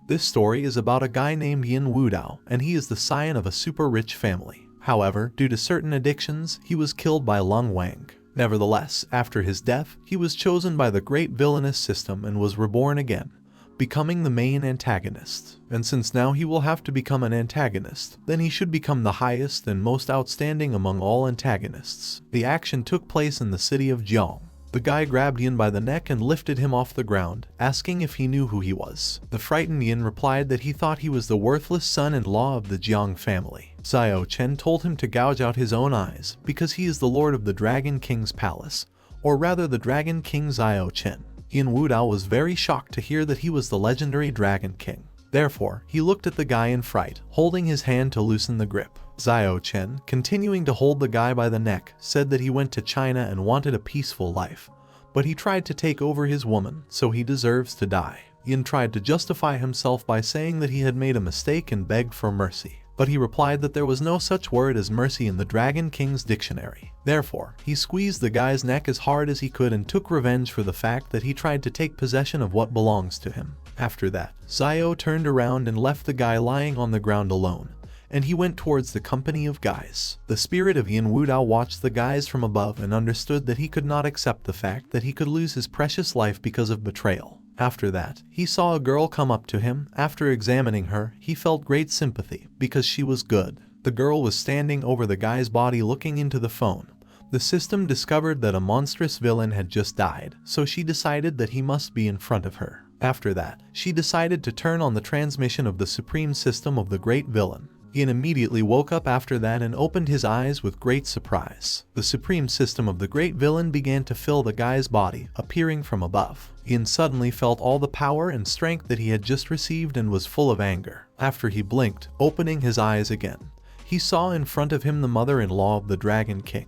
This story is about a guy named Yin Wudao, and he is the scion of a super rich family. However, due to certain addictions, he was killed by Lung Wang. Nevertheless, after his death, he was chosen by the great villainous system and was reborn again, becoming the main antagonist. And since now he will have to become an antagonist, then he should become the highest and most outstanding among all antagonists. The action took place in the city of Jiang. The guy grabbed Yin by the neck and lifted him off the ground, asking if he knew who he was. The frightened Yin replied that he thought he was the worthless son-in-law of the Jiang family. Xiao Chen told him to gouge out his own eyes, because he is the lord of the Dragon King's palace, or rather the Dragon King Xiao Chen. Yin Wudao was very shocked to hear that he was the legendary Dragon King. Therefore, he looked at the guy in fright, holding his hand to loosen the grip. Xiao Chen, continuing to hold the guy by the neck, said that he went to China and wanted a peaceful life, but he tried to take over his woman, so he deserves to die. Yin tried to justify himself by saying that he had made a mistake and begged for mercy, but he replied that there was no such word as mercy in the Dragon King's dictionary. Therefore, he squeezed the guy's neck as hard as he could and took revenge for the fact that he tried to take possession of what belongs to him. After that, Xiao turned around and left the guy lying on the ground alone, and he went towards the company of guys. The spirit of Yin Wudao watched the guys from above and understood that he could not accept the fact that he could lose his precious life because of betrayal. After that, he saw a girl come up to him. After examining her, he felt great sympathy, because she was good. The girl was standing over the guy's body looking into the phone. The system discovered that a monstrous villain had just died, so she decided that he must be in front of her. After that, she decided to turn on the transmission of the supreme system of the great villain. Yin immediately woke up after that and opened his eyes with great surprise. The supreme system of the great villain began to fill the guy's body, appearing from above. Yin suddenly felt all the power and strength that he had just received and was full of anger. After he blinked, opening his eyes again, he saw in front of him the mother-in-law of the Dragon King,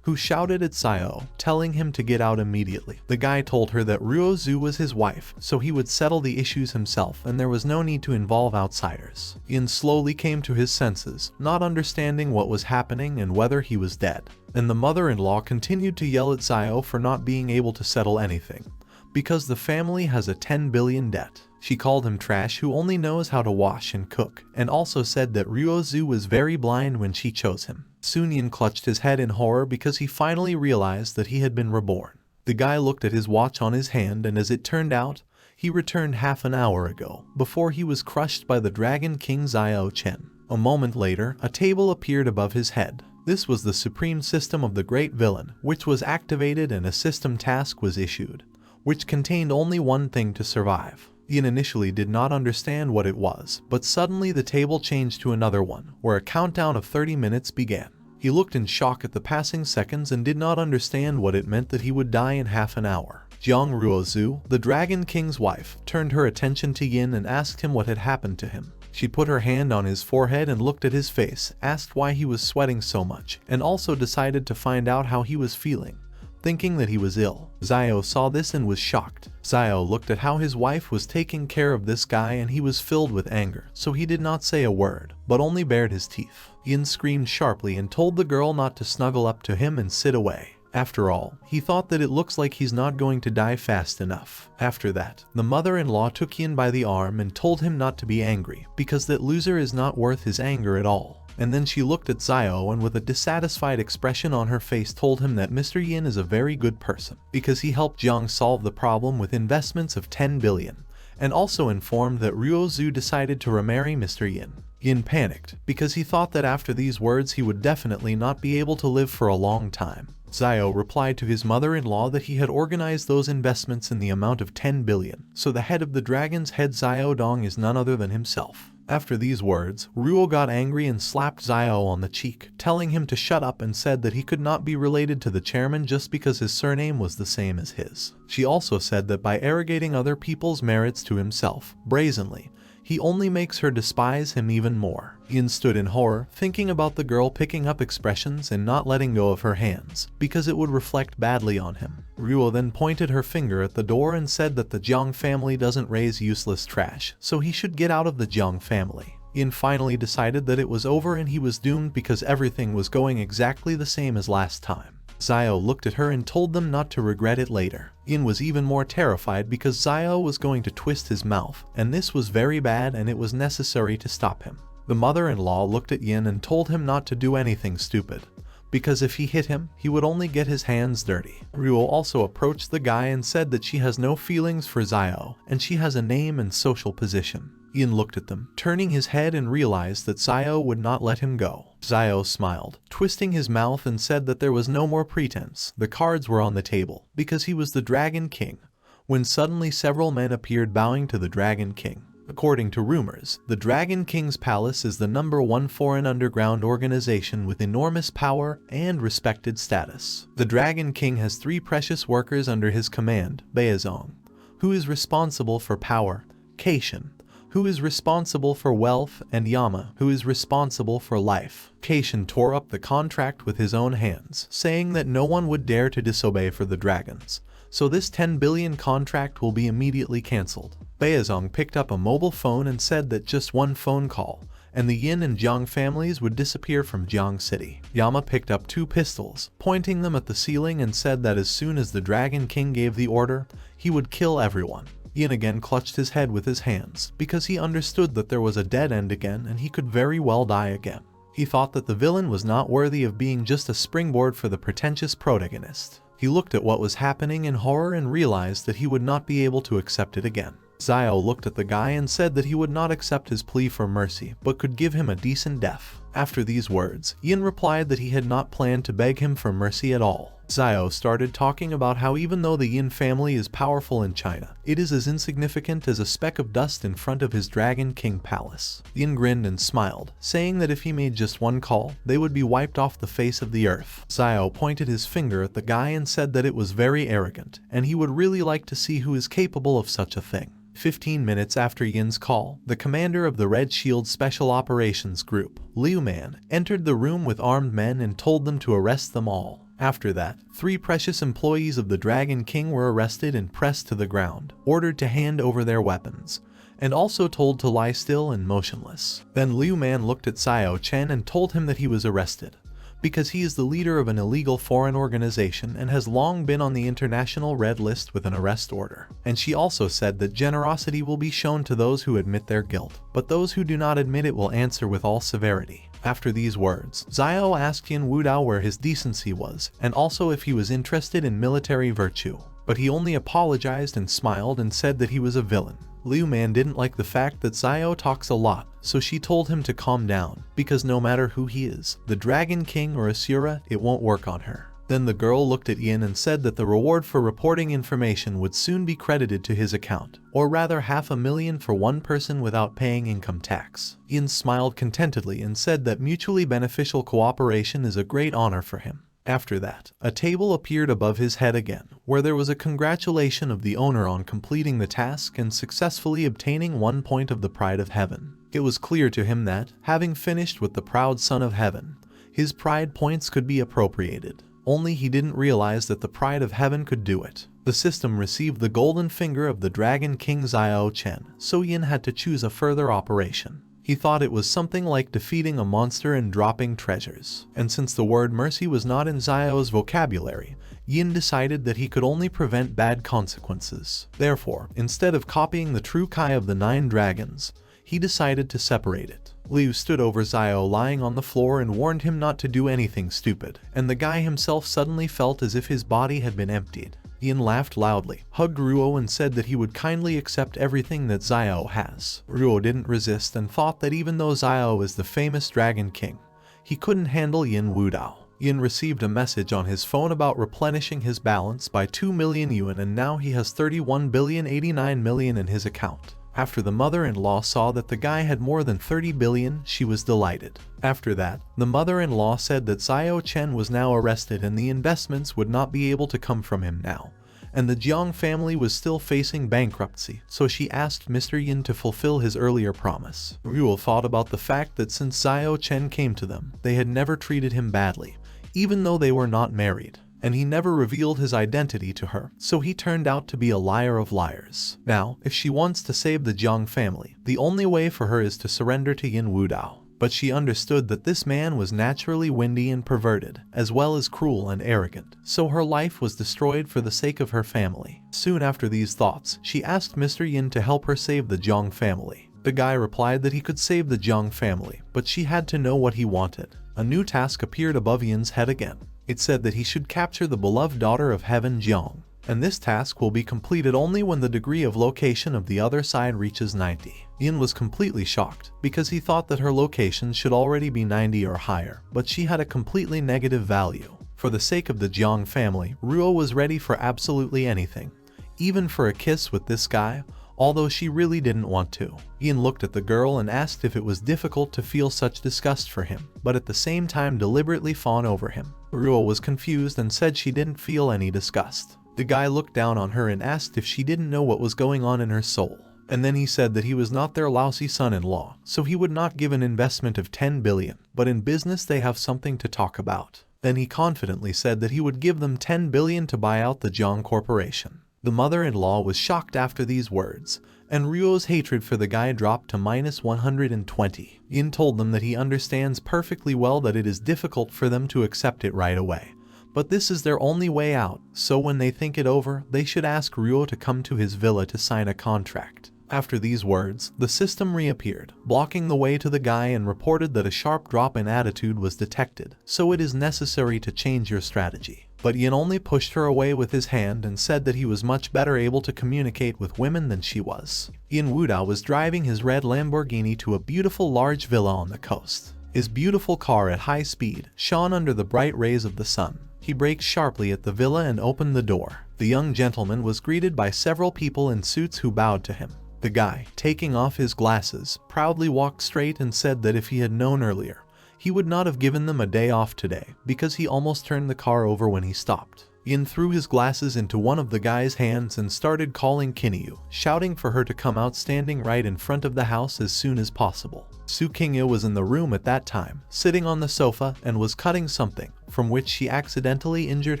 who shouted at Xiao, telling him to get out immediately. The guy told her that Ruozu was his wife, so he would settle the issues himself and there was no need to involve outsiders. Yin slowly came to his senses, not understanding what was happening and whether he was dead. And the mother-in-law continued to yell at Xiao for not being able to settle anything, because the family has a 10 billion debt. She called him trash who only knows how to wash and cook, and also said that Ruozu was very blind when she chose him. Soon Yin clutched his head in horror because he finally realized that he had been reborn. The guy looked at his watch on his hand, and as it turned out, he returned half an hour ago, before he was crushed by the Dragon King Xiao Chen. A moment later, a table appeared above his head. This was the supreme system of the great villain, which was activated and a system task was issued, which contained only one thing to survive. Yin initially did not understand what it was, but suddenly the table changed to another one, where a countdown of 30 minutes began. He looked in shock at the passing seconds and did not understand what it meant that he would die in half an hour. Jiang Ruozu, the Dragon King's wife, turned her attention to Yin and asked him what had happened to him. She put her hand on his forehead and looked at his face, asked why he was sweating so much, and also decided to find out how he was feeling, thinking that he was ill. Xiao saw this and was shocked. Xiao looked at how his wife was taking care of this guy and he was filled with anger, so he did not say a word, but only bared his teeth. Yin screamed sharply and told the girl not to snuggle up to him and sit away. After all, he thought that it looks like he's not going to die fast enough. After that, the mother-in-law took Yin by the arm and told him not to be angry, because that loser is not worth his anger at all. And then she looked at Xiao and with a dissatisfied expression on her face told him that Mr. Yin is a very good person, because he helped Jiang solve the problem with investments of 10 billion, and also informed that Ruozu decided to remarry Mr. Yin. Yin panicked, because he thought that after these words he would definitely not be able to live for a long time. Xiao replied to his mother-in-law that he had organized those investments in the amount of 10 billion, so the head of the dragon's head Xiao Dong is none other than himself. After these words, Ruo got angry and slapped Xiao on the cheek, telling him to shut up and said that he could not be related to the chairman just because his surname was the same as his. She also said that by arrogating other people's merits to himself, brazenly, he only makes her despise him even more. Yin stood in horror, thinking about the girl picking up expressions and not letting go of her hands, because it would reflect badly on him. Ruo then pointed her finger at the door and said that the Jiang family doesn't raise useless trash, so he should get out of the Jiang family. Yin finally decided that it was over and he was doomed because everything was going exactly the same as last time. Xiao looked at her and told them not to regret it later. Yin was even more terrified because Xiao was going to twist his mouth, and this was very bad and it was necessary to stop him. The mother-in-law looked at Yin and told him not to do anything stupid, because if he hit him, he would only get his hands dirty. Ruo also approached the guy and said that she has no feelings for Xiao, and she has a name and social position. Yin looked at them, turning his head, and realized that Xiao would not let him go. Xiao smiled, twisting his mouth, and said that there was no more pretense. The cards were on the table, because he was the Dragon King, when suddenly several men appeared bowing to the Dragon King. According to rumors, the Dragon King's palace is the #1 foreign underground organization with enormous power and respected status. The Dragon King has 3 precious workers under his command: Baezong, who is responsible for power; Keishan, who is responsible for wealth; and Yama, who is responsible for life. Keishan tore up the contract with his own hands, saying that no one would dare to disobey for the dragons, so this 10 billion contract will be immediately cancelled. Baezong picked up a mobile phone and said that just one phone call, and the Yin and Jiang families would disappear from Jiang City. Yama picked up 2 pistols, pointing them at the ceiling, and said that as soon as the Dragon King gave the order, he would kill everyone. Yin again clutched his head with his hands, because he understood that there was a dead end again and he could very well die again. He thought that the villain was not worthy of being just a springboard for the pretentious protagonist. He looked at what was happening in horror and realized that he would not be able to accept it again. Xiao looked at the guy and said that he would not accept his plea for mercy, but could give him a decent death. After these words, Yin replied that he had not planned to beg him for mercy at all. Xiao started talking about how even though the Yin family is powerful in China, it is as insignificant as a speck of dust in front of his Dragon King palace. Yin grinned and smiled, saying that if he made just one call, they would be wiped off the face of the earth. Xiao pointed his finger at the guy and said that it was very arrogant, and he would really like to see who is capable of such a thing. 15 minutes after Yin's call, the commander of the Red Shield Special Operations Group, Liu Man, entered the room with armed men and told them to arrest them all. After that, 3 precious employees of the Dragon King were arrested and pressed to the ground, ordered to hand over their weapons, and also told to lie still and motionless. Then Liu Man looked at Xiao Chen and told him that he was arrested, because he is the leader of an illegal foreign organization and has long been on the international red list with an arrest order. And she also said that generosity will be shown to those who admit their guilt, but those who do not admit it will answer with all severity. After these words, Xiao asked Yin Wudao where his decency was, and also if he was interested in military virtue, but he only apologized and smiled and said that he was a villain. Liu Man didn't like the fact that Xiao talks a lot, so she told him to calm down, because no matter who he is, the Dragon King or a Shura, it won't work on her. Then the girl looked at Yin and said that the reward for reporting information would soon be credited to his account, or rather $500,000 for one person without paying income tax. Yin smiled contentedly and said that mutually beneficial cooperation is a great honor for him. After that, a table appeared above his head again, where there was a congratulation of the owner on completing the task and successfully obtaining 1 point of the Pride of Heaven. It was clear to him that, having finished with the proud Son of Heaven, his pride points could be appropriated. Only he didn't realize that the Pride of Heaven could do it. The system received the golden finger of the Dragon King Xiao Chen, so Yin had to choose a further operation. He thought it was something like defeating a monster and dropping treasures. And since the word mercy was not in Xiao's vocabulary, Yin decided that he could only prevent bad consequences. Therefore, instead of copying the true Kai of the 9 dragons, he decided to separate it. Liu stood over Xiao lying on the floor and warned him not to do anything stupid, and the guy himself suddenly felt as if his body had been emptied. Yin laughed loudly, hugged Ruo and said that he would kindly accept everything that Xiao has. Ruo didn't resist and thought that even though Xiao is the famous Dragon King, he couldn't handle Yin Wudao. Yin received a message on his phone about replenishing his balance by 2 million yuan, and now he has 31,089,000,000 in his account. After the mother-in-law saw that the guy had more than 30 billion, she was delighted. After that, the mother-in-law said that Xiao Chen was now arrested and the investments would not be able to come from him now, and the Jiang family was still facing bankruptcy, so she asked Mr. Yin to fulfill his earlier promise. Ruo thought about the fact that since Xiao Chen came to them, they had never treated him badly, even though they were not married, and he never revealed his identity to her, so he turned out to be a liar of liars. Now, if she wants to save the Jiang family, the only way for her is to surrender to Yin Wudao. but she understood that this man was naturally windy and perverted, as well as cruel and arrogant, so her life was destroyed for the sake of her family. Soon after these thoughts, she asked Mr. Yin to help her save the Jiang family. The guy replied that he could save the Jiang family, but she had to know what he wanted. A new task appeared above Yin's head again. It said that he should capture the beloved daughter of heaven Jiang, and this task will be completed only when the degree of location of the other side reaches 90. Yin was completely shocked, because he thought that her location should already be 90 or higher, but she had a completely negative value. For the sake of the Jiang family, Ruo was ready for absolutely anything, even for a kiss with this guy, although she really didn't want to. Yin looked at the girl and asked if it was difficult to feel such disgust for him, but at the same time deliberately fawn over him. Ruo was confused and said she didn't feel any disgust. The guy looked down on her and asked if she didn't know what was going on in her soul. And then he said that he was not their lousy son-in-law, so he would not give an investment of 10 billion, but in business they have something to talk about. Then he confidently said that he would give them 10 billion to buy out the Jiang Corporation. The mother-in-law was shocked after these words, and Ruo's hatred for the guy dropped to -120. Yin told them that he understands perfectly well that it is difficult for them to accept it right away, but this is their only way out, so when they think it over, they should ask Ruo to come to his villa to sign a contract. After these words, the system reappeared, blocking the way to the guy, and reported that a sharp drop in attitude was detected, so it is necessary to change your strategy. But Yin only pushed her away with his hand and said that he was much better able to communicate with women than she was. Yin Wudao was driving his red Lamborghini to a beautiful large villa on the coast. His beautiful car at high speed shone under the bright rays of the sun. He braked sharply at the villa and opened the door. The young gentleman was greeted by several people in suits who bowed to him. The guy, taking off his glasses, proudly walked straight and said that if he had known earlier, he would not have given them a day off today, because he almost turned the car over when he stopped. Yin threw his glasses into one of the guy's hands and started calling Kinyu, shouting for her to come out, standing right in front of the house as soon as possible. Su Qingya was in the room at that time, sitting on the sofa, and was cutting something, from which she accidentally injured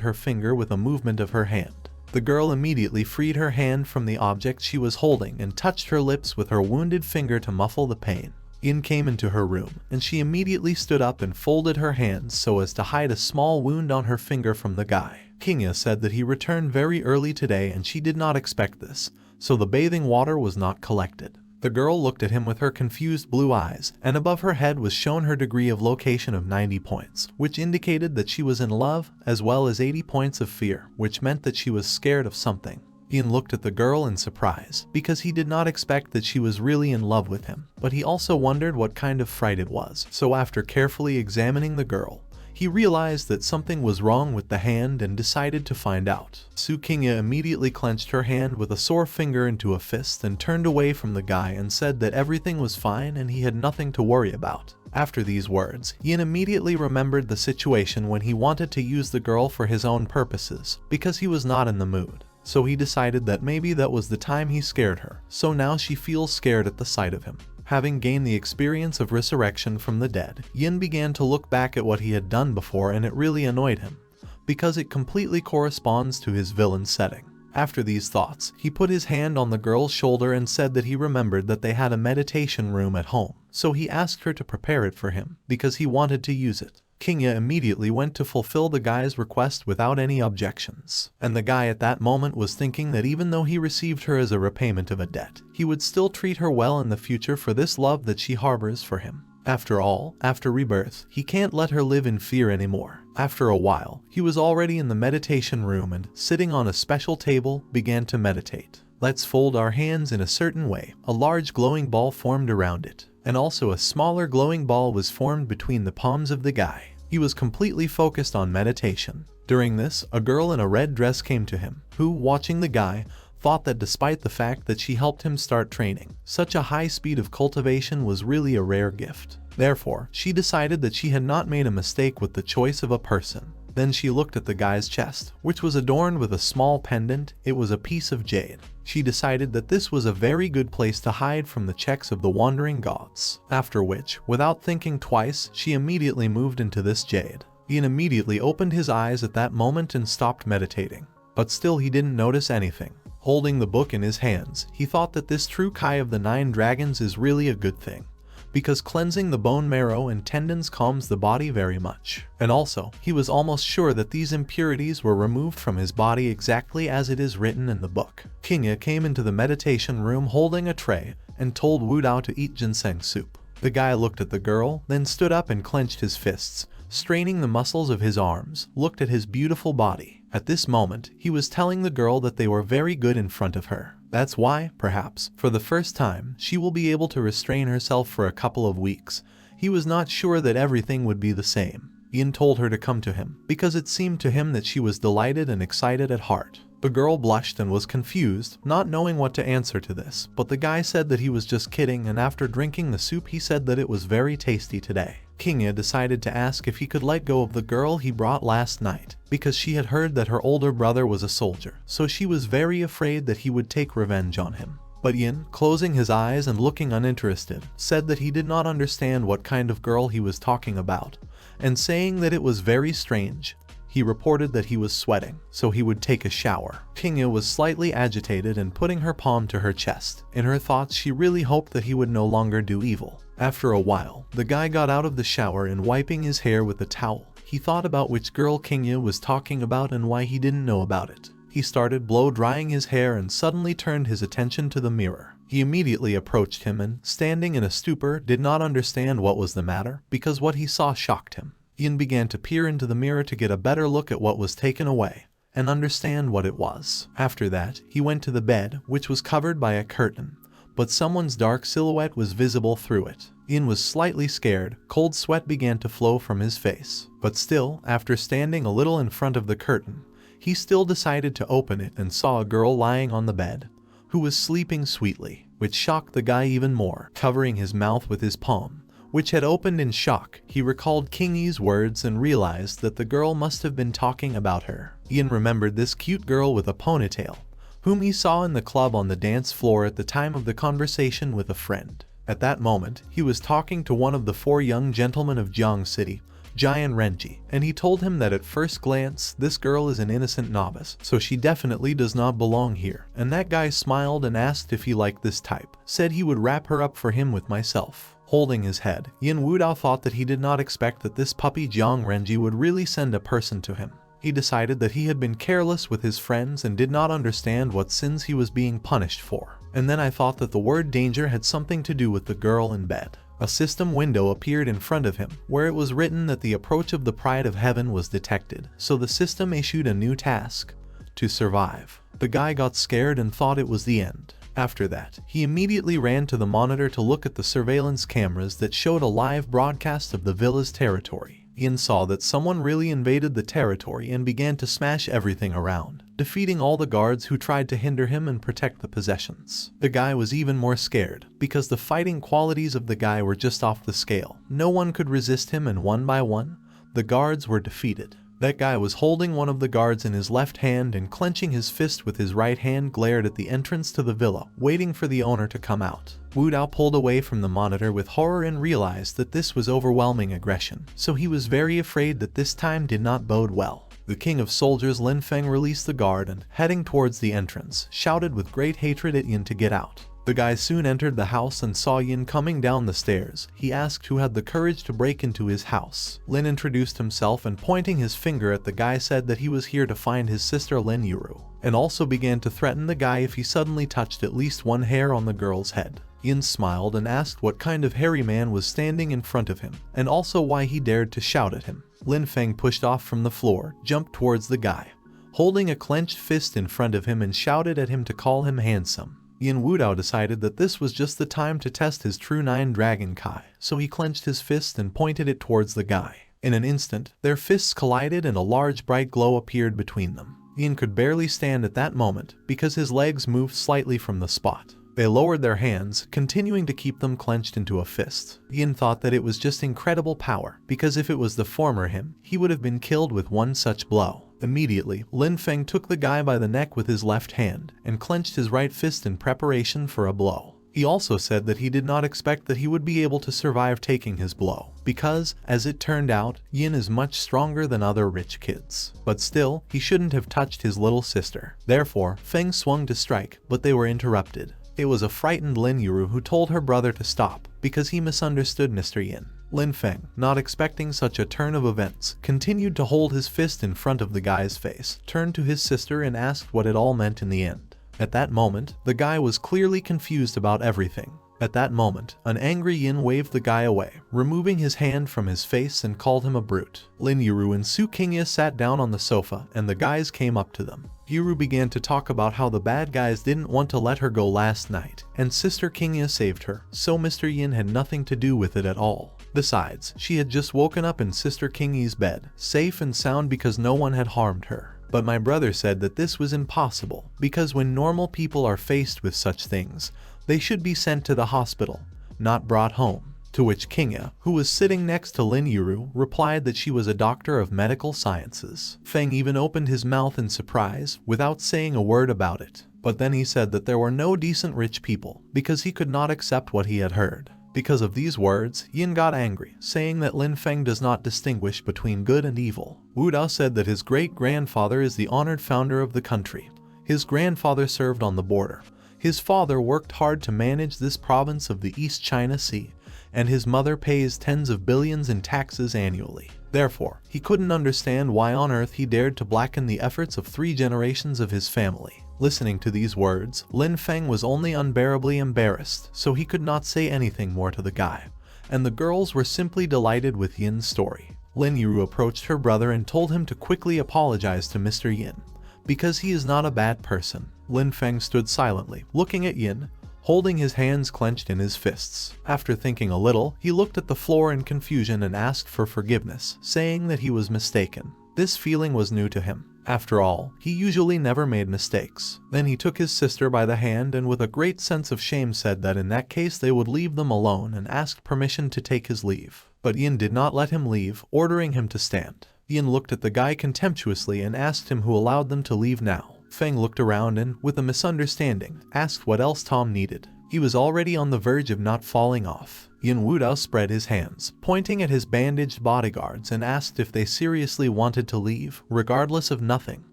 her finger with a movement of her hand. The girl immediately freed her hand from the object she was holding and touched her lips with her wounded finger to muffle the pain. Yin came into her room, and she immediately stood up and folded her hands so as to hide a small wound on her finger from the guy. Qingya said that he returned very early today and she did not expect this, so the bathing water was not collected. The girl looked at him with her confused blue eyes, and above her head was shown her degree of location of 90 points, which indicated that she was in love, as well as 80 points of fear, which meant that she was scared of something. Yin looked at the girl in surprise, because he did not expect that she was really in love with him, but he also wondered what kind of fright it was. So after carefully examining the girl, he realized that something was wrong with the hand and decided to find out. Su Qingya immediately clenched her hand with a sore finger into a fist and turned away from the guy and said that everything was fine and he had nothing to worry about. After these words, Yin immediately remembered the situation when he wanted to use the girl for his own purposes, because he was not in the mood. So he decided that maybe that was the time he scared her, so now she feels scared at the sight of him. Having gained the experience of resurrection from the dead, Yin began to look back at what he had done before, and it really annoyed him, because it completely corresponds to his villain setting. After these thoughts, he put his hand on the girl's shoulder and said that he remembered that they had a meditation room at home, so he asked her to prepare it for him, because he wanted to use it. Qingya immediately went to fulfill the guy's request without any objections, and the guy at that moment was thinking that even though he received her as a repayment of a debt, he would still treat her well in the future for this love that she harbors for him. After all, after rebirth, he can't let her live in fear anymore. After a while, he was already in the meditation room and, sitting on a special table, began to meditate. Let's fold our hands in a certain way. A large glowing ball formed around it, and also a smaller glowing ball was formed between the palms of the guy. He was completely focused on meditation. During this, a girl in a red dress came to him, who, watching the guy, thought that despite the fact that she helped him start training, such a high speed of cultivation was really a rare gift. Therefore, she decided that she had not made a mistake with the choice of a person. Then she looked at the guy's chest, which was adorned with a small pendant. It was a piece of jade. She decided that this was a very good place to hide from the checks of the wandering gods. After which, without thinking twice, she immediately moved into this jade. Yin immediately opened his eyes at that moment and stopped meditating. But still he didn't notice anything. Holding the book in his hands, he thought that this true Kai of the 9 dragons is really a good thing. because cleansing the bone marrow and tendons calms the body very much. And also, he was almost sure that these impurities were removed from his body exactly as it is written in the book. King Ye came into the meditation room holding a tray and told Wudao to eat ginseng soup. The guy looked at the girl, then stood up and clenched his fists, straining the muscles of his arms, looked at his beautiful body. At this moment, he was telling the girl that they were very good in front of her. That's why, perhaps, for the first time, she will be able to restrain herself for a couple of weeks. He was not sure that everything would be the same. Yin told her to come to him, because it seemed to him that she was delighted and excited at heart. The girl blushed and was confused, not knowing what to answer to this, but the guy said that he was just kidding, and after drinking the soup he said that it was very tasty today. King Ye decided to ask if he could let go of the girl he brought last night, because she had heard that her older brother was a soldier, so she was very afraid that he would take revenge on him. But Yin, closing his eyes and looking uninterested, said that he did not understand what kind of girl he was talking about, and saying that it was very strange. He reported that he was sweating, so he would take a shower. King Ye was slightly agitated and putting her palm to her chest. In her thoughts, she really hoped that he would no longer do evil. After a while, the guy got out of the shower and wiping his hair with a towel. He thought about which girl King Ye was talking about and why he didn't know about it. He started blow-drying his hair and suddenly turned his attention to the mirror. He immediately approached him and, standing in a stupor, did not understand what was the matter, because what he saw shocked him. Yin began to peer into the mirror to get a better look at what was taken away, and understand what it was. After that, he went to the bed, which was covered by a curtain, but someone's dark silhouette was visible through it. Yin was slightly scared, cold sweat began to flow from his face. But still, after standing a little in front of the curtain, he still decided to open it and saw a girl lying on the bed, who was sleeping sweetly, which shocked the guy even more. Covering his mouth with his palm, which had opened in shock, he recalled King Ye's words and realized that the girl must have been talking about her. Yin remembered this cute girl with a ponytail, whom he saw in the club on the dance floor at the time of the conversation with a friend. At that moment, he was talking to one of the 4 young gentlemen of Jiang City, Jian Renji, and he told him that at first glance, this girl is an innocent novice, so she definitely does not belong here. And that guy smiled and asked if he liked this type, said he would wrap her up for him with myself. Holding his head, Yin Wudao thought that he did not expect that this puppy Jiang Renji would really send a person to him. He decided that he had been careless with his friends and did not understand what sins he was being punished for. And then I thought that the word danger had something to do with the girl in bed. A system window appeared in front of him, where it was written that the approach of the Pride of Heaven was detected, so the system issued a new task: to survive. The guy got scared and thought it was the end. After that, he immediately ran to the monitor to look at the surveillance cameras that showed a live broadcast of the villa's territory. Yin saw that someone really invaded the territory and began to smash everything around, defeating all the guards who tried to hinder him and protect the possessions. The guy was even more scared, because the fighting qualities of the guy were just off the scale. No one could resist him, and one by one, the guards were defeated. That guy was holding one of the guards in his left hand and clenching his fist with his right hand glared at the entrance to the villa, waiting for the owner to come out. Wudao pulled away from the monitor with horror and realized that this was overwhelming aggression, so he was very afraid that this time did not bode well. The king of soldiers Lin Feng released the guard and, heading towards the entrance, shouted with great hatred at Yin to get out. The guy soon entered the house and saw Yin coming down the stairs. He asked who had the courage to break into his house. Lin introduced himself and pointing his finger at the guy said that he was here to find his sister Lin Yuru, and also began to threaten the guy if he suddenly touched at least one hair on the girl's head. Yin smiled and asked what kind of hairy man was standing in front of him, and also why he dared to shout at him. Lin Feng pushed off from the floor, jumped towards the guy, holding a clenched fist in front of him and shouted at him to call him handsome. Yin Wudao decided that this was just the time to test his true 9 Dragon Kai, so he clenched his fist and pointed it towards the guy. In an instant, their fists collided and a large bright glow appeared between them. Yin could barely stand at that moment because his legs moved slightly from the spot. They lowered their hands, continuing to keep them clenched into a fist. Yin thought that it was just incredible power, because if it was the former him, he would have been killed with one such blow. Immediately, Lin Feng took the guy by the neck with his left hand and clenched his right fist in preparation for a blow. He also said that he did not expect that he would be able to survive taking his blow, because, as it turned out, Yin is much stronger than other rich kids. But still, he shouldn't have touched his little sister. Therefore, Feng swung to strike, but they were interrupted. It was a frightened Lin Yuru who told her brother to stop, because he misunderstood Mr. Yin. Lin Feng, not expecting such a turn of events, continued to hold his fist in front of the guy's face, turned to his sister and asked what it all meant in the end. At that moment, the guy was clearly confused about everything. At that moment, an angry Yin waved the guy away, removing his hand from his face and called him a brute. Lin Yuru and Su Qingya sat down on the sofa and the guys came up to them. Yuru began to talk about how the bad guys didn't want to let her go last night, and Sister Qingya saved her, so Mr. Yin had nothing to do with it at all. Besides, she had just woken up in Sister Qingya's bed, safe and sound because no one had harmed her. But my brother said that this was impossible, because when normal people are faced with such things, they should be sent to the hospital, not brought home. To which Qingya, who was sitting next to Lin Yuru, replied that she was a doctor of medical sciences. Feng even opened his mouth in surprise, without saying a word about it. But then he said that there were no decent rich people, because he could not accept what he had heard. Because of these words, Yin got angry, saying that Lin Feng does not distinguish between good and evil. Wudao said that his great-grandfather is the honored founder of the country. His grandfather served on the border. His father worked hard to manage this province of the East China Sea, and his mother pays tens of billions in taxes annually. Therefore, he couldn't understand why on earth he dared to blacken the efforts of 3 generations of his family. Listening to these words, Lin Feng was only unbearably embarrassed, so he could not say anything more to the guy, and the girls were simply delighted with Yin's story. Lin Yuru approached her brother and told him to quickly apologize to Mr. Yin, because he is not a bad person. Lin Feng stood silently, looking at Yin, holding his hands clenched in his fists. After thinking a little, he looked at the floor in confusion and asked for forgiveness, saying that he was mistaken. This feeling was new to him. After all, he usually never made mistakes. Then he took his sister by the hand and with a great sense of shame said that in that case they would leave them alone and asked permission to take his leave. But Yin did not let him leave, ordering him to stand. Yin looked at the guy contemptuously and asked him who allowed them to leave now. Feng looked around and, with a misunderstanding, asked what else Tom needed. He was already on the verge of not falling off. Yin Wudao spread his hands, pointing at his bandaged bodyguards and asked if they seriously wanted to leave, regardless of nothing,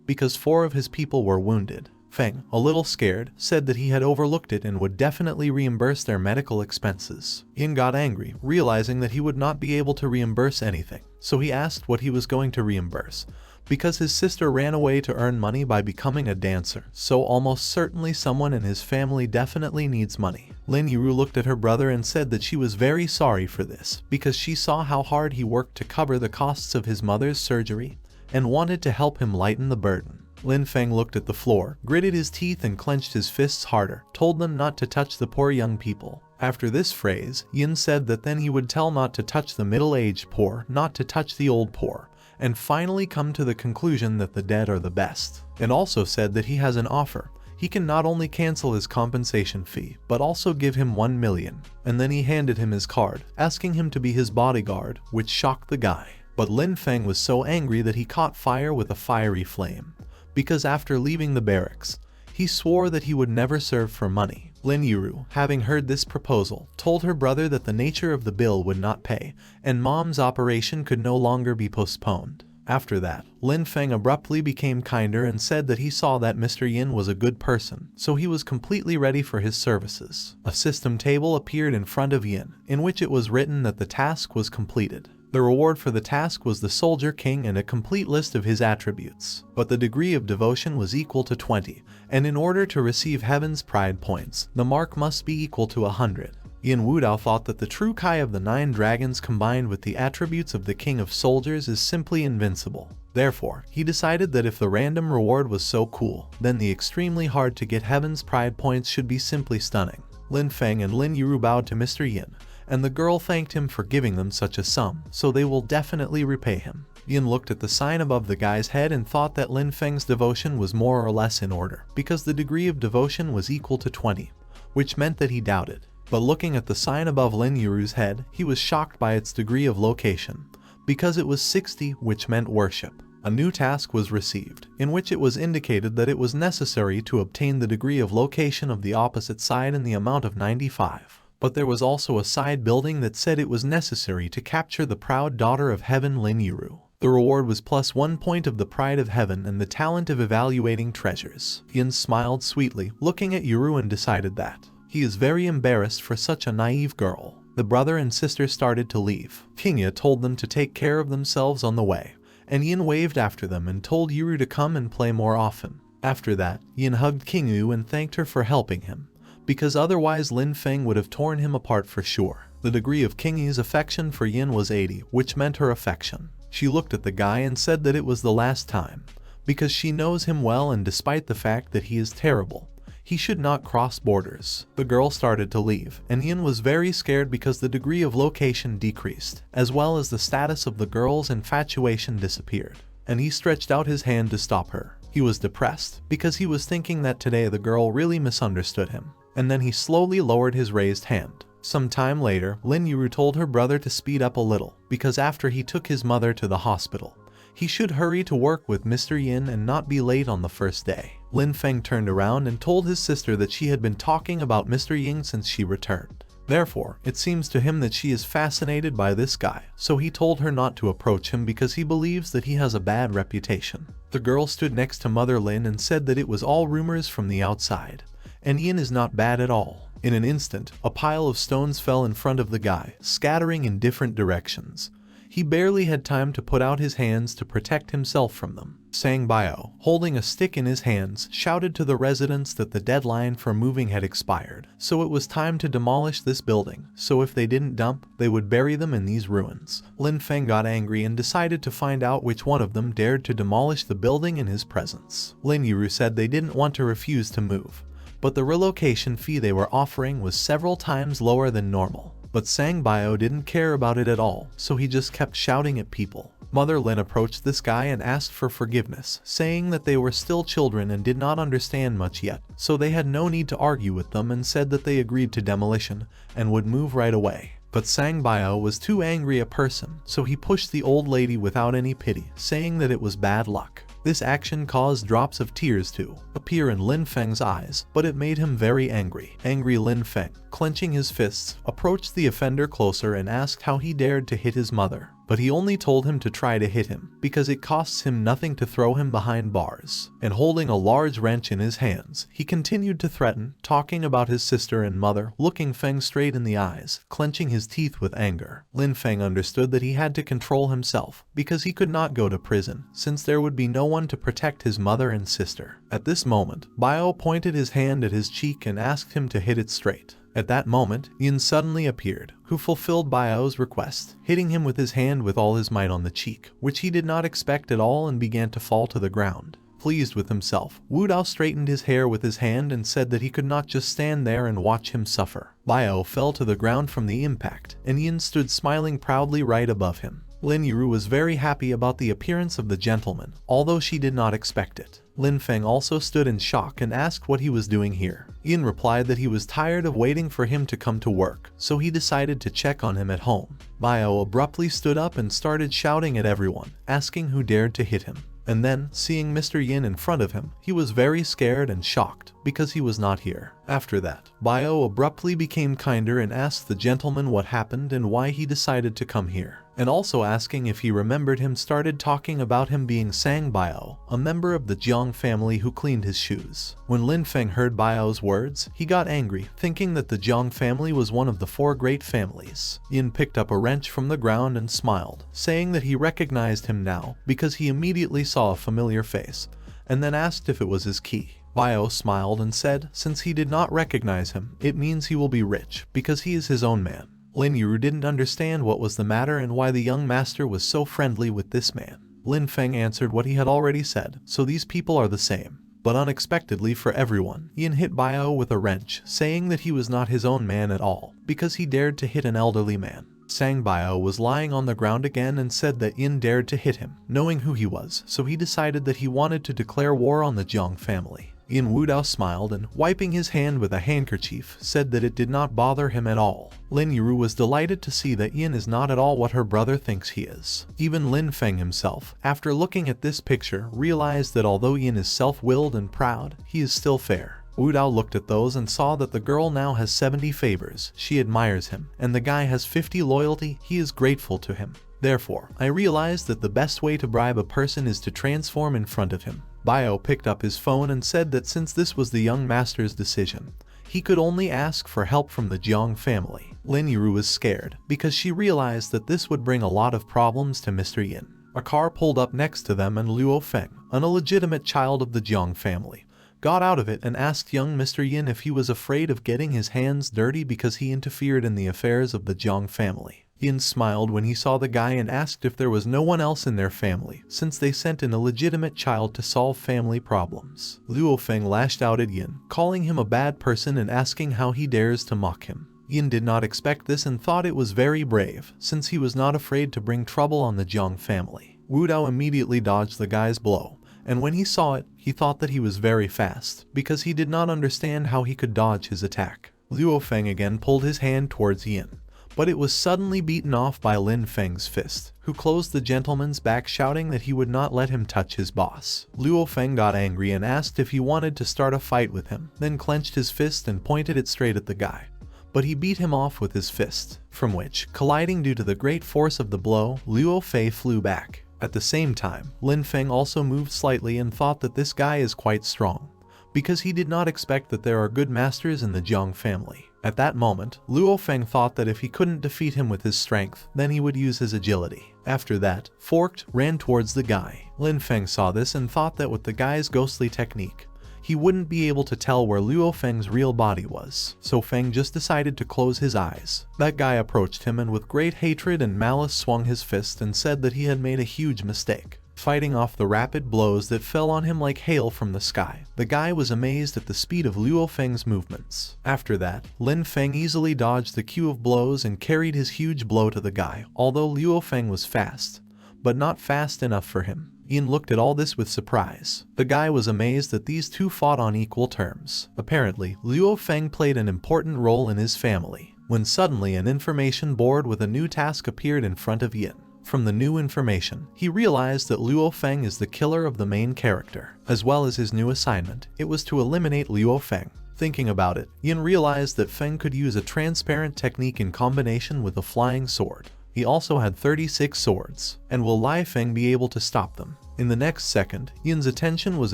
because 4 of his people were wounded. Feng, a little scared, said that he had overlooked it and would definitely reimburse their medical expenses. Yin got angry, realizing that he would not be able to reimburse anything, so he asked what he was going to reimburse. Because his sister ran away to earn money by becoming a dancer, so almost certainly someone in his family definitely needs money. Lin Yuru looked at her brother and said that she was very sorry for this, because she saw how hard he worked to cover the costs of his mother's surgery, and wanted to help him lighten the burden. Lin Feng looked at the floor, gritted his teeth and clenched his fists harder, told them not to touch the poor young people. After this phrase, Yin said that then he would tell not to touch the middle-aged poor, not to touch the old poor, and finally come to the conclusion that the dead are the best. And also said that he has an offer. He can not only cancel his compensation fee, but also give him 1 million. And then he handed him his card, asking him to be his bodyguard, which shocked the guy. But Lin Feng was so angry that he caught fire with a fiery flame. Because after leaving the barracks, he swore that he would never serve for money. Lin Yuru, having heard this proposal, told her brother that the nature of the bill would not pay, and Mom's operation could no longer be postponed. After that, Lin Feng abruptly became kinder and said that he saw that Mr. Yin was a good person, so he was completely ready for his services. A system table appeared in front of Yin, in which it was written that the task was completed. The reward for the task was the Soldier King and a complete list of his attributes. But the degree of devotion was equal to 20, and in order to receive Heaven's Pride points, the mark must be equal to 100. Yin Wudao thought that the true Kai of the 9 dragons combined with the attributes of the King of Soldiers is simply invincible. Therefore, he decided that if the random reward was so cool, then the extremely hard to get Heaven's Pride points should be simply stunning. Lin Feng and Lin Yuru bowed to Mr. Yin, and the girl thanked him for giving them such a sum, so they will definitely repay him. Yin looked at the sign above the guy's head and thought that Lin Feng's devotion was more or less in order, because the degree of devotion was equal to 20, which meant that he doubted. But looking at the sign above Lin Yuru's head, he was shocked by its degree of location, because it was 60, which meant worship. A new task was received, in which it was indicated that it was necessary to obtain the degree of location of the opposite side in the amount of 95. But there was also a side building that said it was necessary to capture the proud daughter of heaven Lin Yuru. The reward was plus 1 point of the pride of heaven and the talent of evaluating treasures. Yin smiled sweetly, looking at Yuru and decided that, He is very embarrassed for such a naive girl. The brother and sister started to leave. Kingya told them to take care of themselves on the way, and Yin waved after them and told Yuru to come and play more often. After that, Yin hugged Kingyu and thanked her for helping him, because otherwise Lin Feng would have torn him apart for sure. The degree of Kingyu's affection for Yin was 80, which meant her affection. She looked at the guy and said that it was the last time, because she knows him well, and despite the fact that he is terrible, he should not cross borders. The girl started to leave, and Yin was very scared because the degree of location decreased, as well as the status of the girl's infatuation disappeared, and he stretched out his hand to stop her. He was depressed because he was thinking that today the girl really misunderstood him, and then he slowly lowered his raised hand. Some time later, Lin Yuru told her brother to speed up a little, because after he took his mother to the hospital, he should hurry to work with Mr. Yin and not be late on the first day. Lin Feng turned around and told his sister that she had been talking about Mr. Yin since she returned. Therefore, it seems to him that she is fascinated by this guy, so he told her not to approach him because he believes that he has a bad reputation. The girl stood next to Mother Lin and said that it was all rumors from the outside, and Yin is not bad at all. In an instant, a pile of stones fell in front of the guy, scattering in different directions. He barely had time to put out his hands to protect himself from them. Sang Bio, holding a stick in his hands, shouted to the residents that the deadline for moving had expired, so it was time to demolish this building, so if they didn't dump, they would bury them in these ruins. Lin Feng got angry and decided to find out which one of them dared to demolish the building in his presence. Lin Yuru said they didn't want to refuse to move, but the relocation fee they were offering was several times lower than normal. But Sang Bio didn't care about it at all, so he just kept shouting at people. Mother Lin approached this guy and asked for forgiveness, saying that they were still children and did not understand much yet, so they had no need to argue with them, and said that they agreed to demolition and would move right away. But Sang Bio was too angry a person, so he pushed the old lady without any pity, saying that it was bad luck. This action caused drops of tears to appear in Lin Feng's eyes, but it made him very angry. Angry Lin Feng, clenching his fists, approached the offender closer and asked how he dared to hit his mother. But he only told him to try to hit him, because it costs him nothing to throw him behind bars. And holding a large wrench in his hands, he continued to threaten, talking about his sister and mother, looking Feng straight in the eyes, clenching his teeth with anger. Lin Feng understood that he had to control himself, because he could not go to prison, since there would be no one to protect his mother and sister. At this moment, Bio pointed his hand at his cheek and asked him to hit it straight. At that moment, Yin suddenly appeared, who fulfilled Bio's request, hitting him with his hand with all his might on the cheek, which he did not expect at all, and began to fall to the ground. Pleased with himself, Wudao straightened his hair with his hand and said that he could not just stand there and watch him suffer. Bio fell to the ground from the impact, and Yin stood smiling proudly right above him. Lin Yuru was very happy about the appearance of the gentleman, although she did not expect it. Lin Feng also stood in shock and asked what he was doing here. Yin replied that he was tired of waiting for him to come to work, so he decided to check on him at home. Bio abruptly stood up and started shouting at everyone, asking who dared to hit him. And then, seeing Mr. Yin in front of him, he was very scared and shocked, because he was not here. After that, Bio abruptly became kinder and asked the gentleman what happened and why he decided to come here. And also asking if he remembered him, started talking about him being Sang Bio, a member of the Jiang family who cleaned his shoes. When Lin Feng heard Bio's words, he got angry, thinking that the Jiang family was one of the 4 great families. Yin picked up a wrench from the ground and smiled, saying that he recognized him now, because he immediately saw a familiar face, and then asked if it was his key. Bio smiled and said, since he did not recognize him, it means he will be rich, because he is his own man. Lin Yuru didn't understand what was the matter and why the young master was so friendly with this man. Lin Feng answered what he had already said, so these people are the same. But unexpectedly for everyone, Yin hit Bio with a wrench, saying that he was not his own man at all, because he dared to hit an elderly man. Sang Bio was lying on the ground again and said that Yin dared to hit him, knowing who he was, so he decided that he wanted to declare war on the Jiang family. Yin Wudao smiled and, wiping his hand with a handkerchief, said that it did not bother him at all. Lin Yuru was delighted to see that Yin is not at all what her brother thinks he is. Even Lin Feng himself, after looking at this picture, realized that although Yin is self-willed and proud, he is still fair. Wudao looked at those and saw that the girl now has 70 favors, she admires him, and the guy has 50 loyalty, he is grateful to him. Therefore, I realized that the best way to bribe a person is to transform in front of him. Bio picked up his phone and said that since this was the young master's decision, he could only ask for help from the Jiang family. Lin Yuru was scared because she realized that this would bring a lot of problems to Mr. Yin. A car pulled up next to them and Luo Feng, an illegitimate child of the Jiang family, got out of it and asked young Mr. Yin if he was afraid of getting his hands dirty because he interfered in the affairs of the Jiang family. Yin smiled when he saw the guy and asked if there was no one else in their family, since they sent an illegitimate child to solve family problems. Luo Feng lashed out at Yin, calling him a bad person and asking how he dares to mock him. Yin did not expect this and thought it was very brave, since he was not afraid to bring trouble on the Jiang family. Wudao immediately dodged the guy's blow, and when he saw it, he thought that he was very fast, because he did not understand how he could dodge his attack. Luo Feng again pulled his hand towards Yin, but it was suddenly beaten off by Lin Feng's fist, who closed the gentleman's back, shouting that he would not let him touch his boss. Luo Feng got angry and asked if he wanted to start a fight with him, then clenched his fist and pointed it straight at the guy. But he beat him off with his fist, from which, colliding due to the great force of the blow, Luo Fei flew back. At the same time, Lin Feng also moved slightly and thought that this guy is quite strong, because he did not expect that there are good masters in the Jiang family. At that moment, Luo Feng thought that if he couldn't defeat him with his strength, then he would use his agility. After that, Forked ran towards the guy. Lin Feng saw this and thought that with the guy's ghostly technique, he wouldn't be able to tell where Luo Feng's real body was, so Feng just decided to close his eyes. That guy approached him and with great hatred and malice swung his fist and said that he had made a huge mistake, fighting off the rapid blows that fell on him like hail from the sky. The guy was amazed at the speed of Luo Feng's movements. After that, Lin Feng easily dodged the queue of blows and carried his huge blow to the guy, although Luo Feng was fast, but not fast enough for him. Yin looked at all this with surprise. The guy was amazed that these two fought on equal terms. Apparently, Luo Feng played an important role in his family, when suddenly an information board with a new task appeared in front of Yin. From the new information, he realized that Luo Feng is the killer of the main character, as well as his new assignment. It was to eliminate Luo Feng. Thinking about it, Yin realized that Feng could use a transparent technique in combination with a flying sword. He also had 36 swords, and will Lai Feng be able to stop them? In the next second, Yin's attention was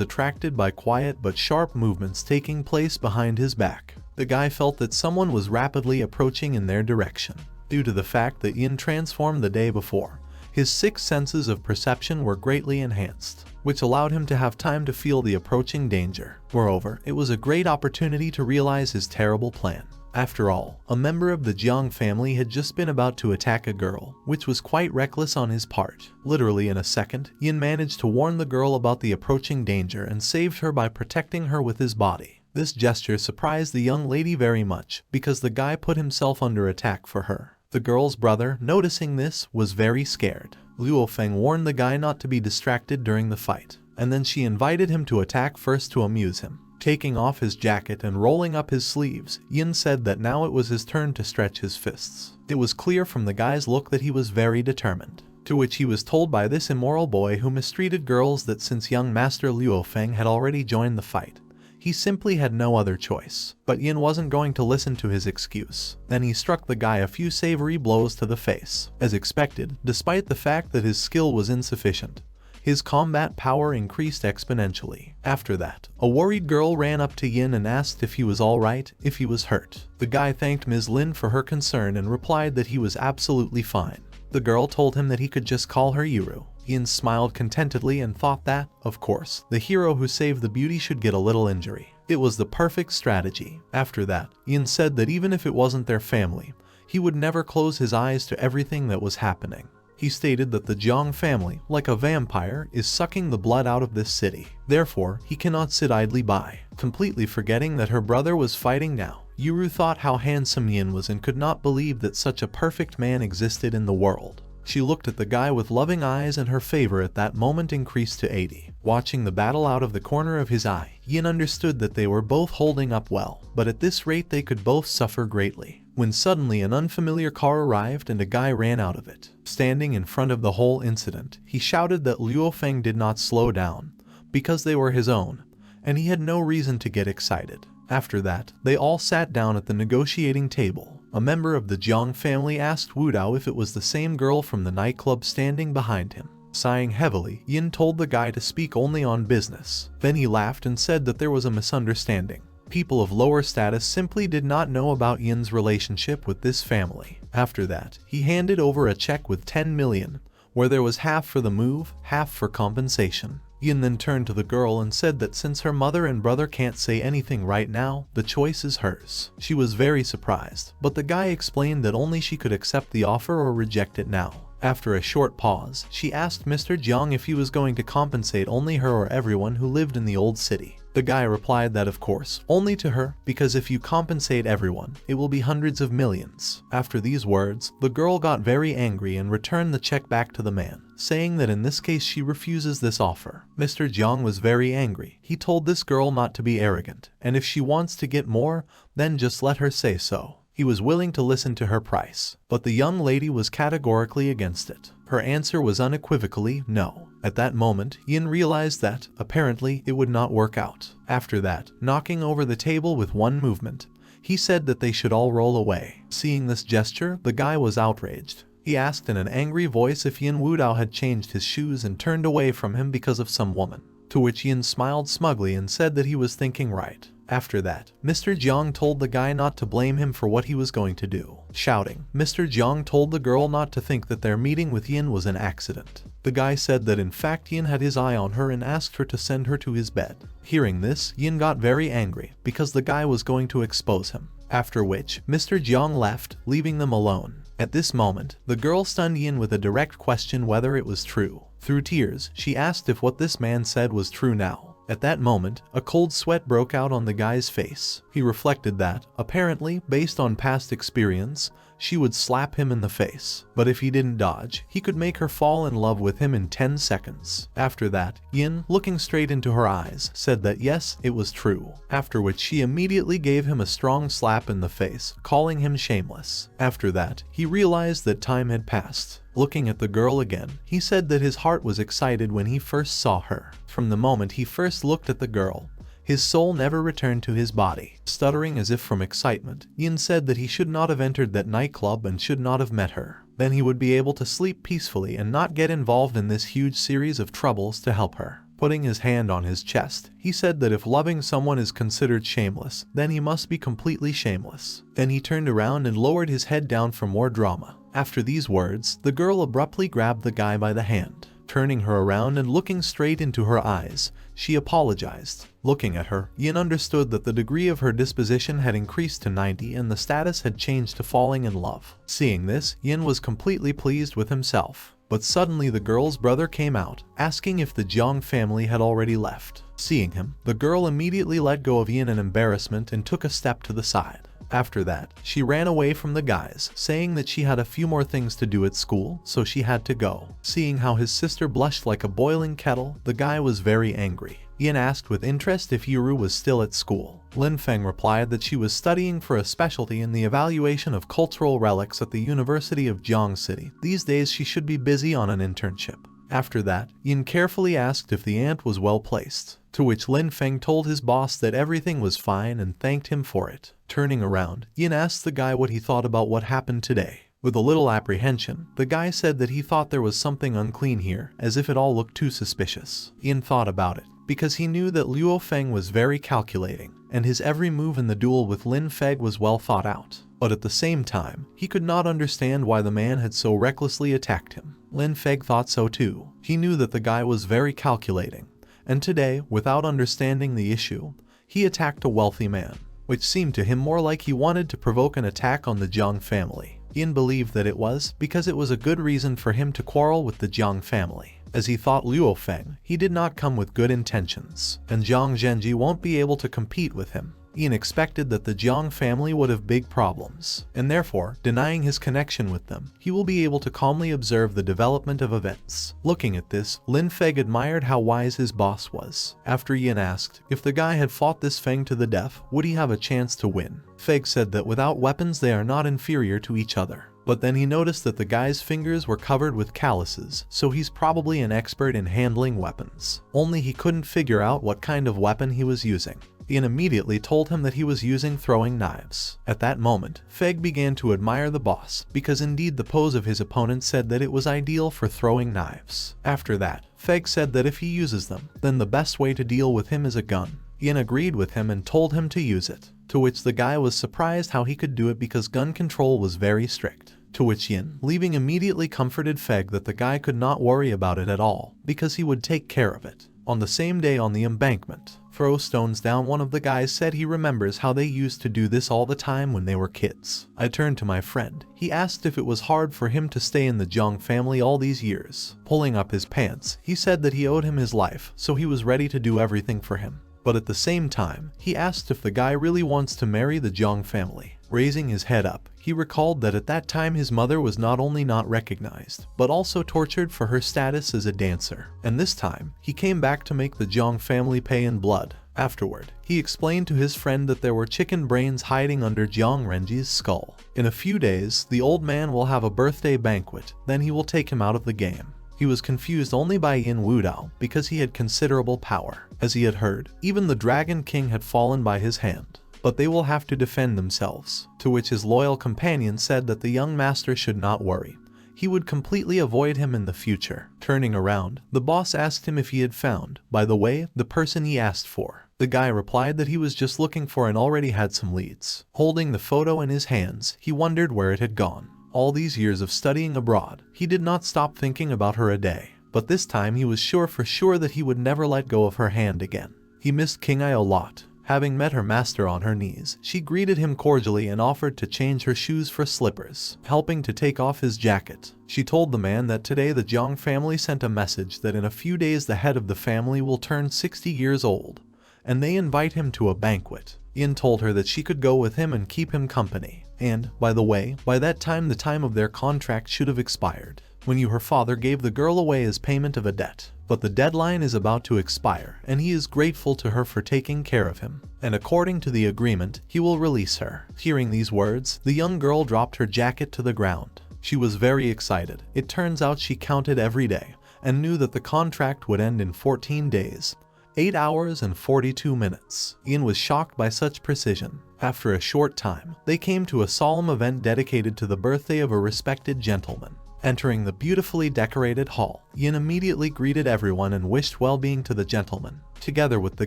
attracted by quiet but sharp movements taking place behind his back. The guy felt that someone was rapidly approaching in their direction. Due to the fact that Yin transformed the day before, his 6 senses of perception were greatly enhanced, which allowed him to have time to feel the approaching danger. Moreover, it was a great opportunity to realize his terrible plan. After all, a member of the Jiang family had just been about to attack a girl, which was quite reckless on his part. Literally in a second, Yin managed to warn the girl about the approaching danger and saved her by protecting her with his body. This gesture surprised the young lady very much, because the guy put himself under attack for her. The girl's brother, noticing this, was very scared. Luo Feng warned the guy not to be distracted during the fight, and then she invited him to attack first to amuse him. Taking off his jacket and rolling up his sleeves, Yin said that now it was his turn to stretch his fists. It was clear from the guy's look that he was very determined. To which he was told by this immoral boy who mistreated girls that since young Master Luo Feng had already joined the fight, he simply had no other choice. But Yin wasn't going to listen to his excuse. Then he struck the guy a few savory blows to the face. As expected, despite the fact that his skill was insufficient, his combat power increased exponentially. After that, a worried girl ran up to Yin and asked if he was alright, if he was hurt. The guy thanked Ms. Lin for her concern and replied that he was absolutely fine. The girl told him that he could just call her Yuru. Yin smiled contentedly and thought that, of course, the hero who saved the beauty should get a little injury. It was the perfect strategy. After that, Yin said that even if it wasn't their family, he would never close his eyes to everything that was happening. He stated that the Jiang family, like a vampire, is sucking the blood out of this city. Therefore, he cannot sit idly by. Completely forgetting that her brother was fighting now, Yuru thought how handsome Yin was and could not believe that such a perfect man existed in the world. She looked at the guy with loving eyes and her favor at that moment increased to 80. Watching the battle out of the corner of his eye, Yin understood that they were both holding up well, but at this rate they could both suffer greatly. When suddenly an unfamiliar car arrived and a guy ran out of it. Standing in front of the whole incident, he shouted that Luo Feng did not slow down, because they were his own, and he had no reason to get excited. After that, they all sat down at the negotiating table. A member of the Jiang family asked Wudao if it was the same girl from the nightclub standing behind him. Sighing heavily, Yin told the guy to speak only on business. Then he laughed and said that there was a misunderstanding. People of lower status simply did not know about Yin's relationship with this family. After that, he handed over a check with 10 million, where there was half for the move, half for compensation. Yin then turned to the girl and said that since her mother and brother can't say anything right now, the choice is hers. She was very surprised, but the guy explained that only she could accept the offer or reject it now. After a short pause, she asked Mr. Jiang if he was going to compensate only her or everyone who lived in the old city. The guy replied that of course, only to her, because if you compensate everyone, it will be hundreds of millions. After these words, the girl got very angry and returned the check back to the man, saying that in this case she refuses this offer. Mr. Jiang was very angry. He told this girl not to be arrogant, and if she wants to get more, then just let her say so. He was willing to listen to her price, but the young lady was categorically against it. Her answer was unequivocally no. At that moment, Yin realized that, apparently, it would not work out. After that, knocking over the table with one movement, he said that they should all roll away. Seeing this gesture, the guy was outraged. He asked in an angry voice if Yin Wudao had changed his shoes and turned away from him because of some woman, to which Yin smiled smugly and said that he was thinking right. After that, Mr. Jiang told the guy not to blame him for what he was going to do. Shouting, Mr. Jiang told the girl not to think that their meeting with Yin was an accident. The guy said that in fact Yin had his eye on her and asked her to send her to his bed. Hearing this, Yin got very angry because the guy was going to expose him. After which, Mr. Jiang left, leaving them alone. At this moment, the girl stunned Yin with a direct question whether it was true. Through tears, she asked if what this man said was true now. At that moment, a cold sweat broke out on the guy's face. He reflected that, apparently, based on past experience, she would slap him in the face. But if he didn't dodge, he could make her fall in love with him in 10 seconds. After that, Yin, looking straight into her eyes, said that yes, it was true. After which she immediately gave him a strong slap in the face, calling him shameless. After that, he realized that time had passed. Looking at the girl again, he said that his heart was excited when he first saw her. From the moment he first looked at the girl, his soul never returned to his body. Stuttering as if from excitement, Yin said that he should not have entered that nightclub and should not have met her. Then he would be able to sleep peacefully and not get involved in this huge series of troubles to help her. Putting his hand on his chest, he said that if loving someone is considered shameless, then he must be completely shameless. Then he turned around and lowered his head down for more drama. After these words, the girl abruptly grabbed the guy by the hand. Turning her around and looking straight into her eyes, she apologized. Looking at her, Yin understood that the degree of her disposition had increased to 90 and the status had changed to falling in love. Seeing this, Yin was completely pleased with himself. But suddenly the girl's brother came out, asking if the Jiang family had already left. Seeing him, the girl immediately let go of Yin in embarrassment and took a step to the side. After that, she ran away from the guys, saying that she had a few more things to do at school, so she had to go. Seeing how his sister blushed like a boiling kettle, the guy was very angry. Yin asked with interest if Yuru was still at school. Lin Feng replied that she was studying for a specialty in the evaluation of cultural relics at the University of Jiang City. These days she should be busy on an internship. After that, Yin carefully asked if the aunt was well placed, to which Lin Feng told his boss that everything was fine and thanked him for it. Turning around, Yin asked the guy what he thought about what happened today. With a little apprehension, the guy said that he thought there was something unclean here, as if it all looked too suspicious. Yin thought about it, because he knew that Luo Feng was very calculating, and his every move in the duel with Lin Feng was well thought out. But at the same time, he could not understand why the man had so recklessly attacked him. Lin Feng thought so too. He knew that the guy was very calculating, and today, without understanding the issue, he attacked a wealthy man, which seemed to him more like he wanted to provoke an attack on the Jiang family. Yin believed that it was because it was a good reason for him to quarrel with the Jiang family. As he thought Luo Feng, he did not come with good intentions, and Jiang Zhenji won't be able to compete with him. Yin expected that the Jiang family would have big problems, and therefore, denying his connection with them, he will be able to calmly observe the development of events. Looking at this, Lin Feng admired how wise his boss was. After Yin asked, if the guy had fought this Feng to the death, would he have a chance to win? Feng said that without weapons they are not inferior to each other. But then he noticed that the guy's fingers were covered with calluses, so he's probably an expert in handling weapons. Only he couldn't figure out what kind of weapon he was using. Yin immediately told him that he was using throwing knives. At that moment, Feng began to admire the boss, because indeed the pose of his opponent said that it was ideal for throwing knives. After that, Feng said that if he uses them, then the best way to deal with him is a gun. Yin agreed with him and told him to use it, to which the guy was surprised how he could do it because gun control was very strict. To which Yin, leaving, immediately comforted Feg that the guy could not worry about it at all, because he would take care of it. On the same day on the embankment, throw stones down, one of the guys said he remembers how they used to do this all the time when they were kids. I turned to my friend. He asked if it was hard for him to stay in the Jiang family all these years. Pulling up his pants, he said that he owed him his life, so he was ready to do everything for him. But at the same time, he asked if the guy really wants to marry the Jiang family. Raising his head up, he recalled that at that time his mother was not only not recognized, but also tortured for her status as a dancer. And this time, he came back to make the Jiang family pay in blood. Afterward, he explained to his friend that there were chicken brains hiding under Jiang Renji's skull. In a few days, the old man will have a birthday banquet, then he will take him out of the game. He was confused only by Yin Wudao because he had considerable power. As he had heard, even the Dragon King had fallen by his hand. But they will have to defend themselves, to which his loyal companion said that the young master should not worry. He would completely avoid him in the future. Turning around, the boss asked him if he had found, by the way, the person he asked for. The guy replied that he was just looking for and already had some leads. Holding the photo in his hands, he wondered where it had gone. All these years of studying abroad, he did not stop thinking about her a day. But this time he was sure for sure that he would never let go of her hand again. He missed King Ai a lot. Having met her master on her knees, she greeted him cordially and offered to change her shoes for slippers, helping to take off his jacket. She told the man that today the Jiang family sent a message that in a few days the head of the family will turn 60 years old, and they invite him to a banquet. Yin told her that she could go with him and keep him company. And, by the way, by that time the time of their contract should have expired. When her father gave the girl away as payment of a debt. But the deadline is about to expire, and he is grateful to her for taking care of him. And according to the agreement, he will release her. Hearing these words, the young girl dropped her jacket to the ground. She was very excited. It turns out she counted every day, and knew that the contract would end in 14 days. 8 hours and 42 minutes. Yin was shocked by such precision. After a short time, they came to a solemn event dedicated to the birthday of a respected gentleman. Entering the beautifully decorated hall, Yin immediately greeted everyone and wished well-being to the gentleman. Together with the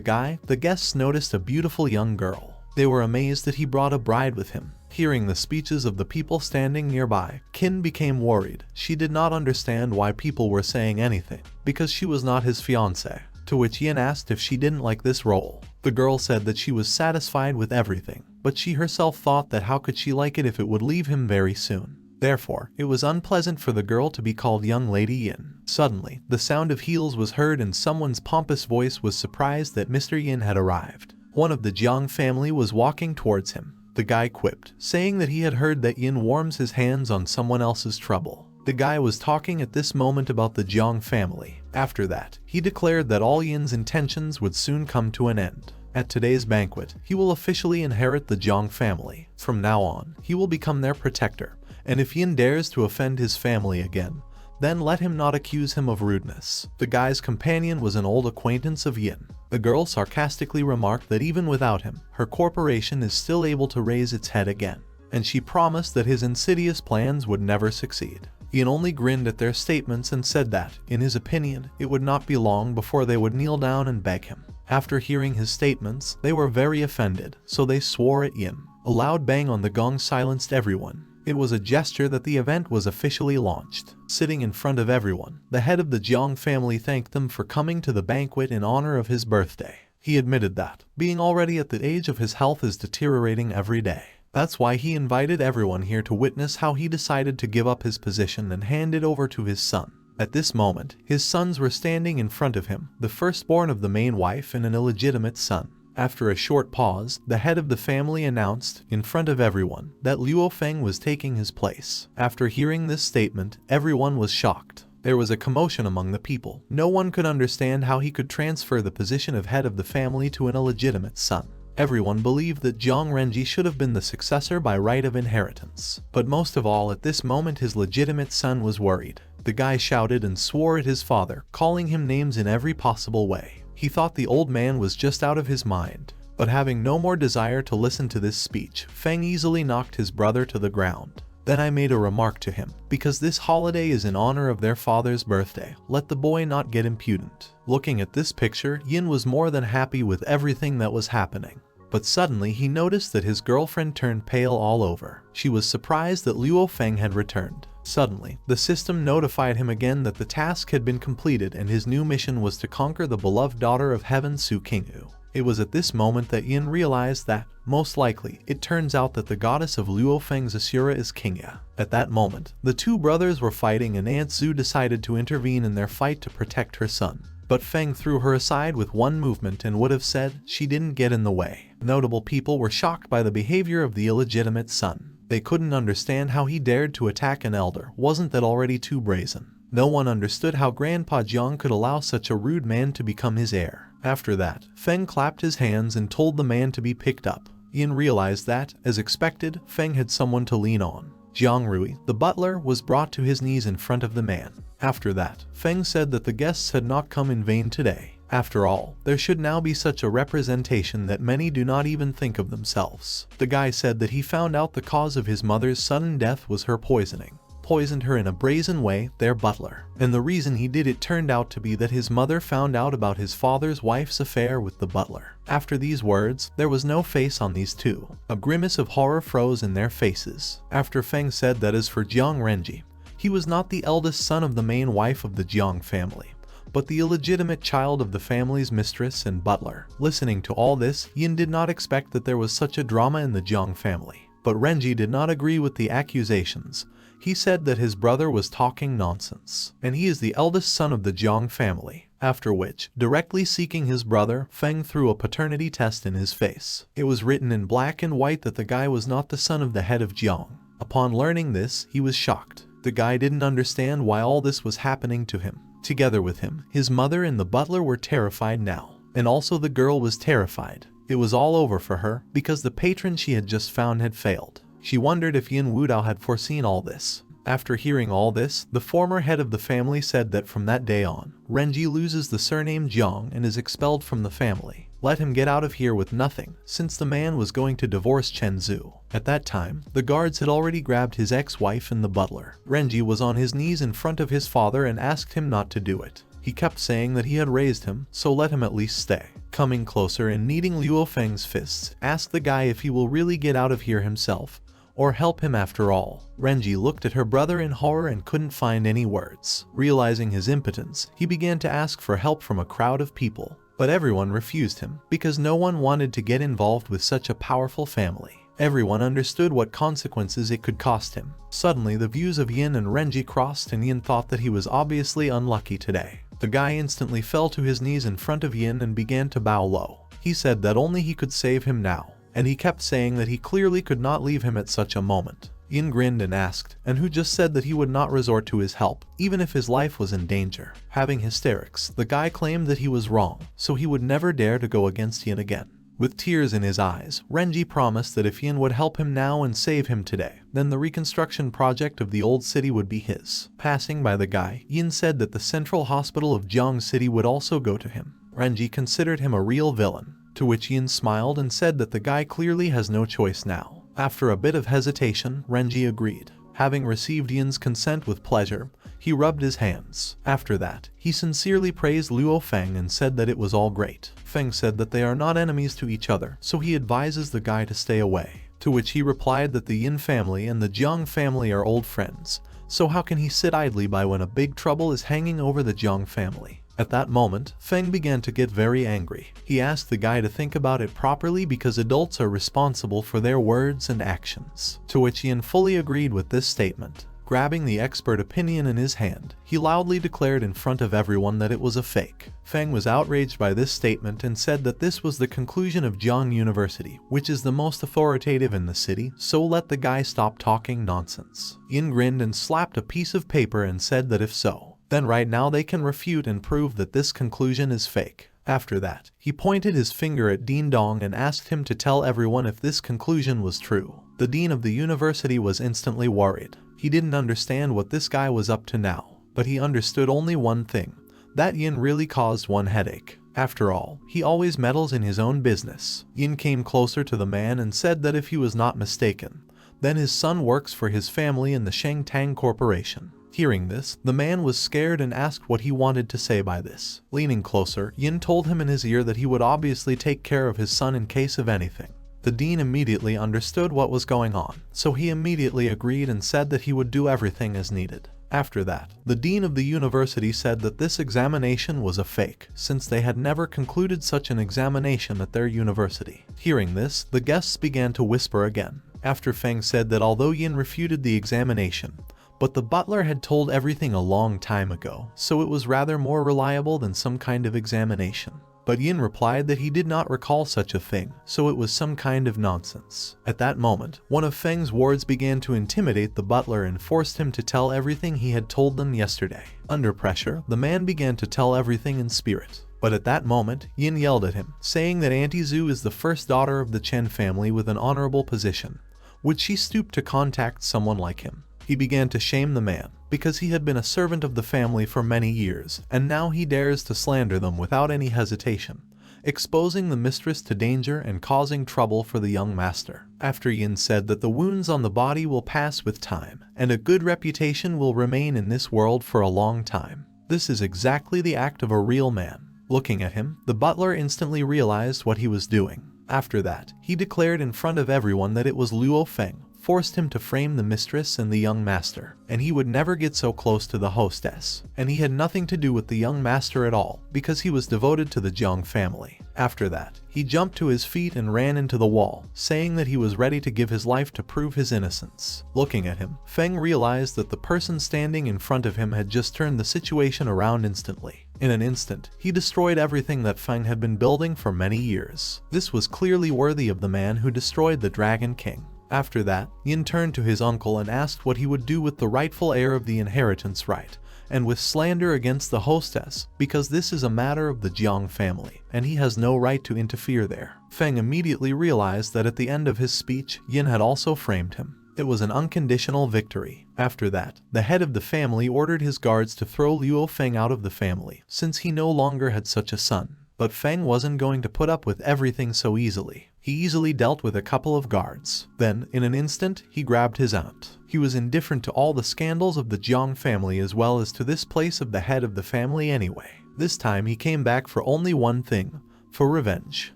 guy, the guests noticed a beautiful young girl. They were amazed that he brought a bride with him. Hearing the speeches of the people standing nearby, Qin became worried. She did not understand why people were saying anything, because she was not his fiancé. To which Yin asked if she didn't like this role. The girl said that she was satisfied with everything, but she herself thought that how could she like it if it would leave him very soon. Therefore, it was unpleasant for the girl to be called Young Lady Yin. Suddenly, the sound of heels was heard and someone's pompous voice was surprised that Mr. Yin had arrived. One of the Jiang family was walking towards him. The guy quipped, saying that he had heard that Yin warms his hands on someone else's trouble. The guy was talking at this moment about the Jiang family. After that, he declared that all Yin's intentions would soon come to an end. At today's banquet, he will officially inherit the Jiang family. From now on, he will become their protector. And if Yin dares to offend his family again, then let him not accuse him of rudeness. The guy's companion was an old acquaintance of Yin. The girl sarcastically remarked that even without him, her corporation is still able to raise its head again, and she promised that his insidious plans would never succeed. Yin only grinned at their statements and said that, in his opinion, it would not be long before they would kneel down and beg him. After hearing his statements, they were very offended, so they swore at Yin. A loud bang on the gong silenced everyone. It was a gesture that the event was officially launched. Sitting in front of everyone, the head of the Jiang family thanked them for coming to the banquet in honor of his birthday. He admitted that, being already at the age of his health is deteriorating every day. That's why he invited everyone here to witness how he decided to give up his position and hand it over to his son. At this moment, his sons were standing in front of him, the firstborn of the main wife and an illegitimate son. After a short pause, the head of the family announced, in front of everyone, that Luo Feng was taking his place. After hearing this statement, everyone was shocked. There was a commotion among the people. No one could understand how he could transfer the position of head of the family to an illegitimate son. Everyone believed that Jiang Renji should have been the successor by right of inheritance. But most of all, at this moment his legitimate son was worried. The guy shouted and swore at his father, calling him names in every possible way. He thought the old man was just out of his mind. But having no more desire to listen to this speech, Feng easily knocked his brother to the ground. Then I made a remark to him, because this holiday is in honor of their father's birthday, let the boy not get impudent. Looking at this picture, Yin was more than happy with everything that was happening. But suddenly he noticed that his girlfriend turned pale all over. She was surprised that Luo Feng had returned. Suddenly, the system notified him again that the task had been completed and his new mission was to conquer the beloved daughter of heaven Su Qingyu. It was at this moment that Yin realized that, most likely, it turns out that the goddess of Luo Feng's Shura is Qingya. At that moment, the two brothers were fighting and Aunt Zhu decided to intervene in their fight to protect her son. But Feng threw her aside with one movement and would have said she didn't get in the way. Notable people were shocked by the behavior of the illegitimate son. They couldn't understand how he dared to attack an elder. Wasn't that already too brazen? No one understood how Grandpa Jiang could allow such a rude man to become his heir. After that, Feng clapped his hands and told the man to be picked up. Yin realized that, as expected, Feng had someone to lean on. Jiang Rui, the butler, was brought to his knees in front of the man. After that, Feng said that the guests had not come in vain today. After all, there should now be such a representation that many do not even think of themselves. The guy said that he found out the cause of his mother's sudden death was her poisoning. Poisoned her in a brazen way, their butler. And the reason he did it turned out to be that his mother found out about his father's wife's affair with the butler. After these words, there was no face on these two. A grimace of horror froze in their faces. After Feng said that as for Jiang Renji, he was not the eldest son of the main wife of the Jiang family, but the illegitimate child of the family's mistress and butler. Listening to all this, Yin did not expect that there was such a drama in the Jiang family. But Renji did not agree with the accusations. He said that his brother was talking nonsense, and he is the eldest son of the Jiang family. After which, directly seeking his brother, Feng threw a paternity test in his face. It was written in black and white that the guy was not the son of the head of Jiang. Upon learning this, he was shocked. The guy didn't understand why all this was happening to him. Together with him, his mother and the butler were terrified now, and also the girl was terrified. It was all over for her, because the patron she had just found had failed. She wondered if Yin Wudao had foreseen all this. After hearing all this, the former head of the family said that from that day on, Renji loses the surname Jiang and is expelled from the family. Let him get out of here with nothing, since the man was going to divorce Chen Zhu. At that time, the guards had already grabbed his ex-wife and the butler. Renji was on his knees in front of his father and asked him not to do it. He kept saying that he had raised him, so let him at least stay. Coming closer and kneading Luo Feng's fists, asked the guy if he will really get out of here himself, or help him after all. Renji looked at her brother in horror and couldn't find any words. Realizing his impotence, he began to ask for help from a crowd of people. But everyone refused him, because no one wanted to get involved with such a powerful family. Everyone understood what consequences it could cost him. Suddenly, the views of Yin and Renji crossed and Yin thought that he was obviously unlucky today. The guy instantly fell to his knees in front of Yin and began to bow low. He said that only he could save him now, and he kept saying that he clearly could not leave him at such a moment. Yin grinned and asked, and who just said that he would not resort to his help, even if his life was in danger. Having hysterics, the guy claimed that he was wrong, so he would never dare to go against Yin again. With tears in his eyes, Renji promised that if Yin would help him now and save him today, then the reconstruction project of the old city would be his. Passing by the guy, Yin said that the central hospital of Jiang City would also go to him. Renji considered him a real villain, to which Yin smiled and said that the guy clearly has no choice now. After a bit of hesitation, Renji agreed. Having received Yin's consent with pleasure, he rubbed his hands. After that, he sincerely praised Luo Feng and said that it was all great. Feng said that they are not enemies to each other, so he advises the guy to stay away. To which he replied that the Yin family and the Jiang family are old friends, so how can he sit idly by when a big trouble is hanging over the Jiang family? At that moment, Feng began to get very angry. He asked the guy to think about it properly because adults are responsible for their words and actions. To which Yin fully agreed with this statement. Grabbing the expert opinion in his hand, he loudly declared in front of everyone that it was a fake. Feng was outraged by this statement and said that this was the conclusion of Jiang University, which is the most authoritative in the city, so let the guy stop talking nonsense. Yin grinned and slapped a piece of paper and said that if so, then right now they can refute and prove that this conclusion is fake. After that, he pointed his finger at Dean Dong and asked him to tell everyone if this conclusion was true. The dean of the university was instantly worried. He didn't understand what this guy was up to now, but he understood only one thing, that Yin really caused one headache. After all, he always meddles in his own business. Yin came closer to the man and said that if he was not mistaken, Then his son works for his family in the Shangtang Corporation. Hearing this, the man was scared and asked what he wanted to say by this. Leaning closer, Yin told him in his ear that he would obviously take care of his son in case of anything. The dean immediately understood what was going on, so he immediately agreed and said that he would do everything as needed. After that, the dean of the university said that this examination was a fake, since they had never concluded such an examination at their university. Hearing this, the guests began to whisper again. After Feng said that although Yin refuted the examination, but the butler had told everything a long time ago, so it was rather more reliable than some kind of examination. But Yin replied that he did not recall such a thing, so it was some kind of nonsense. At that moment, one of Feng's wards began to intimidate the butler and forced him to tell everything he had told them yesterday. Under pressure, the man began to tell everything in spirit. But at that moment, Yin yelled at him, saying that Auntie Zhu is the first daughter of the Chen family with an honorable position. Would she stoop to contact someone like him? He began to shame the man, because he had been a servant of the family for many years, and now he dares to slander them without any hesitation, exposing the mistress to danger and causing trouble for the young master. After Yin said that the wounds on the body will pass with time, and a good reputation will remain in this world for a long time. This is exactly the act of a real man. Looking at him, the butler instantly realized what he was doing. After that, he declared in front of everyone that it was Luo Feng, forced him to frame the mistress and the young master, and he would never get so close to the hostess, and he had nothing to do with the young master at all, because he was devoted to the Jiang family. After that, he jumped to his feet and ran into the wall, saying that he was ready to give his life to prove his innocence. Looking at him, Feng realized that the person standing in front of him had just turned the situation around instantly. In an instant, he destroyed everything that Feng had been building for many years. This was clearly worthy of the man who destroyed the Dragon King. After that, Yin turned to his uncle and asked what he would do with the rightful heir of the inheritance right, and with slander against the hostess, because this is a matter of the Jiang family, and he has no right to interfere there. Feng immediately realized that at the end of his speech, Yin had also framed him. It was an unconditional victory. After that, the head of the family ordered his guards to throw Luo Feng out of the family, since he no longer had such a son. But Feng wasn't going to put up with everything so easily. He easily dealt with a couple of guards. Then, in an instant, he grabbed his aunt. He was indifferent to all the scandals of the Jiang family as well as to this place of the head of the family anyway. This time he came back for only one thing, for revenge.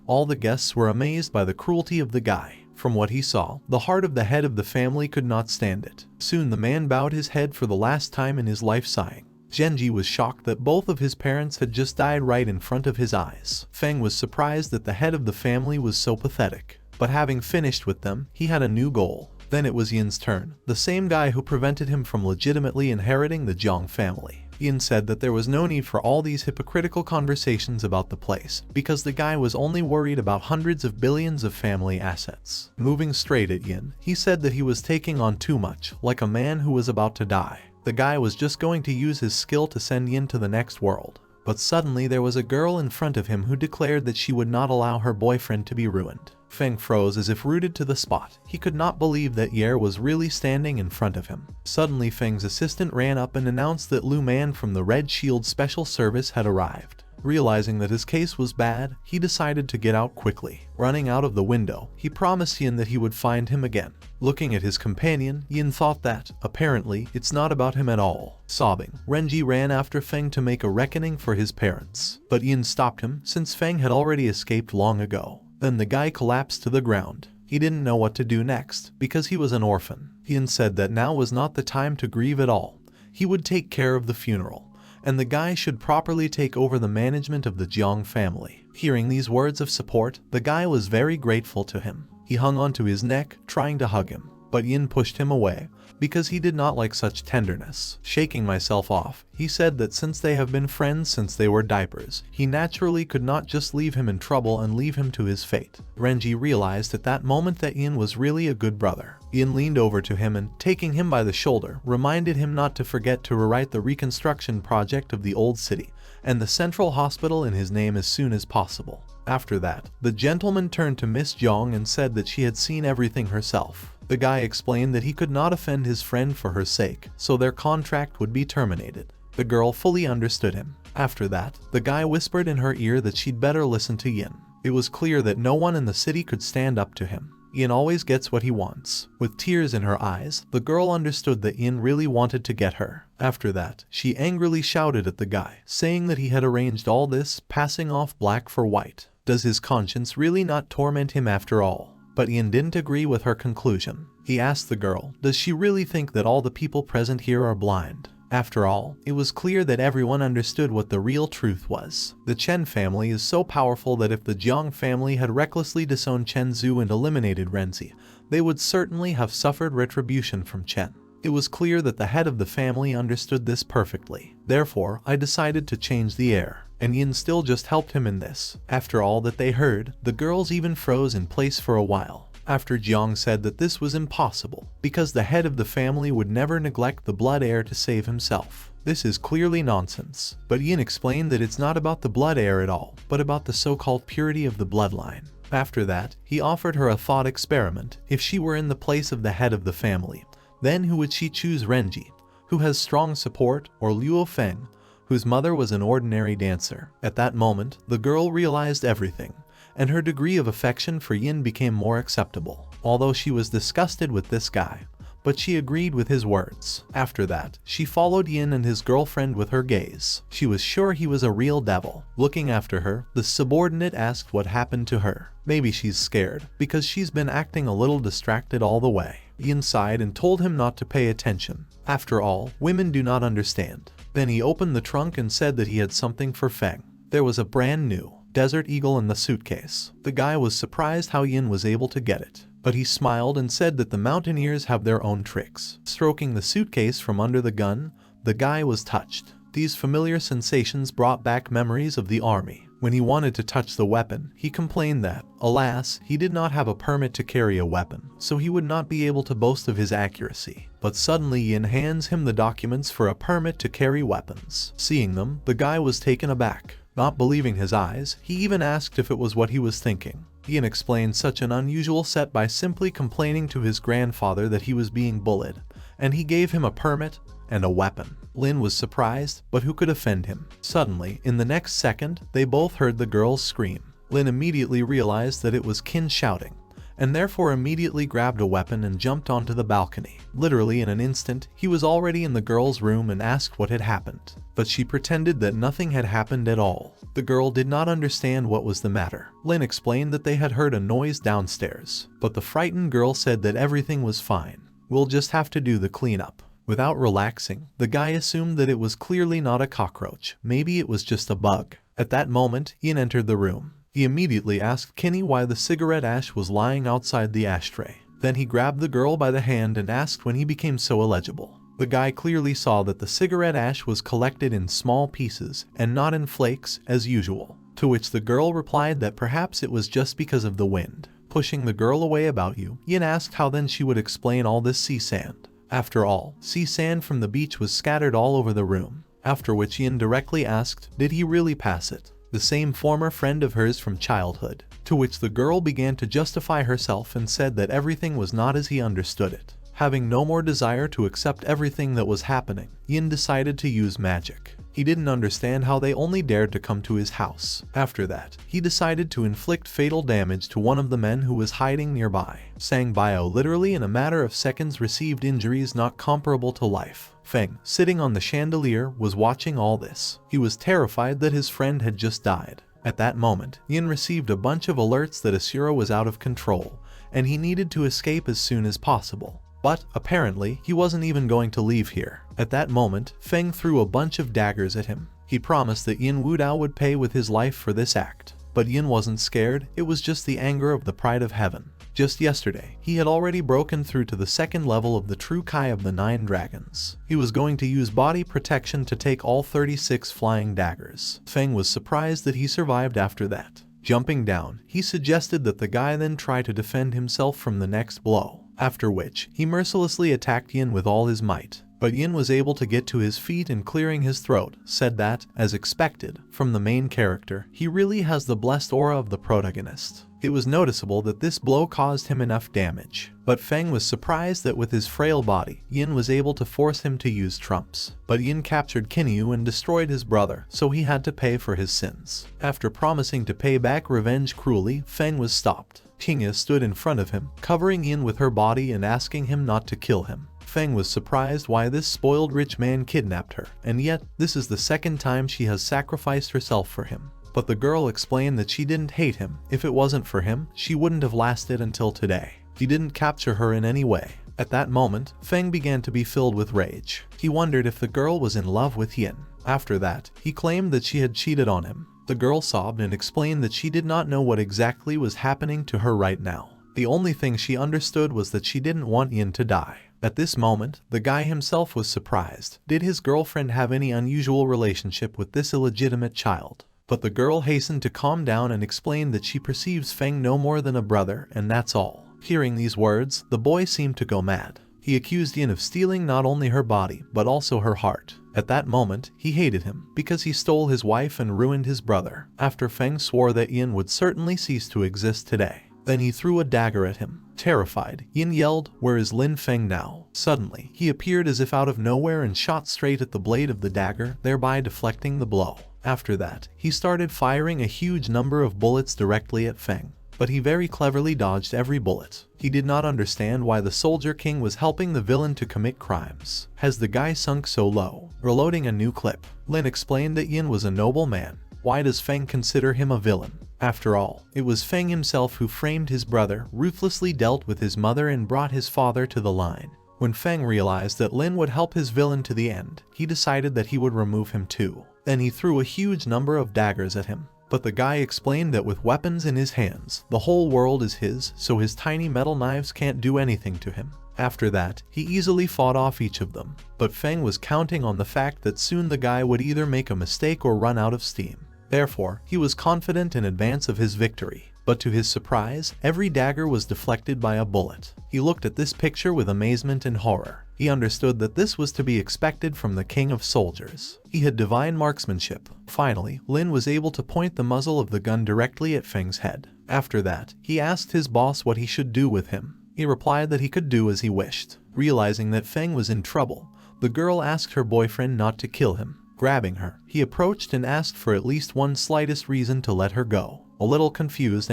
All the guests were amazed by the cruelty of the guy. From what he saw, the heart of the head of the family could not stand it. Soon the man bowed his head for the last time in his life, sighing. Genji was shocked that both of his parents had just died right in front of his eyes. Feng was surprised that the head of the family was so pathetic. But having finished with them, he had a new goal. Then it was Yin's turn, the same guy who prevented him from legitimately inheriting the Jiang family. Yin said that there was no need for all these hypocritical conversations about the place, because the guy was only worried about hundreds of billions of family assets. Moving straight at Yin, he said that he was taking on too much, like a man who was about to die. The guy was just going to use his skill to send Yin to the next world. But suddenly there was a girl in front of him who declared that she would not allow her boyfriend to be ruined. Feng froze as if rooted to the spot. He could not believe that Yer was really standing in front of him. Suddenly Feng's assistant ran up and announced that Lu Man from the Red Shield Special Service had arrived. Realizing that his case was bad, he decided to get out quickly. Running out of the window, he promised Yin that he would find him again. Looking at his companion, Yin thought that, apparently, it's not about him at all. Sobbing, Renji ran after Feng to make a reckoning for his parents. But Yin stopped him, since Feng had already escaped long ago. Then the guy collapsed to the ground. He didn't know what to do next, because he was an orphan. Yin said that now was not the time to grieve at all. He would take care of the funeral, and the guy should properly take over the management of the Jiang family. Hearing these words of support, the guy was very grateful to him. He hung onto his neck, trying to hug him, but Yin pushed him away, because he did not like such tenderness. Shaking myself off, he said that since they have been friends since they were diapers, he naturally could not just leave him in trouble and leave him to his fate. Renji realized at that moment that Yin was really a good brother. Yin leaned over to him and, taking him by the shoulder, reminded him not to forget to rewrite the reconstruction project of the old city and the central hospital in his name as soon as possible. After that, the gentleman turned to Miss Jiang and said that she had seen everything herself. The guy explained that he could not offend his friend for her sake, so their contract would be terminated. The girl fully understood him. After that, the guy whispered in her ear that she'd better listen to Yin. It was clear that no one in the city could stand up to him. Yin always gets what he wants. With tears in her eyes, the girl understood that Yin really wanted to get her. After that, she angrily shouted at the guy, saying that he had arranged all this, passing off black for white. Does his conscience really not torment him after all? But Yin didn't agree with her conclusion. He asked the girl, does she really think that all the people present here are blind? After all, it was clear that everyone understood what the real truth was. The Chen family is so powerful that if the Jiang family had recklessly disowned Chen Zhu and eliminated Renzi, they would certainly have suffered retribution from Chen. It was clear that the head of the family understood this perfectly. Therefore, I decided to change the air. And Yin still just helped him in this. After all that they heard, the girls even froze in place for a while. After Jiang said that this was impossible, because the head of the family would never neglect the blood heir to save himself. This is clearly nonsense. But Yin explained that it's not about the blood heir at all, but about the so-called purity of the bloodline. After that, he offered her a thought experiment. If she were in the place of the head of the family, then who would she choose? Renji, who has strong support, or Luo Feng, whose mother was an ordinary dancer? At that moment, the girl realized everything, and her degree of affection for Yin became more acceptable. Although she was disgusted with this guy, but she agreed with his words. After that, she followed Yin and his girlfriend with her gaze. She was sure he was a real devil. Looking after her, the subordinate asked what happened to her. Maybe she's scared, because she's been acting a little distracted all the way. Yin sighed and told him not to pay attention. After all, women do not understand. Then he opened the trunk and said that he had something for Feng. There was a brand new Desert Eagle in the suitcase. The guy was surprised how Yin was able to get it, but he smiled and said that the mountaineers have their own tricks. Stroking the suitcase from under the gun, the guy was touched. These familiar sensations brought back memories of the army. When he wanted to touch the weapon, he complained that, alas, he did not have a permit to carry a weapon, so he would not be able to boast of his accuracy. But suddenly Yin hands him the documents for a permit to carry weapons. Seeing them, the guy was taken aback. Not believing his eyes, he even asked if it was what he was thinking. Yin explained such an unusual set by simply complaining to his grandfather that he was being bullied, and he gave him a permit and a weapon. Lin was surprised, but who could offend him? Suddenly, in the next second, they both heard the girls scream. Lin immediately realized that it was Qin shouting, and therefore immediately grabbed a weapon and jumped onto the balcony. Literally in an instant, he was already in the girl's room and asked what had happened. But she pretended that nothing had happened at all. The girl did not understand what was the matter. Lin explained that they had heard a noise downstairs, but the frightened girl said that everything was fine. We'll just have to do the cleanup. Without relaxing, the guy assumed that it was clearly not a cockroach. Maybe it was just a bug. At that moment, Yin entered the room. He immediately asked Kinney why the cigarette ash was lying outside the ashtray. Then he grabbed the girl by the hand and asked when he became so illegible. The guy clearly saw that the cigarette ash was collected in small pieces and not in flakes as usual, to which the girl replied that perhaps it was just because of the wind pushing the girl away. About you, Yin asked how then she would explain all this sea sand. After all, sea sand from the beach was scattered all over the room, after which Yin directly asked, did he really pass it? The same former friend of hers from childhood, to which the girl began to justify herself and said that everything was not as he understood it. Having no more desire to accept everything that was happening, Yin decided to use magic. He didn't understand how they only dared to come to his house. After that, he decided to inflict fatal damage to one of the men who was hiding nearby. Sang Bio literally in a matter of seconds received injuries not comparable to life. Feng, sitting on the chandelier, was watching all this. He was terrified that his friend had just died. At that moment, Yin received a bunch of alerts that Asura was out of control, and he needed to escape as soon as possible. But, apparently, he wasn't even going to leave here. At that moment, Feng threw a bunch of daggers at him. He promised that Yin Wudao would pay with his life for this act. But Yin wasn't scared, it was just the anger of the pride of heaven. Just yesterday, he had already broken through to the second level of the true Kai of the 9 dragons. He was going to use body protection to take all 36 flying daggers. Feng was surprised that he survived after that. Jumping down, he suggested that the guy then try to defend himself from the next blow. After which, he mercilessly attacked Yin with all his might. But Yin was able to get to his feet and clearing his throat, said that, as expected, from the main character, he really has the blessed aura of the protagonist. It was noticeable that this blow caused him enough damage. But Feng was surprised that with his frail body, Yin was able to force him to use trumps. But Yin captured Kinyu and destroyed his brother, so he had to pay for his sins. After promising to pay back revenge cruelly, Feng was stopped. Qingya stood in front of him, covering Yin with her body and asking him not to kill him. Feng was surprised why this spoiled rich man kidnapped her, and yet this is the second time she has sacrificed herself for him. But the girl explained that she didn't hate him. If it wasn't for him, she wouldn't have lasted until today. He didn't capture her in any way. At that moment, Feng began to be filled with rage. He wondered if the girl was in love with Yin. After that, he claimed that she had cheated on him. The girl sobbed and explained that she did not know what exactly was happening to her right now. The only thing she understood was that she didn't want Yin to die. At this moment, the guy himself was surprised. Did his girlfriend have any unusual relationship with this illegitimate child? But the girl hastened to calm down and explained that she perceives Feng no more than a brother, and that's all. Hearing these words, the boy seemed to go mad. He accused Yin of stealing not only her body, but also her heart. At that moment, he hated him, because he stole his wife and ruined his brother. After Feng swore that Yin would certainly cease to exist today. Then he threw a dagger at him. Terrified, Yin yelled, "Where is Lin Feng now?" Suddenly, he appeared as if out of nowhere and shot straight at the blade of the dagger, thereby deflecting the blow. After that, he started firing a huge number of bullets directly at Feng. But he very cleverly dodged every bullet. He did not understand why the Soldier King was helping the villain to commit crimes. Has the guy sunk so low? Reloading a new clip, Lin explained that Yin was a noble man. Why does Feng consider him a villain? After all, it was Feng himself who framed his brother, ruthlessly dealt with his mother and brought his father to the line. When Feng realized that Lin would help his villain to the end, he decided that he would remove him too. Then he threw a huge number of daggers at him. But the guy explained that with weapons in his hands, the whole world is his, so his tiny metal knives can't do anything to him. After that, he easily fought off each of them. But Feng was counting on the fact that soon the guy would either make a mistake or run out of steam. Therefore, he was confident in advance of his victory. But to his surprise, every dagger was deflected by a bullet. He looked at this picture with amazement and horror. He understood that this was to be expected from the king of soldiers. He had divine marksmanship. Finally, Lin was able to point the muzzle of the gun directly at Feng's head. After that, he asked his boss what he should do with him. He replied that he could do as he wished. Realizing that Feng was in trouble, the girl asked her boyfriend not to kill him. Grabbing her, he approached and asked for at least one slightest reason to let her go. A little confused,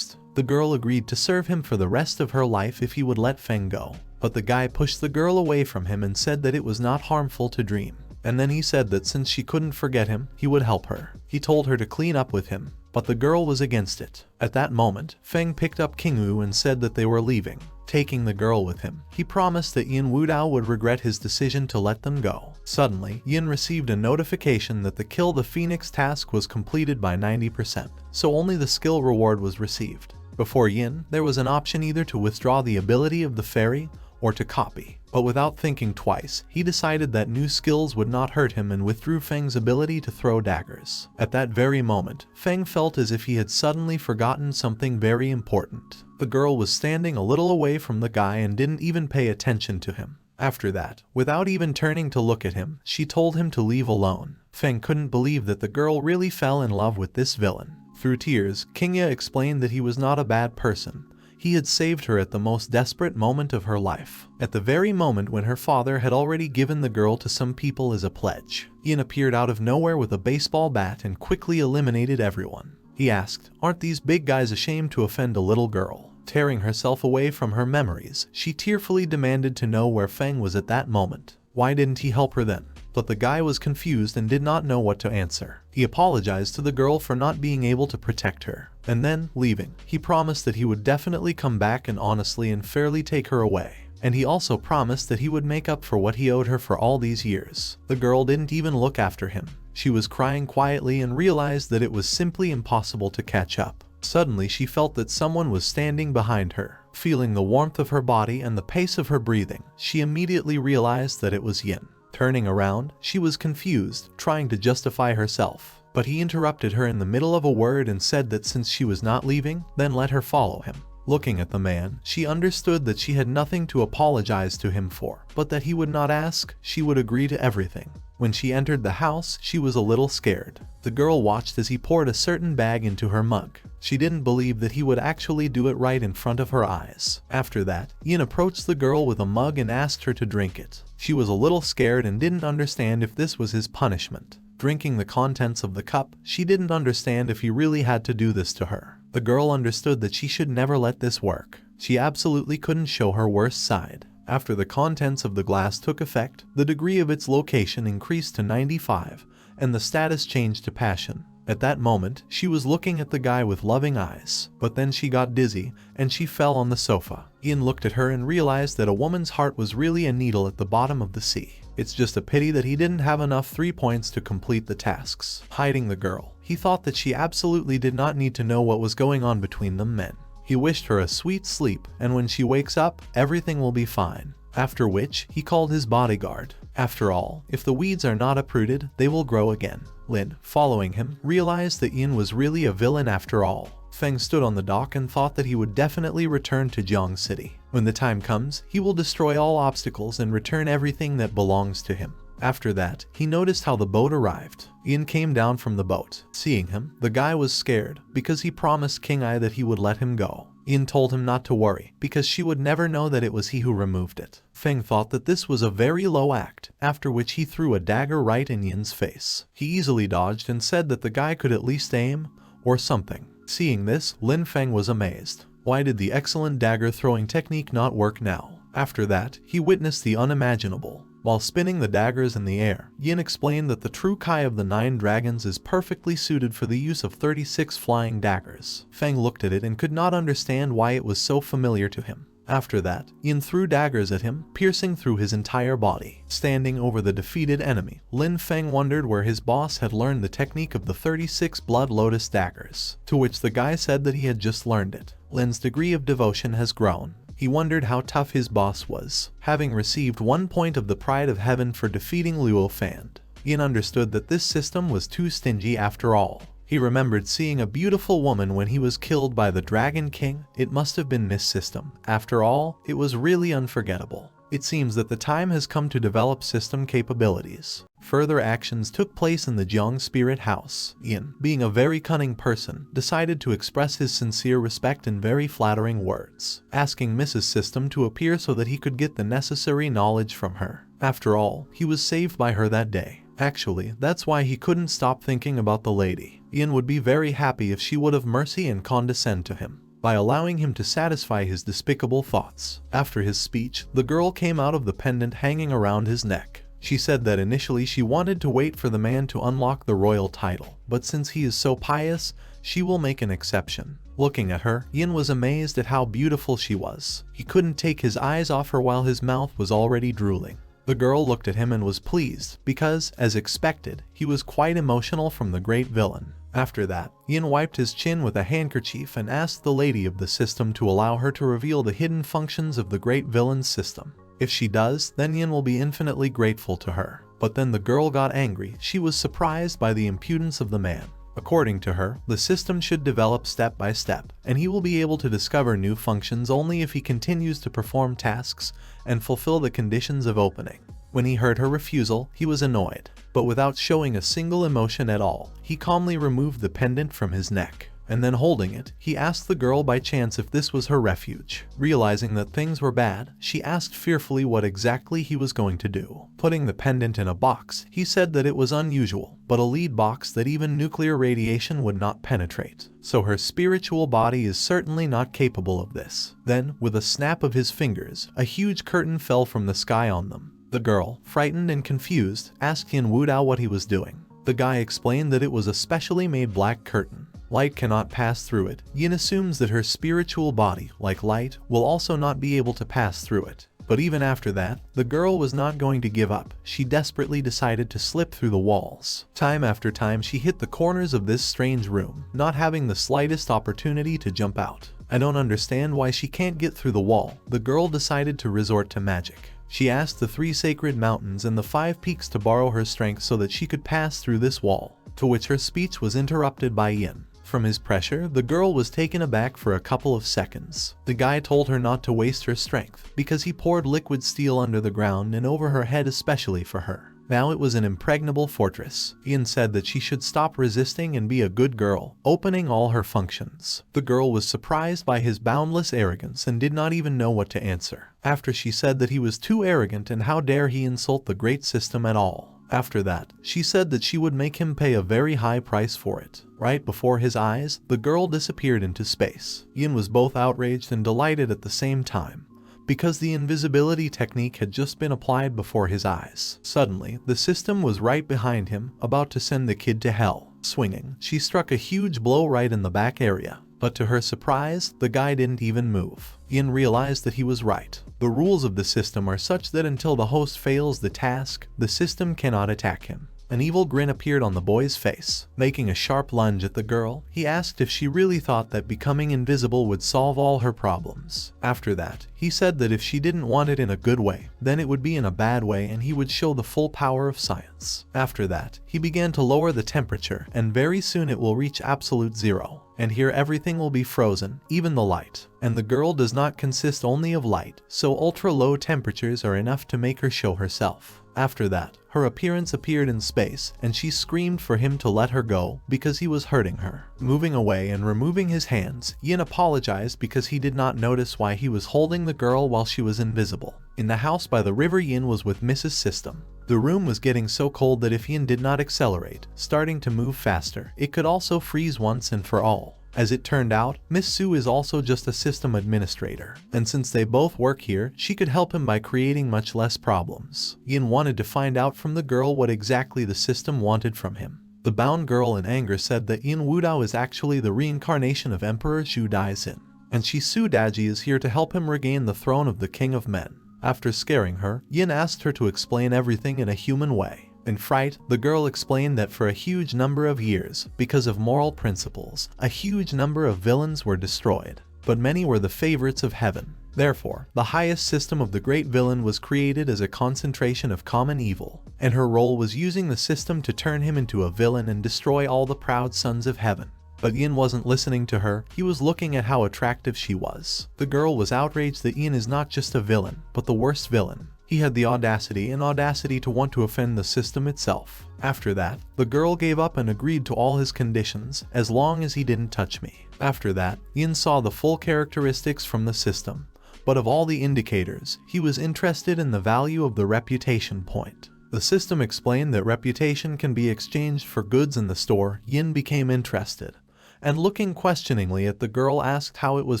the girl agreed to serve him for the rest of her life if he would let Feng go. But the guy pushed the girl away from him and said that it was not harmful to dream. And then he said that since she couldn't forget him, he would help her. He told her to clean up with him, but the girl was against it. At that moment, Feng picked up Qingyu and said that they were leaving. Taking the girl with him, he promised that Yin Wudao would regret his decision to let them go. Suddenly, Yin received a notification that the Kill the Phoenix task was completed by 90%, so only the skill reward was received. Before Yin, there was an option either to withdraw the ability of the fairy or to copy. But without thinking twice, he decided that new skills would not hurt him and withdrew Feng's ability to throw daggers. At that very moment, Feng felt as if he had suddenly forgotten something very important. The girl was standing a little away from the guy and didn't even pay attention to him. After that, without even turning to look at him, she told him to leave alone. Feng couldn't believe that the girl really fell in love with this villain. Through tears, Qingya explained that he was not a bad person. He had saved her at the most desperate moment of her life. At the very moment when her father had already given the girl to some people as a pledge. Yin appeared out of nowhere with a baseball bat and quickly eliminated everyone. He asked, "Aren't these big guys ashamed to offend a little girl?" Tearing herself away from her memories, she tearfully demanded to know where Feng was at that moment. Why didn't he help her then? But the guy was confused and did not know what to answer. He apologized to the girl for not being able to protect her. And then, leaving, he promised that he would definitely come back and honestly and fairly take her away. And he also promised that he would make up for what he owed her for all these years. The girl didn't even look after him. She was crying quietly and realized that it was simply impossible to catch up. Suddenly she felt that someone was standing behind her. Feeling the warmth of her body and the pace of her breathing, she immediately realized that it was Yin. Turning around, she was confused, trying to justify herself. But he interrupted her in the middle of a word and said that since she was not leaving, then let her follow him. Looking at the man, she understood that she had nothing to apologize to him for, but that he would not ask, she would agree to everything. When she entered the house, she was a little scared. The girl watched as he poured a certain bag into her mug. She didn't believe that he would actually do it right in front of her eyes. After that, Yin approached the girl with a mug and asked her to drink it. She was a little scared and didn't understand if this was his punishment. Drinking the contents of the cup, she didn't understand if he really had to do this to her. The girl understood that she should never let this work. She absolutely couldn't show her worst side. After the contents of the glass took effect, the degree of its location increased to 95, and the status changed to passion. At that moment, she was looking at the guy with loving eyes, but then she got dizzy, and she fell on the sofa. Yin looked at her and realized that a woman's heart was really a needle at the bottom of the sea. It's just a pity that he didn't have enough 3 points to complete the tasks. Hiding the girl, he thought that she absolutely did not need to know what was going on between them men. He wished her a sweet sleep, and when she wakes up, everything will be fine. After which, he called his bodyguard. After all, if the weeds are not uprooted, they will grow again. Lin, following him, realized that Yin was really a villain after all. Feng stood on the dock and thought that he would definitely return to Jiang City. When the time comes, he will destroy all obstacles and return everything that belongs to him. After that, he noticed how the boat arrived. Yin came down from the boat. Seeing him, the guy was scared, because he promised King Ai that he would let him go. Yin told him not to worry, because she would never know that it was he who removed it. Feng thought that this was a very low act, after which he threw a dagger right in Yin's face. He easily dodged and said that the guy could at least aim, or something. Seeing this, Lin Feng was amazed. Why did the excellent dagger throwing technique not work now? After that, he witnessed the unimaginable. While spinning the daggers in the air, Yin explained that the true Kai of the 9 dragons is perfectly suited for the use of 36 flying daggers. Feng looked at it and could not understand why it was so familiar to him. After that, Yin threw daggers at him, piercing through his entire body. Standing over the defeated enemy, Lin Feng wondered where his boss had learned the technique of the 36 Blood Lotus daggers, to which the guy said that he had just learned it. Lin's degree of devotion has grown. He wondered how tough his boss was, having received 1 point of the Pride of Heaven for defeating Luo Fan. Yin understood that this system was too stingy after all. He remembered seeing a beautiful woman when he was killed by the Dragon King. It must have been Miss System. After all, it was really unforgettable. It seems that the time has come to develop system capabilities. Further actions took place in the Jiang Spirit House. Yin, being a very cunning person, decided to express his sincere respect in very flattering words, asking Mrs. System to appear so that he could get the necessary knowledge from her. After all, he was saved by her that day. Actually, that's why he couldn't stop thinking about the lady. Yin would be very happy if she would have mercy and condescend to him, by allowing him to satisfy his despicable thoughts. After his speech, the girl came out of the pendant hanging around his neck. She said that initially she wanted to wait for the man to unlock the royal title, but since he is so pious, she will make an exception. Looking at her, Yin was amazed at how beautiful she was. He couldn't take his eyes off her while his mouth was already drooling. The girl looked at him and was pleased, because, as expected, he was quite emotional from the great villain. After that, Yin wiped his chin with a handkerchief and asked the lady of the system to allow her to reveal the hidden functions of the great villain's system. If she does, then Yin will be infinitely grateful to her. But then the girl got angry. She was surprised by the impudence of the man. According to her, the system should develop step by step, and he will be able to discover new functions only if he continues to perform tasks and fulfill the conditions of opening. When he heard her refusal, he was annoyed, but without showing a single emotion at all, he calmly removed the pendant from his neck. And then holding it, he asked the girl by chance if this was her refuge. Realizing that things were bad, she asked fearfully what exactly he was going to do. Putting the pendant in a box, he said that it was unusual, but a lead box that even nuclear radiation would not penetrate. So her spiritual body is certainly not capable of this. Then, with a snap of his fingers, a huge curtain fell from the sky on them. The girl, frightened and confused, asked Yin Wudao what he was doing. The guy explained that it was a specially made black curtain. Light cannot pass through it. Yin assumes that her spiritual body, like light, will also not be able to pass through it. But even after that, the girl was not going to give up. She desperately decided to slip through the walls. Time after time she hit the corners of this strange room, not having the slightest opportunity to jump out. I don't understand why she can't get through the wall. The girl decided to resort to magic. She asked the 3 sacred mountains and the 5 peaks to borrow her strength so that she could pass through this wall, to which her speech was interrupted by Yin. From his pressure, the girl was taken aback for a couple of seconds. The guy told her not to waste her strength, because he poured liquid steel under the ground and over her head especially for her. Now it was an impregnable fortress. Yin said that she should stop resisting and be a good girl, opening all her functions. The girl was surprised by his boundless arrogance and did not even know what to answer. After she said that he was too arrogant and how dare he insult the great system at all. After that, she said that she would make him pay a very high price for it. Right before his eyes, the girl disappeared into space. Yin was both outraged and delighted at the same time, because the invisibility technique had just been applied before his eyes. Suddenly, the system was right behind him, about to send the kid to hell. Swinging, she struck a huge blow right in the back area. But to her surprise, the guy didn't even move. Yin realized that he was right. The rules of the system are such that until the host fails the task, the system cannot attack him. An evil grin appeared on the boy's face. Making a sharp lunge at the girl, he asked if she really thought that becoming invisible would solve all her problems. After that, he said that if she didn't want it in a good way, then it would be in a bad way and he would show the full power of science. After that, he began to lower the temperature, and very soon it will reach absolute zero. And here everything will be frozen, even the light. And the girl does not consist only of light, so ultra-low temperatures are enough to make her show herself. After that, her appearance appeared in space, and she screamed for him to let her go because he was hurting her. Moving away and removing his hands, Yin apologized because he did not notice why he was holding the girl while she was invisible. In the house by the river, Yin was with Mrs. System. The room was getting so cold that if Yin did not accelerate, starting to move faster, it could also freeze once and for all. As it turned out, Miss Su is also just a system administrator, and since they both work here, she could help him by creating much less problems. Yin wanted to find out from the girl what exactly the system wanted from him. The bound girl in anger said that Yin Wudao is actually the reincarnation of Emperor Zhu Daixin, and Shisu Daji is here to help him regain the throne of the King of Men. After scaring her, Yin asked her to explain everything in a human way. In fright, the girl explained that for a huge number of years, because of moral principles, a huge number of villains were destroyed, but many were the favorites of heaven. Therefore, the highest system of the great villain was created as a concentration of common evil, and her role was using the system to turn him into a villain and destroy all the proud sons of heaven. But Yin wasn't listening to her, he was looking at how attractive she was. The girl was outraged that Yin is not just a villain, but the worst villain. He had the audacity to want to offend the system itself. After that, the girl gave up and agreed to all his conditions, as long as he didn't touch me. After that, Yin saw the full characteristics from the system, but of all the indicators, he was interested in the value of the reputation point. The system explained that reputation can be exchanged for goods in the store. Yin became interested, and looking questioningly at the girl, asked how it was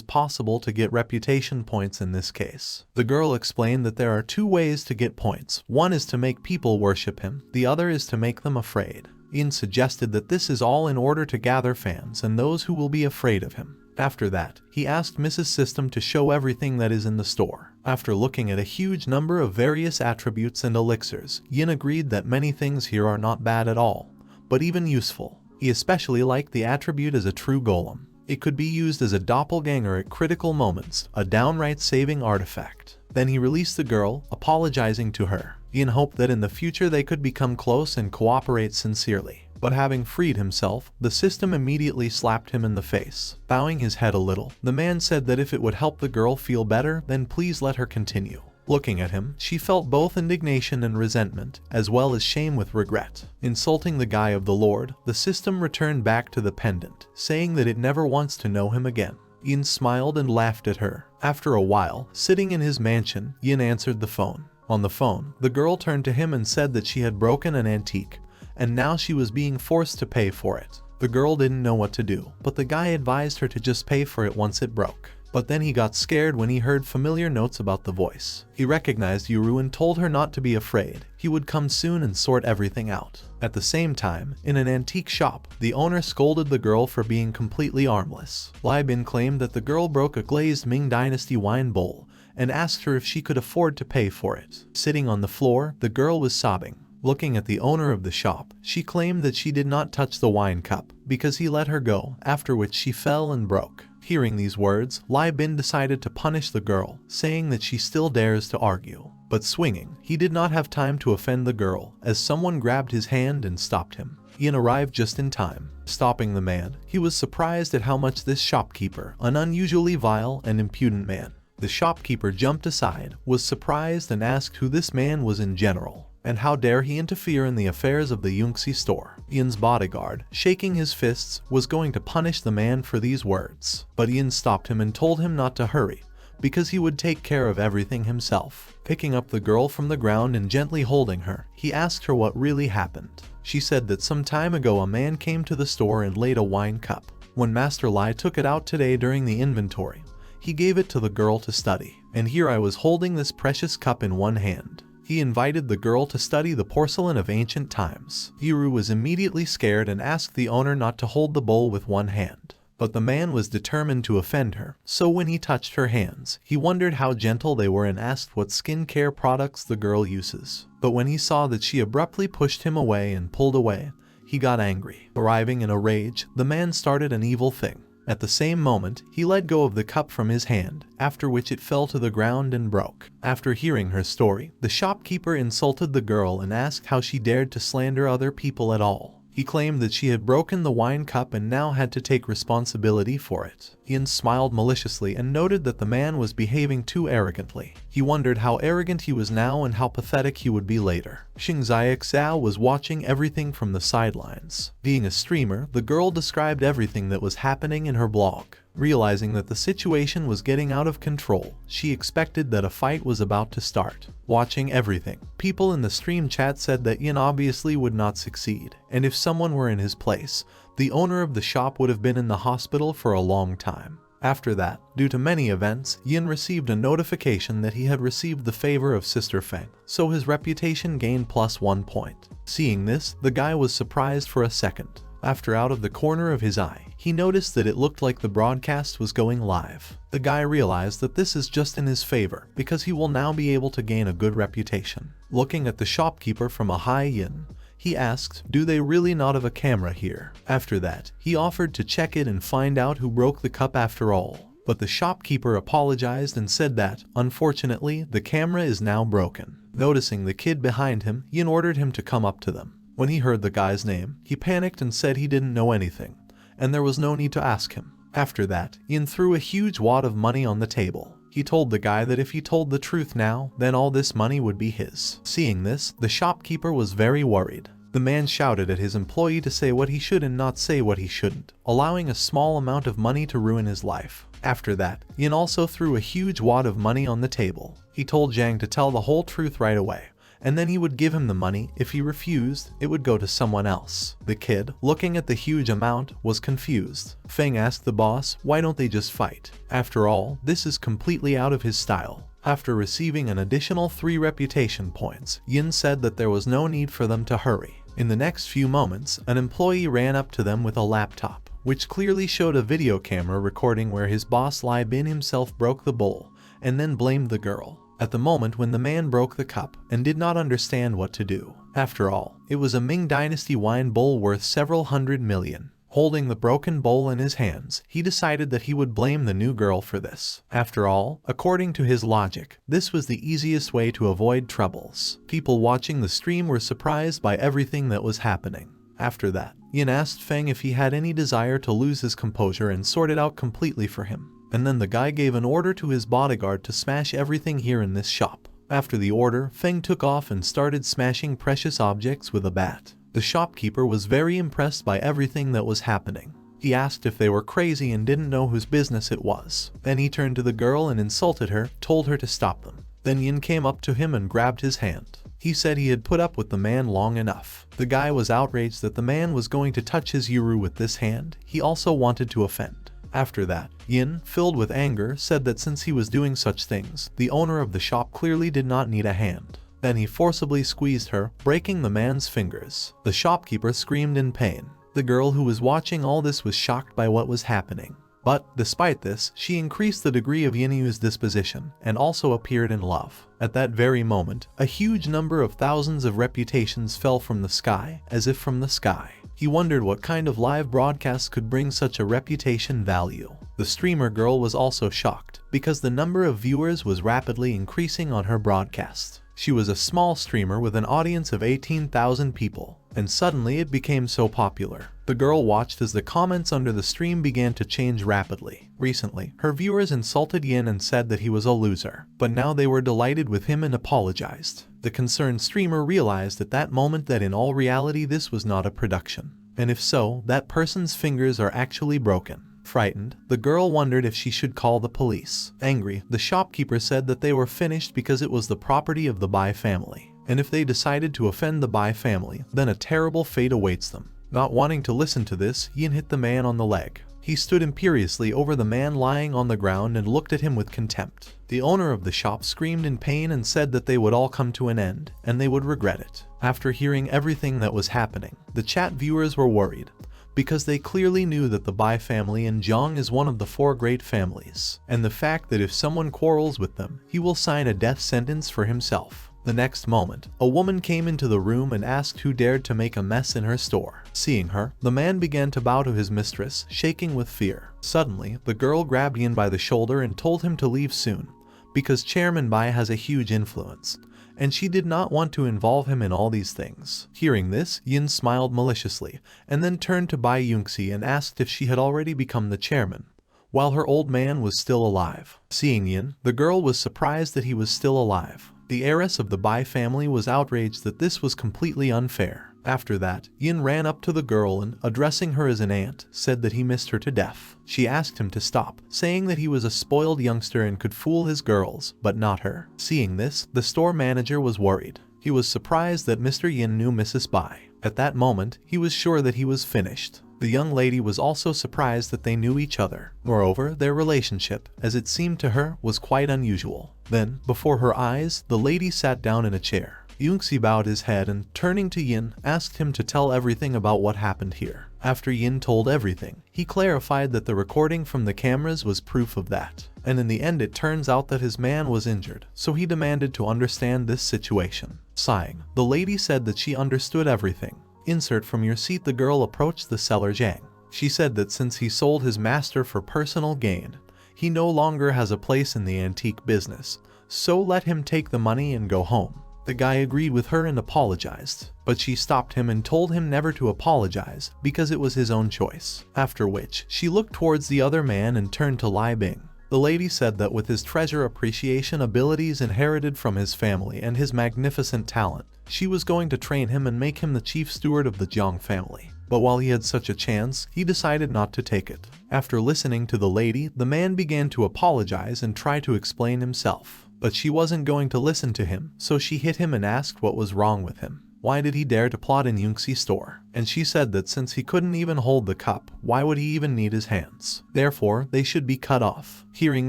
possible to get reputation points in this case. The girl explained that there are two ways to get points. One is to make people worship him, the other is to make them afraid. Yin suggested that this is all in order to gather fans and those who will be afraid of him. After that, he asked Mrs. System to show everything that is in the store. After looking at a huge number of various attributes and elixirs, Yin agreed that many things here are not bad at all, but even useful. He especially liked the attribute as a true golem. It could be used as a doppelganger at critical moments, a downright saving artifact. Then he released the girl, apologizing to her. Yin hoped that in the future they could become close and cooperate sincerely. But having freed himself, the system immediately slapped him in the face. Bowing his head a little, the man said that if it would help the girl feel better, then please let her continue. Looking at him, she felt both indignation and resentment, as well as shame with regret. Insulting the guy of the Lord, the system returned back to the pendant, saying that it never wants to know him again. Yin smiled and laughed at her. After a while, sitting in his mansion, Yin answered the phone. On the phone, the girl turned to him and said that she had broken an antique, and now she was being forced to pay for it. The girl didn't know what to do, but the guy advised her to just pay for it once it broke. But then he got scared when he heard familiar notes about the voice. He recognized Yuru and told her not to be afraid. He would come soon and sort everything out. At the same time, in an antique shop, the owner scolded the girl for being completely armless. Lai Bin claimed that the girl broke a glazed Ming Dynasty wine bowl and asked her if she could afford to pay for it. Sitting on the floor, the girl was sobbing. Looking at the owner of the shop, she claimed that she did not touch the wine cup because he let her go, after which she fell and broke. Hearing these words, Lai Bin decided to punish the girl, saying that she still dares to argue. But swinging, he did not have time to offend the girl, as someone grabbed his hand and stopped him. Yin arrived just in time. Stopping the man, he was surprised at how much this shopkeeper, an unusually vile and impudent man. The shopkeeper jumped aside, was surprised and asked who this man was in general, and how dare he interfere in the affairs of the Yunxi store. Yin's bodyguard, shaking his fists, was going to punish the man for these words. But Yin stopped him and told him not to hurry, because he would take care of everything himself. Picking up the girl from the ground and gently holding her, he asked her what really happened. She said that some time ago a man came to the store and laid a wine cup. When Master Lai took it out today during the inventory, he gave it to the girl to study, and here I was holding this precious cup in one hand. He invited the girl to study the porcelain of ancient times. Yuru was immediately scared and asked the owner not to hold the bowl with one hand. But the man was determined to offend her, so when he touched her hands, he wondered how gentle they were and asked what skincare products the girl uses. But when he saw that she abruptly pushed him away and pulled away, he got angry. Arriving in a rage, the man started an evil thing. At the same moment, he let go of the cup from his hand, after which it fell to the ground and broke. After hearing her story, the shopkeeper insulted the girl and asked how she dared to slander other people at all. He claimed that she had broken the wine cup and now had to take responsibility for it. Yin smiled maliciously and noted that the man was behaving too arrogantly. He wondered how arrogant he was now and how pathetic he would be later. Xingzai Xiao was watching everything from the sidelines. Being a streamer, the girl described everything that was happening in her blog. Realizing that the situation was getting out of control, she expected that a fight was about to start. Watching everything, people in the stream chat said that Yin obviously would not succeed, and if someone were in his place, the owner of the shop would have been in the hospital for a long time. After that, due to many events, Yin received a notification that he had received the favor of Sister Feng, so his reputation gained +1 point. Seeing this, the guy was surprised for a second. After out of the corner of his eye, he noticed that it looked like the broadcast was going live. The guy realized that this is just in his favor, because he will now be able to gain a good reputation. Looking at the shopkeeper from a high Yin, he asked, "Do they really not have a camera here?" After that, he offered to check it and find out who broke the cup after all. But the shopkeeper apologized and said that, unfortunately, the camera is now broken. Noticing the kid behind him, Yin ordered him to come up to them. When he heard the guy's name, he panicked and said he didn't know anything, and there was no need to ask him. After that, Yin threw a huge wad of money on the table. He told the guy that if he told the truth now, then all this money would be his. Seeing this, the shopkeeper was very worried. The man shouted at his employee to say what he should and not say what he shouldn't, allowing a small amount of money to ruin his life. After that, Yin also threw a huge wad of money on the table. He told Zhang to tell the whole truth right away, and then he would give him the money. If he refused, it would go to someone else. The kid, looking at the huge amount, was confused. Feng asked the boss, why don't they just fight? After all, this is completely out of his style. After receiving an additional 3 reputation points, Yin said that there was no need for them to hurry. In the next few moments, an employee ran up to them with a laptop, which clearly showed a video camera recording where his boss Lai Bin himself broke the bowl, and then blamed the girl. At the moment when the man broke the cup and did not understand what to do. After all, it was a Ming Dynasty wine bowl worth several hundred million. Holding the broken bowl in his hands, he decided that he would blame the new girl for this. After all, according to his logic, this was the easiest way to avoid troubles. People watching the stream were surprised by everything that was happening. After that, Yin asked Feng if he had any desire to lose his composure and sort it out completely for him. And then the guy gave an order to his bodyguard to smash everything here in this shop. After the order, Feng took off and started smashing precious objects with a bat. The shopkeeper was very impressed by everything that was happening. He asked if they were crazy and didn't know whose business it was. Then he turned to the girl and insulted her, told her to stop them. Then Yin came up to him and grabbed his hand. He said he had put up with the man long enough. The guy was outraged that the man was going to touch his Yuru with this hand. He also wanted to offend. After that, Yin, filled with anger, said that since he was doing such things, the owner of the shop clearly did not need a hand. Then he forcibly squeezed her, breaking the man's fingers. The shopkeeper screamed in pain. The girl who was watching all this was shocked by what was happening. But, despite this, she increased the degree of Yinyu's disposition, and also appeared in love. At that very moment, a huge number of thousands of reputations fell from the sky, as if from the sky. He wondered what kind of live broadcast could bring such a reputation value. The streamer girl was also shocked, because the number of viewers was rapidly increasing on her broadcast. She was a small streamer with an audience of 18,000 people, and suddenly it became so popular. The girl watched as the comments under the stream began to change rapidly. Recently, her viewers insulted Yin and said that he was a loser, but now they were delighted with him and apologized. The concerned streamer realized at that moment that in all reality this was not a production, and if so, that person's fingers are actually broken. Frightened, the girl wondered if she should call the police. Angry, the shopkeeper said that they were finished because it was the property of the Bai family, and if they decided to offend the Bai family, then a terrible fate awaits them. Not wanting to listen to this, Yin hit the man on the leg. He stood imperiously over the man lying on the ground and looked at him with contempt. The owner of the shop screamed in pain and said that they would all come to an end, and they would regret it. After hearing everything that was happening, the chat viewers were worried, because they clearly knew that the Bai family in Zhang is one of the 4 great families, and the fact that if someone quarrels with them, he will sign a death sentence for himself. The next moment, a woman came into the room and asked who dared to make a mess in her store. Seeing her, the man began to bow to his mistress, shaking with fear. Suddenly, the girl grabbed Yin by the shoulder and told him to leave soon, because Chairman Bai has a huge influence, and she did not want to involve him in all these things. Hearing this, Yin smiled maliciously, and then turned to Bai Yunxi and asked if she had already become the chairman, while her old man was still alive. Seeing Yin, the girl was surprised that he was still alive. The heiress of the Bai family was outraged that this was completely unfair. After that, Yin ran up to the girl and, addressing her as an aunt, said that he missed her to death. She asked him to stop, saying that he was a spoiled youngster and could fool his girls, but not her. Seeing this, the store manager was worried. He was surprised that Mr. Yin knew Mrs. Bai. At that moment, he was sure that he was finished. The young lady was also surprised that they knew each other. Moreover, their relationship, as it seemed to her, was quite unusual. Then, before her eyes, the lady sat down in a chair. Yunxi bowed his head and, turning to Yin, asked him to tell everything about what happened here. After Yin told everything, he clarified that the recording from the cameras was proof of that. And in the end it turns out that his man was injured, so he demanded to understand this situation. Sighing, the lady said that she understood everything. Insert from your seat. The girl approached the seller Zhang. She said that since he sold his master for personal gain, he no longer has a place in the antique business, so let him take the money and go home. The guy agreed with her and apologized, but she stopped him and told him never to apologize because it was his own choice. After which, she looked towards the other man and turned to Lai Bing. The lady said that with his treasure appreciation abilities inherited from his family and his magnificent talent, she was going to train him and make him the chief steward of the Jiang family. But while he had such a chance, he decided not to take it. After listening to the lady, the man began to apologize and try to explain himself. But she wasn't going to listen to him, so she hit him and asked what was wrong with him. Why did he dare to plot in Yunxi's store? And she said that since he couldn't even hold the cup, why would he even need his hands? Therefore, they should be cut off. Hearing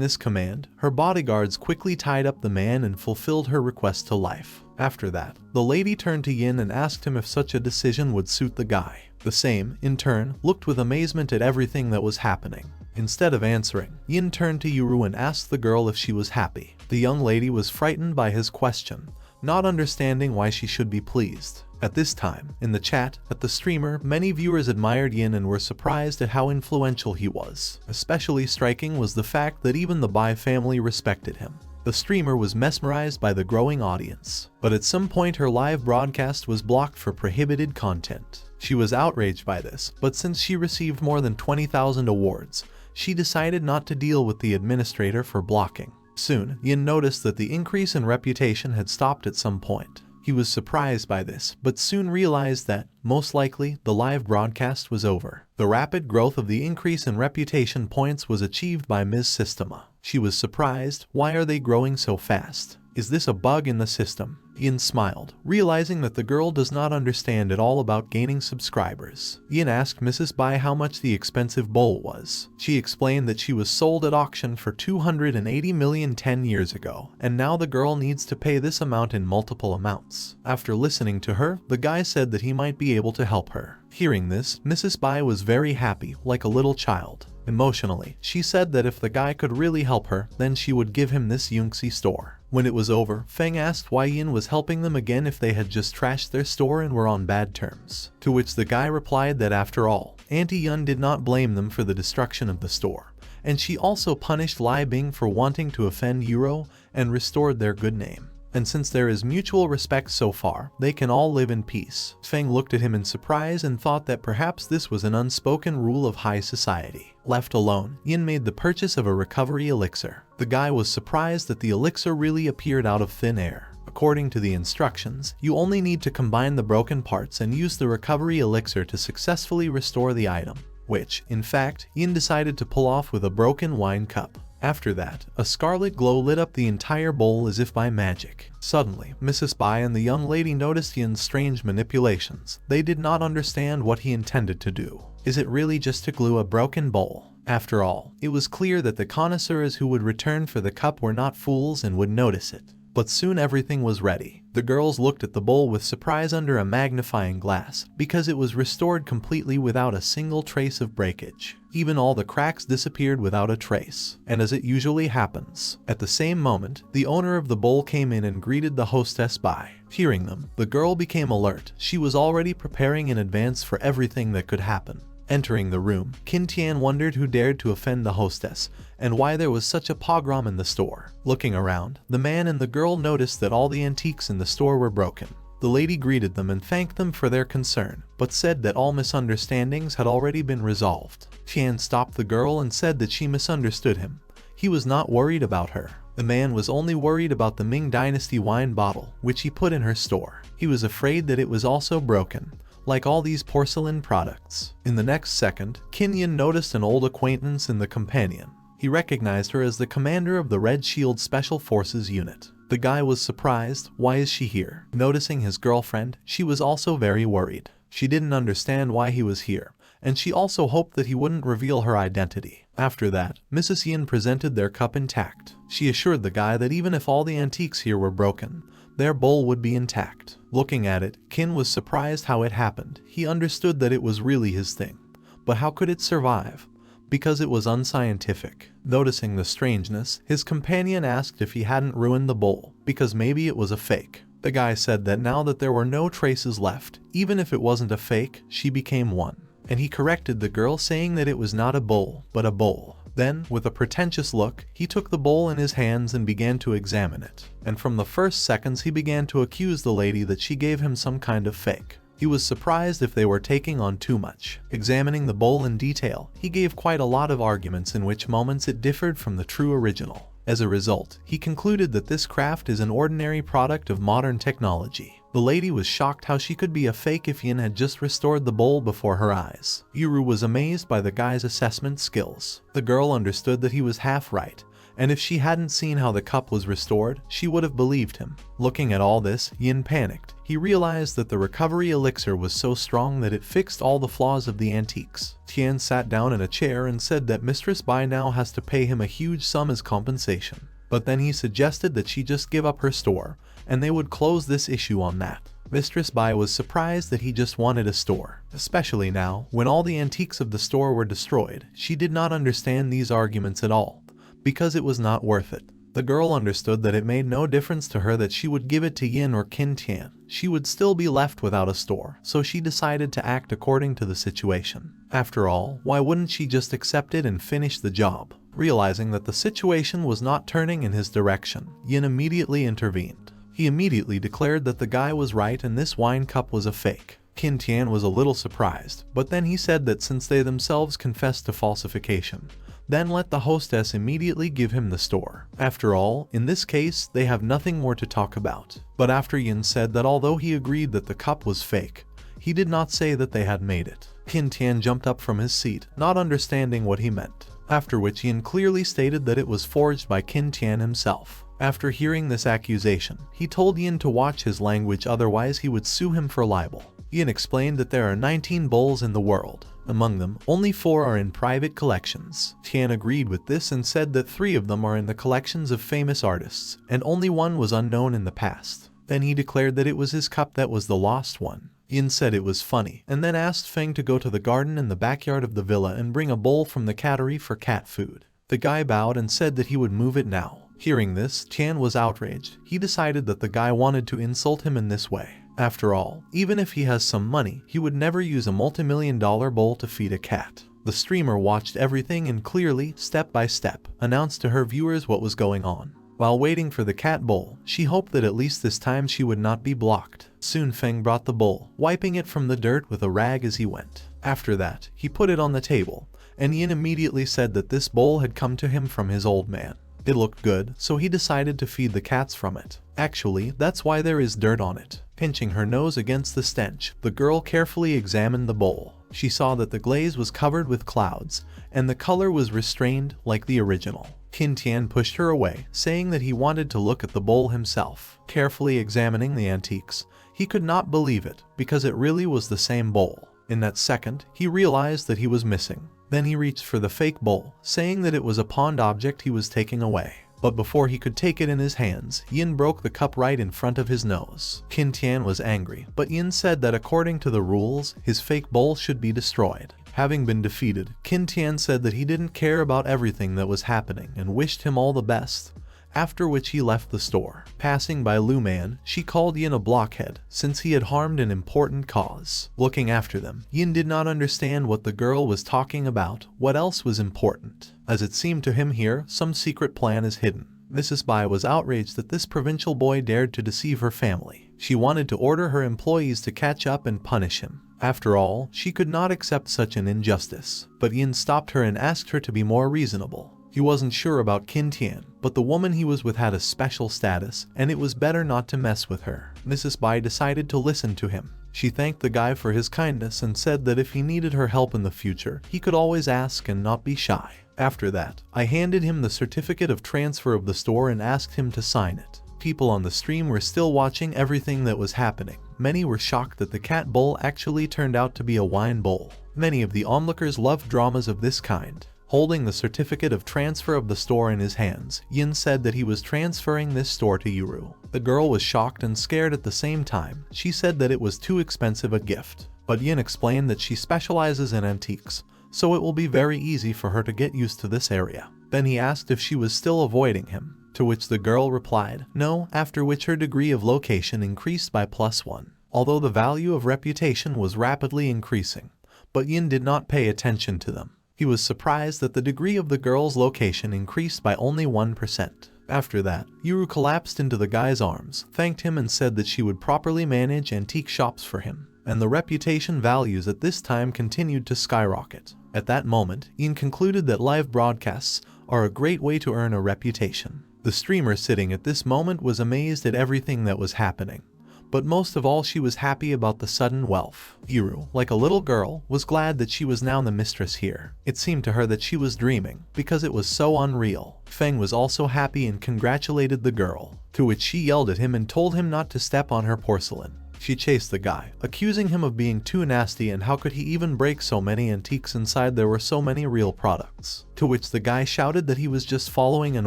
this command, her bodyguards quickly tied up the man and fulfilled her request to life. After that, the lady turned to Yin and asked him if such a decision would suit the guy. The same, in turn, looked with amazement at everything that was happening. Instead of answering, Yin turned to Yuru and asked the girl if she was happy. The young lady was frightened by his question, not understanding why she should be pleased. At this time, in the chat, at the streamer, many viewers admired Yin and were surprised at how influential he was. Especially striking was the fact that even the Bai family respected him. The streamer was mesmerized by the growing audience, but at some point her live broadcast was blocked for prohibited content. She was outraged by this, but since she received more than 20,000 awards, she decided not to deal with the administrator for blocking. Soon, Yin noticed that the increase in reputation had stopped at some point. He was surprised by this, but soon realized that, most likely, the live broadcast was over. The rapid growth of the increase in reputation points was achieved by Ms. Systema. She was surprised. Why are they growing so fast? Is this a bug in the system? Yin smiled, realizing that the girl does not understand at all about gaining subscribers. Yin asked Mrs. Bai how much the expensive bowl was. She explained that she was sold at auction for 280 million 10 years ago, and now the girl needs to pay this amount in multiple amounts. After listening to her, the guy said that he might be able to help her. Hearing this, Mrs. Bai was very happy, like a little child. Emotionally, she said that if the guy could really help her, then she would give him this Yunxi store. When it was over, Feng asked why Yin was helping them again if they had just trashed their store and were on bad terms. To which the guy replied that after all, Auntie Yun did not blame them for the destruction of the store, and she also punished Lai Bing for wanting to offend Euro and restored their good name. And since there is mutual respect so far, they can all live in peace. Feng looked at him in surprise and thought that perhaps this was an unspoken rule of high society. Left alone, Yin made the purchase of a recovery elixir. The guy was surprised that the elixir really appeared out of thin air. According to the instructions, you only need to combine the broken parts and use the recovery elixir to successfully restore the item. which, in fact, Yin decided to pull off with a broken wine cup. After that, a scarlet glow lit up the entire bowl as if by magic. Suddenly, Mrs. Bai and the young lady noticed Yin's strange manipulations. They did not understand what he intended to do. Is it really just to glue a broken bowl? After all, it was clear that the connoisseurs who would return for the cup were not fools and would notice it. But soon everything was ready. The girls looked at the bowl with surprise under a magnifying glass, because it was restored completely without a single trace of breakage. Even all the cracks disappeared without a trace. And as it usually happens, at the same moment, the owner of the bowl came in and greeted the hostess Bai. Hearing them, the girl became alert. She was already preparing in advance for everything that could happen. Entering the room, Qin Tian wondered who dared to offend the hostess, and why there was such a pogrom in the store. Looking around, the man and the girl noticed that all the antiques in the store were broken. The lady greeted them and thanked them for their concern, but said that all misunderstandings had already been resolved. Tian stopped the girl and said that she misunderstood him. He was not worried about her. The man was only worried about the Ming Dynasty wine bottle, which he put in her store. He was afraid that it was also broken, like all these porcelain products. In the next second, Qin Yin noticed an old acquaintance in the companion. He recognized her as the commander of the Red Shield Special Forces unit. The guy was surprised. Why is she here? Noticing his girlfriend, she was also very worried. She didn't understand why he was here, and she also hoped that he wouldn't reveal her identity. After that, Mrs. Yin presented their cup intact. She assured the guy that even if all the antiques here were broken, their bowl would be intact. Looking at it, Qin was surprised how it happened. He understood that it was really his thing. But how could it survive? Because it was unscientific. Noticing the strangeness, his companion asked if he hadn't ruined the bowl, because maybe it was a fake. The guy said that now that there were no traces left, even if it wasn't a fake, she became one. And he corrected the girl, saying that it was not a bowl, but a bowl. Then, with a pretentious look, he took the bowl in his hands and began to examine it. And from the first seconds he began to accuse the lady that she gave him some kind of fake. He was surprised if they were taking on too much. Examining the bowl in detail, he gave quite a lot of arguments in which moments it differed from the true original. As a result, he concluded that this craft is an ordinary product of modern technology. The lady was shocked how she could be a fake if Yin had just restored the bowl before her eyes. Yuru was amazed by the guy's assessment skills. The girl understood that he was half right, and if she hadn't seen how the cup was restored, she would have believed him. Looking at all this, Yin panicked. He realized that the recovery elixir was so strong that it fixed all the flaws of the antiques. Tian sat down in a chair and said that Mistress Bai now has to pay him a huge sum as compensation. But then he suggested that she just give up her store, and they would close this issue on that. Mistress Bai was surprised that he just wanted a store, especially now, when all the antiques of the store were destroyed. She did not understand these arguments at all, because it was not worth it. The girl understood that it made no difference to her that she would give it to Yin or Qin Tian. She would still be left without a store, so she decided to act according to the situation. After all, why wouldn't she just accept it and finish the job? Realizing that the situation was not turning in his direction, Yin immediately intervened. He immediately declared that the guy was right and this wine cup was a fake. Qin Tian was a little surprised, but then he said that since they themselves confessed to falsification, then let the hostess immediately give him the store. After all, in this case, they have nothing more to talk about. But after Yin said that although he agreed that the cup was fake, he did not say that they had made it. Qin Tian jumped up from his seat, not understanding what he meant. After which Yin clearly stated that it was forged by Qin Tian himself. After hearing this accusation, he told Yin to watch his language, otherwise he would sue him for libel. Yin explained that there are 19 bowls in the world. Among them, only 4 are in private collections. Tian agreed with this and said that 3 of them are in the collections of famous artists, and only 1 was unknown in the past. Then he declared that it was his cup that was the lost one. Yin said it was funny, and then asked Feng to go to the garden in the backyard of the villa and bring a bowl from the cattery for cat food. The guy bowed and said that he would move it now. Hearing this, Tian was outraged. He decided that the guy wanted to insult him in this way. After all, even if he has some money, he would never use a multi-million-dollar bowl to feed a cat. The streamer watched everything and clearly, step by step, announced to her viewers what was going on. While waiting for the cat bowl, she hoped that at least this time she would not be blocked. Soon Feng brought the bowl, wiping it from the dirt with a rag as he went. After that, he put it on the table, and Yin immediately said that this bowl had come to him from his old man. It looked good, so he decided to feed the cats from it. Actually, that's why there is dirt on it. Pinching her nose against the stench, the girl carefully examined the bowl. she saw that the glaze was covered with clouds, and the color was restrained like the original. Qin Tian pushed her away, saying that he wanted to look at the bowl himself. Carefully examining the antiques, he could not believe it, because it really was the same bowl. In that second, he realized that he was missing. Then he reached for the fake bowl, saying that it was a pawned object he was taking away. But before he could take it in his hands, Yin broke the cup right in front of his nose. Qin Tian was angry, but Yin said that according to the rules, his fake bowl should be destroyed. Having been defeated, Qin Tian said that he didn't care about everything that was happening and wished him all the best, after which he left the store. Passing by Lu Man, she called Yin a blockhead, since he had harmed an important cause. Looking after them, Yin did not understand what the girl was talking about, what else was important. As it seemed to him here, some secret plan is hidden. Mrs. Bai was outraged that this provincial boy dared to deceive her family. She wanted to order her employees to catch up and punish him. After all, she could not accept such an injustice. But Yin stopped her and asked her to be more reasonable. He wasn't sure about Qin Tian, but the woman he was with had a special status, and it was better not to mess with her. Mrs. Bai decided to listen to him. She thanked the guy for his kindness and said that if he needed her help in the future, he could always ask and not be shy. After that, I handed him the certificate of transfer of the store and asked him to sign it. People on the stream were still watching everything that was happening. Many were shocked that the cat bowl actually turned out to be a wine bowl. Many of the onlookers loved dramas of this kind. Holding the certificate of transfer of the store in his hands, Yin said that he was transferring this store to Yuru. The girl was shocked and scared at the same time. She said that it was too expensive a gift. But Yin explained that she specializes in antiques, so it will be very easy for her to get used to this area. Then he asked if she was still avoiding him, to which the girl replied, no, after which her degree of location increased by +1. Although the value of reputation was rapidly increasing, but Yin did not pay attention to them. He was surprised that the degree of the girl's location increased by only 1%. After that, Yuru collapsed into the guy's arms, thanked him and said that she would properly manage antique shops for him, and the reputation values at this time continued to skyrocket. At that moment, Yin concluded that live broadcasts are a great way to earn a reputation. The streamer sitting at this moment was amazed at everything that was happening. But most of all, she was happy about the sudden wealth. Yuru, like a little girl, was glad that she was now the mistress here. It seemed to her that she was dreaming, because it was so unreal. Feng was also happy and congratulated the girl, to which she yelled at him and told him not to step on her porcelain. She chased the guy, accusing him of being too nasty and how could he even break so many antiques inside there were so many real products. To which the guy shouted that he was just following an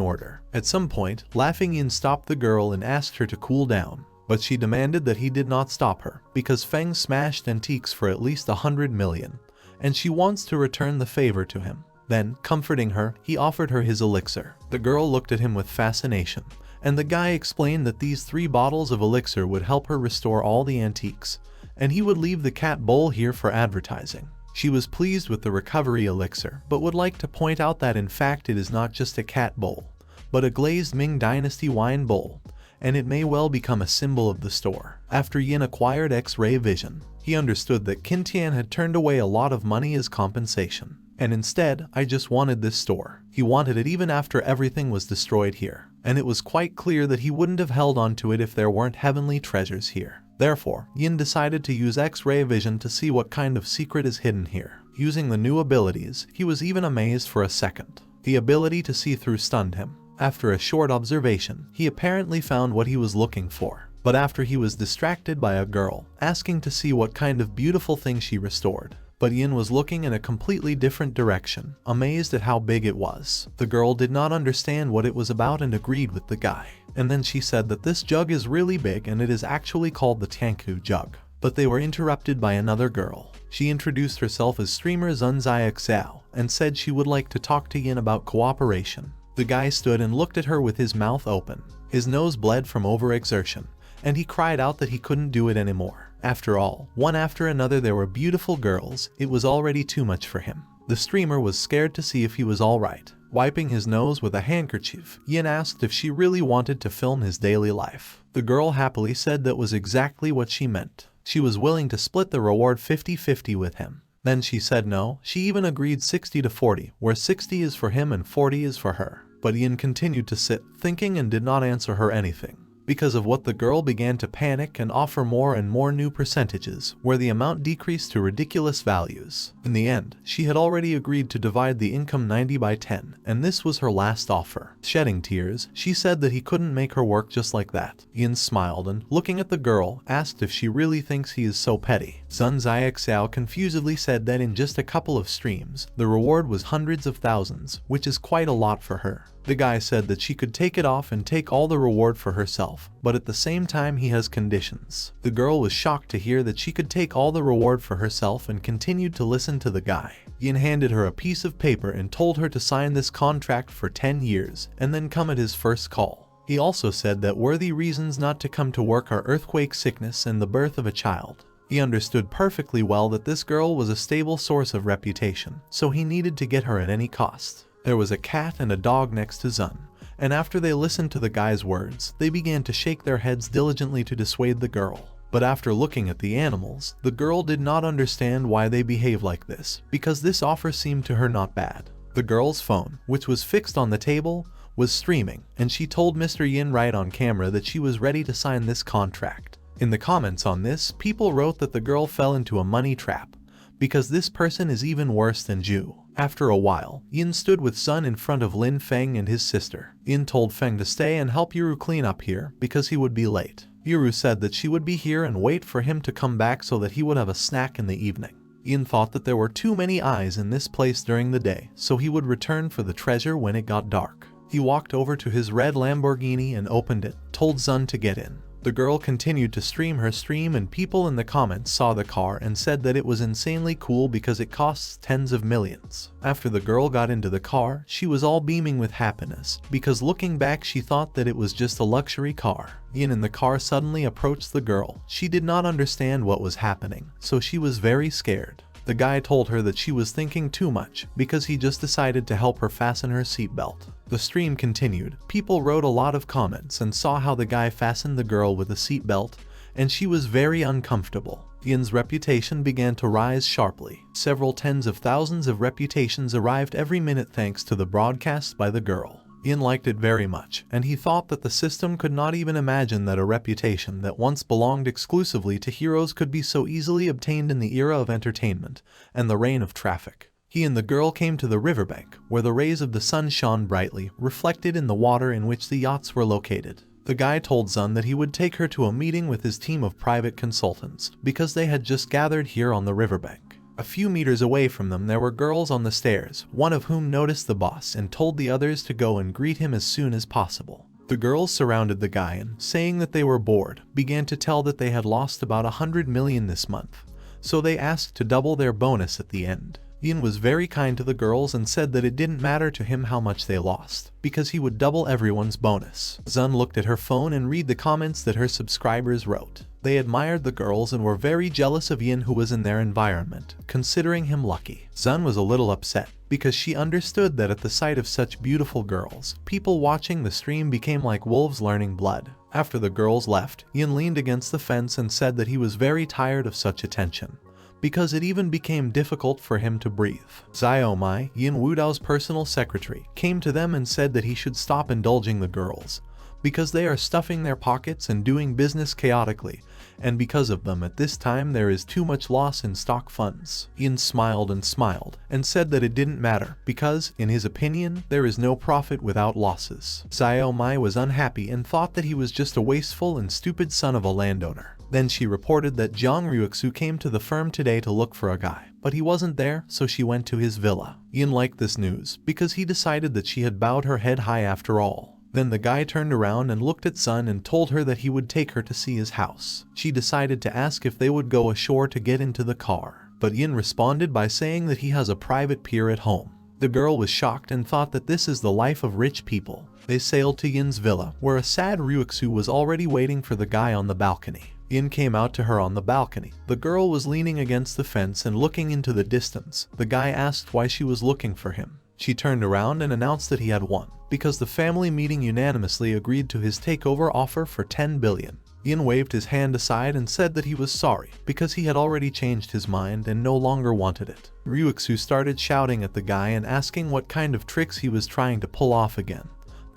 order. At some point, laughing Yin stopped the girl and asked her to cool down. But she demanded that he did not stop her, because Feng smashed antiques for at least 100 million, and she wants to return the favor to him. Then, comforting her, he offered her his elixir. The girl looked at him with fascination, and the guy explained that these 3 bottles of elixir would help her restore all the antiques, and he would leave the cat bowl here for advertising. She was pleased with the recovery elixir, but would like to point out that in fact it is not just a cat bowl, but a glazed Ming Dynasty wine bowl, and it may well become a symbol of the store. After Yin acquired X-ray vision, he understood that Qin Tian had turned away a lot of money as compensation. And instead, I just wanted this store. He wanted it even after everything was destroyed here. And it was quite clear that he wouldn't have held on to it if there weren't heavenly treasures here. Therefore, Yin decided to use X-ray vision to see what kind of secret is hidden here. Using the new abilities, he was even amazed for a second. The ability to see through stunned him. After a short observation, he apparently found what he was looking for. But after he was distracted by a girl, asking to see what kind of beautiful thing she restored. But Yin was looking in a completely different direction, amazed at how big it was. The girl did not understand what it was about and agreed with the guy. And then she said that this jug is really big and it is actually called the Tianku jug. But they were interrupted by another girl. She introduced herself as streamer Zunzai Xiao and said she would like to talk to Yin about cooperation. The guy stood and looked at her with his mouth open. His nose bled from overexertion, and he cried out that he couldn't do it anymore. After all, one after another there were beautiful girls, it was already too much for him. The streamer was scared to see if he was alright. Wiping his nose with a handkerchief, Yin asked if she really wanted to film his daily life. The girl happily said that was exactly what she meant. She was willing to split the reward 50-50 with him. Then she said no, she even agreed 60-40, where 60 is for him and 40 is for her. But Yin continued to sit, thinking and did not answer her anything. Because of what, the girl began to panic and offer more and more new percentages, where the amount decreased to ridiculous values. In the end, she had already agreed to divide the income 90 by 10, and this was her last offer. Shedding tears, she said that he couldn't make her work just like that. Yin smiled and, looking at the girl, asked if she really thinks he is so petty. Sun Xiaoxiao confusedly said that in just a couple of streams, the reward was hundreds of thousands, which is quite a lot for her. The guy said that she could take it off and take all the reward for herself, but at the same time he has conditions. The girl was shocked to hear that she could take all the reward for herself and continued to listen to the guy. Yin handed her a piece of paper and told her to sign this contract for 10 years, and then come at his first call. He also said that worthy reasons not to come to work are earthquake sickness and the birth of a child. He understood perfectly well that this girl was a stable source of reputation, so he needed to get her at any cost. There was a cat and a dog next to Zun, and after they listened to the guy's words, they began to shake their heads diligently to dissuade the girl. But after looking at the animals, the girl did not understand why they behave like this, because this offer seemed to her not bad. The girl's phone, which was fixed on the table, was streaming, and she told Mr. Yin right on camera that she was ready to sign this contract. In the comments on this, people wrote that the girl fell into a money trap, because this person is even worse than Ju. After a while, Yin stood with Sun in front of Lin Feng and his sister. Yin told Feng to stay and help Yuru clean up here because he would be late. Yuru said that she would be here and wait for him to come back so that he would have a snack in the evening. Yin thought that there were too many eyes in this place during the day, so he would return for the treasure when it got dark. He walked over to his red Lamborghini and opened it, told Sun to get in. The girl continued to stream her stream, and people in the comments saw the car and said that it was insanely cool because it costs tens of millions. After the girl got into the car, she was all beaming with happiness, because looking back she thought that it was just a luxury car. Yin in the car suddenly approached the girl. She did not understand what was happening, so she was very scared. The guy told her that she was thinking too much, because he just decided to help her fasten her seatbelt. The stream continued. People wrote a lot of comments and saw how the guy fastened the girl with a seatbelt, and she was very uncomfortable. Yin's reputation began to rise sharply. Several tens of thousands of reputations arrived every minute thanks to the broadcast by the girl. Yin liked it very much, and he thought that the system could not even imagine that a reputation that once belonged exclusively to heroes could be so easily obtained in the era of entertainment and the reign of traffic. He and the girl came to the riverbank, where the rays of the sun shone brightly, reflected in the water in which the yachts were located. The guy told Zun that he would take her to a meeting with his team of private consultants, because they had just gathered here on the riverbank. A few meters away from them there were girls on the stairs, one of whom noticed the boss and told the others to go and greet him as soon as possible. The girls surrounded the guy and, saying that they were bored, began to tell that they had lost about 100 million this month, so they asked to double their bonus at the end. Yin was very kind to the girls and said that it didn't matter to him how much they lost, because he would double everyone's bonus. Zun looked at her phone and read the comments that her subscribers wrote. They admired the girls and were very jealous of Yin, who was in their environment, considering him lucky. Zun was a little upset, because she understood that at the sight of such beautiful girls, people watching the stream became like wolves learning blood. After the girls left, Yin leaned against the fence and said that he was very tired of such attention, because it even became difficult for him to breathe. Xiaomai, Yin Wudao's personal secretary, came to them and said that he should stop indulging the girls, because they are stuffing their pockets and doing business chaotically, and because of them at this time there is too much loss in stock funds. Yin smiled and said that it didn't matter, because, in his opinion, there is no profit without losses. Xiaomai was unhappy and thought that he was just a wasteful and stupid son of a landowner. Then she reported that Jiang Ruixu came to the firm today to look for a guy, but he wasn't there, so she went to his villa. Yin liked this news, because he decided that she had bowed her head high after all. Then the guy turned around and looked at Sun and told her that he would take her to see his house. She decided to ask if they would go ashore to get into the car, but Yin responded by saying that he has a private pier at home. The girl was shocked and thought that this is the life of rich people. They sailed to Yin's villa, where a sad Ruixu was already waiting for the guy on the balcony. Yin came out to her on the balcony. The girl was leaning against the fence and looking into the distance. The guy asked why she was looking for him. She turned around and announced that he had won, because the family meeting unanimously agreed to his takeover offer for 10 billion. Yin waved his hand aside and said that he was sorry, because he had already changed his mind and no longer wanted it. Ruixu started shouting at the guy and asking what kind of tricks he was trying to pull off again,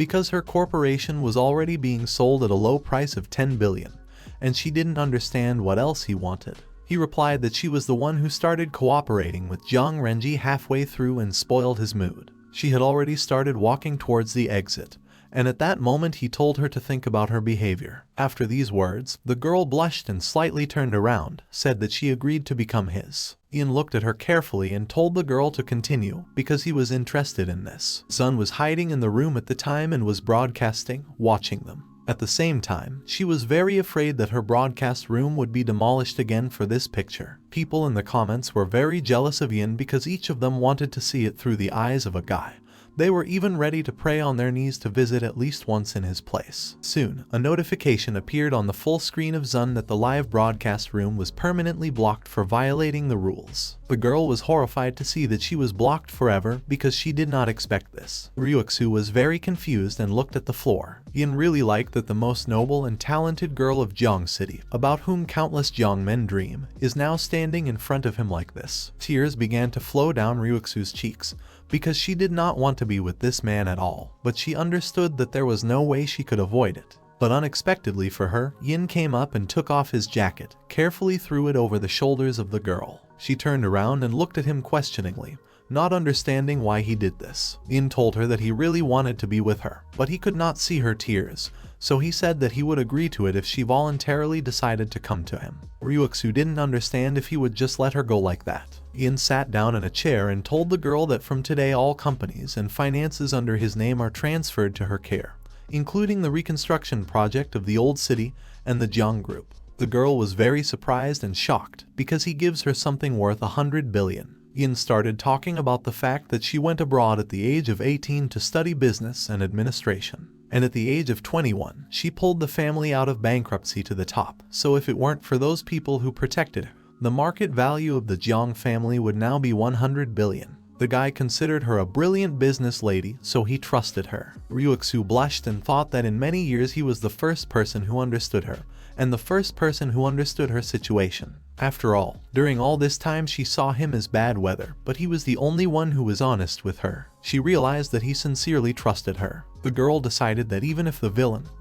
because her corporation was already being sold at a low price of 10 billion, and she didn't understand what else he wanted. He replied that she was the one who started cooperating with Jiang Renji halfway through and spoiled his mood. She had already started walking towards the exit, and at that moment he told her to think about her behavior. After these words, the girl blushed and slightly turned around, said that she agreed to become his. Yin looked at her carefully and told the girl to continue because he was interested in this. Sun was hiding in the room at the time and was broadcasting, watching them. At the same time, she was very afraid that her broadcast room would be demolished again for this picture. People in the comments were very jealous of Yin because each of them wanted to see it through the eyes of a guy. They were even ready to pray on their knees to visit at least once in his place. Soon, a notification appeared on the full screen of Zun that the live broadcast room was permanently blocked for violating the rules. The girl was horrified to see that she was blocked forever because she did not expect this. Ryuxu was very confused and looked at the floor. Yin really liked that the most noble and talented girl of Jiang City, about whom countless Jiang men dream, is now standing in front of him like this. Tears began to flow down Ryuxu's cheeks, because she did not want to be with this man at all, but she understood that there was no way she could avoid it. But unexpectedly for her, Yin came up and took off his jacket, carefully threw it over the shoulders of the girl. She turned around and looked at him questioningly, not understanding why he did this. Yin told her that he really wanted to be with her, but he could not see her tears, so he said that he would agree to it if she voluntarily decided to come to him. Ryuxu didn't understand if he would just let her go like that. Yin sat down in a chair and told the girl that from today all companies and finances under his name are transferred to her care, including the reconstruction project of the old city and the Jiang group. The girl was very surprised and shocked because he gives her something worth 100 billion. Yin started talking about the fact that she went abroad at the age of 18 to study business and administration. And at the age of 21, she pulled the family out of bankruptcy to the top, so if it weren't for those people who protected her, the market value of the Jiang family would now be 100 billion. The guy considered her a brilliant business lady, so he trusted her. Ryuxu blushed and thought that in many years he was the first person who understood her, and the first person who understood her situation. After all, during all this time she saw him as bad weather, but he was the only one who was honest with her. She realized that he sincerely trusted her. The girl decided that even if the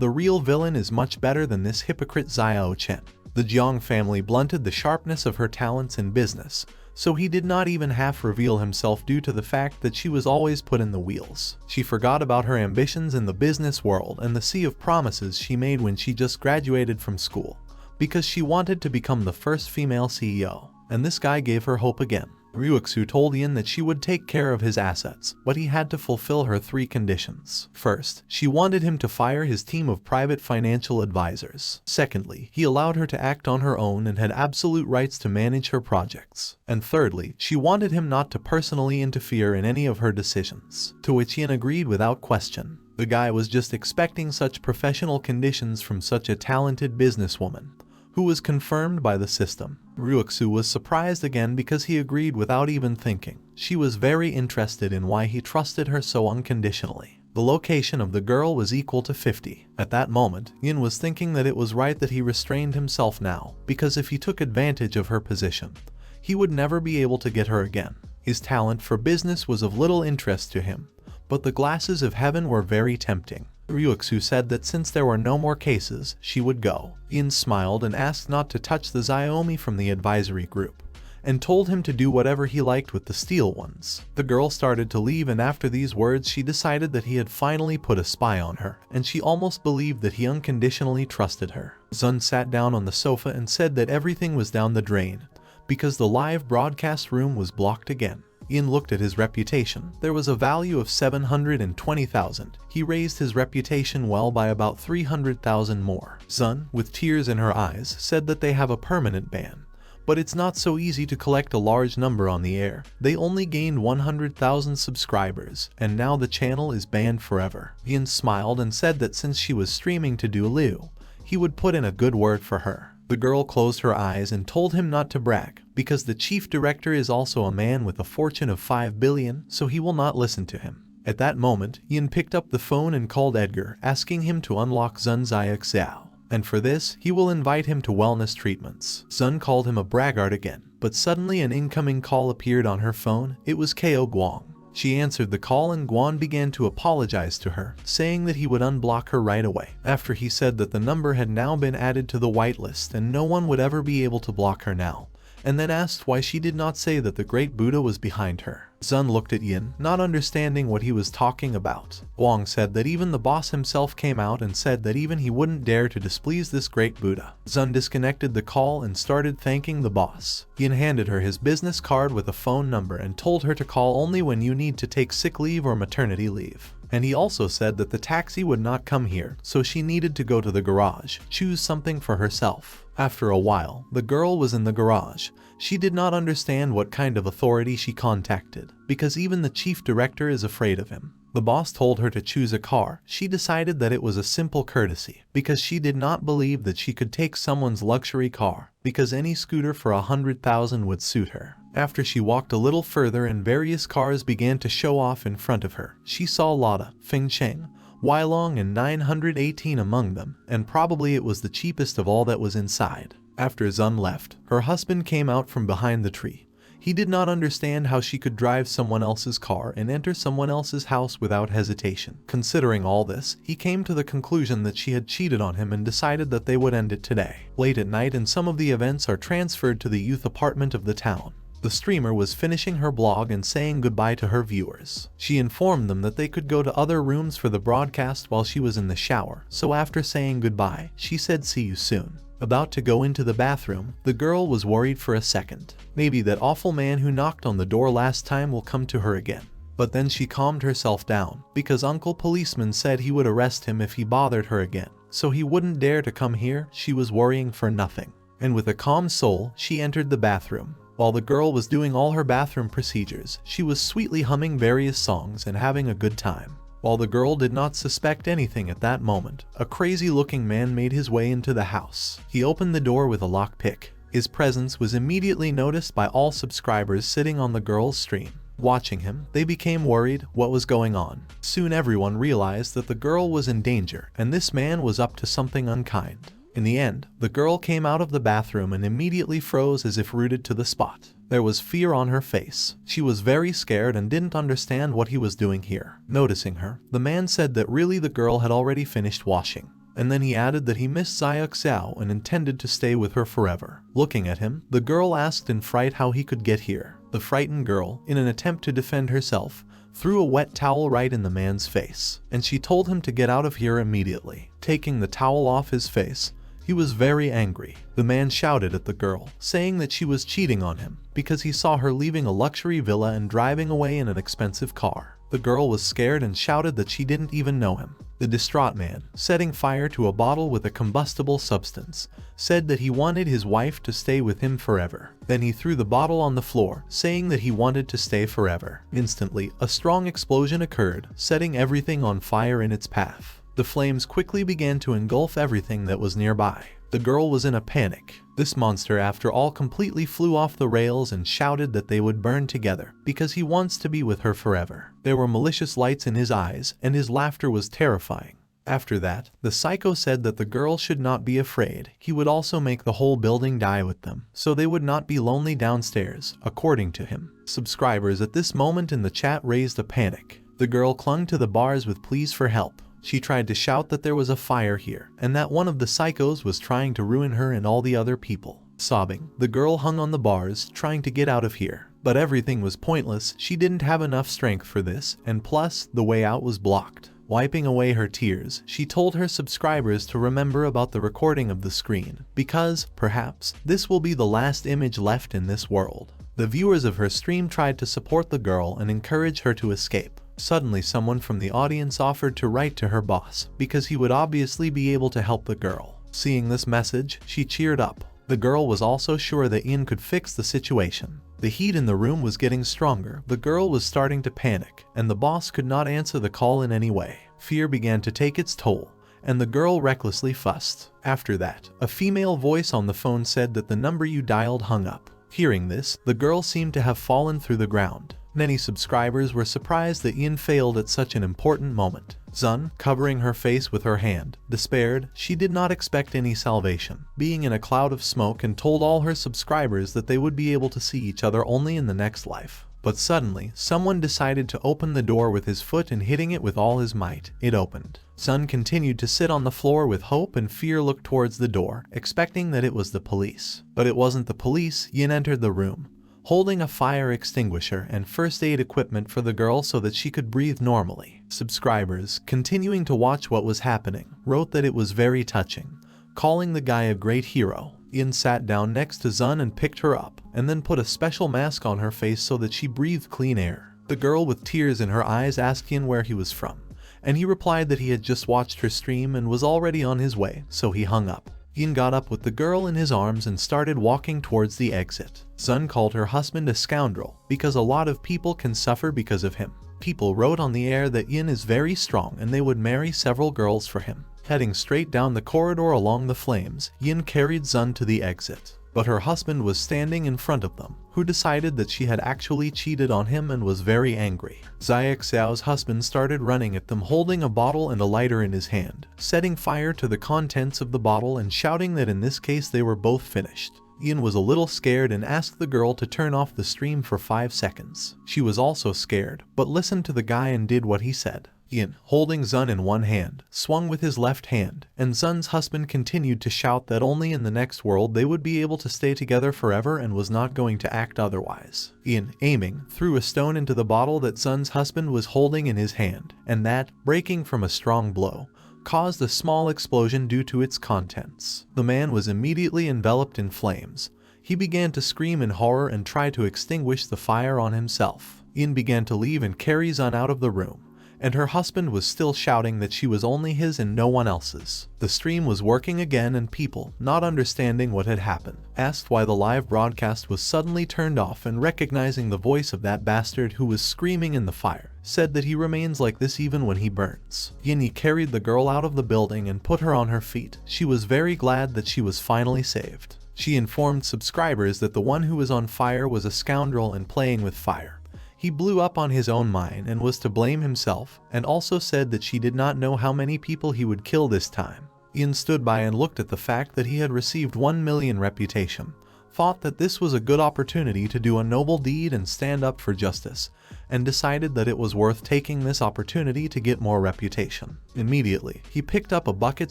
real villain is much better than this hypocrite Xiao Chen. The Jiang family blunted the sharpness of her talents in business, so he did not even half reveal himself due to the fact that she was always put in the wheels. She forgot about her ambitions in the business world and the sea of promises she made when she just graduated from school, because she wanted to become the first female CEO, and this guy gave her hope again. Ryuxu told Yin that she would take care of his assets, but he had to fulfill her 3 conditions. First, she wanted him to fire his team of private financial advisors. Secondly, he allowed her to act on her own and had absolute rights to manage her projects. And thirdly, she wanted him not to personally interfere in any of her decisions, to which Yin agreed without question. The guy was just expecting such professional conditions from such a talented businesswoman, who was confirmed by the system. Ryuxu was surprised again because he agreed without even thinking. She was very interested in why he trusted her so unconditionally. The location of the girl was equal to 50. At that moment, Yin was thinking that it was right that he restrained himself now, because if he took advantage of her position, he would never be able to get her again. His talent for business was of little interest to him, but the glasses of heaven were very tempting. Ryuxu said that since there were no more cases, she would go. Yin smiled and asked not to touch the Xiaomi from the advisory group, and told him to do whatever he liked with the steel ones. The girl started to leave, and after these words she decided that he had finally put a spy on her, and she almost believed that he unconditionally trusted her. Zun sat down on the sofa and said that everything was down the drain, because the live broadcast room was blocked again. Yin looked at his reputation. There was a value of 720,000. He raised his reputation well by about 300,000 more. Zun, with tears in her eyes, said that they have a permanent ban. But it's not so easy to collect a large number on the air. They only gained 100,000 subscribers, and now the channel is banned forever. Yin smiled and said that since she was streaming to do Liu, he would put in a good word for her. The girl closed her eyes and told him not to brag, because the chief director is also a man with a fortune of 5 billion, so he will not listen to him. At that moment, Yin picked up the phone and called Edgar, asking him to unlock Zun's Xiao, and for this, he will invite him to wellness treatments. Zun called him a braggart again, but suddenly an incoming call appeared on her phone. It was Ko Guang. She answered the call and Guan began to apologize to her, saying that he would unblock her right away, after he said that the number had now been added to the whitelist and no one would ever be able to block her now, and then asked why she did not say that the great Buddha was behind her. Zun looked at Yin, not understanding what he was talking about. Wang said that even the boss himself came out and said that even he wouldn't dare to displease this great Buddha. Zun disconnected the call and started thanking the boss. Yin handed her his business card with a phone number and told her to call only when you need to take sick leave or maternity leave. And he also said that the taxi would not come here, so she needed to go to the garage, choose something for herself. After a while, the girl was in the garage. She did not understand what kind of authority she contacted, because even the chief director is afraid of him. The boss told her to choose a car. She decided that it was a simple courtesy, because she did not believe that she could take someone's luxury car, because any scooter for 100,000 would suit her. After she walked a little further and various cars began to show off in front of her, she saw Lada, Fengcheng, Weilong and 918 among them, and probably it was the cheapest of all that was inside. After Zun left, her husband came out from behind the tree. He did not understand how she could drive someone else's car and enter someone else's house without hesitation. Considering all this, he came to the conclusion that she had cheated on him and decided that they would end it today. Late at night, and some of the events are transferred to the youth apartment of the town. The streamer was finishing her blog and saying goodbye to her viewers. She informed them that they could go to other rooms for the broadcast while she was in the shower, so after saying goodbye, she said see you soon. About to go into the bathroom, the girl was worried for a second. Maybe that awful man who knocked on the door last time will come to her again. But then she calmed herself down, because Uncle Policeman said he would arrest him if he bothered her again, so he wouldn't dare to come here. She was worrying for nothing. And with a calm soul, she entered the bathroom. While the girl was doing all her bathroom procedures, she was sweetly humming various songs and having a good time. While the girl did not suspect anything at that moment, a crazy-looking man made his way into the house. He opened the door with a lockpick. His presence was immediately noticed by all subscribers sitting on the girl's stream. Watching him, they became worried what was going on. Soon everyone realized that the girl was in danger, and this man was up to something unkind. In the end, the girl came out of the bathroom and immediately froze as if rooted to the spot. There was fear on her face. She was very scared and didn't understand what he was doing here. Noticing her, the man said that really the girl had already finished washing. And then he added that he missed Zayuk Xiao and intended to stay with her forever. Looking at him, the girl asked in fright how he could get here. The frightened girl, in an attempt to defend herself, threw a wet towel right in the man's face, and she told him to get out of here immediately. Taking the towel off his face, he was very angry. The man shouted at the girl, saying that she was cheating on him because he saw her leaving a luxury villa and driving away in an expensive car. The girl was scared and shouted that she didn't even know him. The distraught man, setting fire to a bottle with a combustible substance, said that he wanted his wife to stay with him forever. Then he threw the bottle on the floor, saying that he wanted to stay forever. Instantly, a strong explosion occurred, setting everything on fire in its path. The flames quickly began to engulf everything that was nearby. The girl was in a panic. This monster, after all, completely flew off the rails and shouted that they would burn together because he wants to be with her forever. There were malicious lights in his eyes, and his laughter was terrifying. After that, the psycho said that the girl should not be afraid. He would also make the whole building die with them, so they would not be lonely downstairs, according to him. Subscribers at this moment in the chat raised a panic. The girl clung to the bars with pleas for help. She tried to shout that there was a fire here, and that one of the psychos was trying to ruin her and all the other people. Sobbing, the girl hung on the bars, trying to get out of here. But everything was pointless. She didn't have enough strength for this, and plus, the way out was blocked. Wiping away her tears, she told her subscribers to remember about the recording of the screen, because, perhaps, this will be the last image left in this world. The viewers of her stream tried to support the girl and encourage her to escape. Suddenly, someone from the audience offered to write to her boss, because he would obviously be able to help the girl. Seeing this message, she cheered up. The girl was also sure that Yin could fix the situation. The heat in the room was getting stronger. The girl was starting to panic, and the boss could not answer the call in any way. Fear began to take its toll, and the girl recklessly fussed. After that, a female voice on the phone said that the number you dialed hung up. Hearing this, the girl seemed to have fallen through the ground. Many subscribers were surprised that Yin failed at such an important moment. Zun, covering her face with her hand, despaired. She did not expect any salvation, being in a cloud of smoke, and told all her subscribers that they would be able to see each other only in the next life. But suddenly, someone decided to open the door with his foot and hitting it with all his might, it opened. Sun continued to sit on the floor with hope and fear, looked towards the door, expecting that it was the police. But it wasn't the police. Yin entered the room, holding a fire extinguisher and first aid equipment for the girl so that she could breathe normally. Subscribers, continuing to watch what was happening, wrote that it was very touching, calling the guy a great hero. Yin sat down next to Sun and picked her up, and then put a special mask on her face so that she breathed clean air. The girl with tears in her eyes asked Yin where he was from, and he replied that he had just watched her stream and was already on his way, so he hung up. Yin got up with the girl in his arms and started walking towards the exit. Sun called her husband a scoundrel because a lot of people can suffer because of him. People wrote on the air that Yin is very strong and they would marry several girls for him. Heading straight down the corridor along the flames, Yin carried Sun to the exit. But her husband was standing in front of them, who decided that she had actually cheated on him and was very angry. Xia Xiao's husband started running at them holding a bottle and a lighter in his hand, setting fire to the contents of the bottle and shouting that in this case they were both finished. Yin was a little scared and asked the girl to turn off the stream for 5 seconds. She was also scared, but listened to the guy and did what he said. Yin, holding Sun in one hand, swung with his left hand, and Sun's husband continued to shout that only in the next world they would be able to stay together forever and was not going to act otherwise. Yin, aiming, threw a stone into the bottle that Sun's husband was holding in his hand, and that, breaking from a strong blow, caused a small explosion due to its contents. The man was immediately enveloped in flames. He began to scream in horror and try to extinguish the fire on himself. Yin began to leave and carry Sun out of the room, and her husband was still shouting that she was only his and no one else's. The stream was working again and people, not understanding what had happened, asked why the live broadcast was suddenly turned off, and recognizing the voice of that bastard who was screaming in the fire, said that he remains like this even when he burns. Yin carried the girl out of the building and put her on her feet. She was very glad that she was finally saved. She informed subscribers that the one who was on fire was a scoundrel and playing with fire. He blew up on his own mine and was to blame himself, and also said that she did not know how many people he would kill this time. Yin stood by and looked at the fact that he had received 1 million reputation, thought that this was a good opportunity to do a noble deed and stand up for justice, and decided that it was worth taking this opportunity to get more reputation. Immediately, he picked up a bucket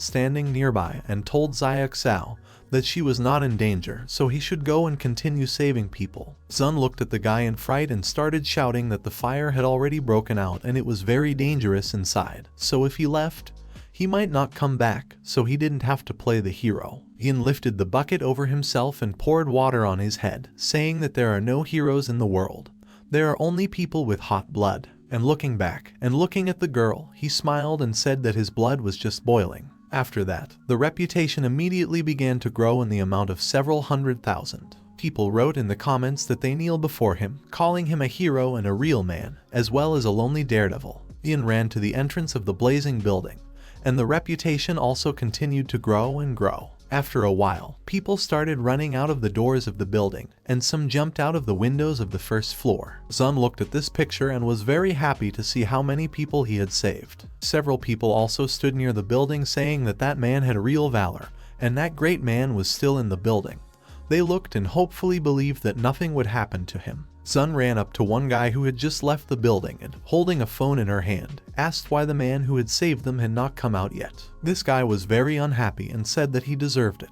standing nearby and told Xia Xiao that she was not in danger, so he should go and continue saving people. Sun looked at the guy in fright and started shouting that the fire had already broken out and it was very dangerous inside, so if he left, he might not come back, so he didn't have to play the hero. Yin lifted the bucket over himself and poured water on his head, saying that there are no heroes in the world. There are only people with hot blood. And looking back, and looking at the girl, he smiled and said that his blood was just boiling. After that, the reputation immediately began to grow in the amount of several 100,000. People wrote in the comments that they kneel before him, calling him a hero and a real man, as well as a lonely daredevil. Yin ran to the entrance of the blazing building, and the reputation also continued to grow and grow. After a while, people started running out of the doors of the building, and some jumped out of the windows of the first floor. Sun looked at this picture and was very happy to see how many people he had saved. Several people also stood near the building saying that that man had real valor, and that great man was still in the building. They looked and hopefully believed that nothing would happen to him. Sun ran up to one guy who had just left the building and, holding a phone in her hand, asked why the man who had saved them had not come out yet. This guy was very unhappy and said that he deserved it,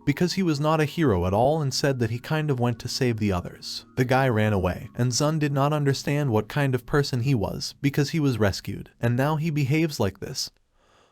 because he was not a hero at all, and said that he kind of went to save the others. The guy ran away, and Sun did not understand what kind of person he was, because he was rescued, and now he behaves like this.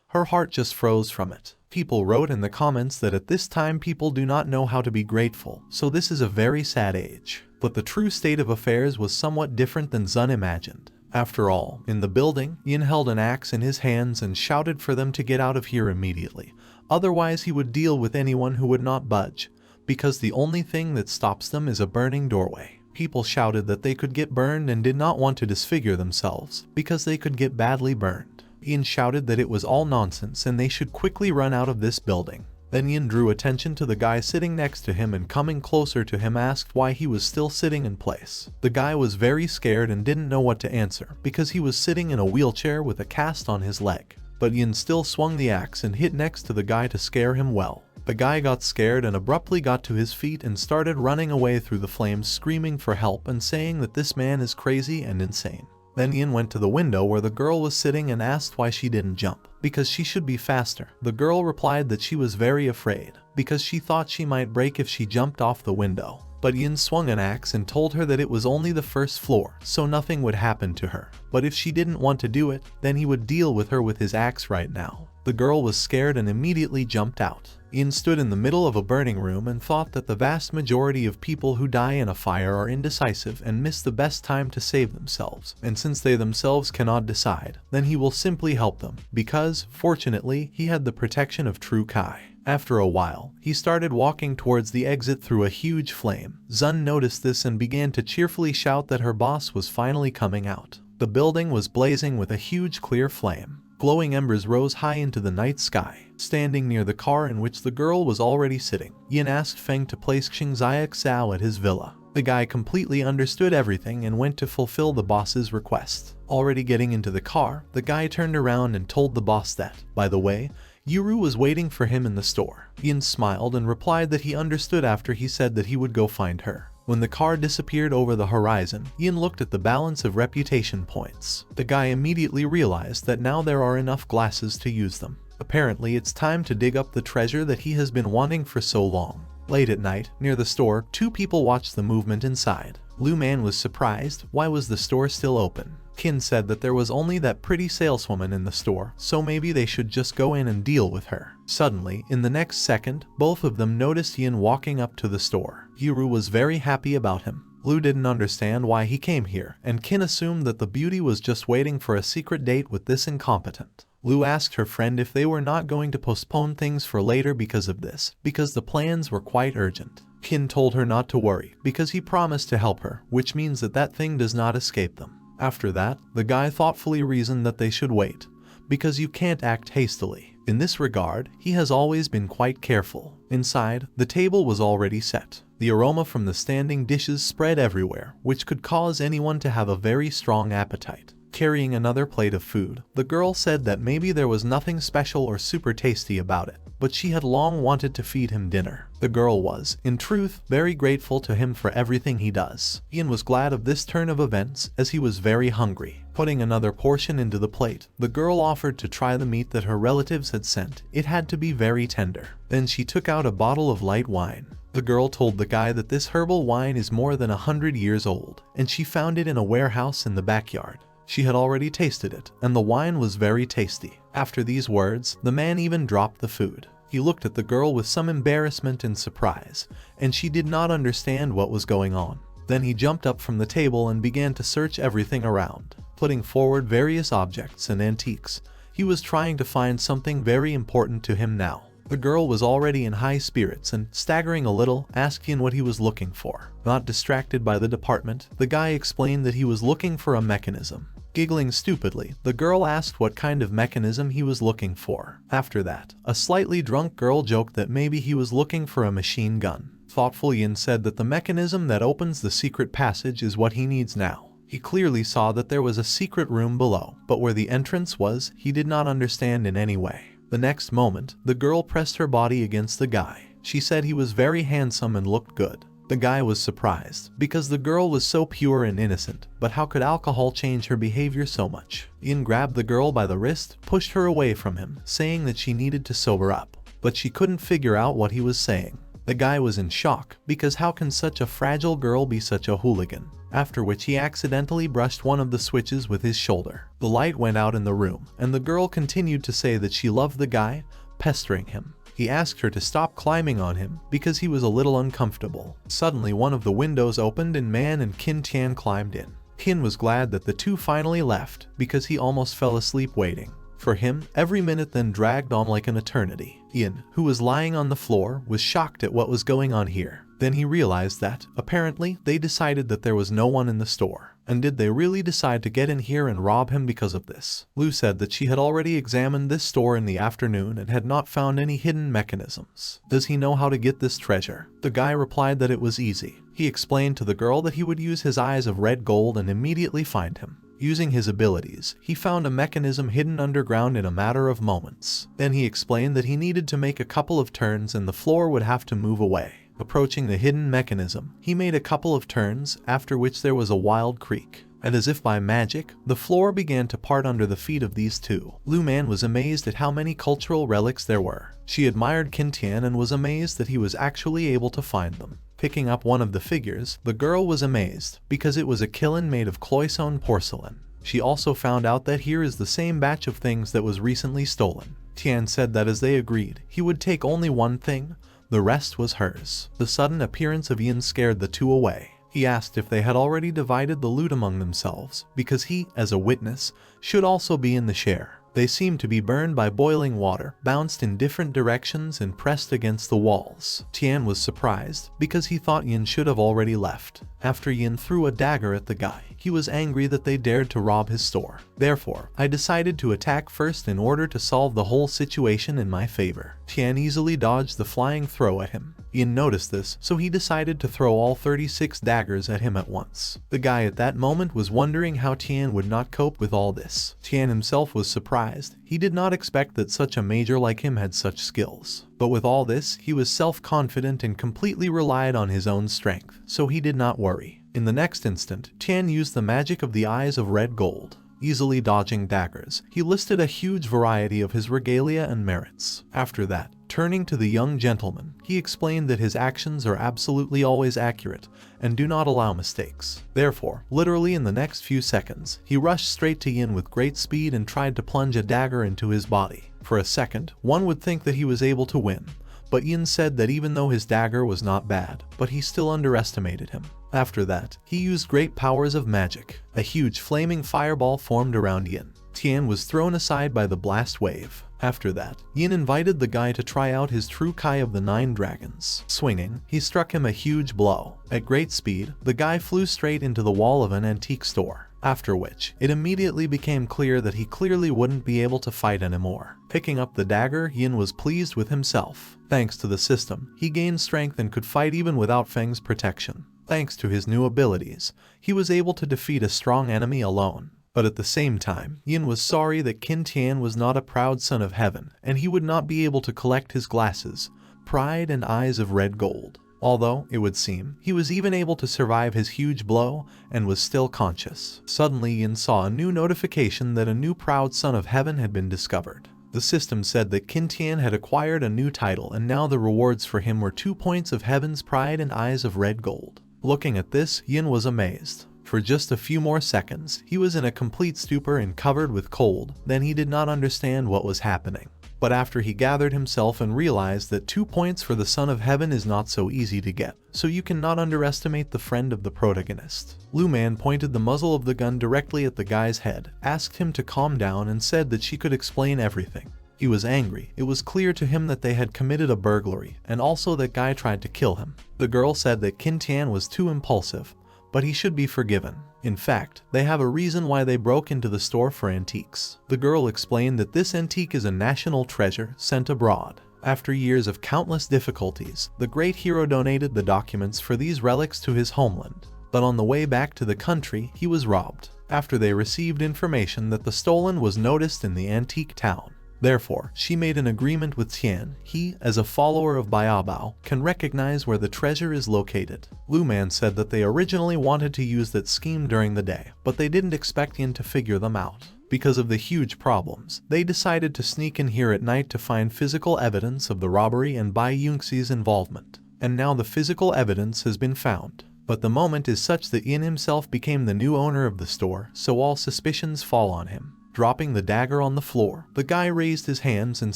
Her heart just froze from it. People wrote in the comments that at this time people do not know how to be grateful, so this is a very sad age. But the true state of affairs was somewhat different than Sun imagined. After all, in the building, Yin held an axe in his hands and shouted for them to get out of here immediately. Otherwise he would deal with anyone who would not budge, because the only thing that stops them is a burning doorway. People shouted that they could get burned and did not want to disfigure themselves, because they could get badly burned. Yin shouted that it was all nonsense and they should quickly run out of this building. Then Yin drew attention to the guy sitting next to him and coming closer to him asked why he was still sitting in place. The guy was very scared and didn't know what to answer, because he was sitting in a wheelchair with a cast on his leg. But Yin still swung the axe and hit next to the guy to scare him well. The guy got scared and abruptly got to his feet and started running away through the flames, screaming for help and saying that this man is crazy and insane. Then Yin went to the window where the girl was sitting and asked why she didn't jump, because she should be faster. The girl replied that she was very afraid, because she thought she might break if she jumped off the window. But Yin swung an axe and told her that it was only the first floor, so nothing would happen to her. But if she didn't want to do it, then he would deal with her with his axe right now. The girl was scared and immediately jumped out. Yin stood in the middle of a burning room and thought that the vast majority of people who die in a fire are indecisive and miss the best time to save themselves. And since they themselves cannot decide, then he will simply help them, because, fortunately, he had the protection of true Kai. After a while, he started walking towards the exit through a huge flame. Zun noticed this and began to cheerfully shout that her boss was finally coming out. The building was blazing with a huge clear flame. Glowing embers rose high into the night sky. Standing near the car in which the girl was already sitting, Yin asked Feng to place Xingzai Xiao at his villa. The guy completely understood everything and went to fulfill the boss's request. Already getting into the car, the guy turned around and told the boss that, by the way, Yuru was waiting for him in the store. Yin smiled and replied that he understood after he said that he would go find her. When the car disappeared over the horizon, Yin looked at the balance of reputation points. The guy immediately realized that now there are enough glasses to use them. Apparently, it's time to dig up the treasure that he has been wanting for so long. Late at night, near the store, two people watched the movement inside. Lu Man was surprised. Why was the store still open? Qin said that there was only that pretty saleswoman in the store, so maybe they should just go in and deal with her. Suddenly, in the next second, both of them noticed Yin walking up to the store. Yuru was very happy about him. Lu didn't understand why he came here, and Qin assumed that the beauty was just waiting for a secret date with this incompetent. Lu asked her friend if they were not going to postpone things for later because of this, because the plans were quite urgent. Qin told her not to worry, because he promised to help her, which means that that thing does not escape them. After that, the guy thoughtfully reasoned that they should wait, because you can't act hastily. In this regard, he has always been quite careful. Inside, the table was already set. The aroma from the standing dishes spread everywhere, which could cause anyone to have a very strong appetite. Carrying another plate of food, the girl said that maybe there was nothing special or super tasty about it, but she had long wanted to feed him dinner. The girl was, in truth, very grateful to him for everything he does. Ian was glad of this turn of events, as he was very hungry. Putting another portion into the plate, the girl offered to try the meat that her relatives had sent. It had to be very tender. Then she took out a bottle of light wine. The girl told the guy that this herbal wine is more than 100 years old, and she found it in a warehouse in the backyard. She had already tasted it, and the wine was very tasty. After these words, the man even dropped the food. He looked at the girl with some embarrassment and surprise, and she did not understand what was going on. Then he jumped up from the table and began to search everything around, putting forward various objects and antiques. He was trying to find something very important to him now. The girl was already in high spirits and, staggering a little, asked Yin what he was looking for. Not distracted by the department, the guy explained that he was looking for a mechanism. Giggling stupidly, the girl asked what kind of mechanism he was looking for. After that, a slightly drunk girl joked that maybe he was looking for a machine gun. Thoughtful Yin said that the mechanism that opens the secret passage is what he needs now. He clearly saw that there was a secret room below, but where the entrance was, he did not understand in any way. The next moment, the girl pressed her body against the guy. She said he was very handsome and looked good. The guy was surprised, because the girl was so pure and innocent, but how could alcohol change her behavior so much? Yin grabbed the girl by the wrist, pushed her away from him, saying that she needed to sober up. But she couldn't figure out what he was saying. The guy was in shock, because how can such a fragile girl be such a hooligan? After which he accidentally brushed one of the switches with his shoulder. The light went out in the room, and the girl continued to say that she loved the guy, pestering him. He asked her to stop climbing on him, because he was a little uncomfortable. Suddenly one of the windows opened and Man and Qin Tian climbed in. Qin was glad that the two finally left, because he almost fell asleep waiting. For him, every minute then dragged on like an eternity. Yin, who was lying on the floor, was shocked at what was going on here. Then he realized that, apparently, they decided that there was no one in the store. And did they really decide to get in here and rob him because of this? Lu said that she had already examined this store in the afternoon and had not found any hidden mechanisms. Does he know how to get this treasure? The guy replied that it was easy. He explained to the girl that he would use his eyes of red gold and immediately find him. Using his abilities, he found a mechanism hidden underground in a matter of moments. Then he explained that he needed to make a couple of turns and the floor would have to move away. Approaching the hidden mechanism, he made a couple of turns, after which there was a wild creak. And as if by magic, the floor began to part under the feet of these two. Lu Man was amazed at how many cultural relics there were. She admired Qin Tian and was amazed that he was actually able to find them. Picking up one of the figures, the girl was amazed, because it was a kiln made of Cloisonne porcelain. She also found out that here is the same batch of things that was recently stolen. Tian said that as they agreed, he would take only one thing, the rest was hers. The sudden appearance of Yin scared the two away. He asked if they had already divided the loot among themselves, because he, as a witness, should also be in the share. They seemed to be burned by boiling water, bounced in different directions and pressed against the walls. Tian was surprised, because he thought Yin should have already left. After Yin threw a dagger at the guy, he was angry that they dared to rob his store. Therefore, I decided to attack first in order to solve the whole situation in my favor. Tian easily dodged the flying throw at him. Yin noticed this, so he decided to throw all 36 daggers at him at once. The guy at that moment was wondering how Tian would not cope with all this. Tian himself was surprised. He did not expect that such a major like him had such skills. But with all this, he was self-confident and completely relied on his own strength, so he did not worry. In the next instant, Tian used the magic of the eyes of red gold. Easily dodging daggers, he listed a huge variety of his regalia and merits. After that, turning to the young gentleman, he explained that his actions are absolutely always accurate and do not allow mistakes. Therefore, literally in the next few seconds, he rushed straight to Yin with great speed and tried to plunge a dagger into his body. For a second, one would think that he was able to win, but Yin said that even though his dagger was not bad, but he still underestimated him. After that, he used great powers of magic. A huge flaming fireball formed around Yin. Tian was thrown aside by the blast wave. After that, Yin invited the guy to try out his true Kai of the 9 dragons. Swinging, he struck him a huge blow. At great speed, the guy flew straight into the wall of an antique store. After which, it immediately became clear that he clearly wouldn't be able to fight anymore. Picking up the dagger, Yin was pleased with himself. Thanks to the system, he gained strength and could fight even without Feng's protection. Thanks to his new abilities, he was able to defeat a strong enemy alone. But at the same time, Yin was sorry that Qin Tian was not a proud son of heaven, and he would not be able to collect his glasses, pride and eyes of red gold. Although, it would seem, he was even able to survive his huge blow and was still conscious. Suddenly Yin saw a new notification that a new proud son of heaven had been discovered. The system said that Qin Tian had acquired a new title and now the rewards for him were 2 points of heaven's pride and eyes of red gold. Looking at this, Yin was amazed. For just a few more seconds, he was in a complete stupor and covered with cold, then he did not understand what was happening. But after he gathered himself and realized that 2 points for the Son of Heaven is not so easy to get, so you cannot underestimate the friend of the protagonist. Lu Man pointed the muzzle of the gun directly at the guy's head, asked him to calm down and said that she could explain everything. He was angry. It was clear to him that they had committed a burglary, and also that guy tried to kill him. The girl said that Qin Tian was too impulsive, but he should be forgiven. In fact, they have a reason why they broke into the store for antiques. The girl explained that this antique is a national treasure sent abroad. After years of countless difficulties, the great hero donated the documents for these relics to his homeland. But on the way back to the country, he was robbed, after they received information that the stolen was noticed in the antique town. Therefore, she made an agreement with Tian. He, as a follower of Baobao, can recognize where the treasure is located. Lu Man said that they originally wanted to use that scheme during the day, but they didn't expect Yin to figure them out. Because of the huge problems, they decided to sneak in here at night to find physical evidence of the robbery and Bai Yunxi's involvement. And now the physical evidence has been found. But the moment is such that Yin himself became the new owner of the store, so all suspicions fall on him. Dropping the dagger on the floor, the guy raised his hands and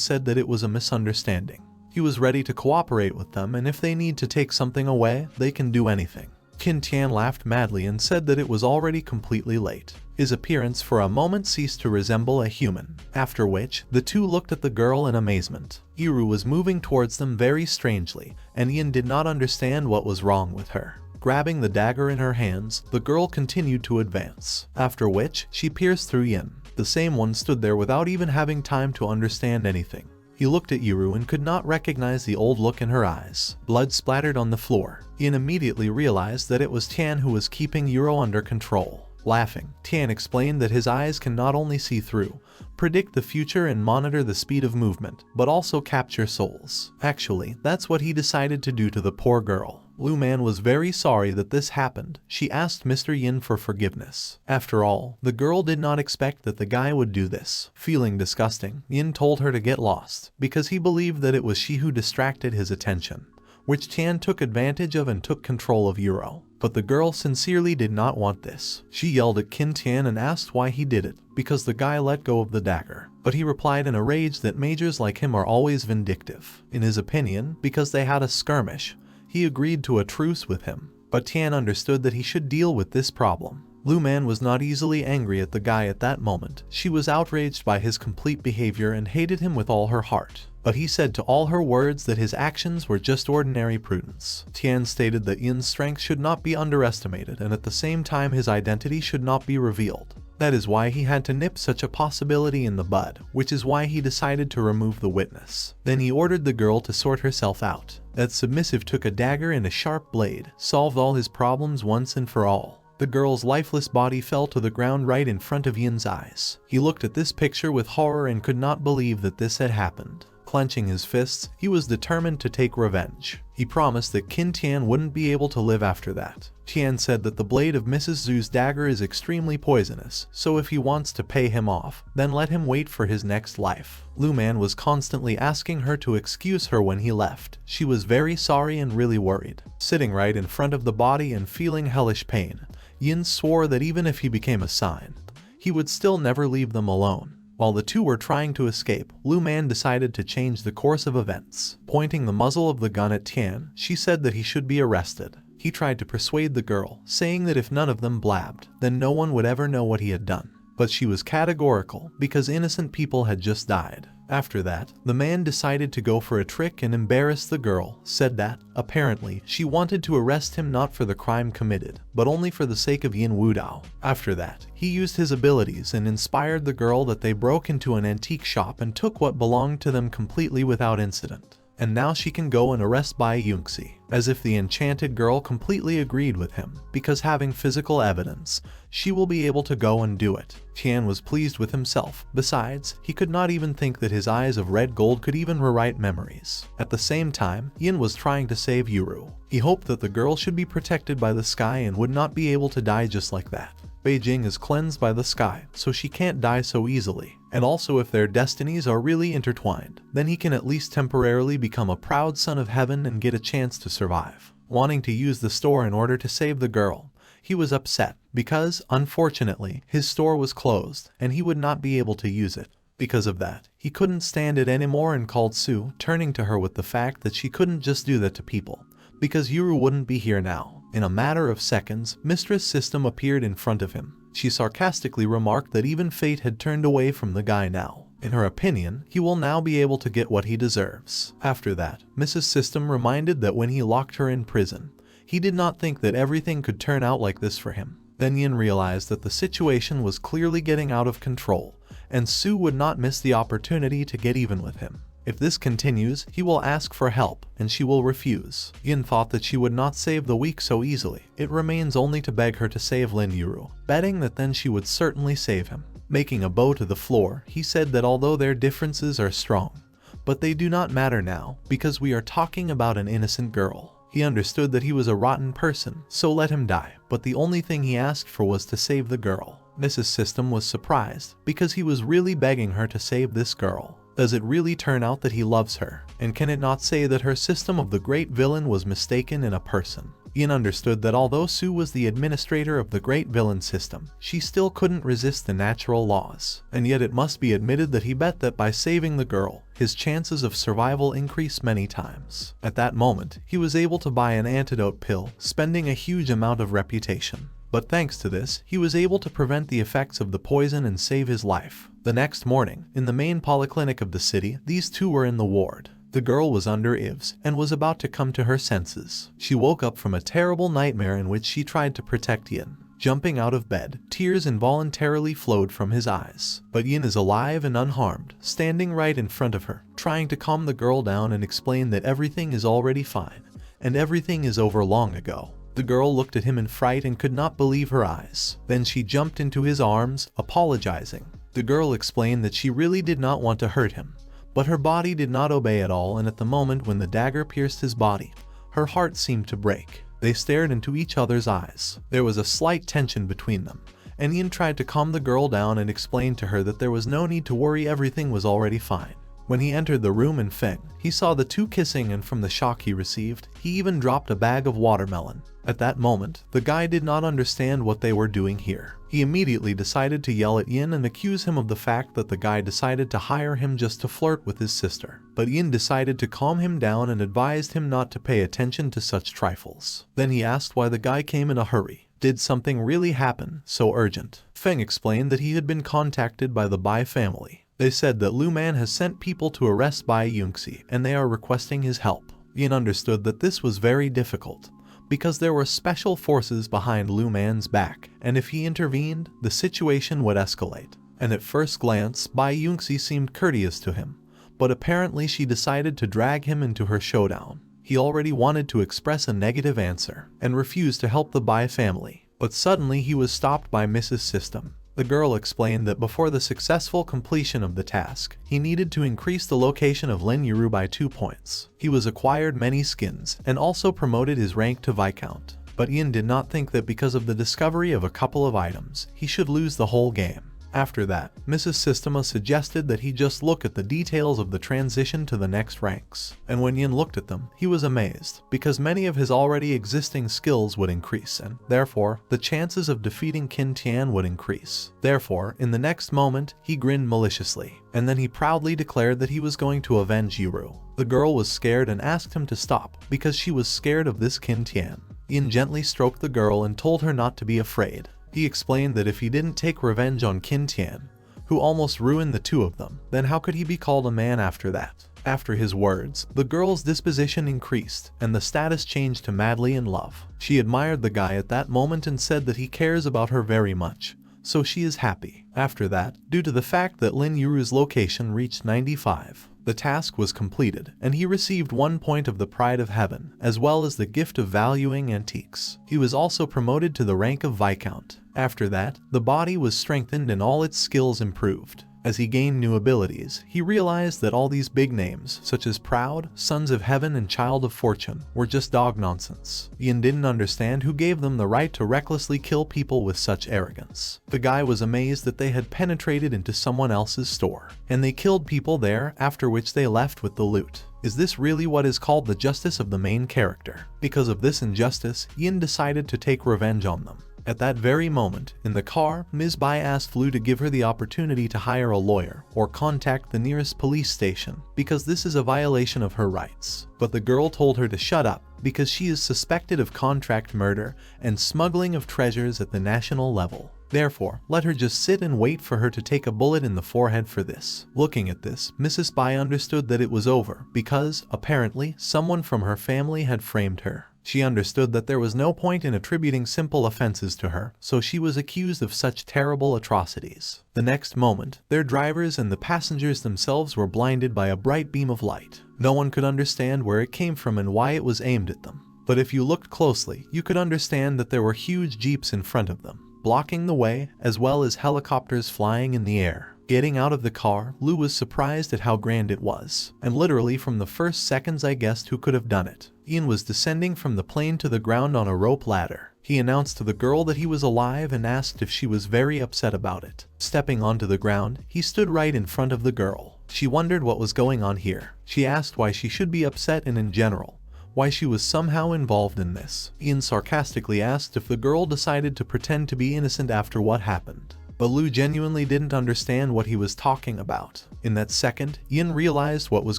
said that it was a misunderstanding. He was ready to cooperate with them, and if they need to take something away, they can do anything. Qin Tian laughed madly and said that it was already completely late. His appearance for a moment ceased to resemble a human, after which, the two looked at the girl in amazement. Iru was moving towards them very strangely, and Yin did not understand what was wrong with her. Grabbing the dagger in her hands, the girl continued to advance, after which, she pierced through Yin. The same one stood there without even having time to understand anything. He looked at Iru and could not recognize the old look in her eyes. Blood splattered on the floor. Yin immediately realized that it was Tian who was keeping Iru under control. Laughing, Tian explained that his eyes can not only see through, predict the future and monitor the speed of movement, but also capture souls. Actually, that's what he decided to do to the poor girl. Lu Man was very sorry that this happened. She asked Mr. Yin for forgiveness. After all, the girl did not expect that the guy would do this. Feeling disgusting, Yin told her to get lost, because he believed that it was she who distracted his attention, which Tian took advantage of and took control of Yuro. But the girl sincerely did not want this. She yelled at Qin Tian and asked why he did it, because the guy let go of the dagger. But he replied in a rage that majors like him are always vindictive. In his opinion, because they had a skirmish, he agreed to a truce with him. But Tian understood that he should deal with this problem. Lu Man was not easily angry at the guy at that moment. She was outraged by his complete behavior and hated him with all her heart. But he said to all her words that his actions were just ordinary prudence. Tian stated that Yin's strength should not be underestimated and at the same time his identity should not be revealed. That is why he had to nip such a possibility in the bud, which is why he decided to remove the witness. Then he ordered the girl to sort herself out. That submissive took a dagger and a sharp blade, solved all his problems once and for all. The girl's lifeless body fell to the ground right in front of Yin's eyes. He looked at this picture with horror and could not believe that this had happened. Clenching his fists, he was determined to take revenge. He promised that Qin Tian wouldn't be able to live after that. Tian said that the blade of Mrs. Zhu's dagger is extremely poisonous, so if he wants to pay him off, then let him wait for his next life. Lu Man was constantly asking her to excuse her when he left. She was very sorry and really worried. Sitting right in front of the body and feeling hellish pain, Yin swore that even if he became a sign, he would still never leave them alone. While the two were trying to escape, Lu Man decided to change the course of events. Pointing the muzzle of the gun at Tian, she said that he should be arrested. He tried to persuade the girl, saying that if none of them blabbed, then no one would ever know what he had done. But she was categorical, because innocent people had just died. After that, the man decided to go for a trick and embarrass the girl, said that, apparently, she wanted to arrest him not for the crime committed, but only for the sake of Yin Wudao. After that, he used his abilities and inspired the girl that they broke into an antique shop and took what belonged to them completely without incident. And now she can go and arrest Bai Yunxi. As if the enchanted girl completely agreed with him, because having physical evidence, she will be able to go and do it. Tian was pleased with himself. Besides, he could not even think that his eyes of red gold could even rewrite memories. At the same time, Yin was trying to save Yuru. He hoped that the girl should be protected by the sky and would not be able to die just like that. Beijing is cleansed by the sky, so she can't die so easily. And also if their destinies are really intertwined, then he can at least temporarily become a proud son of heaven and get a chance to survive. Wanting to use the store in order to save the girl, he was upset because, unfortunately, his store was closed and he would not be able to use it. Because of that, he couldn't stand it anymore and called Sue, turning to her with the fact that she couldn't just do that to people, because Yuru wouldn't be here now. In a matter of seconds, Mistress System appeared in front of him. She sarcastically remarked that even fate had turned away from the guy now. In her opinion, he will now be able to get what he deserves. After that, Mrs. System reminded that when he locked her in prison, he did not think that everything could turn out like this for him. Then Yin realized that the situation was clearly getting out of control, and Sue would not miss the opportunity to get even with him. If this continues, he will ask for help, and she will refuse. Yin thought that she would not save the weak so easily. It remains only to beg her to save Lin Yuru, betting that then she would certainly save him. Making a bow to the floor, he said that although their differences are strong, but they do not matter now, because we are talking about an innocent girl. He understood that he was a rotten person, so let him die, but the only thing he asked for was to save the girl. Mrs. System was surprised, because he was really begging her to save this girl. Does it really turn out that he loves her? And can it not say that her system of the great villain was mistaken in a person? Yin understood that although Sue was the administrator of the great villain system, she still couldn't resist the natural laws. And yet it must be admitted that he bet that by saving the girl, his chances of survival increased many times. At that moment, he was able to buy an antidote pill, spending a huge amount of reputation. But thanks to this, he was able to prevent the effects of the poison and save his life. The next morning, in the main polyclinic of the city, these two were in the ward. The girl was under IVs and was about to come to her senses. She woke up from a terrible nightmare in which she tried to protect Yin. Jumping out of bed, tears involuntarily flowed from his eyes. But Yin is alive and unharmed, standing right in front of her, trying to calm the girl down and explain that everything is already fine, and everything is over long ago. The girl looked at him in fright and could not believe her eyes. Then she jumped into his arms, apologizing. The girl explained that she really did not want to hurt him, but her body did not obey at all, and at the moment when the dagger pierced his body, her heart seemed to break. They stared into each other's eyes. There was a slight tension between them, and Yin tried to calm the girl down and explain to her that there was no need to worry, everything was already fine. When he entered the room in Feng, he saw the two kissing, and from the shock he received, he even dropped a bag of watermelon. At that moment, the guy did not understand what they were doing here. He immediately decided to yell at Yin and accuse him of the fact that the guy decided to hire him just to flirt with his sister. But Yin decided to calm him down and advised him not to pay attention to such trifles. Then he asked why the guy came in a hurry. Did something really happen so urgent? Feng explained that he had been contacted by the Bai family. They said that Lu Man has sent people to arrest Bai Yunxi and they are requesting his help. Yin understood that this was very difficult, because there were special forces behind Lu Man's back, and if he intervened, the situation would escalate. And at first glance, Bai Yunxi seemed courteous to him, but apparently she decided to drag him into her showdown. He already wanted to express a negative answer, and refused to help the Bai family, but suddenly he was stopped by Mrs. System. The girl explained that before the successful completion of the task, he needed to increase the location of Lin Yuru by 2 points. He was acquired many skins and also promoted his rank to Viscount. But Yin did not think that because of the discovery of a couple of items, he should lose the whole game. After that, Mrs. Systema suggested that he just look at the details of the transition to the next ranks. And when Yin looked at them, he was amazed, because many of his already existing skills would increase, and therefore, the chances of defeating Qin Tian would increase. Therefore, in the next moment, he grinned maliciously, and then he proudly declared that he was going to avenge Yuru. The girl was scared and asked him to stop, because she was scared of this Qin Tian. Yin gently stroked the girl and told her not to be afraid. He explained that if he didn't take revenge on Qin Tian, who almost ruined the two of them, then how could he be called a man after that? After his words, the girl's disposition increased, and the status changed to madly in love. She admired the guy at that moment and said that he cares about her very much, so she is happy. After that, due to the fact that Lin Yuru's location reached 95, the task was completed, and he received 1 point of the Pride of Heaven, as well as the gift of valuing antiques. He was also promoted to the rank of Viscount. After that, the body was strengthened and all its skills improved. As he gained new abilities, he realized that all these big names, such as Proud, Sons of Heaven and Child of Fortune, were just dog nonsense. Yin didn't understand who gave them the right to recklessly kill people with such arrogance. The guy was amazed that they had penetrated into someone else's store, and they killed people there, after which they left with the loot. Is this really what is called the justice of the main character? Because of this injustice, Yin decided to take revenge on them. At that very moment, in the car, Ms. Bai asked Lu to give her the opportunity to hire a lawyer or contact the nearest police station, because this is a violation of her rights. But the girl told her to shut up, because she is suspected of contract murder and smuggling of treasures at the national level. Therefore, let her just sit and wait for her to take a bullet in the forehead for this. Looking at this, Mrs. Bai understood that it was over, because, apparently, someone from her family had framed her. She understood that there was no point in attributing simple offenses to her, so she was accused of such terrible atrocities. The next moment, their drivers and the passengers themselves were blinded by a bright beam of light. No one could understand where it came from and why it was aimed at them. But if you looked closely, you could understand that there were huge jeeps in front of them, blocking the way, as well as helicopters flying in the air. Getting out of the car, Lu was surprised at how grand it was, and literally from the first seconds I guessed who could have done it. Yin was descending from the plane to the ground on a rope ladder. He announced to the girl that he was alive and asked if she was very upset about it. Stepping onto the ground, he stood right in front of the girl. She wondered what was going on here. She asked why she should be upset and in general, why she was somehow involved in this. Yin sarcastically asked if the girl decided to pretend to be innocent after what happened. But Lu genuinely didn't understand what he was talking about. In that second, Yin realized what was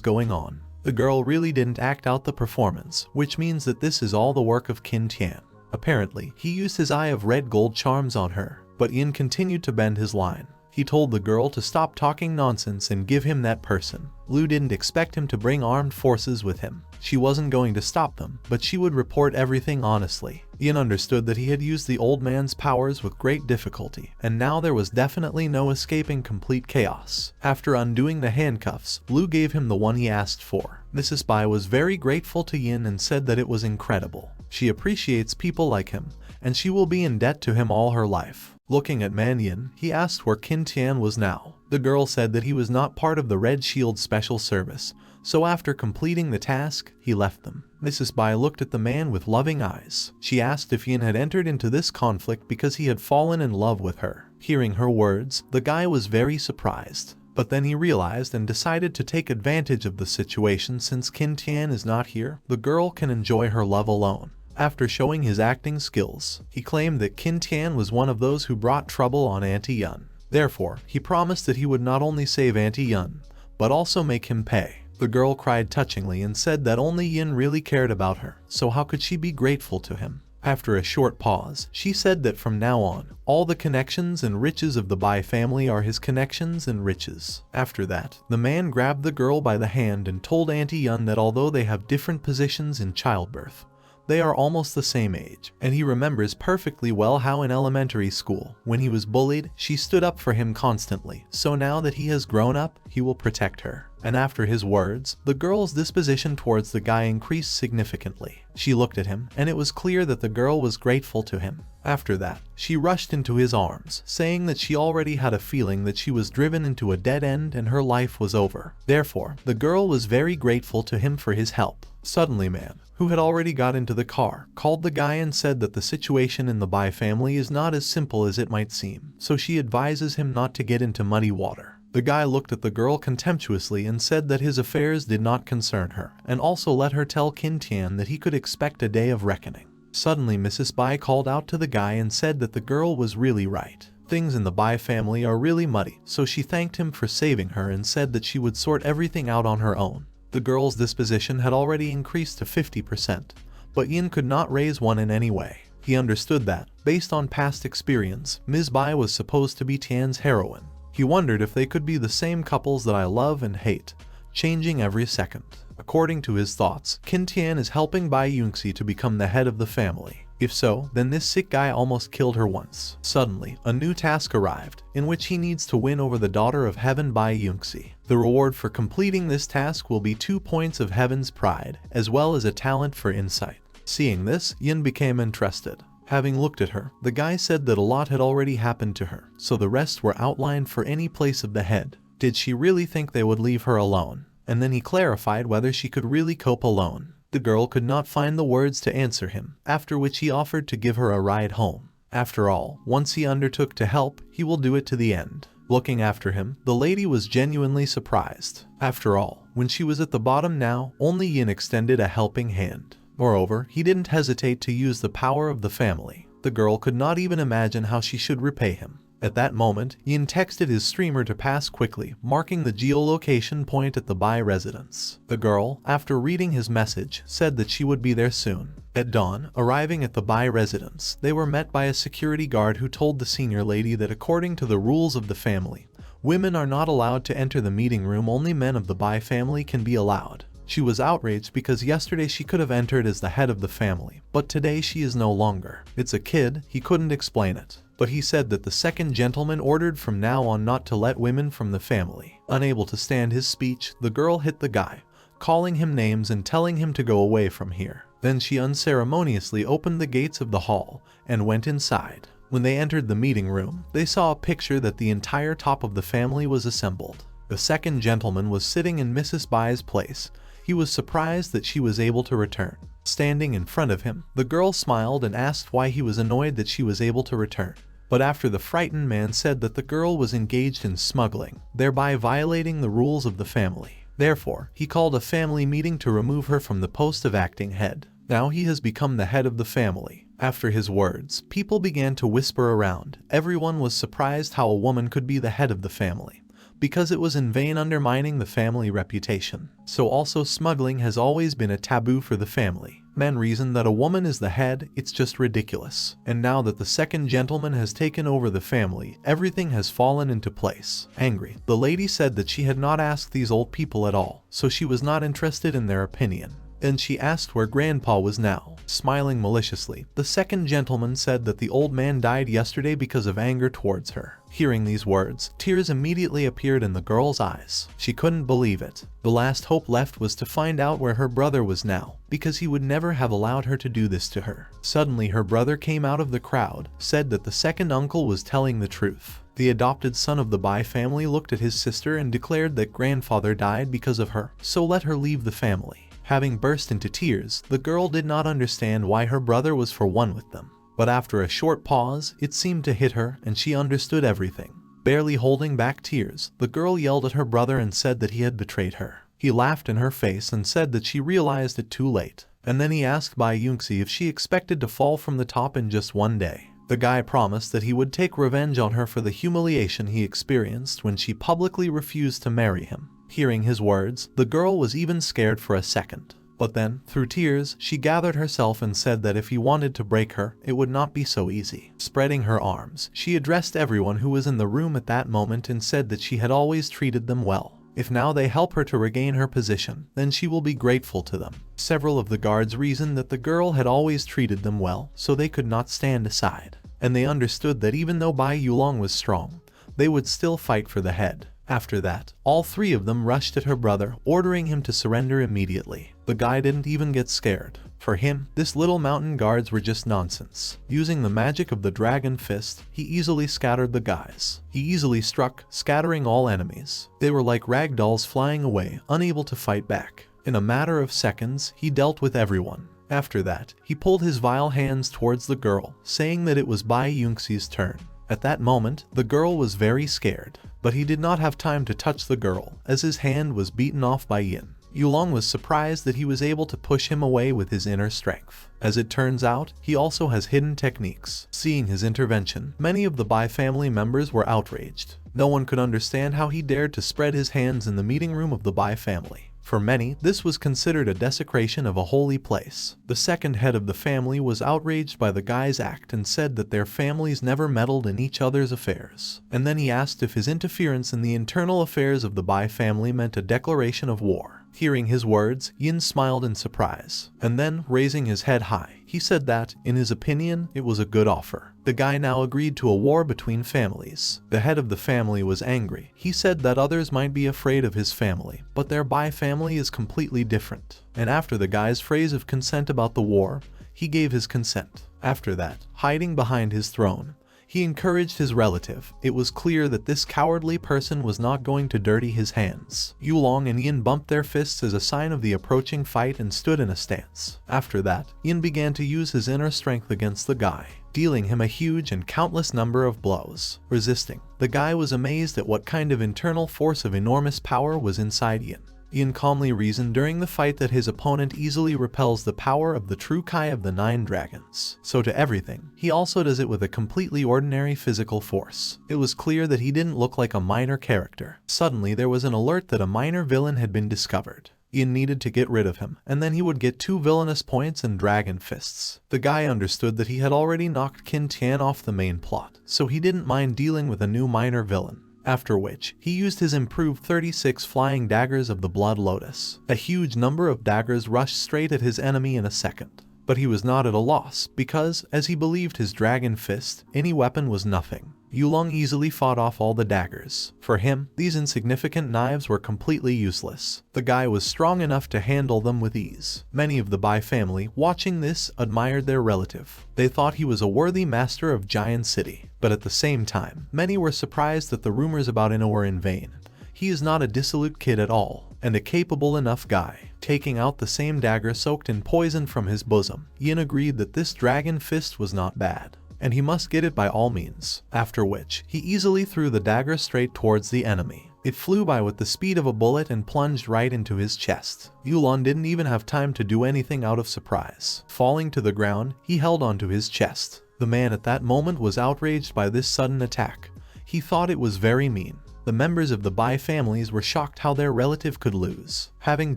going on. The girl really didn't act out the performance, which means that this is all the work of Qin Tian. Apparently, he used his eye of red gold charms on her, but Yin continued to bend his line. He told the girl to stop talking nonsense and give him that person. Lu didn't expect him to bring armed forces with him. She wasn't going to stop them, but she would report everything honestly. Yin understood that he had used the old man's powers with great difficulty, and now there was definitely no escaping complete chaos. After undoing the handcuffs, Lu gave him the one he asked for. Mrs. Bai was very grateful to Yin and said that it was incredible. She appreciates people like him, and she will be in debt to him all her life. Looking at Man Yin, he asked where Qin Tian was now. The girl said that he was not part of the Red Shield Special Service, so after completing the task, he left them. Mrs. Bai looked at the man with loving eyes. She asked if Yin had entered into this conflict because he had fallen in love with her. Hearing her words, the guy was very surprised. But then he realized and decided to take advantage of the situation. Since Qin Tian is not here, the girl can enjoy her love alone. After showing his acting skills, he claimed that Qin Tian was one of those who brought trouble on Auntie Yun. Therefore, he promised that he would not only save Auntie Yun, but also make him pay. The girl cried touchingly and said that only Yin really cared about her, so how could she be grateful to him? After a short pause, she said that from now on, all the connections and riches of the Bai family are his connections and riches. After that, the man grabbed the girl by the hand and told Auntie Yun that although they have different positions in childbirth, they are almost the same age, and he remembers perfectly well how in elementary school, when he was bullied, she stood up for him constantly. So now that he has grown up, he will protect her. And after his words, the girl's disposition towards the guy increased significantly. She looked at him, and it was clear that the girl was grateful to him. After that, she rushed into his arms, saying that she already had a feeling that she was driven into a dead end and her life was over. Therefore, the girl was very grateful to him for his help. Suddenly, Man, who had already got into the car, called the guy and said that the situation in the Bai family is not as simple as it might seem, so she advises him not to get into muddy water. The guy looked at the girl contemptuously and said that his affairs did not concern her, and also let her tell Qin Tian that he could expect a day of reckoning. Suddenly, Mrs. Bai called out to the guy and said that the girl was really right. Things in the Bai family are really muddy, so she thanked him for saving her and said that she would sort everything out on her own. The girl's disposition had already increased to 50%, but Yin could not raise one in any way. He understood that, based on past experience, Ms. Bai was supposed to be Tian's heroine. He wondered if they could be the same couples that I love and hate, changing every second. According to his thoughts, Qin Tian is helping Bai Yunxi to become the head of the family. If so, then this sick guy almost killed her once. Suddenly, a new task arrived, in which he needs to win over the daughter of heaven Bai Yunxi. The reward for completing this task will be 2 points of heaven's pride, as well as a talent for insight. Seeing this, Yin became interested. Having looked at her, the guy said that a lot had already happened to her, so the rest were outlined for any place of the head. Did she really think they would leave her alone? And then he clarified whether she could really cope alone. The girl could not find the words to answer him, after which he offered to give her a ride home. After all, once he undertook to help, he will do it to the end. Looking after him, the lady was genuinely surprised. After all, when she was at the bottom now, only Yin extended a helping hand. Moreover, he didn't hesitate to use the power of the family. The girl could not even imagine how she should repay him. At that moment, Yin texted his streamer to pass quickly, marking the geolocation point at the Bai residence. The girl, after reading his message, said that she would be there soon. At dawn, arriving at the Bai residence, they were met by a security guard who told the senior lady that according to the rules of the family, women are not allowed to enter the meeting room, only men of the Bai family can be allowed. She was outraged because yesterday she could have entered as the head of the family, but today she is no longer. It's a kid, he couldn't explain it. But he said that the second gentleman ordered from now on not to let women from the family. Unable to stand his speech, the girl hit the guy, calling him names and telling him to go away from here. Then she unceremoniously opened the gates of the hall and went inside. When they entered the meeting room, they saw a picture that the entire top of the family was assembled. The second gentleman was sitting in Mrs. Bai's place. He was surprised that she was able to return. Standing in front of him, the girl smiled and asked why he was annoyed that she was able to return. But after the frightened man said that the girl was engaged in smuggling, thereby violating the rules of the family. Therefore, he called a family meeting to remove her from the post of acting head. Now he has become the head of the family. After his words, people began to whisper around. Everyone was surprised how a woman could be the head of the family, because it was in vain undermining the family reputation. So also smuggling has always been a taboo for the family. Men reasoned that a woman is the head, it's just ridiculous. And now that the second gentleman has taken over the family, everything has fallen into place. Angry, the lady said that she had not asked these old people at all, so she was not interested in their opinion. and she asked where Grandpa was now. Smiling maliciously, the second gentleman said that the old man died yesterday because of anger towards her. Hearing these words, tears immediately appeared in the girl's eyes. She couldn't believe it. The last hope left was to find out where her brother was now, because he would never have allowed her to do this to her. Suddenly her brother came out of the crowd, said that the second uncle was telling the truth. The adopted son of the Bai family looked at his sister and declared that grandfather died because of her, so let her leave the family. Having burst into tears, the girl did not understand why her brother was for one with them. But after a short pause, it seemed to hit her and she understood everything. Barely holding back tears, the girl yelled at her brother and said that he had betrayed her. He laughed in her face and said that she realized it too late. And then he asked Bai Yunxi if she expected to fall from the top in just one day. The guy promised that he would take revenge on her for the humiliation he experienced when she publicly refused to marry him. Hearing his words, the girl was even scared for a second. But then, through tears, she gathered herself and said that if he wanted to break her, it would not be so easy. Spreading her arms, she addressed everyone who was in the room at that moment and said that she had always treated them well. If now they help her to regain her position, then she will be grateful to them. Several of the guards reasoned that the girl had always treated them well, so they could not stand aside. And they understood that even though Bai Yulong was strong, they would still fight for the head. After that, all three of them rushed at her brother, ordering him to surrender immediately. The guy didn't even get scared. For him, this little mountain guards were just nonsense. Using the magic of the dragon fist, he easily scattered the guys. He easily struck, scattering all enemies. They were like rag dolls flying away, unable to fight back. In a matter of seconds, he dealt with everyone. After that, he pulled his vile hands towards the girl, saying that it was Bai Yunxi's turn. At that moment, the girl was very scared, but he did not have time to touch the girl, as his hand was beaten off by Yin. Yulong was surprised that he was able to push him away with his inner strength. As it turns out, he also has hidden techniques. Seeing his intervention, many of the Bai family members were outraged. No one could understand how he dared to spread his hands in the meeting room of the Bai family. For many, this was considered a desecration of a holy place. The second head of the family was outraged by the guy's act and said that their families never meddled in each other's affairs. And then he asked if his interference in the internal affairs of the Bai family meant a declaration of war. Hearing his words, Yin smiled in surprise, and then, raising his head high, he said that, in his opinion, it was a good offer. The guy now agreed to a war between families. The head of the family was angry. He said that others might be afraid of his family, but their Bai family is completely different. And after the guy's phrase of consent about the war, he gave his consent. After that, hiding behind his throne, he encouraged his relative. It was clear that this cowardly person was not going to dirty his hands. Yulong and Yin bumped their fists as a sign of the approaching fight and stood in a stance. After that, Yin began to use his inner strength against the guy, dealing him a huge and countless number of blows. Resisting, the guy was amazed at what kind of internal force of enormous power was inside Yin. Yin calmly reasoned during the fight that his opponent easily repels the power of the true Kai of the 9 dragons. So to everything, he also does it with a completely ordinary physical force. It was clear that he didn't look like a minor character. Suddenly there was an alert that a minor villain had been discovered. Yin needed to get rid of him, and then he would get 2 villainous points and dragon fists. The guy understood that he had already knocked Qin Tian off the main plot, so he didn't mind dealing with a new minor villain. After which, he used his improved 36 flying daggers of the Blood Lotus. A huge number of daggers rushed straight at his enemy in a second. But he was not at a loss, because, as he believed his dragon fist, any weapon was nothing. Yulong easily fought off all the daggers. For him, these insignificant knives were completely useless. The guy was strong enough to handle them with ease. Many of the Bai family, watching this, admired their relative. They thought he was a worthy master of Giant City. But at the same time, many were surprised that the rumors about Ino were in vain. He is not a dissolute kid at all, and a capable enough guy. Taking out the same dagger soaked in poison from his bosom, Yin agreed that this dragon fist was not bad, and he must get it by all means. After which, he easily threw the dagger straight towards the enemy. It flew by with the speed of a bullet and plunged right into his chest. Yulong didn't even have time to do anything out of surprise. Falling to the ground, he held onto his chest. The man at that moment was outraged by this sudden attack. He thought it was very mean. The members of the Bai families were shocked how their relative could lose. Having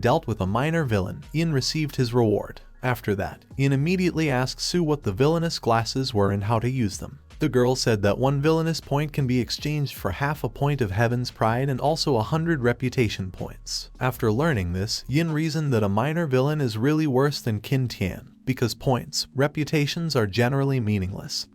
dealt with a minor villain, Yin received his reward. After that, Yin immediately asked Su what the villainous glasses were and how to use them. The girl said that 1 villainous point can be exchanged for half a point of Heaven's Pride and also 100 reputation points. After learning this, Yin reasoned that a minor villain is really worse than Qin Tian, because points, reputations are generally meaningless.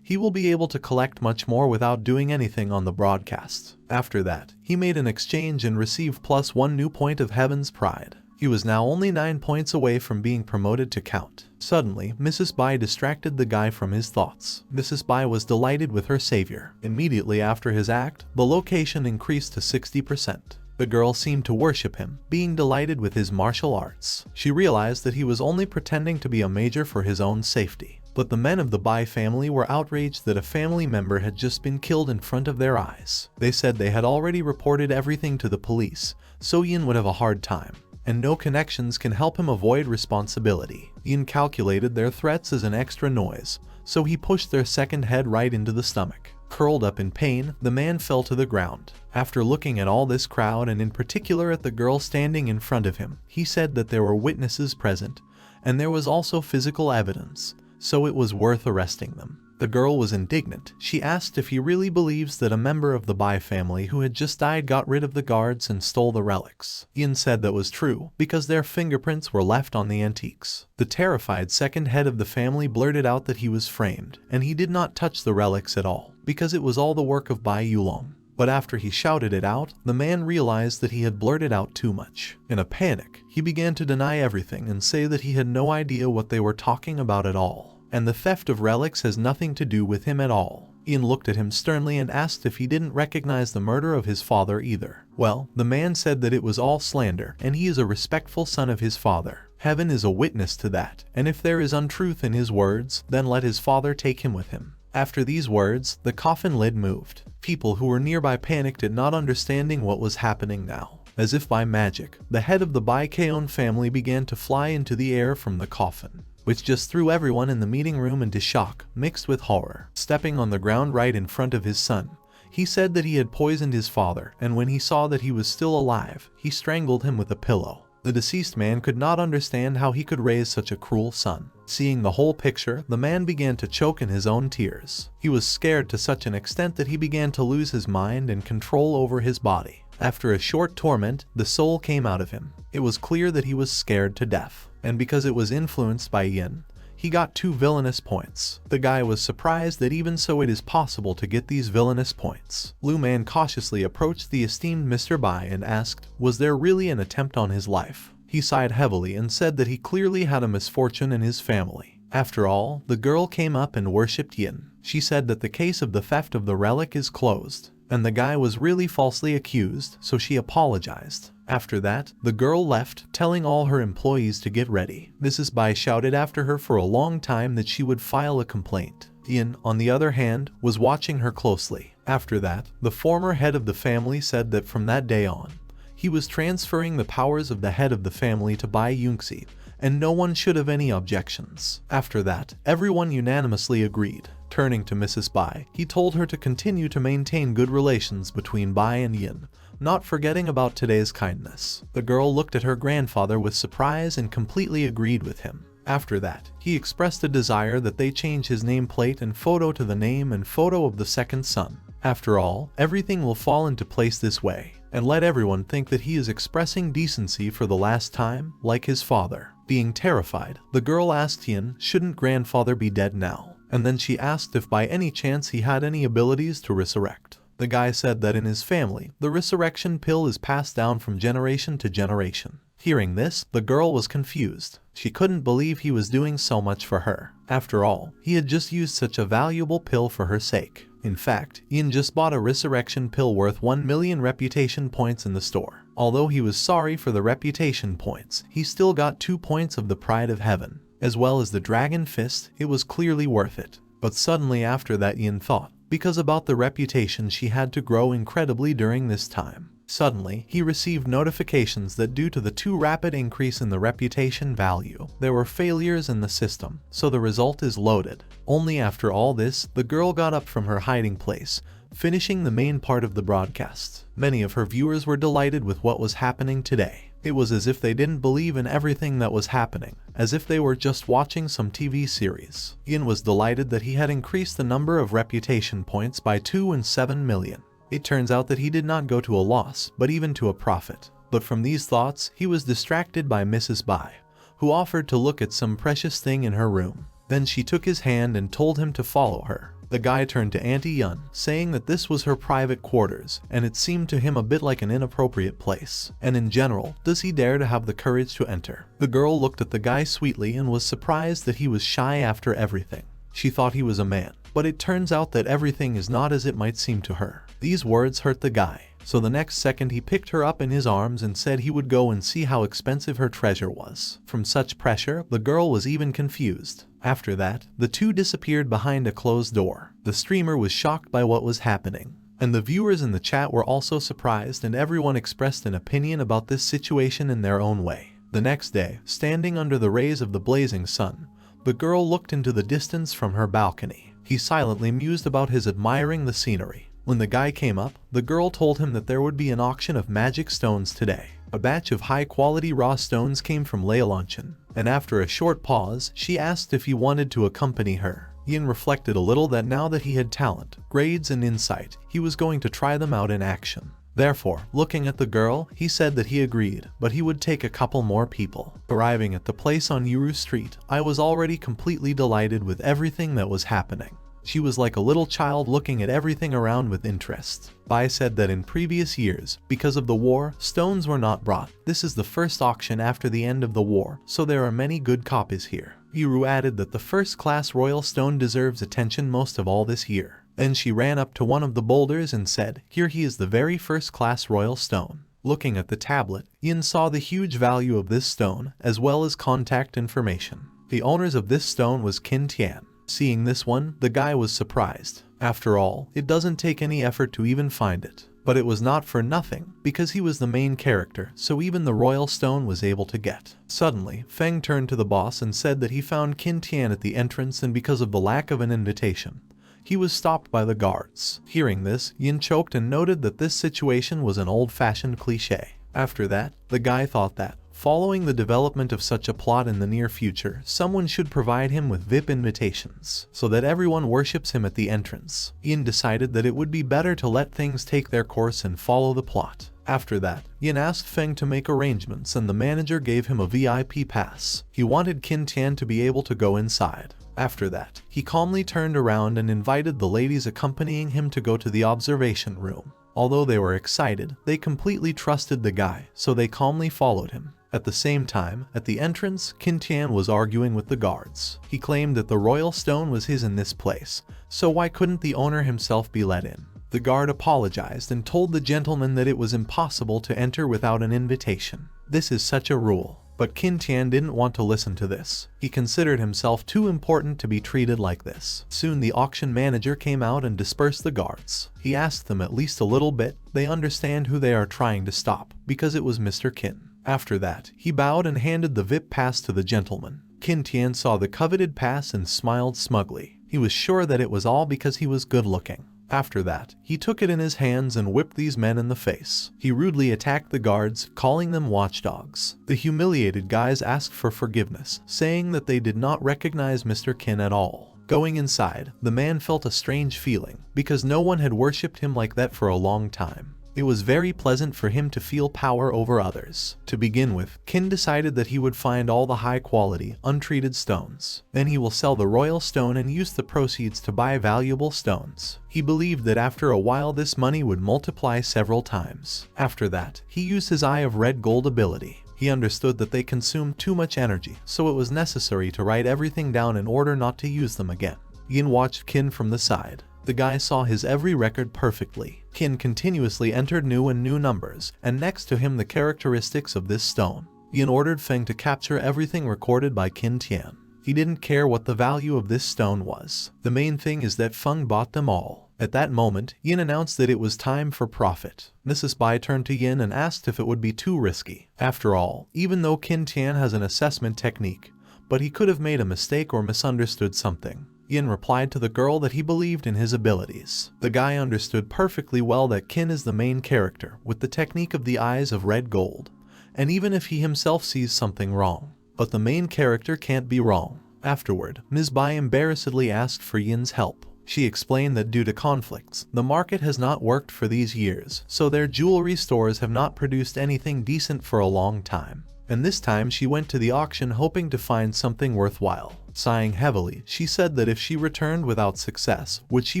He will be able to collect much more without doing anything on the broadcast. After that, he made an exchange and received +1 new point of Heaven's Pride. He was now only 9 points away from being promoted to Count. Suddenly, Mrs. Bai distracted the guy from his thoughts. Mrs. Bai was delighted with her savior. Immediately after his act, the location increased to 60%. The girl seemed to worship him, being delighted with his martial arts. She realized that he was only pretending to be a major for his own safety. But the men of the Bai family were outraged that a family member had just been killed in front of their eyes. They said they had already reported everything to the police, so Yin would have a hard time, and no connections can help him avoid responsibility. Yin calculated their threats as an extra noise, so he pushed their second head right into the stomach. Curled up in pain, the man fell to the ground. After looking at all this crowd and in particular at the girl standing in front of him, he said that there were witnesses present, and there was also physical evidence, so it was worth arresting them. The girl was indignant. She asked if he really believes that a member of the Bai family who had just died got rid of the guards and stole the relics. Yin said that was true, because their fingerprints were left on the antiques. The terrified second head of the family blurted out that he was framed, and he did not touch the relics at all, because it was all the work of Bai Yulong. But after he shouted it out, the man realized that he had blurted out too much. In a panic, he began to deny everything and say that he had no idea what they were talking about at all, and the theft of relics has nothing to do with him at all. Ian looked at him sternly and asked if he didn't recognize the murder of his father either. Well, the man said that it was all slander, and he is a respectful son of his father. Heaven is a witness to that, and if there is untruth in his words, then let his father take him with him. After these words, the coffin lid moved. People who were nearby panicked at not understanding what was happening now. As if by magic, the head of the Bai Keon family began to fly into the air from the coffin, which just threw everyone in the meeting room into shock, mixed with horror. Stepping on the ground right in front of his son, he said that he had poisoned his father, and when he saw that he was still alive, he strangled him with a pillow. The deceased man could not understand how he could raise such a cruel son. Seeing the whole picture, the man began to choke in his own tears. He was scared to such an extent that he began to lose his mind and control over his body. After a short torment, the soul came out of him. It was clear that he was scared to death, and because it was influenced by Yin, he got 2 villainous points. The guy was surprised that even so it is possible to get these villainous points. Lu Man cautiously approached the esteemed Mr. Bai and asked, was there really an attempt on his life? He sighed heavily and said that he clearly had a misfortune in his family. After all, the girl came up and worshipped Yin. She said that the case of the theft of the relic is closed, and the guy was really falsely accused, so she apologized. After that, the girl left, telling all her employees to get ready. Mrs. Bai shouted after her for a long time that she would file a complaint. Yin, on the other hand, was watching her closely. After that, the former head of the family said that from that day on, he was transferring the powers of the head of the family to Bai Yunxi, and no one should have any objections. After that, everyone unanimously agreed. Turning to Mrs. Bai, he told her to continue to maintain good relations between Bai and Yin, not forgetting about today's kindness. The girl looked at her grandfather with surprise and completely agreed with him. After that, he expressed a desire that they change his nameplate and photo to the name and photo of the second son. After all, everything will fall into place this way, and let everyone think that he is expressing decency for the last time, like his father. Being terrified, the girl asked Yin, shouldn't grandfather be dead now? And then she asked if by any chance he had any abilities to resurrect. The guy said that in his family, the resurrection pill is passed down from generation to generation. Hearing this, the girl was confused. She couldn't believe he was doing so much for her. After all, he had just used such a valuable pill for her sake. In fact, Yin just bought a resurrection pill worth 1 million reputation points in the store. Although he was sorry for the reputation points, he still got 2 points of the Pride of Heaven. As well as the Dragon Fist, it was clearly worth it. But suddenly after that, Yin thought, because about the reputation she had to grow incredibly during this time. Suddenly, he received notifications that due to the too rapid increase in the reputation value, there were failures in the system, so the result is loaded. Only after all this, the girl got up from her hiding place, finishing the main part of the broadcast. Many of her viewers were delighted with what was happening today. It was as if they didn't believe in everything that was happening, as if they were just watching some TV series. Yin was delighted that he had increased the number of reputation points by 2 and 7 million. It turns out that he did not go to a loss, but even to a profit. But from these thoughts, he was distracted by Mrs. Bai, who offered to look at some precious thing in her room. Then she took his hand and told him to follow her. The guy turned to Auntie Yun, saying that this was her private quarters, and it seemed to him a bit like an inappropriate place. And in general, does he dare to have the courage to enter? The girl looked at the guy sweetly and was surprised that he was shy after everything. She thought he was a man, but it turns out that everything is not as it might seem to her. These words hurt the guy, so the next second he picked her up in his arms and said he would go and see how expensive her treasure was. From such pressure, the girl was even confused. After that, the two disappeared behind a closed door. The streamer was shocked by what was happening, and the viewers in the chat were also surprised, and everyone expressed an opinion about this situation in their own way. The next day, standing under the rays of the blazing sun, the girl looked into the distance from her balcony. He silently mused about his admiring the scenery. When the guy came up, the girl told him that there would be an auction of magic stones today. A batch of high-quality raw stones came from Leilunchen, and after a short pause, she asked if he wanted to accompany her. Yin reflected a little that now that he had talent, grades and insight, he was going to try them out in action. Therefore, looking at the girl, he said that he agreed, but he would take a couple more people. Arriving at the place on Yuru Street, I was already completely delighted with everything that was happening. She was like a little child looking at everything around with interest. Bai said that in previous years, because of the war, stones were not brought. This is the first auction after the end of the war, so there are many good copies here. Yuru added that the first-class royal stone deserves attention most of all this year. Then she ran up to one of the boulders and said, "Here he is, the very first-class royal stone." Looking at the tablet, Yin saw the huge value of this stone, as well as contact information. The owners of this stone was Qin Tian. Seeing this one, the guy was surprised. After all, it doesn't take any effort to even find it. But it was not for nothing, because he was the main character, so even the royal stone was able to get. Suddenly, Feng turned to the boss and said that he found Qin Tian at the entrance, and because of the lack of an invitation, he was stopped by the guards. Hearing this, Yin choked and noted that this situation was an old-fashioned cliché. After that, the guy thought that, following the development of such a plot in the near future, someone should provide him with VIP invitations, so that everyone worships him at the entrance. Yin decided that it would be better to let things take their course and follow the plot. After that, Yin asked Feng to make arrangements, and the manager gave him a VIP pass. He wanted Qin Tian to be able to go inside. After that, he calmly turned around and invited the ladies accompanying him to go to the observation room. Although they were excited, they completely trusted the guy, so they calmly followed him. At the same time, at the entrance, Qin Tian was arguing with the guards. He claimed that the royal stone was his in this place, so why couldn't the owner himself be let in? The guard apologized and told the gentleman that it was impossible to enter without an invitation. This is such a rule. But Qin Tian didn't want to listen to this. He considered himself too important to be treated like this. Soon the auction manager came out and dispersed the guards. He asked them at least a little bit. They understand who they are trying to stop, because it was Mr. Qin. After that, he bowed and handed the VIP pass to the gentleman. Qin Tian saw the coveted pass and smiled smugly. He was sure that it was all because he was good looking. After that, he took it in his hands and whipped these men in the face. He rudely attacked the guards, calling them watchdogs. The humiliated guys asked for forgiveness, saying that they did not recognize Mr. Qin at all. Going inside, the man felt a strange feeling, because no one had worshipped him like that for a long time. It was very pleasant for him to feel power over others. To begin with, Qin decided that he would find all the high-quality, untreated stones. Then he will sell the royal stone and use the proceeds to buy valuable stones. He believed that after a while this money would multiply several times. After that, he used his Eye of Red Gold ability. He understood that they consumed too much energy, so it was necessary to write everything down in order not to use them again. Yin watched Qin from the side. The guy saw his every record perfectly. Qin continuously entered new and new numbers, and next to him the characteristics of this stone. Yin ordered Feng to capture everything recorded by Qin Tian. He didn't care what the value of this stone was. The main thing is that Feng bought them all. At that moment, Yin announced that it was time for profit. Mrs. Bai turned to Yin and asked if it would be too risky. After all, even though Qin Tian has an assessment technique, but he could have made a mistake or misunderstood something. Yin replied to the girl that he believed in his abilities. The guy understood perfectly well that Qin is the main character, with the technique of the Eyes of Red Gold, and even if he himself sees something wrong. But the main character can't be wrong. Afterward, Ms. Bai embarrassedly asked for Yin's help. She explained that due to conflicts, the market has not worked for these years, so their jewelry stores have not produced anything decent for a long time. And this time she went to the auction hoping to find something worthwhile. Sighing heavily, she said that if she returned without success, would she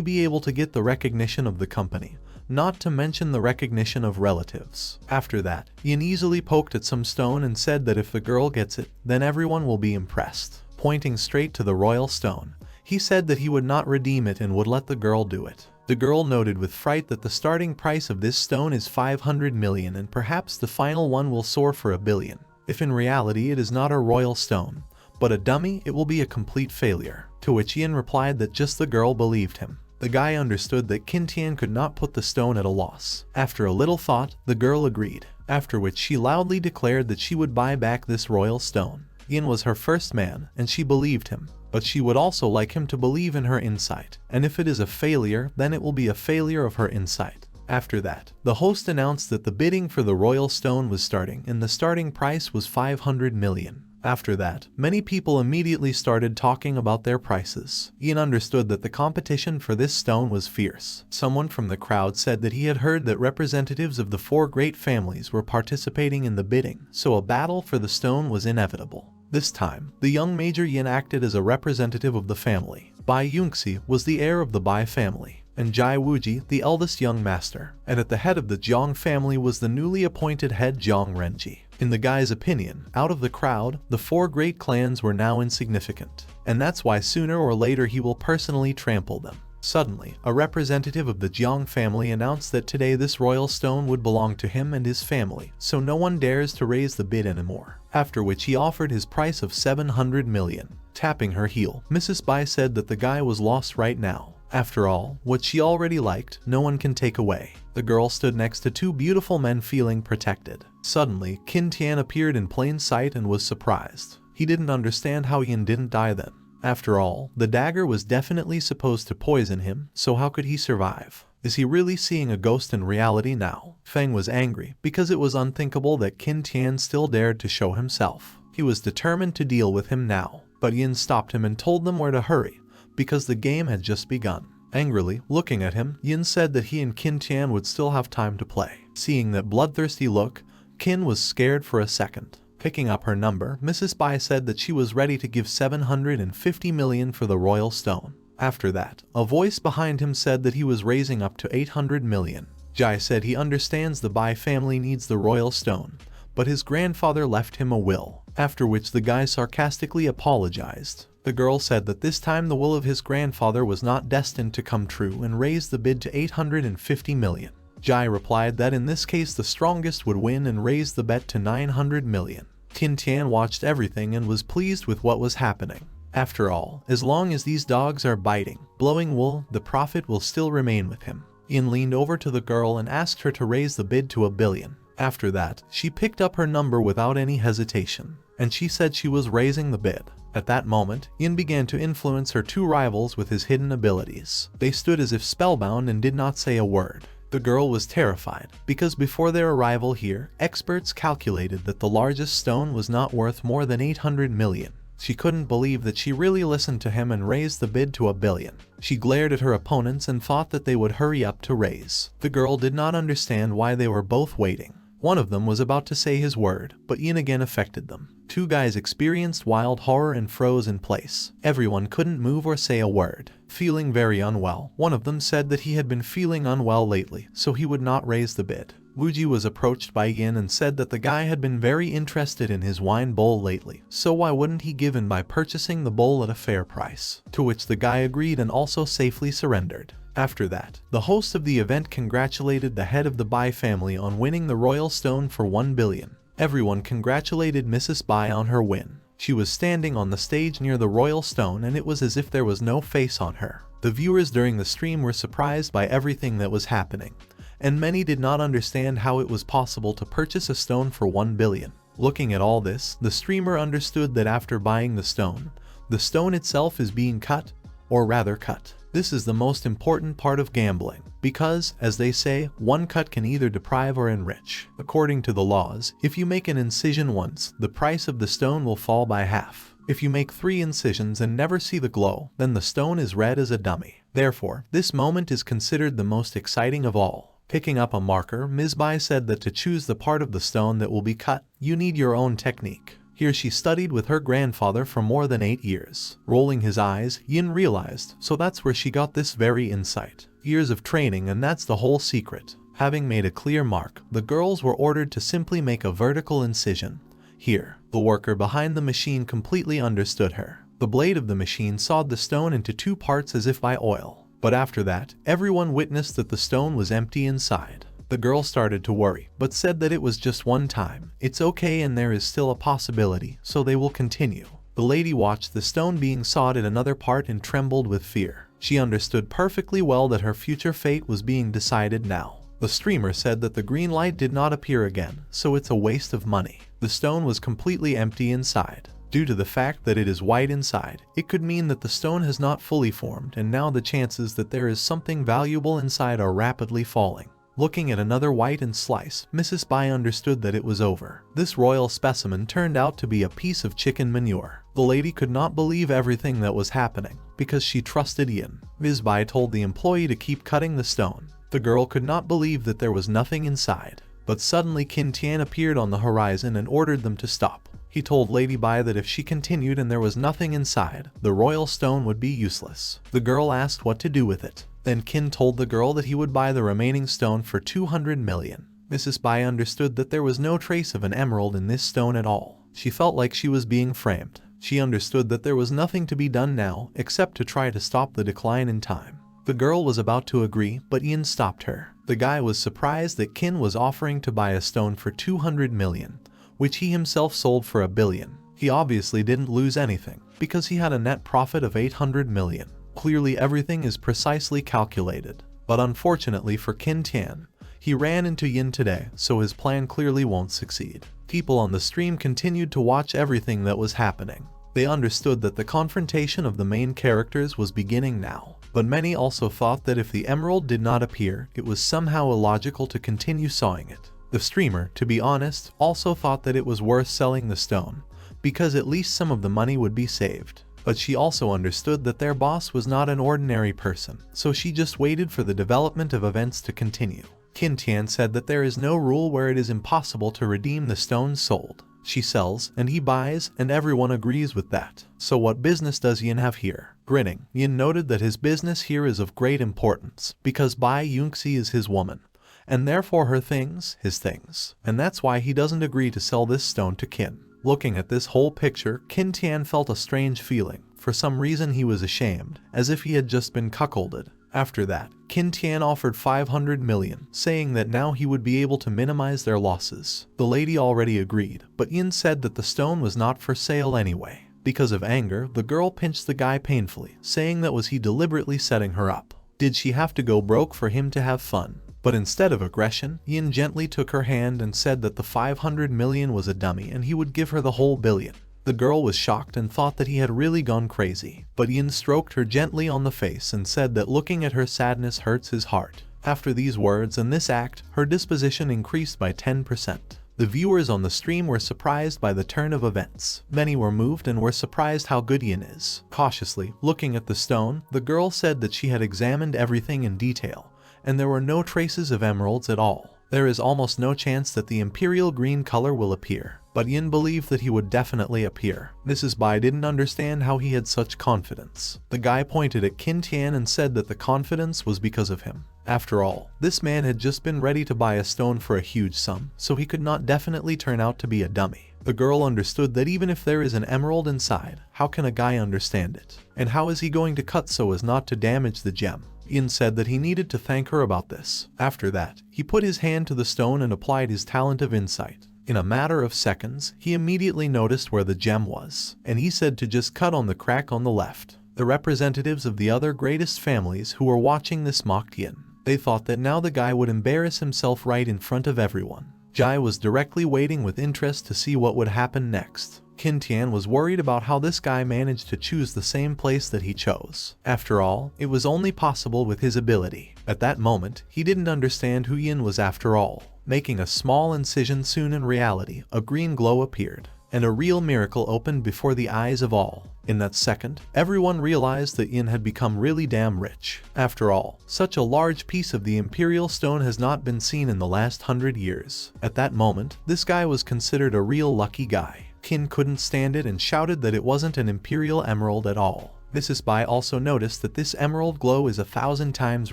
be able to get the recognition of the company, not to mention the recognition of relatives. After that, Yin easily poked at some stone and said that if the girl gets it, then everyone will be impressed. Pointing straight to the royal stone, he said that he would not redeem it and would let the girl do it. The girl noted with fright that the starting price of this stone is 500 million and perhaps the final one will soar for 1 billion. If in reality it is not a royal stone, but a dummy, it will be a complete failure. To which Yin replied that just the girl believed him. The guy understood that Qin Tian could not put the stone at a loss. After a little thought, the girl agreed, after which she loudly declared that she would buy back this royal stone. Yin was her first man, and she believed him. But she would also like him to believe in her insight, and if it is a failure, then it will be a failure of her insight. After that, the host announced that the bidding for the royal stone was starting, and the starting price was 500 million. After that, many people immediately started talking about their prices. Yin understood that the competition for this stone was fierce. Someone from the crowd said that he had heard that representatives of the 4 great families were participating in the bidding, so a battle for the stone was inevitable. This time, the young Major Yin acted as a representative of the family. Bai Yunxi was the heir of the Bai family, and Jai Wuji the eldest young master, and at the head of the Jiang family was the newly appointed head Jiang Renji. In the guy's opinion, out of the crowd, the 4 great clans were now insignificant, and that's why sooner or later he will personally trample them. Suddenly, a representative of the Jiang family announced that today this royal stone would belong to him and his family, so no one dares to raise the bid anymore. After which he offered his price of 700 million. Tapping her heel, Mrs. Bai said that the guy was lost right now. After all, what she already liked, no one can take away. The girl stood next to 2 beautiful men feeling protected. Suddenly, Qin Tian appeared in plain sight and was surprised. He didn't understand how Yin didn't die then. After all, the dagger was definitely supposed to poison him, so how could he survive? Is he really seeing a ghost in reality now? Feng was angry because it was unthinkable that Qin Tian still dared to show himself. He was determined to deal with him now, but Yin stopped him and told them where to hurry, because the game had just begun. Angrily, looking at him, Yin said that he and Qin Tian would still have time to play. Seeing that bloodthirsty look, Qin was scared for a second. Picking up her number, Mrs. Bai said that she was ready to give 750 million for the royal stone. After that, a voice behind him said that he was raising up to 800 million. Jai said he understands the Bai family needs the royal stone, but his grandfather left him a will, after which the guy sarcastically apologized. The girl said that this time the will of his grandfather was not destined to come true and raised the bid to 850 million. Jai replied that in this case the strongest would win and raised the bet to 900 million. Qin Tian watched everything and was pleased with what was happening. After all, as long as these dogs are biting, blowing wool, the profit will still remain with him. Yin leaned over to the girl and asked her to raise the bid to 1 billion. After that, she picked up her number without any hesitation, and she said she was raising the bid. At that moment, Yin began to influence her 2 rivals with his hidden abilities. They stood as if spellbound and did not say a word. The girl was terrified, because before their arrival here, experts calculated that the largest stone was not worth more than 800 million. She couldn't believe that she really listened to him and raised the bid to 1 billion. She glared at her opponents and thought that they would hurry up to raise. The girl did not understand why they were both waiting. One of them was about to say his word, but Yin again affected them. 2 guys experienced wild horror and froze in place. Everyone couldn't move or say a word. Feeling very unwell, one of them said that he had been feeling unwell lately, so he would not raise the bid. Wuji was approached by Yin and said that the guy had been very interested in his wine bowl lately, so why wouldn't he give in by purchasing the bowl at a fair price? To which the guy agreed and also safely surrendered. After that, the host of the event congratulated the head of the Bai family on winning the royal stone for 1 billion. Everyone congratulated Mrs. Bai on her win. She was standing on the stage near the royal stone and it was as if there was no face on her. The viewers during the stream were surprised by everything that was happening, and many did not understand how it was possible to purchase a stone for 1 billion. Looking at all this, the streamer understood that after buying the stone itself is being cut, or rather cut. This is the most important part of gambling. because, as they say, one cut can either deprive or enrich. According to the laws, if you make an incision once, the price of the stone will fall by half. If you make 3 incisions and never see the glow, then the stone is red as a dummy. Therefore, this moment is considered the most exciting of all. Picking up a marker, Ms. Bai said that to choose the part of the stone that will be cut, you need your own technique. Here she studied with her grandfather for more than 8 years. Rolling his eyes, Yin realized, so that's where she got this very insight. Years of training, and that's the whole secret. Having made a clear mark, the girls were ordered to simply make a vertical incision. Here, the worker behind the machine completely understood her. The blade of the machine sawed the stone into 2 parts as if by oil. But after that, everyone witnessed that the stone was empty inside. The girl started to worry, but said that it was just one time. It's okay and there is still a possibility, so they will continue. The lady watched the stone being sawed at another part and trembled with fear. She understood perfectly well that her future fate was being decided now. The streamer said that the green light did not appear again, so it's a waste of money. The stone was completely empty inside. Due to the fact that it is white inside, it could mean that the stone has not fully formed, and now the chances that there is something valuable inside are rapidly falling. Looking at another whitened slice, Mrs. Bai understood that it was over. This royal specimen turned out to be a piece of chicken manure. The lady could not believe everything that was happening, because she trusted Yin. Ms. Bai told the employee to keep cutting the stone. The girl could not believe that there was nothing inside. But suddenly Qin Tian appeared on the horizon and ordered them to stop. He told Lady Bai that if she continued and there was nothing inside, the royal stone would be useless. The girl asked what to do with it. Then Qin told the girl that he would buy the remaining stone for 200 million. Mrs. Bai understood that there was no trace of an emerald in this stone at all. She felt like she was being framed. She understood that there was nothing to be done now except to try to stop the decline in time. The girl was about to agree, but Yin stopped her. The guy was surprised that Qin was offering to buy a stone for 200 million, which he himself sold for $1 billion. He obviously didn't lose anything, because he had a net profit of 800 million. Clearly everything is precisely calculated. But unfortunately for Qin Tian, he ran into Yin today, so his plan clearly won't succeed. People on the stream continued to watch everything that was happening. They understood that the confrontation of the main characters was beginning now. But many also thought that if the emerald did not appear, it was somehow illogical to continue sawing it. The streamer, to be honest, also thought that it was worth selling the stone, because at least some of the money would be saved. But she also understood that their boss was not an ordinary person, so she just waited for the development of events to continue. Qin Tian said that there is no rule where it is impossible to redeem the stones sold. She sells, and he buys, and everyone agrees with that. So what business does Yin have here? Grinning, Yin noted that his business here is of great importance, because Bai Yunxi is his woman, and therefore her things, his things. And that's why he doesn't agree to sell this stone to Qin. Looking at this whole picture, Qin Tian felt a strange feeling. For some reason he was ashamed, as if he had just been cuckolded. After that, Qin Tian offered 500 million, saying that now he would be able to minimize their losses. The lady already agreed, but Yin said that the stone was not for sale anyway. Because of anger, the girl pinched the guy painfully, saying that was he deliberately setting her up. Did she have to go broke for him to have fun? But instead of aggression, Yin gently took her hand and said that the 500 million was a dummy and he would give her the whole billion. The girl was shocked and thought that he had really gone crazy, but Yin stroked her gently on the face and said that looking at her sadness hurts his heart. After these words and this act, her disposition increased by 10%. The viewers on the stream were surprised by the turn of events. Many were moved and were surprised how good Yin is. Cautiously, looking at the stone, the girl said that she had examined everything in detail, and there were no traces of emeralds at all. There is almost no chance that the imperial green color will appear, but Yin believed that he would definitely appear. Mrs. Bai didn't understand how he had such confidence. The guy pointed at Qin Tian and said that the confidence was because of him. After all, this man had just been ready to buy a stone for a huge sum, so he could not definitely turn out to be a dummy. The girl understood that even if there is an emerald inside, how can a guy understand it? And how is he going to cut so as not to damage the gem? Yin said that he needed to thank her about this. After that, he put his hand to the stone and applied his talent of insight. In a matter of seconds, he immediately noticed where the gem was, and he said to just cut on the crack on the left. The representatives of the other greatest families who were watching this mocked Yin. They thought that now the guy would embarrass himself right in front of everyone. Jai was directly waiting with interest to see what would happen next. Qin Tian was worried about how this guy managed to choose the same place that he chose. After all, it was only possible with his ability. At that moment, he didn't understand who Yin was after all. Making a small incision soon in reality, a green glow appeared, and a real miracle opened before the eyes of all. In that second, everyone realized that Yin had become really damn rich. After all, such a large piece of the Imperial Stone has not been seen in the last 100 years. At that moment, this guy was considered a real lucky guy. Qin couldn't stand it and shouted that it wasn't an Imperial Emerald at all. Mrs. Bai also noticed that this emerald glow is 1,000 times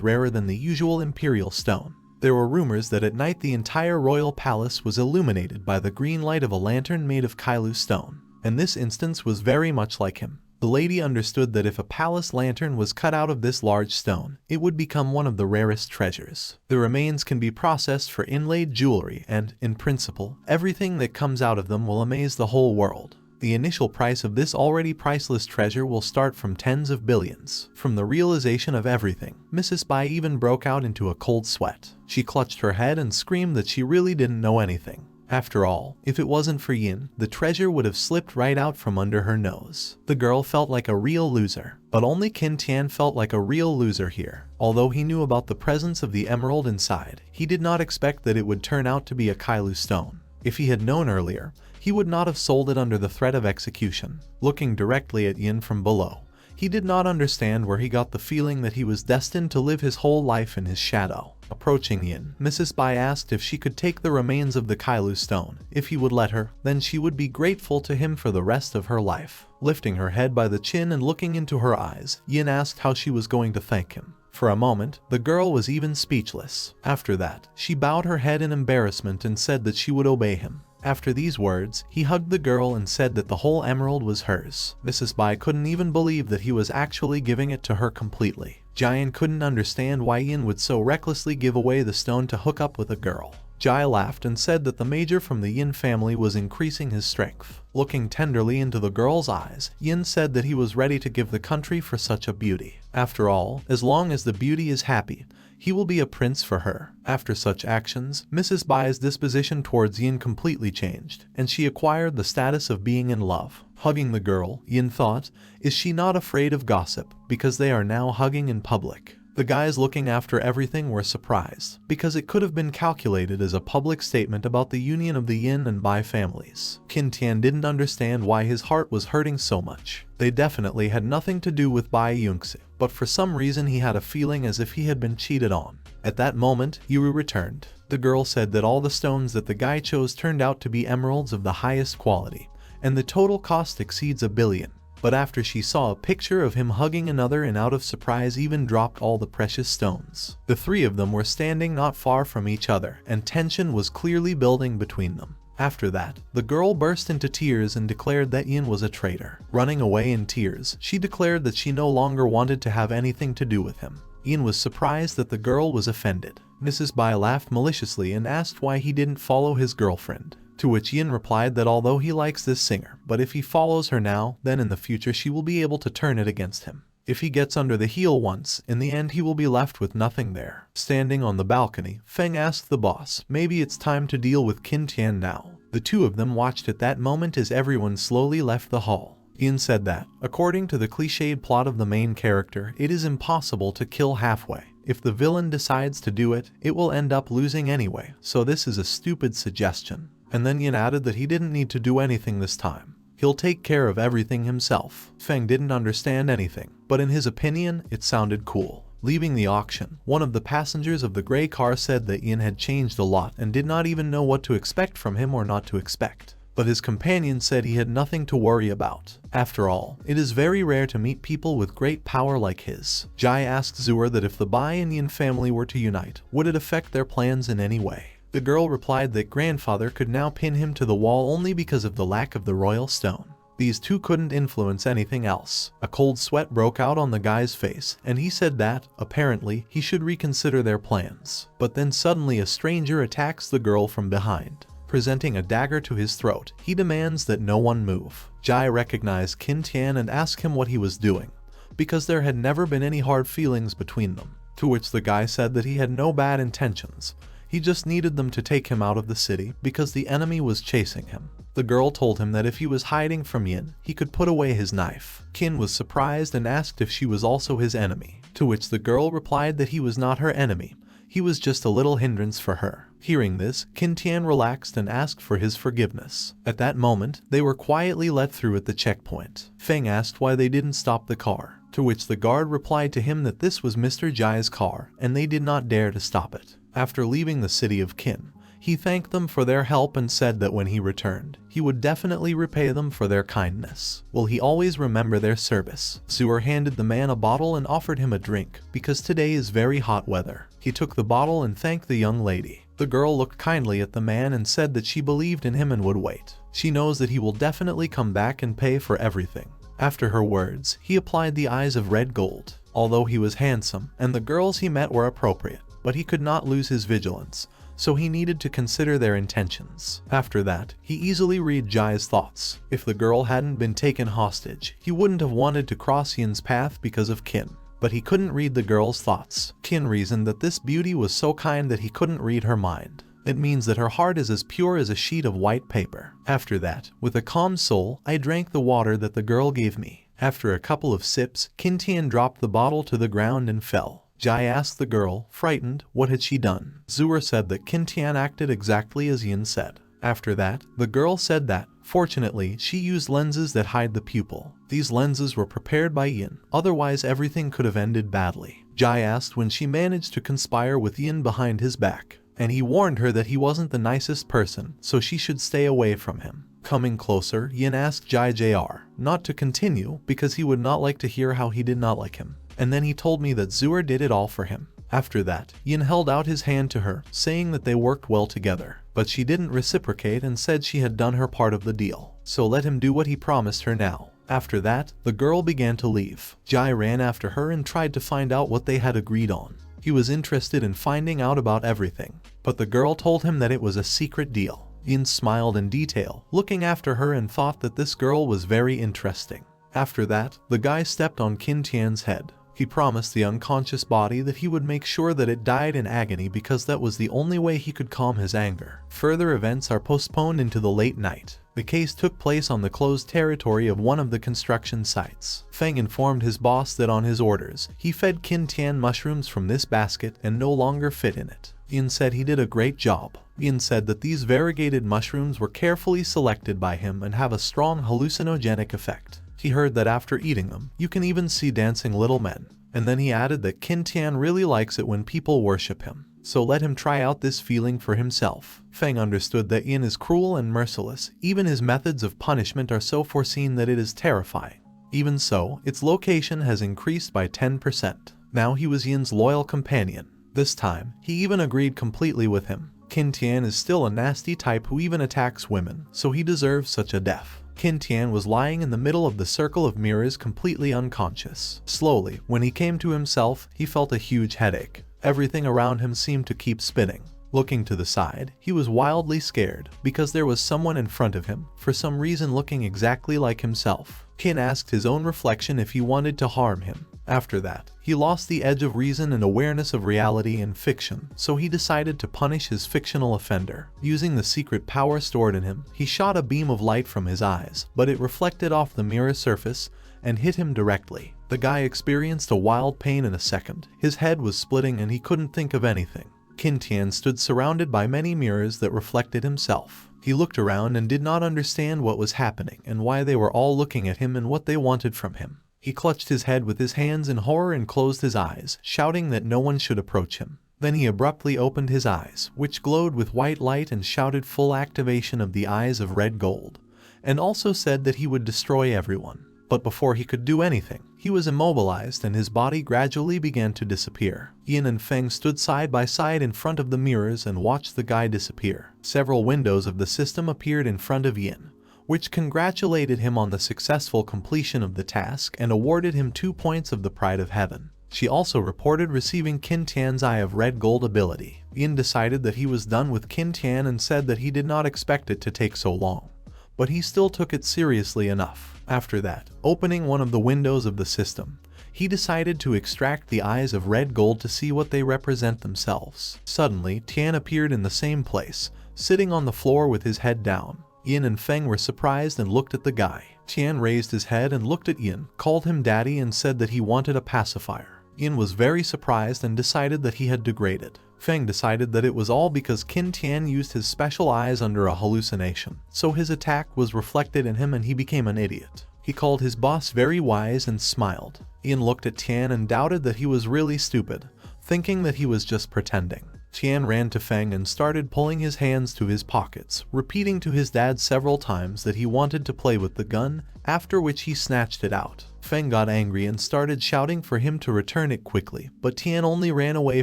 rarer than the usual Imperial Stone. There were rumors that at night the entire royal palace was illuminated by the green light of a lantern made of Kailu stone, and this instance was very much like him. The lady understood that if a palace lantern was cut out of this large stone, it would become one of the rarest treasures. The remains can be processed for inlaid jewelry and, in principle, everything that comes out of them will amaze the whole world. The initial price of this already priceless treasure will start from tens of billions. From the realization of everything, Mrs. Bai even broke out into a cold sweat. She clutched her head and screamed that she really didn't know anything. After all, if it wasn't for Yin, the treasure would have slipped right out from under her nose. The girl felt like a real loser, but only Qin Tian felt like a real loser here. Although he knew about the presence of the emerald inside, he did not expect that it would turn out to be a Kailu stone. If he had known earlier, he would not have sold it under the threat of execution. Looking directly at Yin from below, he did not understand where he got the feeling that he was destined to live his whole life in his shadow. Approaching Yin, Mrs. Bai asked if she could take the remains of the Kailu stone. If he would let her, then she would be grateful to him for the rest of her life. Lifting her head by the chin and looking into her eyes, Yin asked how she was going to thank him. For a moment, the girl was even speechless. After that, she bowed her head in embarrassment and said that she would obey him. After these words, he hugged the girl and said that the whole emerald was hers. Mrs. Bai couldn't even believe that he was actually giving it to her completely. Jian couldn't understand why Yin would so recklessly give away the stone to hook up with a girl. Jai laughed and said that the major from the Yin family was increasing his strength. Looking tenderly into the girl's eyes, Yin said that he was ready to give the country for such a beauty. After all, as long as the beauty is happy, he will be a prince for her. After such actions, Mrs. Bai's disposition towards Yin completely changed, and she acquired the status of being in love. Hugging the girl, Yin thought, is she not afraid of gossip, because they are now hugging in public? The guys looking after everything were surprised, because it could have been calculated as a public statement about the union of the Yin and Bai families. Qin Tian didn't understand why his heart was hurting so much. They definitely had nothing to do with Bai Yongxi, but for some reason he had a feeling as if he had been cheated on. At that moment, Yuru returned. The girl said that all the stones that the guy chose turned out to be emeralds of the highest quality, and the total cost exceeds 1 billion. But after she saw a picture of him hugging another and out of surprise even dropped all the precious stones. The three of them were standing not far from each other, and tension was clearly building between them. After that, the girl burst into tears and declared that Yin was a traitor. Running away in tears, she declared that she no longer wanted to have anything to do with him. Yin was surprised that the girl was offended. Mrs. Bai laughed maliciously and asked why he didn't follow his girlfriend. To which Yin replied that although he likes this singer, but if he follows her now, then in the future she will be able to turn it against him. If he gets under the heel once, in the end he will be left with nothing there. Standing on the balcony, Feng asked the boss, maybe it's time to deal with Qin Tian now. The two of them watched at that moment as everyone slowly left the hall. Yin said that, according to the cliched plot of the main character, it is impossible to kill halfway. If the villain decides to do it, it will end up losing anyway, so this is a stupid suggestion. And then Yin added that he didn't need to do anything this time. He'll take care of everything himself. Feng didn't understand anything, but in his opinion, it sounded cool. Leaving the auction, one of the passengers of the gray car said that Yin had changed a lot and did not even know what to expect from him or not to expect. But his companion said he had nothing to worry about. After all, it is very rare to meet people with great power like his. Jai asked Zura that if the Bai and Yin family were to unite, would it affect their plans in any way? The girl replied that grandfather could now pin him to the wall only because of the lack of the royal stone. These two couldn't influence anything else. A cold sweat broke out on the guy's face, and he said that, apparently, he should reconsider their plans. But then suddenly a stranger attacks the girl from behind. Presenting a dagger to his throat, he demands that no one move. Jai recognized Qin Tian and asked him what he was doing, because there had never been any hard feelings between them. To which the guy said that he had no bad intentions. He just needed them to take him out of the city because the enemy was chasing him. The girl told him that if he was hiding from Yin, he could put away his knife. Qin was surprised and asked if she was also his enemy, to which the girl replied that he was not her enemy. He was just a little hindrance for her. Hearing this, Qin Tian relaxed and asked for his forgiveness. At that moment, they were quietly let through at the checkpoint. Feng asked why they didn't stop the car, to which the guard replied to him that this was Mr. Jai's car and they did not dare to stop it. After leaving the city of Qin, he thanked them for their help and said that when he returned, he would definitely repay them for their kindness. Will he always remember their service? Zhu'er handed the man a bottle and offered him a drink, because today is very hot weather. He took the bottle and thanked the young lady. The girl looked kindly at the man and said that she believed in him and would wait. She knows that he will definitely come back and pay for everything. After her words, he applied the eyes of red gold. Although he was handsome, and the girls he met were appropriate, but he could not lose his vigilance, so he needed to consider their intentions. After that, he easily read Jai's thoughts. If the girl hadn't been taken hostage, he wouldn't have wanted to cross Yin's path because of Qin. But he couldn't read the girl's thoughts. Qin reasoned that this beauty was so kind that he couldn't read her mind. It means that her heart is as pure as a sheet of white paper. After that, with a calm soul, I drank the water that the girl gave me. After a couple of sips, Qin Tian dropped the bottle to the ground and fell. Jai asked the girl, frightened, what had she done. Zhu'er said that Qin Tian acted exactly as Yin said. After that, the girl said that, fortunately, she used lenses that hide the pupil. These lenses were prepared by Yin, otherwise everything could have ended badly. Jai asked when she managed to conspire with Yin behind his back, and he warned her that he wasn't the nicest person, so she should stay away from him. Coming closer, Yin asked Jai Jr. not to continue because he would not like to hear how he did not like him. And then he told me that Zhu'er did it all for him. After that, Yin held out his hand to her, saying that they worked well together. But she didn't reciprocate and said she had done her part of the deal. So let him do what he promised her now. After that, the girl began to leave. Jai ran after her and tried to find out what they had agreed on. He was interested in finding out about everything, but the girl told him that it was a secret deal. Yin smiled in detail, looking after her, and thought that this girl was very interesting. After that, the guy stepped on Qin Tian's head. He promised the unconscious body that he would make sure that it died in agony because that was the only way he could calm his anger. Further events are postponed into the late night. The case took place on the closed territory of one of the construction sites. Feng informed his boss that on his orders, he fed Qin Tian mushrooms from this basket and no longer fit in it. Yin said he did a great job. Yin said that these variegated mushrooms were carefully selected by him and have a strong hallucinogenic effect. He heard that after eating them, you can even see dancing little men. And then he added that Qin Tian really likes it when people worship him. So let him try out this feeling for himself. Feng understood that Yin is cruel and merciless. Even his methods of punishment are so foreseen that it is terrifying. Even so, its location has increased by 10%. Now he was Yin's loyal companion. This time, he even agreed completely with him. Qin Tian is still a nasty type who even attacks women, so he deserves such a death. Qin Tian was lying in the middle of the circle of mirrors, completely unconscious. Slowly, when he came to himself, he felt a huge headache. Everything around him seemed to keep spinning. Looking to the side, he was wildly scared because there was someone in front of him, for some reason looking exactly like himself. Qin asked his own reflection if he wanted to harm him. After that, he lost the edge of reason and awareness of reality and fiction, so he decided to punish his fictional offender. Using the secret power stored in him, he shot a beam of light from his eyes, but it reflected off the mirror surface and hit him directly. The guy experienced a wild pain in a second. His head was splitting and he couldn't think of anything. Qin Tian stood surrounded by many mirrors that reflected himself. He looked around and did not understand what was happening and why they were all looking at him and what they wanted from him. He clutched his head with his hands in horror and closed his eyes, shouting that no one should approach him. Then he abruptly opened his eyes, which glowed with white light, and shouted full activation of the eyes of red gold, and also said that he would destroy everyone. But before he could do anything, he was immobilized and his body gradually began to disappear. Yin and Feng stood side by side in front of the mirrors and watched the guy disappear. Several windows of the system appeared in front of Yin, which congratulated him on the successful completion of the task and awarded him 2 points of the Pride of Heaven. She also reported receiving Qin Tian's Eye of Red Gold ability. Yin decided that he was done with Qin Tian and said that he did not expect it to take so long, but he still took it seriously enough. After that, opening one of the windows of the system, he decided to extract the eyes of red gold to see what they represent themselves. Suddenly, Tian appeared in the same place, sitting on the floor with his head down. Yin and Feng were surprised and looked at the guy. Tian raised his head and looked at Yin, called him daddy and said that he wanted a pacifier. Yin was very surprised and decided that he had degraded. Feng decided that it was all because Qin Tian used his special eyes under a hallucination, so his attack was reflected in him and he became an idiot. He called his boss very wise and smiled. Yin looked at Tian and doubted that he was really stupid, thinking that he was just pretending. Tian ran to Feng and started pulling his hands to his pockets, repeating to his dad several times that he wanted to play with the gun, after which he snatched it out. Feng got angry and started shouting for him to return it quickly, but Tian only ran away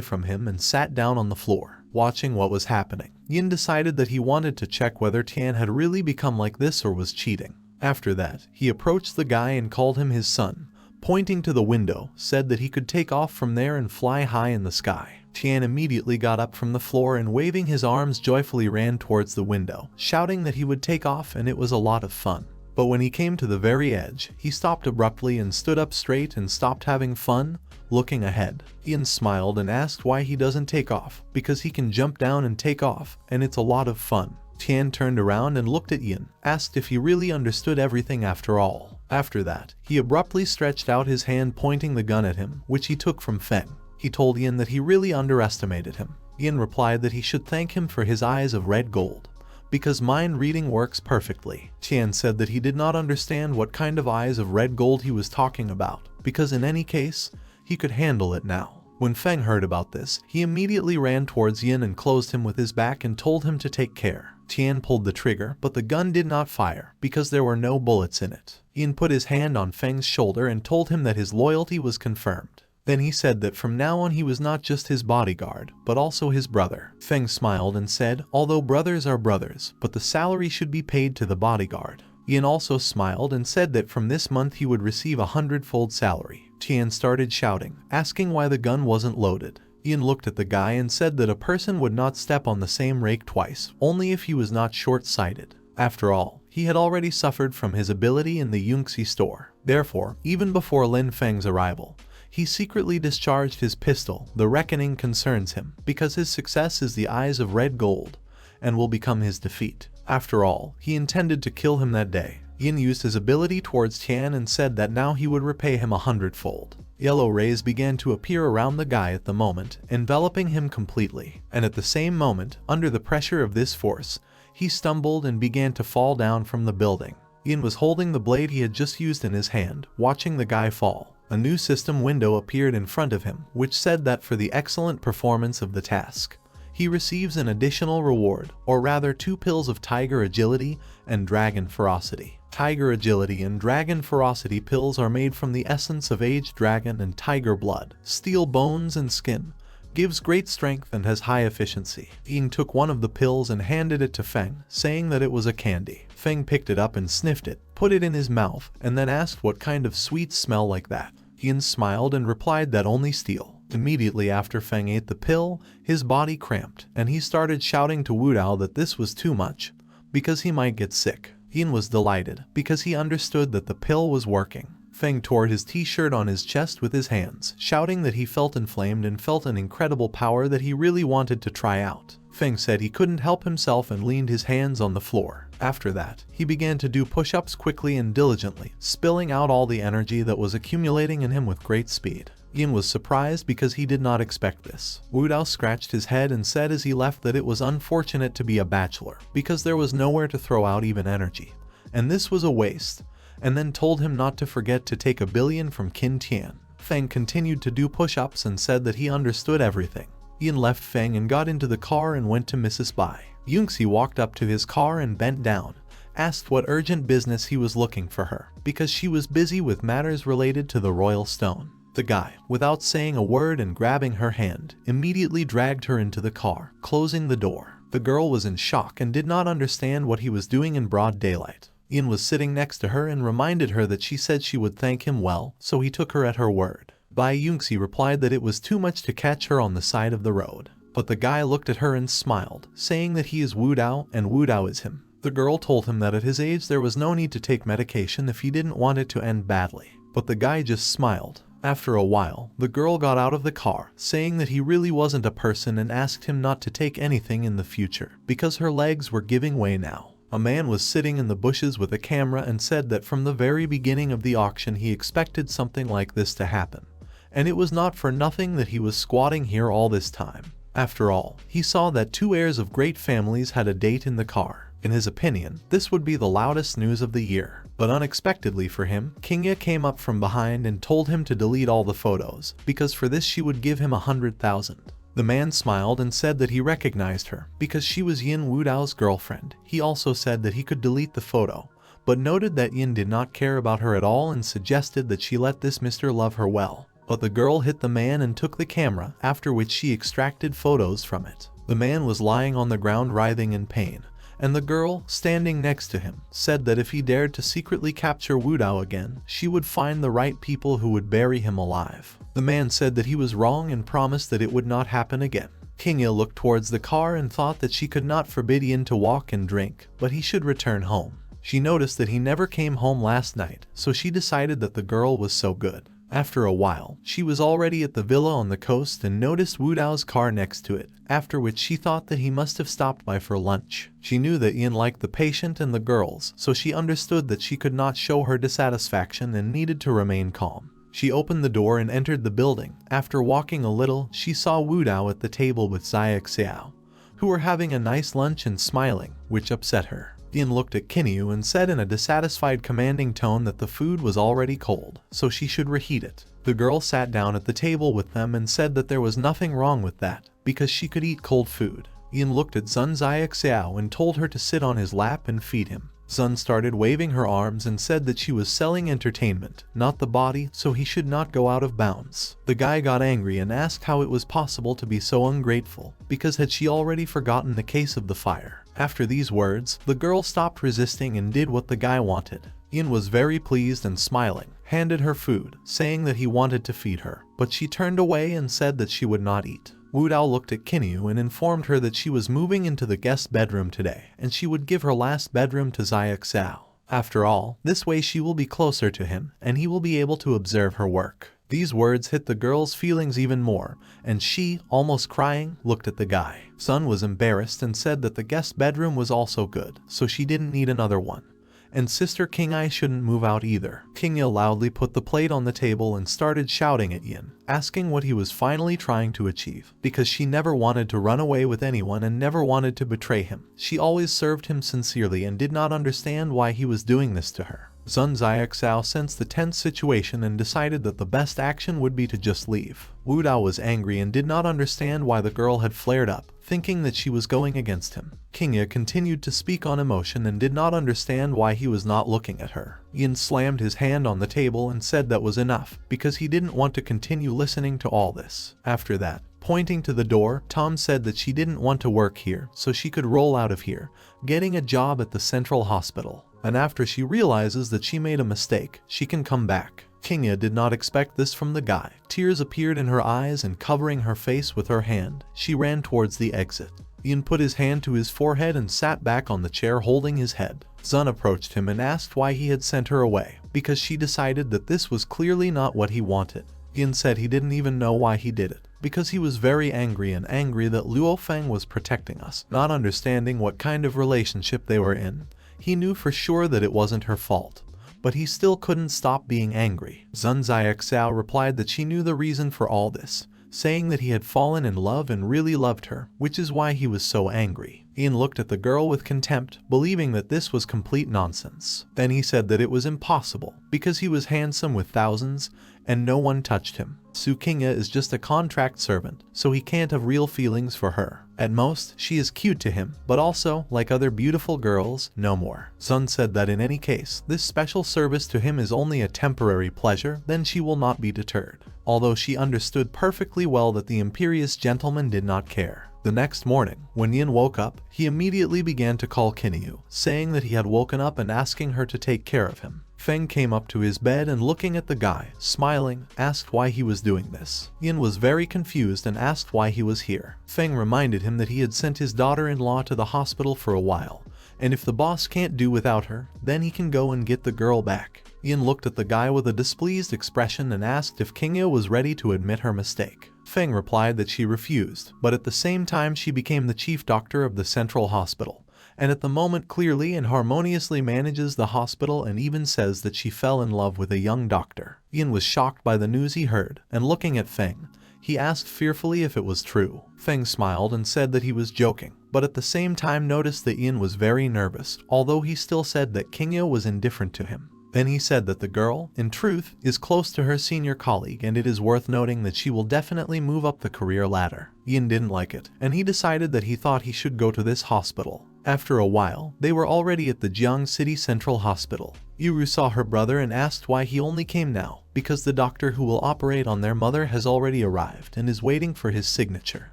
from him and sat down on the floor, watching what was happening. Yin decided that he wanted to check whether Tian had really become like this or was cheating. After that, he approached the guy and called him his son, pointing to the window, said that he could take off from there and fly high in the sky. Tian immediately got up from the floor and waving his arms joyfully ran towards the window, shouting that he would take off and it was a lot of fun. But when he came to the very edge, he stopped abruptly and stood up straight and stopped having fun, looking ahead. Yin smiled and asked why he doesn't take off, because he can jump down and take off, and it's a lot of fun. Tian turned around and looked at Yin, asked if he really understood everything after all. After that, he abruptly stretched out his hand pointing the gun at him, which he took from Feng. He told Yin that he really underestimated him. Yin replied that he should thank him for his eyes of red gold, because mind reading works perfectly. Tian said that he did not understand what kind of eyes of red gold he was talking about, because in any case, he could handle it now. When Feng heard about this, he immediately ran towards Yin and closed him with his back and told him to take care. Tian pulled the trigger, but the gun did not fire, because there were no bullets in it. Yin put his hand on Feng's shoulder and told him that his loyalty was confirmed. Then he said that from now on he was not just his bodyguard, but also his brother. Feng smiled and said, although brothers are brothers, but the salary should be paid to the bodyguard. Yin also smiled and said that from this month he would receive 100-fold salary. Tian started shouting, asking why the gun wasn't loaded. Yin looked at the guy and said that a person would not step on the same rake twice, only if he was not short-sighted. After all, he had already suffered from his ability in the Yunxi store. Therefore, even before Lin Feng's arrival, he secretly discharged his pistol. The reckoning concerns him, because his success is the eyes of red gold, and will become his defeat. After all, he intended to kill him that day. Yin used his ability towards Tian and said that now he would repay him 100-fold. Yellow rays began to appear around the guy at the moment, enveloping him completely. And at the same moment, under the pressure of this force, he stumbled and began to fall down from the building. Yin was holding the blade he had just used in his hand, watching the guy fall. A new system window appeared in front of him, which said that for the excellent performance of the task, he receives an additional reward, or rather 2 pills of Tiger Agility and Dragon Ferocity. Tiger Agility and Dragon Ferocity pills are made from the essence of aged dragon and tiger blood, steel bones and skin, gives great strength and has high efficiency. Yin took one of the pills and handed it to Feng, saying that it was a candy. Feng picked it up and sniffed it, put it in his mouth, and then asked what kind of sweets smell like that. Yin smiled and replied that only steel. Immediately after Feng ate the pill, his body cramped, and he started shouting to Wudao that this was too much, because he might get sick. Yin was delighted, because he understood that the pill was working. Feng tore his t-shirt on his chest with his hands, shouting that he felt inflamed and felt an incredible power that he really wanted to try out. Feng said he couldn't help himself and leaned his hands on the floor. After that, he began to do push-ups quickly and diligently, spilling out all the energy that was accumulating in him with great speed. Yin was surprised because he did not expect this. Wudao scratched his head and said as he left that it was unfortunate to be a bachelor, because there was nowhere to throw out even energy, and this was a waste, and then told him not to forget to take 1 billion from Qin Tian. Feng continued to do push-ups and said that he understood everything. Yin left Feng and got into the car and went to Mrs. Bai. Yunxi walked up to his car and bent down, asked what urgent business he was looking for her, because she was busy with matters related to the royal stone. The guy, without saying a word and grabbing her hand, immediately dragged her into the car, closing the door. The girl was in shock and did not understand what he was doing in broad daylight. Yin was sitting next to her and reminded her that she said she would thank him well, so he took her at her word. Bai Yunxi replied that it was too much to catch her on the side of the road. But the guy looked at her and smiled, saying that he is Wudao and Wudao is him. The girl told him that at his age there was no need to take medication if he didn't want it to end badly. But the guy just smiled. After a while, the girl got out of the car, saying that he really wasn't a person and asked him not to take anything in the future, because her legs were giving way now. A man was sitting in the bushes with a camera and said that from the very beginning of the auction he expected something like this to happen. And it was not for nothing that he was squatting here all this time. After all, he saw that two heirs of great families had a date in the car. In his opinion, this would be the loudest news of the year. But unexpectedly for him, Kingya came up from behind and told him to delete all the photos, because for this she would give him 100,000. The man smiled and said that he recognized her, because she was Yin Wudao's girlfriend. He also said that he could delete the photo, but noted that Yin did not care about her at all and suggested that she let this Mr. love her well. But the girl hit the man and took the camera, after which she extracted photos from it. The man was lying on the ground writhing in pain, and the girl, standing next to him, said that if he dared to secretly capture Wudao again, she would find the right people who would bury him alive. The man said that he was wrong and promised that it would not happen again. Kingya looked towards the car and thought that she could not forbid Yin to walk and drink, but he should return home. She noticed that he never came home last night, so she decided that the girl was so good. After a while, she was already at the villa on the coast and noticed Wudao's car next to it, after which she thought that he must have stopped by for lunch. She knew that Yin liked the patient and the girls, so she understood that she could not show her dissatisfaction and needed to remain calm. She opened the door and entered the building. After walking a little, she saw Wudao at the table with Zia Xiao, who were having a nice lunch and smiling, which upset her. Yin looked at Kinyu and said in a dissatisfied commanding tone that the food was already cold, so she should reheat it. The girl sat down at the table with them and said that there was nothing wrong with that, because she could eat cold food. Yin looked at Zia Xiao and told her to sit on his lap and feed him. Zun started waving her arms and said that she was selling entertainment, not the body, so he should not go out of bounds. The guy got angry and asked how it was possible to be so ungrateful, because had she already forgotten the case of the fire. After these words, the girl stopped resisting and did what the guy wanted. Yin was very pleased and smiling, handed her food, saying that he wanted to feed her, but she turned away and said that she would not eat. Wudao looked at Kinyu and informed her that she was moving into the guest bedroom today, and she would give her last bedroom to Zia Xiao. After all, this way she will be closer to him, and he will be able to observe her work. These words hit the girl's feelings even more, and she, almost crying, looked at the guy. Sun was embarrassed and said that the guest bedroom was also good, so she didn't need another one. And Sister King-ai shouldn't move out either. Kingya loudly put the plate on the table and started shouting at Yin, asking what he was finally trying to achieve. Because she never wanted to run away with anyone and never wanted to betray him. She always served him sincerely and did not understand why he was doing this to her. Zia Xiao sensed the tense situation and decided that the best action would be to just leave. Wudao was angry and did not understand why the girl had flared up, thinking that she was going against him. Kingya continued to speak on emotion and did not understand why he was not looking at her. Yin slammed his hand on the table and said that was enough, because he didn't want to continue listening to all this. After that, pointing to the door, Tom said that she didn't want to work here, so she could roll out of here, getting a job at the central hospital. And after she realizes that she made a mistake, she can come back. Kingya did not expect this from the guy. Tears appeared in her eyes and covering her face with her hand, she ran towards the exit. Yin put his hand to his forehead and sat back on the chair holding his head. Zun approached him and asked why he had sent her away, because she decided that this was clearly not what he wanted. Yin said he didn't even know why he did it, because he was very angry that Luo Feng was protecting us, not understanding what kind of relationship they were in. He knew for sure that it wasn't her fault, but he still couldn't stop being angry. Zia Xiao replied that she knew the reason for all this, saying that he had fallen in love and really loved her, which is why he was so angry. Yin looked at the girl with contempt, believing that this was complete nonsense. Then he said that it was impossible, because he was handsome with thousands, and no one touched him. Su Kingya is just a contract servant, so he can't have real feelings for her. At most, she is cute to him, but also, like other beautiful girls, no more. Sun said that in any case, this special service to him is only a temporary pleasure, then she will not be deterred. Although she understood perfectly well that the imperious gentleman did not care. The next morning, when Yin woke up, he immediately began to call Kinyu, saying that he had woken up and asking her to take care of him. Feng came up to his bed and looking at the guy, smiling, asked why he was doing this. Yin was very confused and asked why he was here. Feng reminded him that he had sent his daughter-in-law to the hospital for a while, and if the boss can't do without her, then he can go and get the girl back. Yin looked at the guy with a displeased expression and asked if Qingya was ready to admit her mistake. Feng replied that she refused, but at the same time she became the chief doctor of the central hospital, and at the moment clearly and harmoniously manages the hospital and even says that she fell in love with a young doctor. Yin was shocked by the news he heard, and looking at Feng, he asked fearfully if it was true. Feng smiled and said that he was joking, but at the same time noticed that Yin was very nervous, although he still said that Qingya was indifferent to him. Then he said that the girl, in truth, is close to her senior colleague and it is worth noting that she will definitely move up the career ladder. Yin didn't like it, and he decided that he thought he should go to this hospital. After a while, they were already at the Jiang City Central Hospital. Yuru saw her brother and asked why he only came now, because the doctor who will operate on their mother has already arrived and is waiting for his signature.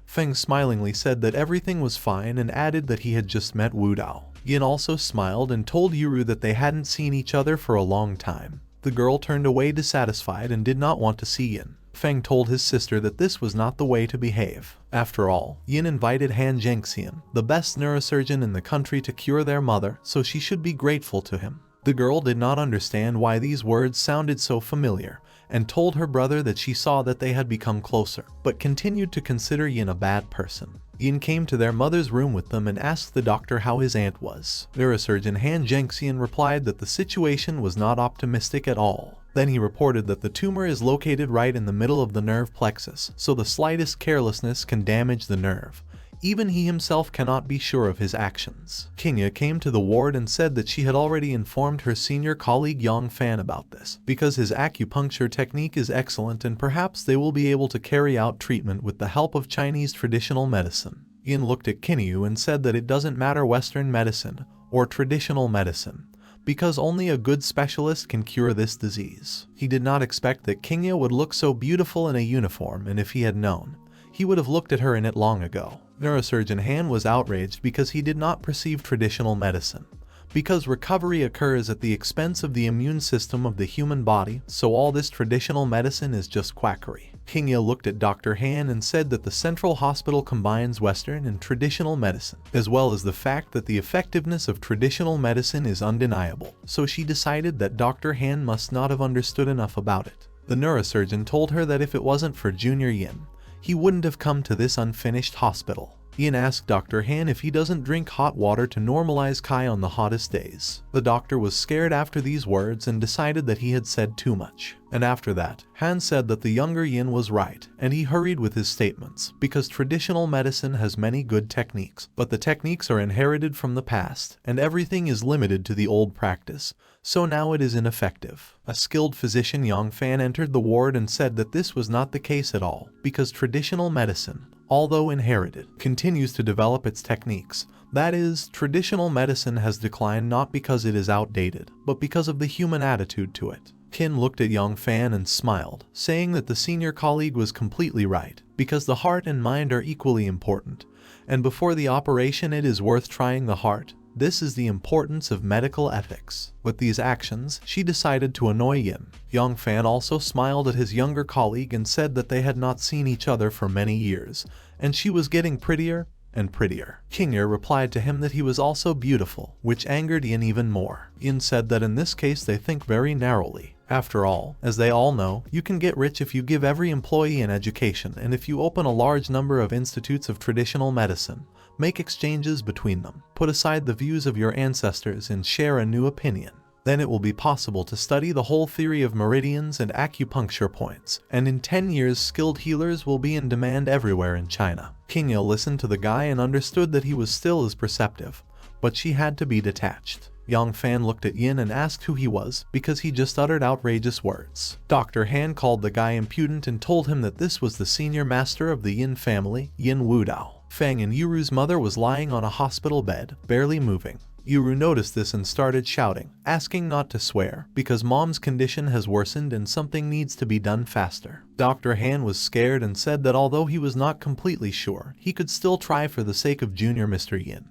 Feng smilingly said that everything was fine and added that he had just met Wudao. Yin also smiled and told Yuru that they hadn't seen each other for a long time. The girl turned away dissatisfied and did not want to see Yin. Feng told his sister that this was not the way to behave. After all, Yin invited Han Zhengxian, the best neurosurgeon in the country, to cure their mother, so she should be grateful to him. The girl did not understand why these words sounded so familiar, and told her brother that she saw that they had become closer, but continued to consider Yin a bad person. Yin came to their mother's room with them and asked the doctor how his aunt was. Neurosurgeon Han Zhengxian replied that the situation was not optimistic at all. Then he reported that the tumor is located right in the middle of the nerve plexus, so the slightest carelessness can damage the nerve. Even he himself cannot be sure of his actions. Qingya came to the ward and said that she had already informed her senior colleague Yang Fan about this, because his acupuncture technique is excellent and perhaps they will be able to carry out treatment with the help of Chinese traditional medicine. Yin looked at Kinyu and said that it doesn't matter Western medicine or traditional medicine, because only a good specialist can cure this disease. He did not expect that Qingya would look so beautiful in a uniform, and if he had known, he would have looked at her in it long ago. Neurosurgeon Han was outraged because he did not perceive traditional medicine, because recovery occurs at the expense of the immune system of the human body, so all this traditional medicine is just quackery. Qingya looked at Dr. Han and said that the central hospital combines Western and traditional medicine, as well as the fact that the effectiveness of traditional medicine is undeniable, so she decided that Dr. Han must not have understood enough about it. The neurosurgeon told her that if it wasn't for Junior Yin, he wouldn't have come to this unfinished hospital. Yin asked Dr. Han if he doesn't drink hot water to normalize Kai on the hottest days. The doctor was scared after these words and decided that he had said too much. And after that, Han said that the younger Yin was right, and he hurried with his statements, because traditional medicine has many good techniques, but the techniques are inherited from the past, and everything is limited to the old practice, so now it is ineffective. A skilled physician Yang Fan entered the ward and said that this was not the case at all, because traditional medicine, although inherited, continues to develop its techniques. That is, traditional medicine has declined not because it is outdated, but because of the human attitude to it. Qin looked at Yang Fan and smiled, saying that the senior colleague was completely right, because the heart and mind are equally important, and before the operation it is worth trying the heart. This is the importance of medical ethics. With these actions, she decided to annoy Yin. Yang Fan also smiled at his younger colleague and said that they had not seen each other for many years, and she was getting prettier and prettier. Qingya replied to him that he was also beautiful, which angered Yin even more. Yin said that in this case they think very narrowly. After all, as they all know, you can get rich if you give every employee an education, and if you open a large number of institutes of traditional medicine, make exchanges between them, put aside the views of your ancestors and share a new opinion. Then it will be possible to study the whole theory of meridians and acupuncture points, and in 10 years skilled healers will be in demand everywhere in China. Qingya listened to the guy and understood that he was still as perceptive, but she had to be detached. Yang Fan looked at Yin and asked who he was, because he just uttered outrageous words. Dr. Han called the guy impudent and told him that this was the senior master of the Yin family, Yin Wudao. Feng and Yuru's mother was lying on a hospital bed, barely moving. Yuru noticed this and started shouting, asking not to swear, because mom's condition has worsened and something needs to be done faster. Dr. Han was scared and said that although he was not completely sure, he could still try for the sake of Junior Mr. Yin.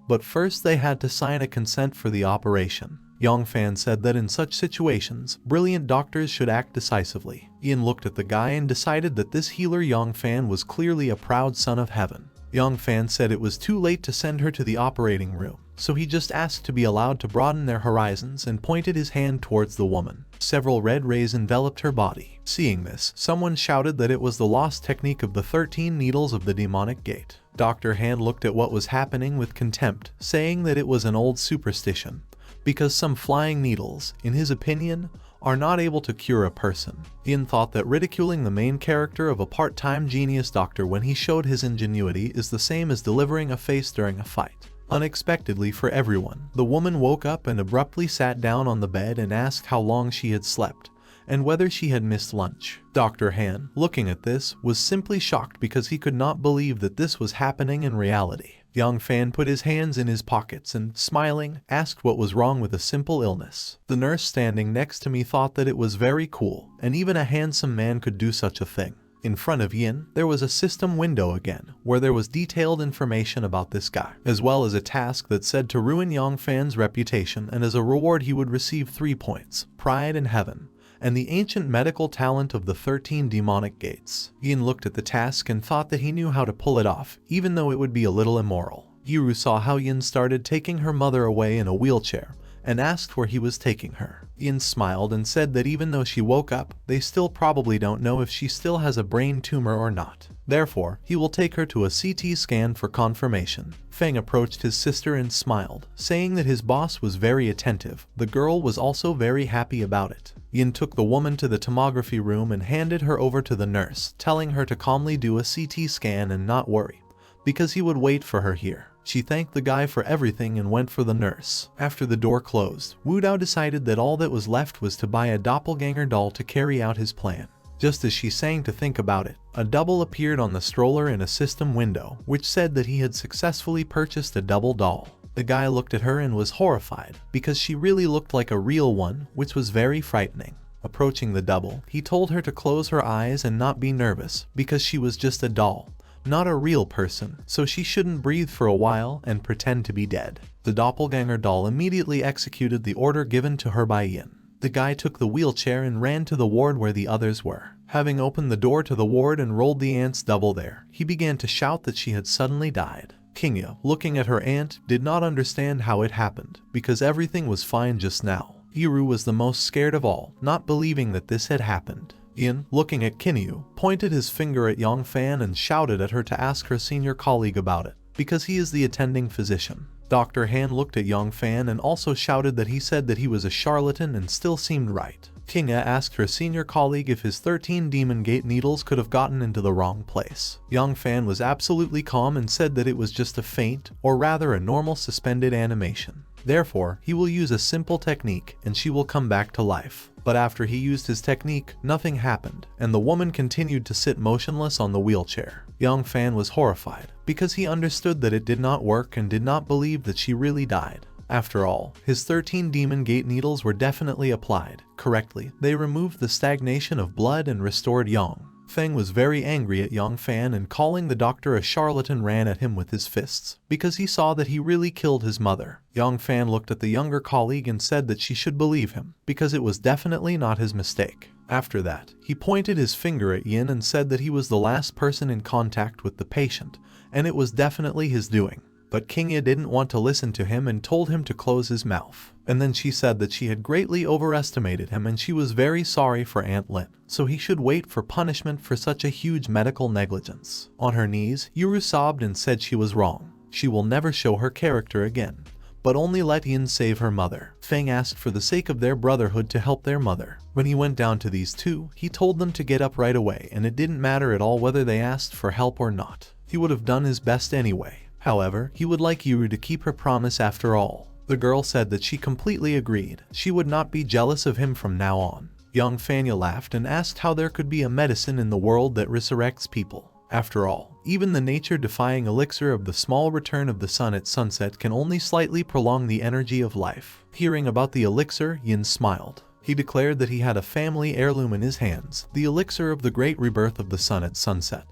But first they had to sign a consent for the operation. Yang Fan said that in such situations, brilliant doctors should act decisively. Yin looked at the guy and decided that this healer Yang Fan was clearly a proud son of heaven. Yang Fan said it was too late to send her to the operating room, so he just asked to be allowed to broaden their horizons and pointed his hand towards the woman. Several red rays enveloped her body. Seeing this, someone shouted that it was the lost technique of the 13 needles of the demonic gate. Dr. Han looked at what was happening with contempt, saying that it was an old superstition, because some flying needles, in his opinion, are not able to cure a person. Yin thought that ridiculing the main character of a part-time genius doctor when he showed his ingenuity is the same as delivering a face during a fight. Unexpectedly for everyone, the woman woke up and abruptly sat down on the bed and asked how long she had slept, and whether she had missed lunch. Dr. Han, looking at this, was simply shocked because he could not believe that this was happening in reality. Yang Fan put his hands in his pockets and, smiling, asked what was wrong with a simple illness. The nurse standing next to me thought that it was very cool, and even a handsome man could do such a thing. In front of Yin, there was a system window again, where there was detailed information about this guy, as well as a task that said to ruin Yang Fan's reputation, and as a reward he would receive 3 points, pride in heaven, and the ancient medical talent of the 13 demonic gates. Yin looked at the task and thought that he knew how to pull it off, even though it would be a little immoral. Yuru saw how Yin started taking her mother away in a wheelchair, and asked where he was taking her. Yin smiled and said that even though she woke up, they still probably don't know if she still has a brain tumor or not. Therefore, he will take her to a CT scan for confirmation. Feng approached his sister and smiled, saying that his boss was very attentive. The girl was also very happy about it. Yin took the woman to the tomography room and handed her over to the nurse, telling her to calmly do a CT scan and not worry, because he would wait for her here. She thanked the guy for everything and went for the nurse. After the door closed, Wudao decided that all that was left was to buy a doppelganger doll to carry out his plan. Just as she sang to think about it, a double appeared on the stroller in a system window, which said that he had successfully purchased a double doll. The guy looked at her and was horrified, because she really looked like a real one, which was very frightening. Approaching the double, he told her to close her eyes and not be nervous, because she was just a doll, not a real person, so she shouldn't breathe for a while and pretend to be dead. The doppelganger doll immediately executed the order given to her by Yin. The guy took the wheelchair and ran to the ward where the others were. Having opened the door to the ward and rolled the aunt's double there, he began to shout that she had suddenly died. Kingya, looking at her aunt, did not understand how it happened, because everything was fine just now. Yuru was the most scared of all, not believing that this had happened. Yin, looking at Kinyu, pointed his finger at Yang Fan and shouted at her to ask her senior colleague about it, because he is the attending physician. Dr. Han looked at Yang Fan and also shouted that he said that he was a charlatan and still seemed right. Kingya asked her senior colleague if his 13 demon gate needles could have gotten into the wrong place. Yang Fan was absolutely calm and said that it was just a feint, or rather a normal suspended animation. Therefore, he will use a simple technique and she will come back to life. But after he used his technique, nothing happened, and the woman continued to sit motionless on the wheelchair. Yang Fan was horrified, because he understood that it did not work and did not believe that she really died. After all, his 13 demon gate needles were definitely applied correctly. They removed the stagnation of blood and restored Yang. Feng was very angry at Yang Fan and calling the doctor a charlatan ran at him with his fists, because he saw that he really killed his mother. Yang Fan looked at the younger colleague and said that she should believe him, because it was definitely not his mistake. After that, he pointed his finger at Yin and said that he was the last person in contact with the patient, and it was definitely his doing. But Kingya didn't want to listen to him and told him to close his mouth. And then she said that she had greatly overestimated him and she was very sorry for Aunt Lin, so he should wait for punishment for such a huge medical negligence. On her knees, Yuru sobbed and said she was wrong. She will never show her character again, but only let Yin save her mother. Feng asked for the sake of their brotherhood to help their mother. When he went down to these two, he told them to get up right away and it didn't matter at all whether they asked for help or not. He would have done his best anyway. However, he would like Yuru to keep her promise after all. The girl said that she completely agreed. She would not be jealous of him from now on. Young Fanya laughed and asked how there could be a medicine in the world that resurrects people. After all, even the nature-defying elixir of the small return of the sun at sunset can only slightly prolong the energy of life. Hearing about the elixir, Yin smiled. He declared that he had a family heirloom in his hands, the elixir of the great rebirth of the sun at sunset.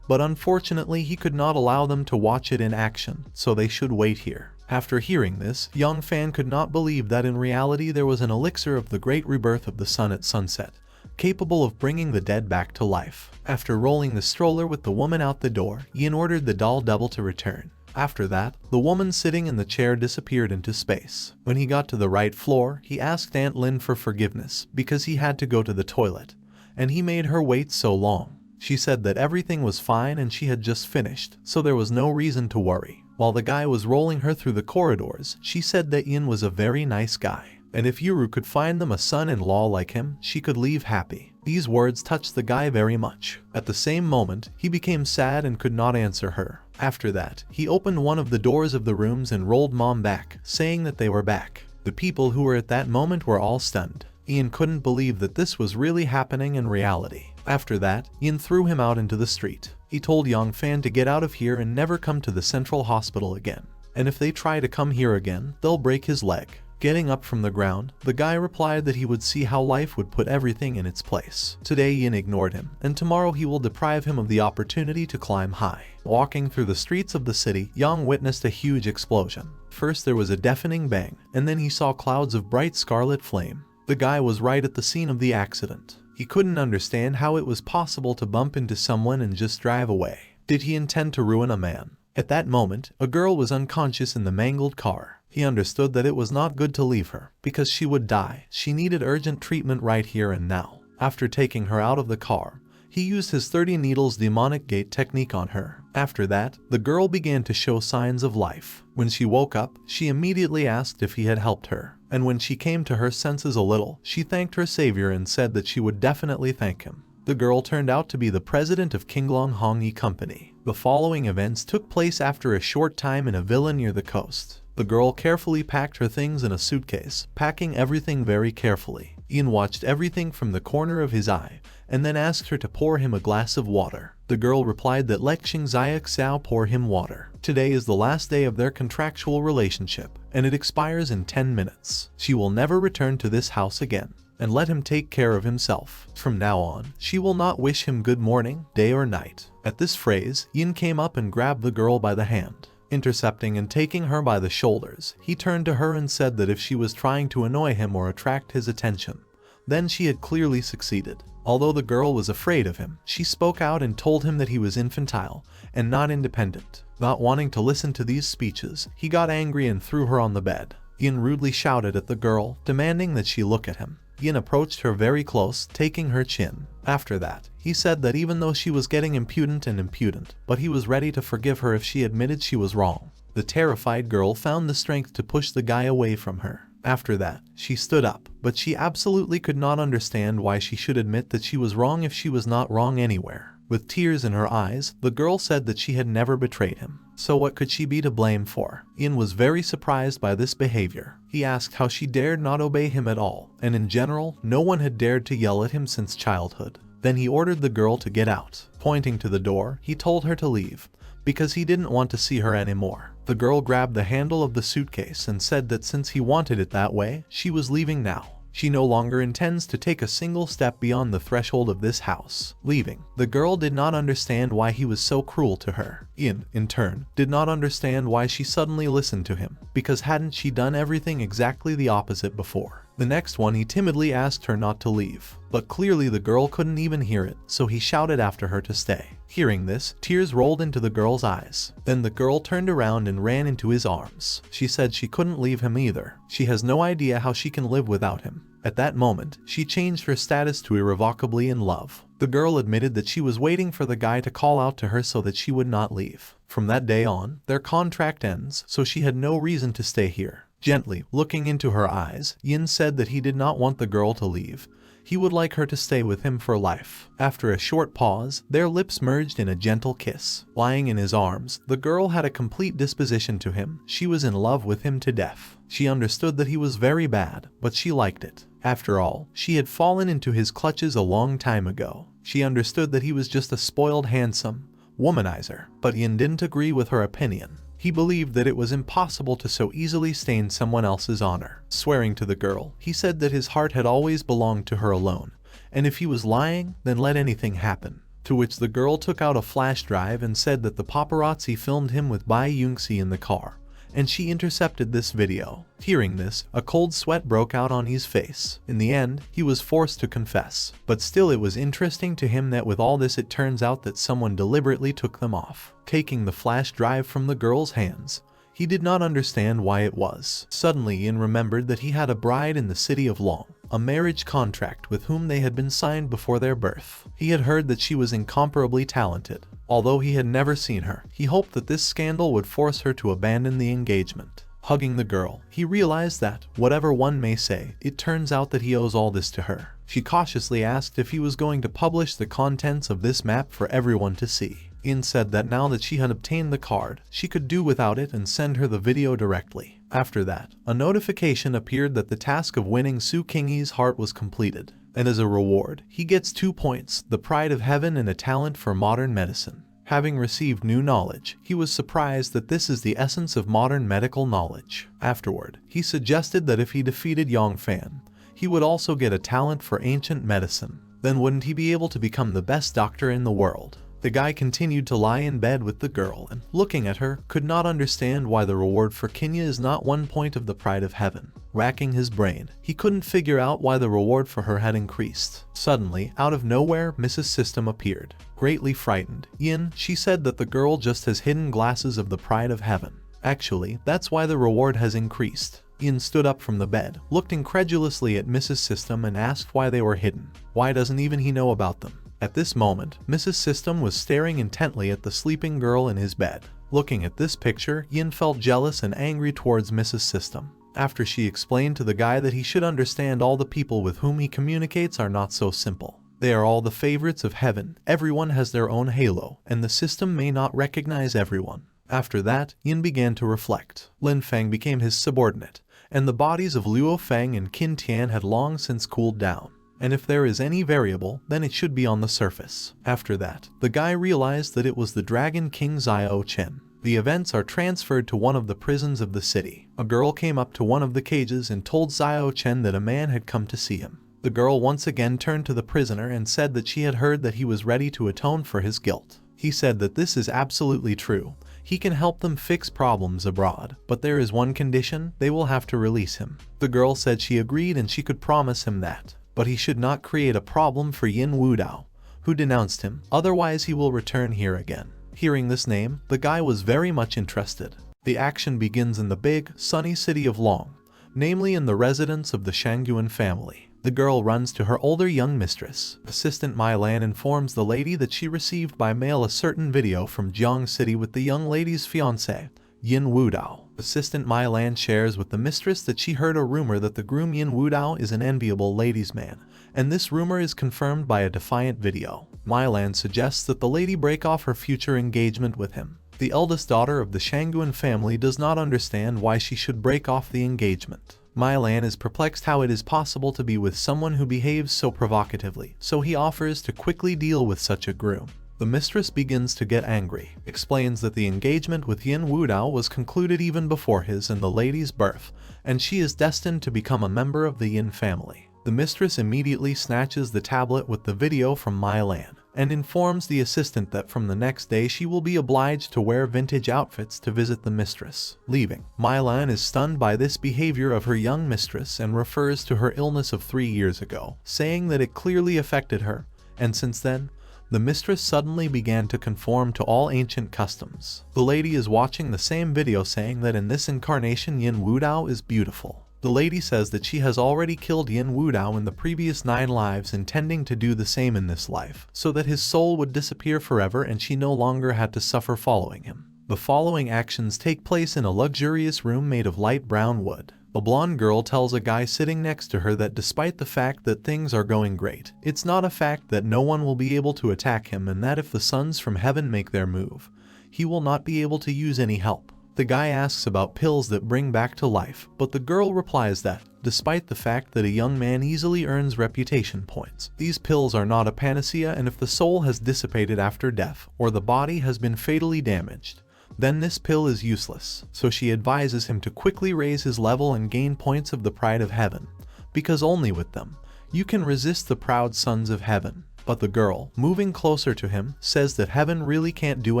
But unfortunately he could not allow them to watch it in action, so they should wait here. After hearing this, Young Fan could not believe that in reality there was an elixir of the great rebirth of the sun at sunset, capable of bringing the dead back to life. After rolling the stroller with the woman out the door, Yin ordered the doll double to return. After that, the woman sitting in the chair disappeared into space. When he got to the right floor, he asked Aunt Lin for forgiveness because he had to go to the toilet, and he made her wait so long. She said that everything was fine and she had just finished, so there was no reason to worry. While the guy was rolling her through the corridors, she said that Yin was a very nice guy, and if Yuru could find them a son-in-law like him, she could leave happy. These words touched the guy very much. At the same moment, he became sad and could not answer her. After that, he opened one of the doors of the rooms and rolled Mom back, saying that they were back. The people who were at that moment were all stunned. Ian couldn't believe that this was really happening in reality. After that, Yin threw him out into the street. He told Yang Fan to get out of here and never come to the central hospital again. And if they try to come here again, they'll break his leg. Getting up from the ground, the guy replied that he would see how life would put everything in its place. Today Yin ignored him, and tomorrow he will deprive him of the opportunity to climb high. Walking through the streets of the city, Yang witnessed a huge explosion. First there was a deafening bang, and then he saw clouds of bright scarlet flame. The guy was right at the scene of the accident. He couldn't understand how it was possible to bump into someone and just drive away. Did he intend to ruin a man? At that moment, a girl was unconscious in the mangled car. He understood that it was not good to leave her, because she would die. She needed urgent treatment right here and now. After taking her out of the car, he used his 30 needles demonic gate technique on her. After that, the girl began to show signs of life. When she woke up, she immediately asked if he had helped her. And when she came to her senses a little, she thanked her savior and said that she would definitely thank him. The girl turned out to be the president of Kinglong Hongyi Company. The following events took place after a short time in a villa near the coast. The girl carefully packed her things in a suitcase, packing everything very carefully. Ian watched everything from the corner of his eye, and then asked her to pour him a glass of water. The girl replied that Lexing Zia Xiao pour him water. Today is the last day of their contractual relationship, and it expires in 10 minutes. She will never return to this house again, and let him take care of himself. From now on, she will not wish him good morning, day or night. At this phrase, Yin came up and grabbed the girl by the hand. Intercepting and taking her by the shoulders, he turned to her and said that if she was trying to annoy him or attract his attention, then she had clearly succeeded. Although the girl was afraid of him, she spoke out and told him that he was infantile and not independent. Not wanting to listen to these speeches, he got angry and threw her on the bed. Yin rudely shouted at the girl, demanding that she look at him. Yin approached her very close, taking her chin. After that, he said that even though she was getting impudent, but he was ready to forgive her if she admitted she was wrong. The terrified girl found the strength to push the guy away from her. After that, she stood up, but she absolutely could not understand why she should admit that she was wrong if she was not wrong anywhere. With tears in her eyes, the girl said that she had never betrayed him. So what could she be to blame for? Yin was very surprised by this behavior. He asked how she dared not obey him at all, and in general, no one had dared to yell at him since childhood. Then he ordered the girl to get out. Pointing to the door, he told her to leave, because he didn't want to see her anymore. The girl grabbed the handle of the suitcase and said that since he wanted it that way, she was leaving now. She no longer intends to take a single step beyond the threshold of this house. Leaving, the girl did not understand why he was so cruel to her. Yin, in turn, did not understand why she suddenly listened to him, because hadn't she done everything exactly the opposite before? The next one, he timidly asked her not to leave, but clearly the girl couldn't even hear it, so he shouted after her to stay. Hearing this, tears rolled into the girl's eyes. Then the girl turned around and ran into his arms. She said she couldn't leave him either. She has no idea how she can live without him. At that moment, she changed her status to irrevocably in love. The girl admitted that she was waiting for the guy to call out to her so that she would not leave. From that day on, their contract ends, so she had no reason to stay here. Gently looking into her eyes, Yin said that he did not want the girl to leave. He would like her to stay with him for life. After a short pause, their lips merged in a gentle kiss. Lying in his arms, the girl had a complete disposition to him. She was in love with him to death. She understood that he was very bad, but she liked it. After all, she had fallen into his clutches a long time ago. She understood that he was just a spoiled, handsome womanizer, but Yin didn't agree with her opinion. He believed that it was impossible to so easily stain someone else's honor. Swearing to the girl, he said that his heart had always belonged to her alone, and if he was lying, then let anything happen. To which the girl took out a flash drive and said that the paparazzi filmed him with Bai Yungxi in the car, and she intercepted this video. Hearing this, a cold sweat broke out on his face. In the end, he was forced to confess. But still, it was interesting to him that with all this, it turns out that someone deliberately took them off, taking the flash drive from the girl's hands. He did not understand why it was. Suddenly, Yin remembered that he had a bride in the city of Long, a marriage contract with whom they had been signed before their birth. He had heard that she was incomparably talented. Although he had never seen her, he hoped that this scandal would force her to abandon the engagement. Hugging the girl, he realized that, whatever one may say, it turns out that he owes all this to her. She cautiously asked if he was going to publish the contents of this map for everyone to see. Yin said that now that she had obtained the card, she could do without it and send her the video directly. After that, a notification appeared that the task of winning Su Kingyi's heart was completed, and as a reward, he gets 2 points, the Pride of Heaven and a talent for modern medicine. Having received new knowledge, he was surprised that this is the essence of modern medical knowledge. Afterward, he suggested that if he defeated Yongfan, he would also get a talent for ancient medicine. Then wouldn't he be able to become the best doctor in the world? The guy continued to lie in bed with the girl and, looking at her, could not understand why the reward for Kenya is not 1 point of the Pride of Heaven. Racking his brain, he couldn't figure out why the reward for her had increased. Suddenly, out of nowhere, Mrs. System appeared. Greatly frightened, Yin, she said that the girl just has hidden glasses of the Pride of Heaven. Actually, that's why the reward has increased. Yin stood up from the bed, looked incredulously at Mrs. System and asked why they were hidden. Why doesn't even he know about them? At this moment, Mrs. System was staring intently at the sleeping girl in his bed. Looking at this picture, Yin felt jealous and angry towards Mrs. System. After she explained to the guy that he should understand all the people with whom he communicates are not so simple. They are all the favorites of heaven, everyone has their own halo, and the system may not recognize everyone. After that, Yin began to reflect. Lin Feng became his subordinate, and the bodies of Luo Feng and Qin Tian had long since cooled down. And if there is any variable, then it should be on the surface. After that, the guy realized that it was the Dragon King Xiao Chen. The events are transferred to one of the prisons of the city. A girl came up to one of the cages and told Xiao Chen that a man had come to see him. The girl once again turned to the prisoner and said that she had heard that he was ready to atone for his guilt. He said that this is absolutely true. He can help them fix problems abroad, but there is one condition: they will have to release him. The girl said she agreed and she could promise him that. But he should not create a problem for Yin Wudao, who denounced him, otherwise he will return here again. Hearing this name, the guy was very much interested. The action begins in the big, sunny city of Long, namely in the residence of the Shangyuan family. The girl runs to her older young mistress. Assistant Mai Lan informs the lady that she received by mail a certain video from Jiang City with the young lady's fiancé, Yin Wudao. Assistant Mai Lan shares with the mistress that she heard a rumor that the groom Yin Wudao is an enviable ladies' man, and this rumor is confirmed by a defiant video. Mai Lan suggests that the lady break off her future engagement with him. The eldest daughter of the Shangyuan family does not understand why she should break off the engagement. Mai Lan is perplexed how it is possible to be with someone who behaves so provocatively, so he offers to quickly deal with such a groom. The mistress begins to get angry, explains that the engagement with Yin Wudao was concluded even before his and the lady's birth, and she is destined to become a member of the Yin family. The mistress immediately snatches the tablet with the video from Mai Lan, and informs the assistant that from the next day she will be obliged to wear vintage outfits to visit the mistress. Leaving, Mai Lan is stunned by this behavior of her young mistress and refers to her illness of 3 years ago, saying that it clearly affected her, and since then, the mistress suddenly began to conform to all ancient customs. The lady is watching the same video saying that in this incarnation Yin Wudao is beautiful. The lady says that she has already killed Yin Wudao in the previous 9 lives, intending to do the same in this life, so that his soul would disappear forever and she no longer had to suffer following him. The following actions take place in a luxurious room made of light brown wood. A blonde girl tells a guy sitting next to her that despite the fact that things are going great, it's not a fact that no one will be able to attack him, and that if the sons from heaven make their move, he will not be able to use any help. The guy asks about pills that bring back to life, but the girl replies that, despite the fact that a young man easily earns reputation points, these pills are not a panacea, and if the soul has dissipated after death, or the body has been fatally damaged, then this pill is useless. So she advises him to quickly raise his level and gain points of the Pride of Heaven, because only with them, you can resist the proud sons of heaven. But the girl, moving closer to him, says that heaven really can't do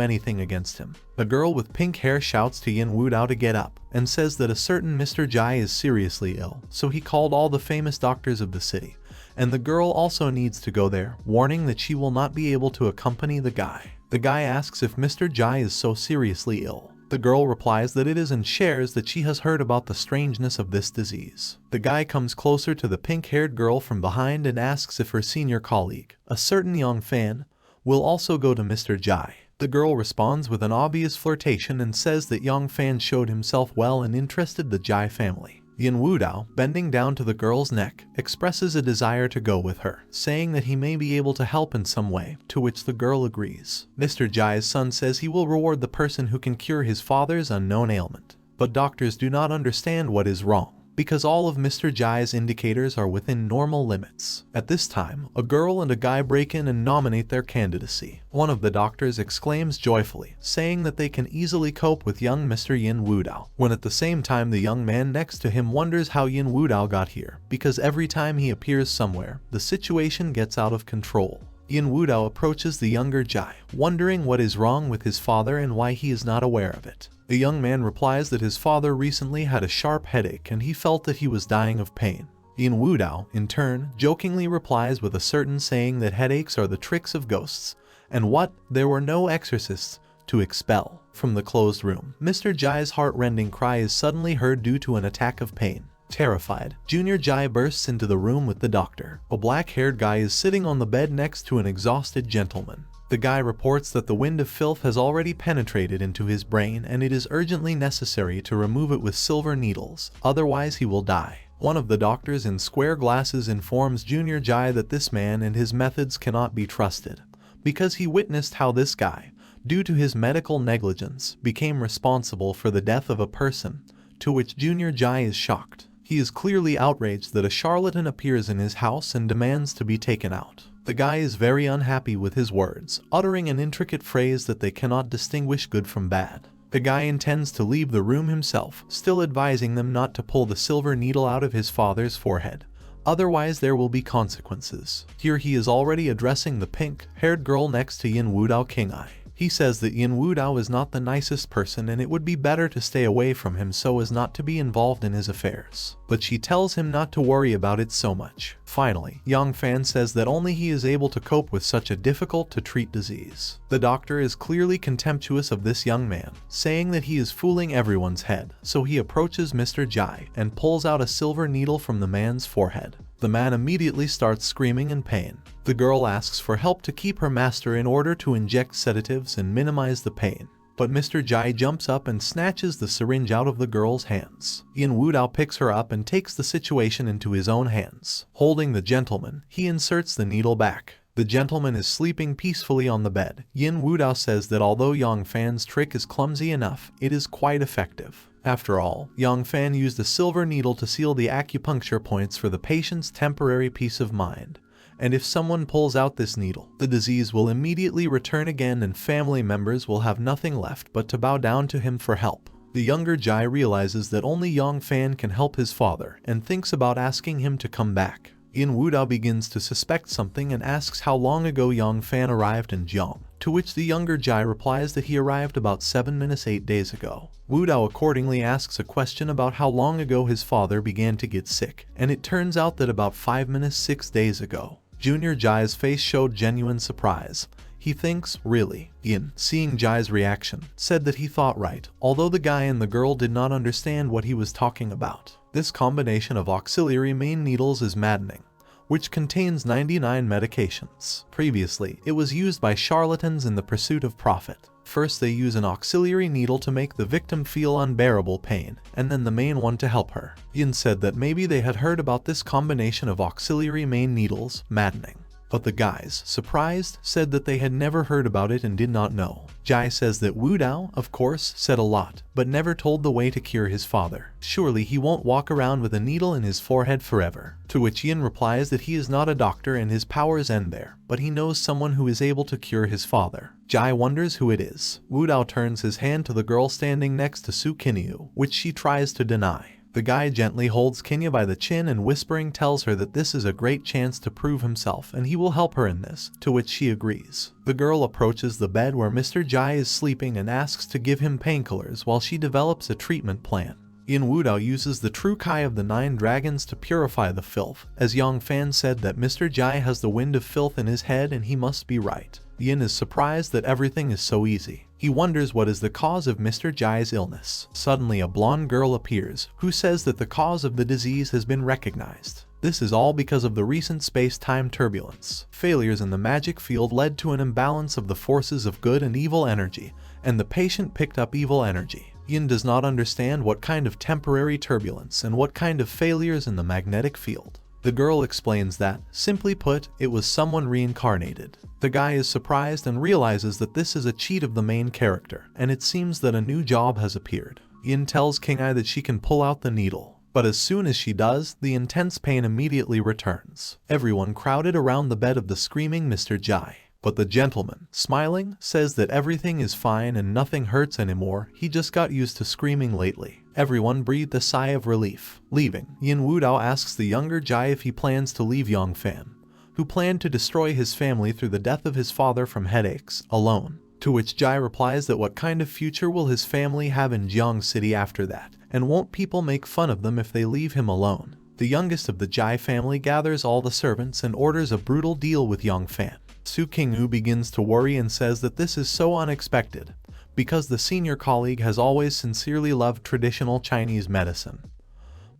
anything against him. The girl with pink hair shouts to Yin Wudao to get up, and says that a certain Mr. Jai is seriously ill, so he called all the famous doctors of the city, and the girl also needs to go there, warning that she will not be able to accompany the guy. The guy asks if Mr. Jai is so seriously ill. The girl replies that it is and shares that she has heard about the strangeness of this disease. The guy comes closer to the pink-haired girl from behind and asks if her senior colleague, a certain young fan, will also go to Mr. Jai. The girl responds with an obvious flirtation and says that young fan showed himself well and interested the Jai family. Yin Wudao, bending down to the girl's neck, expresses a desire to go with her, saying that he may be able to help in some way, to which the girl agrees. Mr. Jai's son says he will reward the person who can cure his father's unknown ailment. But doctors do not understand what is wrong, because all of Mr. Jai's indicators are within normal limits. At this time, a girl and a guy break in and nominate their candidacy. One of the doctors exclaims joyfully, saying that they can easily cope with young Mr. Yin Wudao, when at the same time the young man next to him wonders how Yin Wudao got here, because every time he appears somewhere, the situation gets out of control. Yin Wudao approaches the younger Jai, wondering what is wrong with his father and why he is not aware of it. The young man replies that his father recently had a sharp headache and he felt that he was dying of pain. Yin Wudao, in turn, jokingly replies with a certain saying that headaches are the tricks of ghosts, and there were no exorcists to expel. From the closed room, Mr. Jai's heart-rending cry is suddenly heard due to an attack of pain. Terrified, Junior Jai bursts into the room with the doctor. A black-haired guy is sitting on the bed next to an exhausted gentleman. The guy reports that the wind of filth has already penetrated into his brain and it is urgently necessary to remove it with silver needles, otherwise he will die. One of the doctors in square glasses informs Junior Jai that this man and his methods cannot be trusted, because he witnessed how this guy, due to his medical negligence, became responsible for the death of a person, to which Junior Jai is shocked. He is clearly outraged that a charlatan appears in his house and demands to be taken out. The guy is very unhappy with his words, uttering an intricate phrase that they cannot distinguish good from bad. The guy intends to leave the room himself, still advising them not to pull the silver needle out of his father's forehead. Otherwise there will be consequences. Here he is already addressing the pink-haired girl next to Yin Wudao King Eye. He says that Yin Wudao is not the nicest person and it would be better to stay away from him so as not to be involved in his affairs. But she tells him not to worry about it so much. Finally, Yang Fan says that only he is able to cope with such a difficult-to-treat disease. The doctor is clearly contemptuous of this young man, saying that he is fooling everyone's head, so he approaches Mr. Jai and pulls out a silver needle from the man's forehead. The man immediately starts screaming in pain. The girl asks for help to keep her master in order to inject sedatives and minimize the pain. But Mr. Jai jumps up and snatches the syringe out of the girl's hands. Yin Wudao picks her up and takes the situation into his own hands. Holding the gentleman, he inserts the needle back. The gentleman is sleeping peacefully on the bed. Yin Wudao says that although Yang Fan's trick is clumsy enough, it is quite effective. After all, Yang Fan used a silver needle to seal the acupuncture points for the patient's temporary peace of mind. And if someone pulls out this needle, the disease will immediately return again and family members will have nothing left but to bow down to him for help. The younger Jai realizes that only Yang Fan can help his father and thinks about asking him to come back. Yin Wudao begins to suspect something and asks how long ago Yang Fan arrived in Jiang, to which the younger Jai replies that he arrived about 7-8 days ago. Wudao accordingly asks a question about how long ago his father began to get sick, and it turns out that about 5-6 days ago. Junior Jai's face showed genuine surprise. He thinks, really? Yin, seeing Jai's reaction, said that he thought right, although the guy and the girl did not understand what he was talking about. This combination of auxiliary main needles is maddening, which contains 99 medications. Previously, it was used by charlatans in the pursuit of profit. First they use an auxiliary needle to make the victim feel unbearable pain, and then the main one to help her. Yin said that maybe they had heard about this combination of auxiliary main needles, maddening. But the guys, surprised, said that they had never heard about it and did not know. Jai says that Wudao, of course, said a lot, but never told the way to cure his father. Surely he won't walk around with a needle in his forehead forever. To which Yin replies that he is not a doctor and his powers end there, but he knows someone who is able to cure his father. Jai wonders who it is. Wudao turns his hand to the girl standing next to Su Kinyu, which she tries to deny. The guy gently holds Kenya by the chin and whispering tells her that this is a great chance to prove himself and he will help her in this, to which she agrees. The girl approaches the bed where Mr. Jai is sleeping and asks to give him painkillers while she develops a treatment plan. Yin Wudao uses the true Kai of the 9 dragons to purify the filth, as Yang Fan said that Mr. Jai has the wind of filth in his head and he must be right. Yin is surprised that everything is so easy. He wonders what is the cause of Mr. Jai's illness. Suddenly a blonde girl appears, who says that the cause of the disease has been recognized. This is all because of the recent space-time turbulence. Failures in the magic field led to an imbalance of the forces of good and evil energy, and the patient picked up evil energy. Yin does not understand what kind of temporary turbulence and what kind of failures in the magnetic field. The girl explains that, simply put, it was someone reincarnated. The guy is surprised and realizes that this is a cheat of the main character, and it seems that a new job has appeared. Yin tells King Ai that she can pull out the needle, but as soon as she does, the intense pain immediately returns. Everyone crowded around the bed of the screaming Mr. Jai. But the gentleman, smiling, says that everything is fine and nothing hurts anymore, he just got used to screaming lately. Everyone breathed a sigh of relief. Leaving, Yin Wudao asks the younger Jai if he plans to leave Yang Fan, who planned to destroy his family through the death of his father from headaches, alone. To which Jai replies that what kind of future will his family have in Jiang City after that, and won't people make fun of them if they leave him alone? The youngest of the Jai family gathers all the servants and orders a brutal deal with Yang Fan. Su Qingyu begins to worry and says that this is so unexpected, because the senior colleague has always sincerely loved traditional Chinese medicine,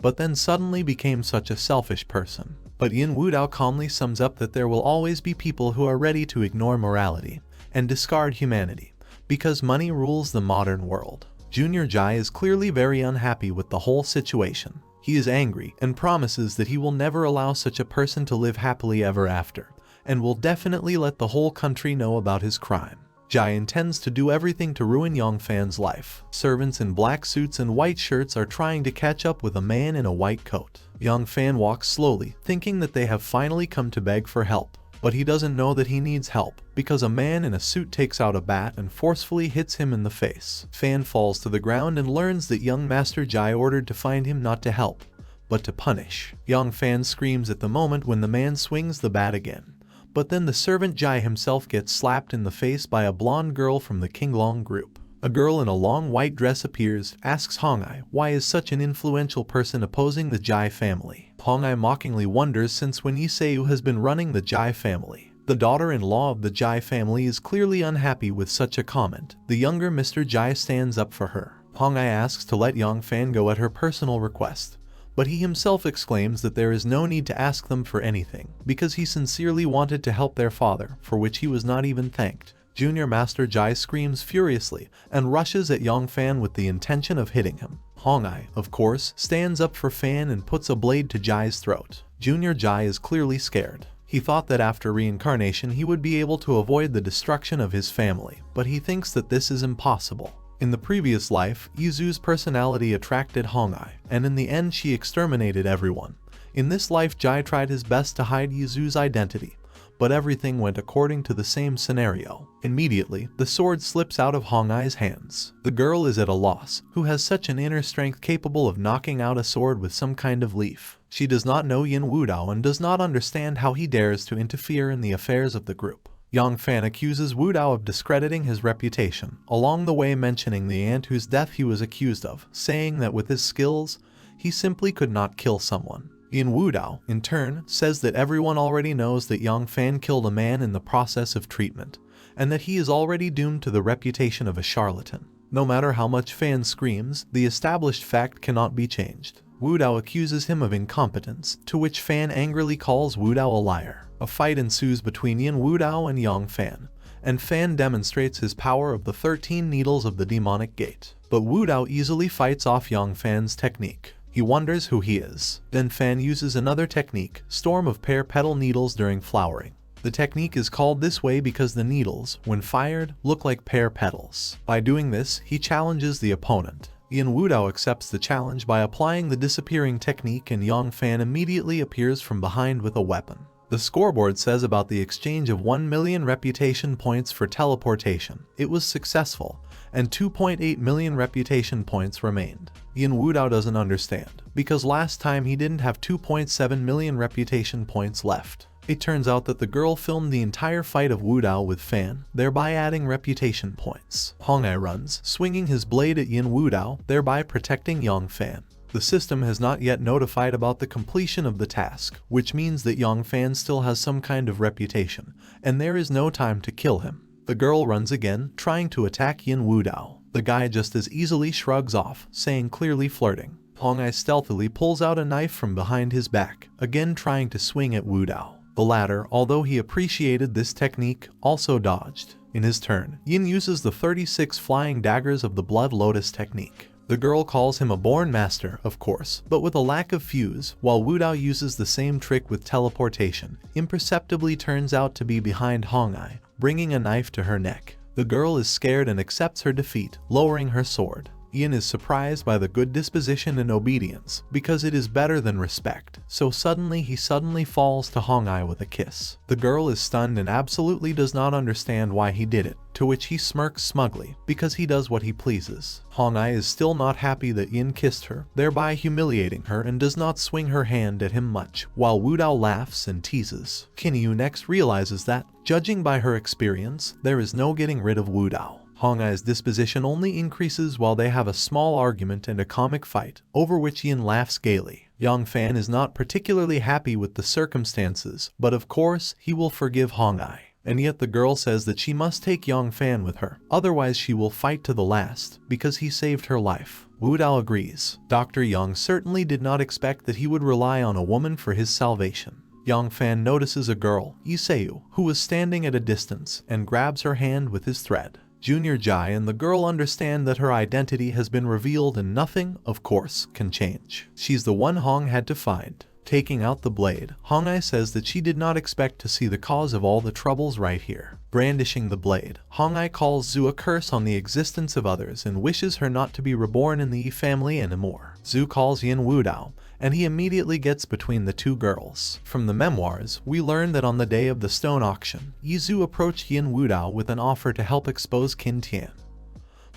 but then suddenly became such a selfish person. But Yin Wudao calmly sums up that there will always be people who are ready to ignore morality and discard humanity, because money rules the modern world. Junior Jai is clearly very unhappy with the whole situation. He is angry and promises that he will never allow such a person to live happily ever after, and will definitely let the whole country know about his crime. Jai intends to do everything to ruin Yang Fan's life. Servants in black suits and white shirts are trying to catch up with a man in a white coat. Yang Fan walks slowly, thinking that they have finally come to beg for help. But he doesn't know that he needs help, because a man in a suit takes out a bat and forcefully hits him in the face. Fan falls to the ground and learns that young Master Jai ordered to find him not to help, but to punish. Yang Fan screams at the moment when the man swings the bat again. But then the servant Jai himself gets slapped in the face by a blonde girl from the Qinglong group. A girl in a long white dress appears, asks Hong Ai why is such an influential person opposing the Jai family. Hong Ai mockingly wonders since when Yiseu has been running the Jai family. The daughter-in-law of the Jai family is clearly unhappy with such a comment. The younger Mr. Jai stands up for her. Hong Ai asks to let Yang Fan go at her personal request, but he himself exclaims that there is no need to ask them for anything, because he sincerely wanted to help their father, for which he was not even thanked. Junior Master Jai screams furiously and rushes at Yang Fan with the intention of hitting him. Hong Ai, of course, stands up for Fan and puts a blade to Jai's throat. Junior Jai is clearly scared. He thought that after reincarnation he would be able to avoid the destruction of his family, but he thinks that this is impossible. In the previous life, Yizu's personality attracted Hong Ai, and in the end she exterminated everyone. In this life Jai tried his best to hide Yizu's identity, but everything went according to the same scenario. Immediately, the sword slips out of Hong Ai's hands. The girl is at a loss, who has such an inner strength capable of knocking out a sword with some kind of leaf. She does not know Yin Wudao and does not understand how he dares to interfere in the affairs of the group. Yang Fan accuses Wudao of discrediting his reputation, along the way mentioning the aunt whose death he was accused of, saying that with his skills, he simply could not kill someone. Yin Wudao, in turn, says that everyone already knows that Yang Fan killed a man in the process of treatment, and that he is already doomed to the reputation of a charlatan. No matter how much Fan screams, the established fact cannot be changed. Wudao accuses him of incompetence, to which Fan angrily calls Wudao a liar. A fight ensues between Yin Wudao and Yang Fan, and Fan demonstrates his power of the 13 needles of the demonic gate. But Wudao easily fights off Yang Fan's technique. He wonders who he is. Then Fan uses another technique, storm of pear petal needles during flowering. The technique is called this way because the needles, when fired, look like pear petals. By doing this, he challenges the opponent. Yin Wudao accepts the challenge by applying the disappearing technique, and Yang Fan immediately appears from behind with a weapon. The scoreboard says about the exchange of 1 million reputation points for teleportation. It was successful, and 2.8 million reputation points remained. Yin Wudao doesn't understand, because last time he didn't have 2.7 million reputation points left. It turns out that the girl filmed the entire fight of Wudao with Fan, thereby adding reputation points. Hongai runs, swinging his blade at Yin Wudao, thereby protecting Yang Fan. The system has not yet notified about the completion of the task, which means that Yang Fan still has some kind of reputation, and there is no time to kill him. The girl runs again, trying to attack Yin Wudao. The guy just as easily shrugs off, saying clearly flirting. Hongai stealthily pulls out a knife from behind his back, again trying to swing at Wudao. The latter, although he appreciated this technique, also dodged. In his turn, Yin uses the 36 flying daggers of the Blood Lotus technique. The girl calls him a born master, of course, but with a lack of fuse, while Wudao uses the same trick with teleportation, imperceptibly turns out to be behind Hongai, bringing a knife to her neck. The girl is scared and accepts her defeat, lowering her sword. Yin is surprised by the good disposition and obedience, because it is better than respect, so he suddenly falls to Hongai with a kiss. The girl is stunned and absolutely does not understand why he did it, to which he smirks smugly, because he does what he pleases. Hongai is still not happy that Yin kissed her, thereby humiliating her, and does not swing her hand at him much, while Wudao laughs and teases. Kinyu next realizes that, judging by her experience, there is no getting rid of Wudao. Hongai's disposition only increases while they have a small argument and a comic fight, over which Yin laughs gaily. Yang Fan is not particularly happy with the circumstances, but of course, he will forgive Hongai. And yet the girl says that she must take Yang Fan with her, otherwise she will fight to the last, because he saved her life. Wudao agrees. Dr. Yang certainly did not expect that he would rely on a woman for his salvation. Yang Fan notices a girl, Iseu, who was standing at a distance, and grabs her hand with his thread. Junior Jai and the girl understand that her identity has been revealed and nothing, of course, can change. She's the one Hong had to find. Taking out the blade, Hongai says that she did not expect to see the cause of all the troubles right here. Brandishing the blade, Hongai calls Zhu a curse on the existence of others and wishes her not to be reborn in the Yi family anymore. Zhu calls Yin Wudao, and he immediately gets between the two girls. From the memoirs, we learn that on the day of the stone auction, Zhu approached Yin Wudao with an offer to help expose Qin Tian,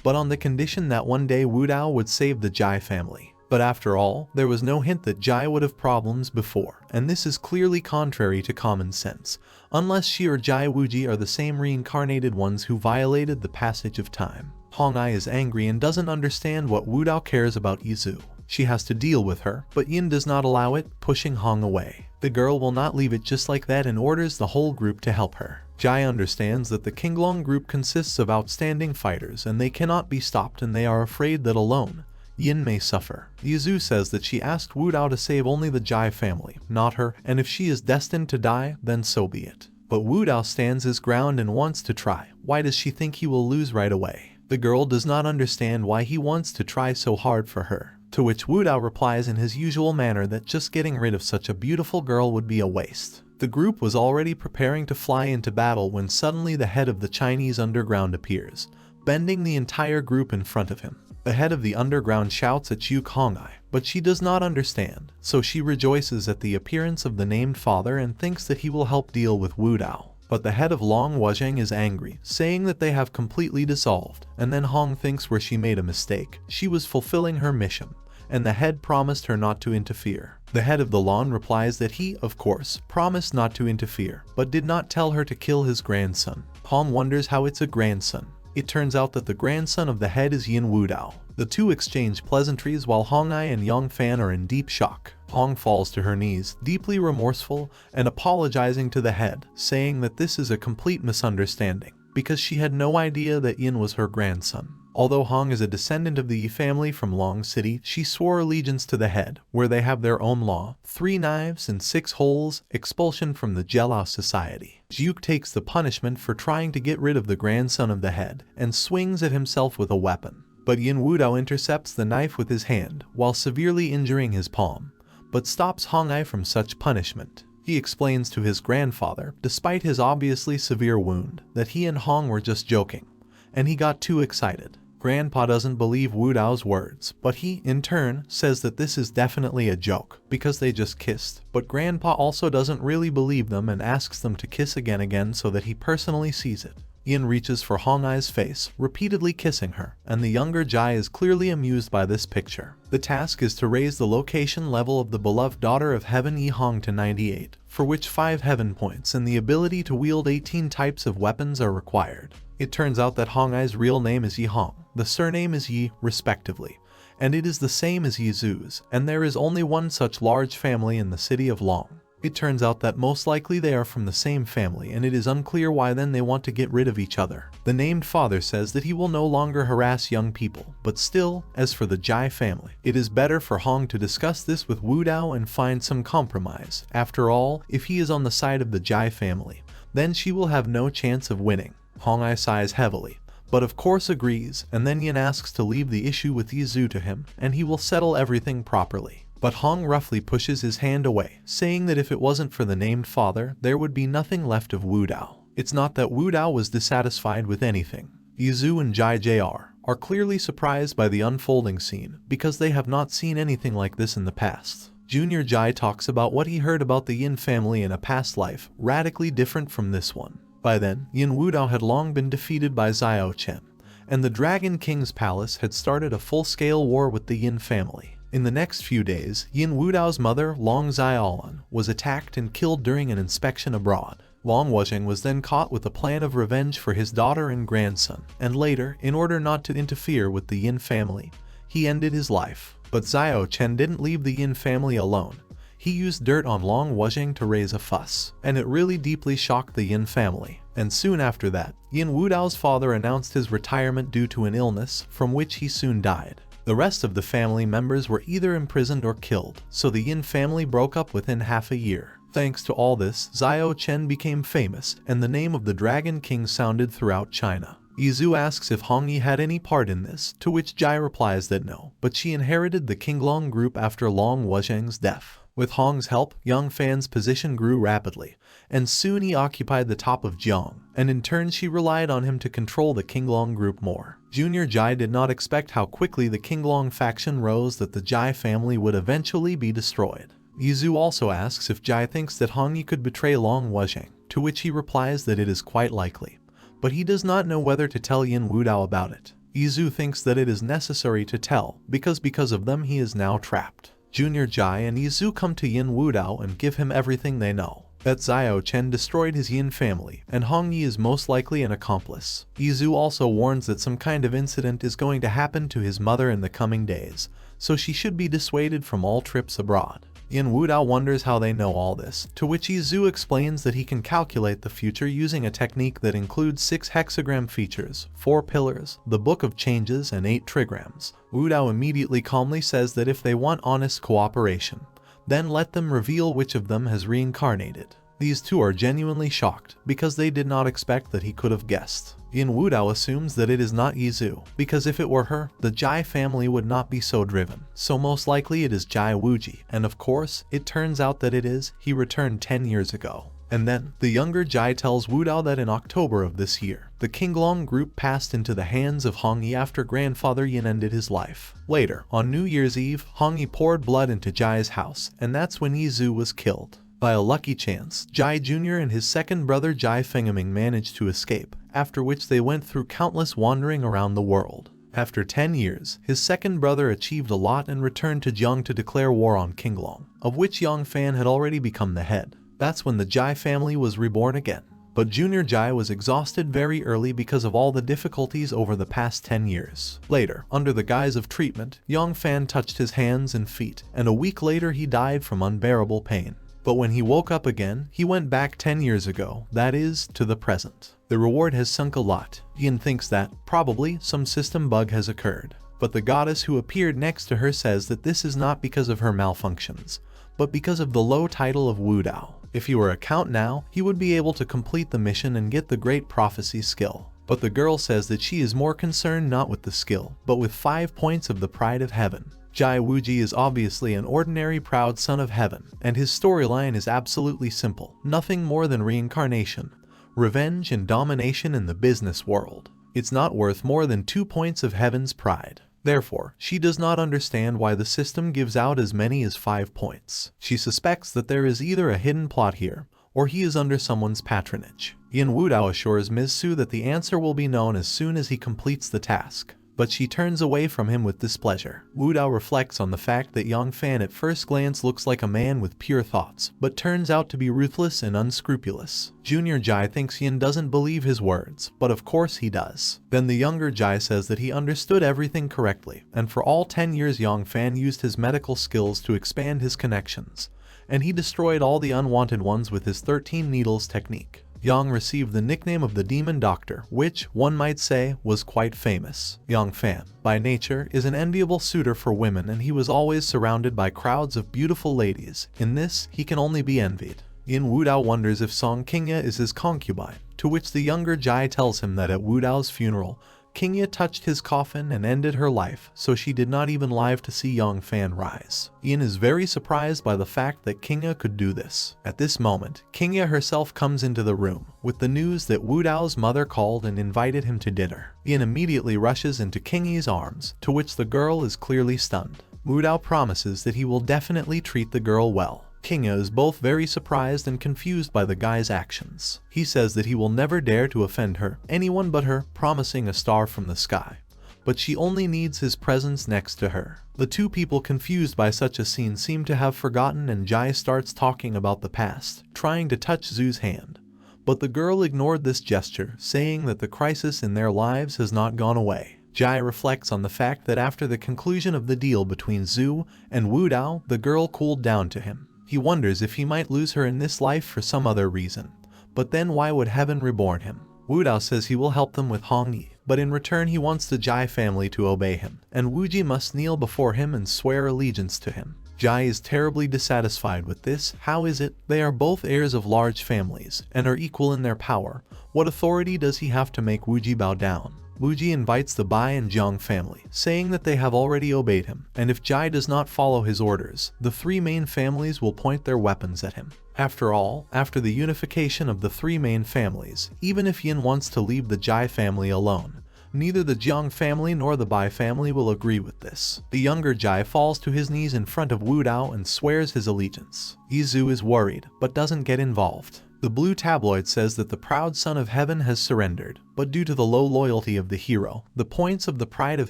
but on the condition that one day Wudao would save the Jai family. But after all, there was no hint that Jai would have problems before, and this is clearly contrary to common sense, unless she or Jai Wuji are the same reincarnated ones who violated the passage of time. Hongai is angry and doesn't understand what Wudao cares about Zhu. She has to deal with her, but Yin does not allow it, pushing Hong away. The girl will not leave it just like that and orders the whole group to help her. Jai understands that the Qinglong group consists of outstanding fighters and they cannot be stopped, and they are afraid that alone, Yin may suffer. Zhu says that she asked Wudao to save only the Jai family, not her, and if she is destined to die, then so be it. But Wudao stands his ground and wants to try. Why does she think he will lose right away? The girl does not understand why he wants to try so hard for her. To which Wudao replies in his usual manner that just getting rid of such a beautiful girl would be a waste. The group was already preparing to fly into battle when suddenly the head of the Chinese underground appears, bending the entire group in front of him. The head of the underground shouts at Yu Hongai, but she does not understand, so she rejoices at the appearance of the named father and thinks that he will help deal with Wudao. But the head of Long Wuzheng is angry, saying that they have completely dissolved, and then Hong thinks where she made a mistake. She was fulfilling her mission, and the head promised her not to interfere. The head of the Lon replies that he, of course, promised not to interfere, but did not tell her to kill his grandson. Hong wonders how it's a grandson. It turns out that the grandson of the head is Yin Wudao. The two exchange pleasantries while Hongai and Yang Fan are in deep shock. Hong falls to her knees, deeply remorseful, and apologizing to the head, saying that this is a complete misunderstanding, because she had no idea that Yin was her grandson. Although Hong is a descendant of the Yi family from Long City, she swore allegiance to the head, where they have their own law, 3 knives and 6 holes, expulsion from the Jelao society. Juk takes the punishment for trying to get rid of the grandson of the head, and swings at himself with a weapon. But Yin Wudao intercepts the knife with his hand, while severely injuring his palm, but stops Hongai from such punishment. He explains to his grandfather, despite his obviously severe wound, that he and Hong were just joking, and he got too excited. Grandpa doesn't believe Wudao's words, but he, in turn, says that this is definitely a joke, because they just kissed. But Grandpa also doesn't really believe them and asks them to kiss again so that he personally sees it. Yin reaches for Hong Ai's face, repeatedly kissing her, and the younger Jai is clearly amused by this picture. The task is to raise the location level of the beloved daughter of heaven Yi Hong to 98, for which 5 heaven points and the ability to wield 18 types of weapons are required. It turns out that Hong Ai's real name is Yi Hong, the surname is Yi, respectively, and it is the same as Yi Zhu's, and there is only one such large family in the city of Long. It turns out that most likely they are from the same family, and it is unclear why then they want to get rid of each other. The named father says that he will no longer harass young people, but still, as for the Jai family, it is better for Hong to discuss this with Wudao and find some compromise. After all, if he is on the side of the Jai family, then she will have no chance of winning. Hong Ai sighs heavily, but of course agrees, and then Yin asks to leave the issue with Yi Zhu to him, and he will settle everything properly. But Hong roughly pushes his hand away, saying that if it wasn't for the named father, there would be nothing left of Wudao. It's not that Wudao was dissatisfied with anything. Yi Zhu and Jai Jr. are clearly surprised by the unfolding scene, because they have not seen anything like this in the past. Junior Jai talks about what he heard about the Yin family in a past life, radically different from this one. By then, Yin Wudao had long been defeated by Xiao Chen, and the Dragon King's palace had started a full-scale war with the Yin family. In the next few days, Yin Wudao's mother, Long Xiaolan, was attacked and killed during an inspection abroad. Long Wuzheng was then caught with a plan of revenge for his daughter and grandson, and later, in order not to interfere with the Yin family, he ended his life. But Xiao Chen didn't leave the Yin family alone. He used dirt on Long Wuzheng to raise a fuss, and it really deeply shocked the Yin family. And soon after that, Yin Wudao's father announced his retirement due to an illness, from which he soon died. The rest of the family members were either imprisoned or killed, so the Yin family broke up within half a year. Thanks to all this, Xiao Chen became famous, and the name of the Dragon King sounded throughout China. Yi Zhu asks if Hong Yi had any part in this, to which Jai replies that no, but she inherited the Qinglong group after Long Wuzheng's death. With Hong's help, Yang Fan's position grew rapidly, and soon he occupied the top of Jiang, and in turn she relied on him to control the Qinglong group more. Junior Jai did not expect how quickly the Qinglong faction rose that the Jai family would eventually be destroyed. Yi Zhu also asks if Jai thinks that Hong Yi could betray Long Wuzheng, to which he replies that it is quite likely, but he does not know whether to tell Yin Wudao about it. Yi Zhu thinks that it is necessary to tell, because of them he is now trapped. Junior Jai and Yi Zhu come to Yin Wudao and give him everything they know. That Xiao Chen destroyed his Yin family, and Hong Yi is most likely an accomplice. Yi Zhu also warns that some kind of incident is going to happen to his mother in the coming days, so she should be dissuaded from all trips abroad. Yin Wudao wonders how they know all this, to which Yi Zhu explains that he can calculate the future using a technique that includes 6 hexagram features, 4 pillars, the Book of Changes, and 8 trigrams. Wudao immediately calmly says that if they want honest cooperation, then let them reveal which of them has reincarnated. These two are genuinely shocked, because they did not expect that he could have guessed. Yin Wudao assumes that it is not Yi Zhu, because if it were her, the Jai family would not be so driven. So most likely it is Jai Wuji, and of course, it turns out that it is. He returned 10 years ago. And then, the younger Jai tells Wudao that in October of this year, the Qinglong group passed into the hands of Hong Yi after grandfather Yin ended his life. Later, on New Year's Eve, Hong Yi poured blood into Jai's house, and that's when Yi Zhu was killed. By a lucky chance, Jai Jr. and his second brother Jai Fengeming managed to escape, after which they went through countless wandering around the world. After 10 years, his second brother achieved a lot and returned to Jiang to declare war on Qinglong, of which Yang Fan had already become the head. That's when the Jai family was reborn again. But Junior Jai was exhausted very early because of all the difficulties over the past 10 years. Later, under the guise of treatment, Yang Fan touched his hands and feet, and a week later he died from unbearable pain. But when he woke up again, he went back 10 years ago, that is, to the present. The reward has sunk a lot. Yin thinks that, probably, some system bug has occurred. But the goddess who appeared next to her says that this is not because of her malfunctions, but because of the low title of Wudao. If he were a count now, he would be able to complete the mission and get the great prophecy skill. But the girl says that she is more concerned not with the skill, but with 5 points of the pride of heaven. Jai Wuji is obviously an ordinary proud son of heaven, and his storyline is absolutely simple, nothing more than reincarnation, revenge and domination in the business world. It's not worth more than 2 points of heaven's pride. Therefore, she does not understand why the system gives out as many as 5 points. She suspects that there is either a hidden plot here, or he is under someone's patronage. Yin Wudao assures Ms. Su that the answer will be known as soon as he completes the task, but she turns away from him with displeasure. Wudao reflects on the fact that Yang Fan at first glance looks like a man with pure thoughts, but turns out to be ruthless and unscrupulous. Junior Jai thinks Yin doesn't believe his words, but of course he does. Then the younger Jai says that he understood everything correctly, and for all 10 years Yang Fan used his medical skills to expand his connections, and he destroyed all the unwanted ones with his 13 needles technique. Yang received the nickname of the Demon Doctor, which, one might say, was quite famous. Yang Fan, by nature, is an enviable suitor for women, and he was always surrounded by crowds of beautiful ladies. In this, he can only be envied. Yin Wudao wonders if Song Qingya is his concubine, to which the younger Jai tells him that at Wudao's funeral, Qingya touched his coffin and ended her life, so she did not even live to see Yang Fan rise. Yin is very surprised by the fact that Qingya could do this. At this moment, Qingya herself comes into the room, with the news that Wudao's mother called and invited him to dinner. Yin immediately rushes into Qingya's arms, to which the girl is clearly stunned. Wudao promises that he will definitely treat the girl well. Qingya is both very surprised and confused by the guy's actions. He says that he will never dare to offend her, anyone but her, promising a star from the sky. But she only needs his presence next to her. The two people confused by such a scene seem to have forgotten, and Jai starts talking about the past, trying to touch Zhu's hand. But the girl ignored this gesture, saying that the crisis in their lives has not gone away. Jai reflects on the fact that after the conclusion of the deal between Zhu and Wudao, the girl cooled down to him. He wonders if he might lose her in this life for some other reason. But then why would heaven reborn him? Wudao says he will help them with Hong Yi, but in return he wants the Jai family to obey him, and Wuji must kneel before him and swear allegiance to him. Jai is terribly dissatisfied with this. How is it? They are both heirs of large families, and are equal in their power. What authority does he have to make Wuji bow down? Wuji invites the Bai and Jiang family, saying that they have already obeyed him, and if Jai does not follow his orders, the three main families will point their weapons at him. After all, after the unification of the three main families, even if Yin wants to leave the Jai family alone, neither the Jiang family nor the Bai family will agree with this. The younger Jai falls to his knees in front of Wudao and swears his allegiance. Zhu is worried, but doesn't get involved. The blue tabloid says that the proud son of heaven has surrendered, but due to the low loyalty of the hero, the points of the pride of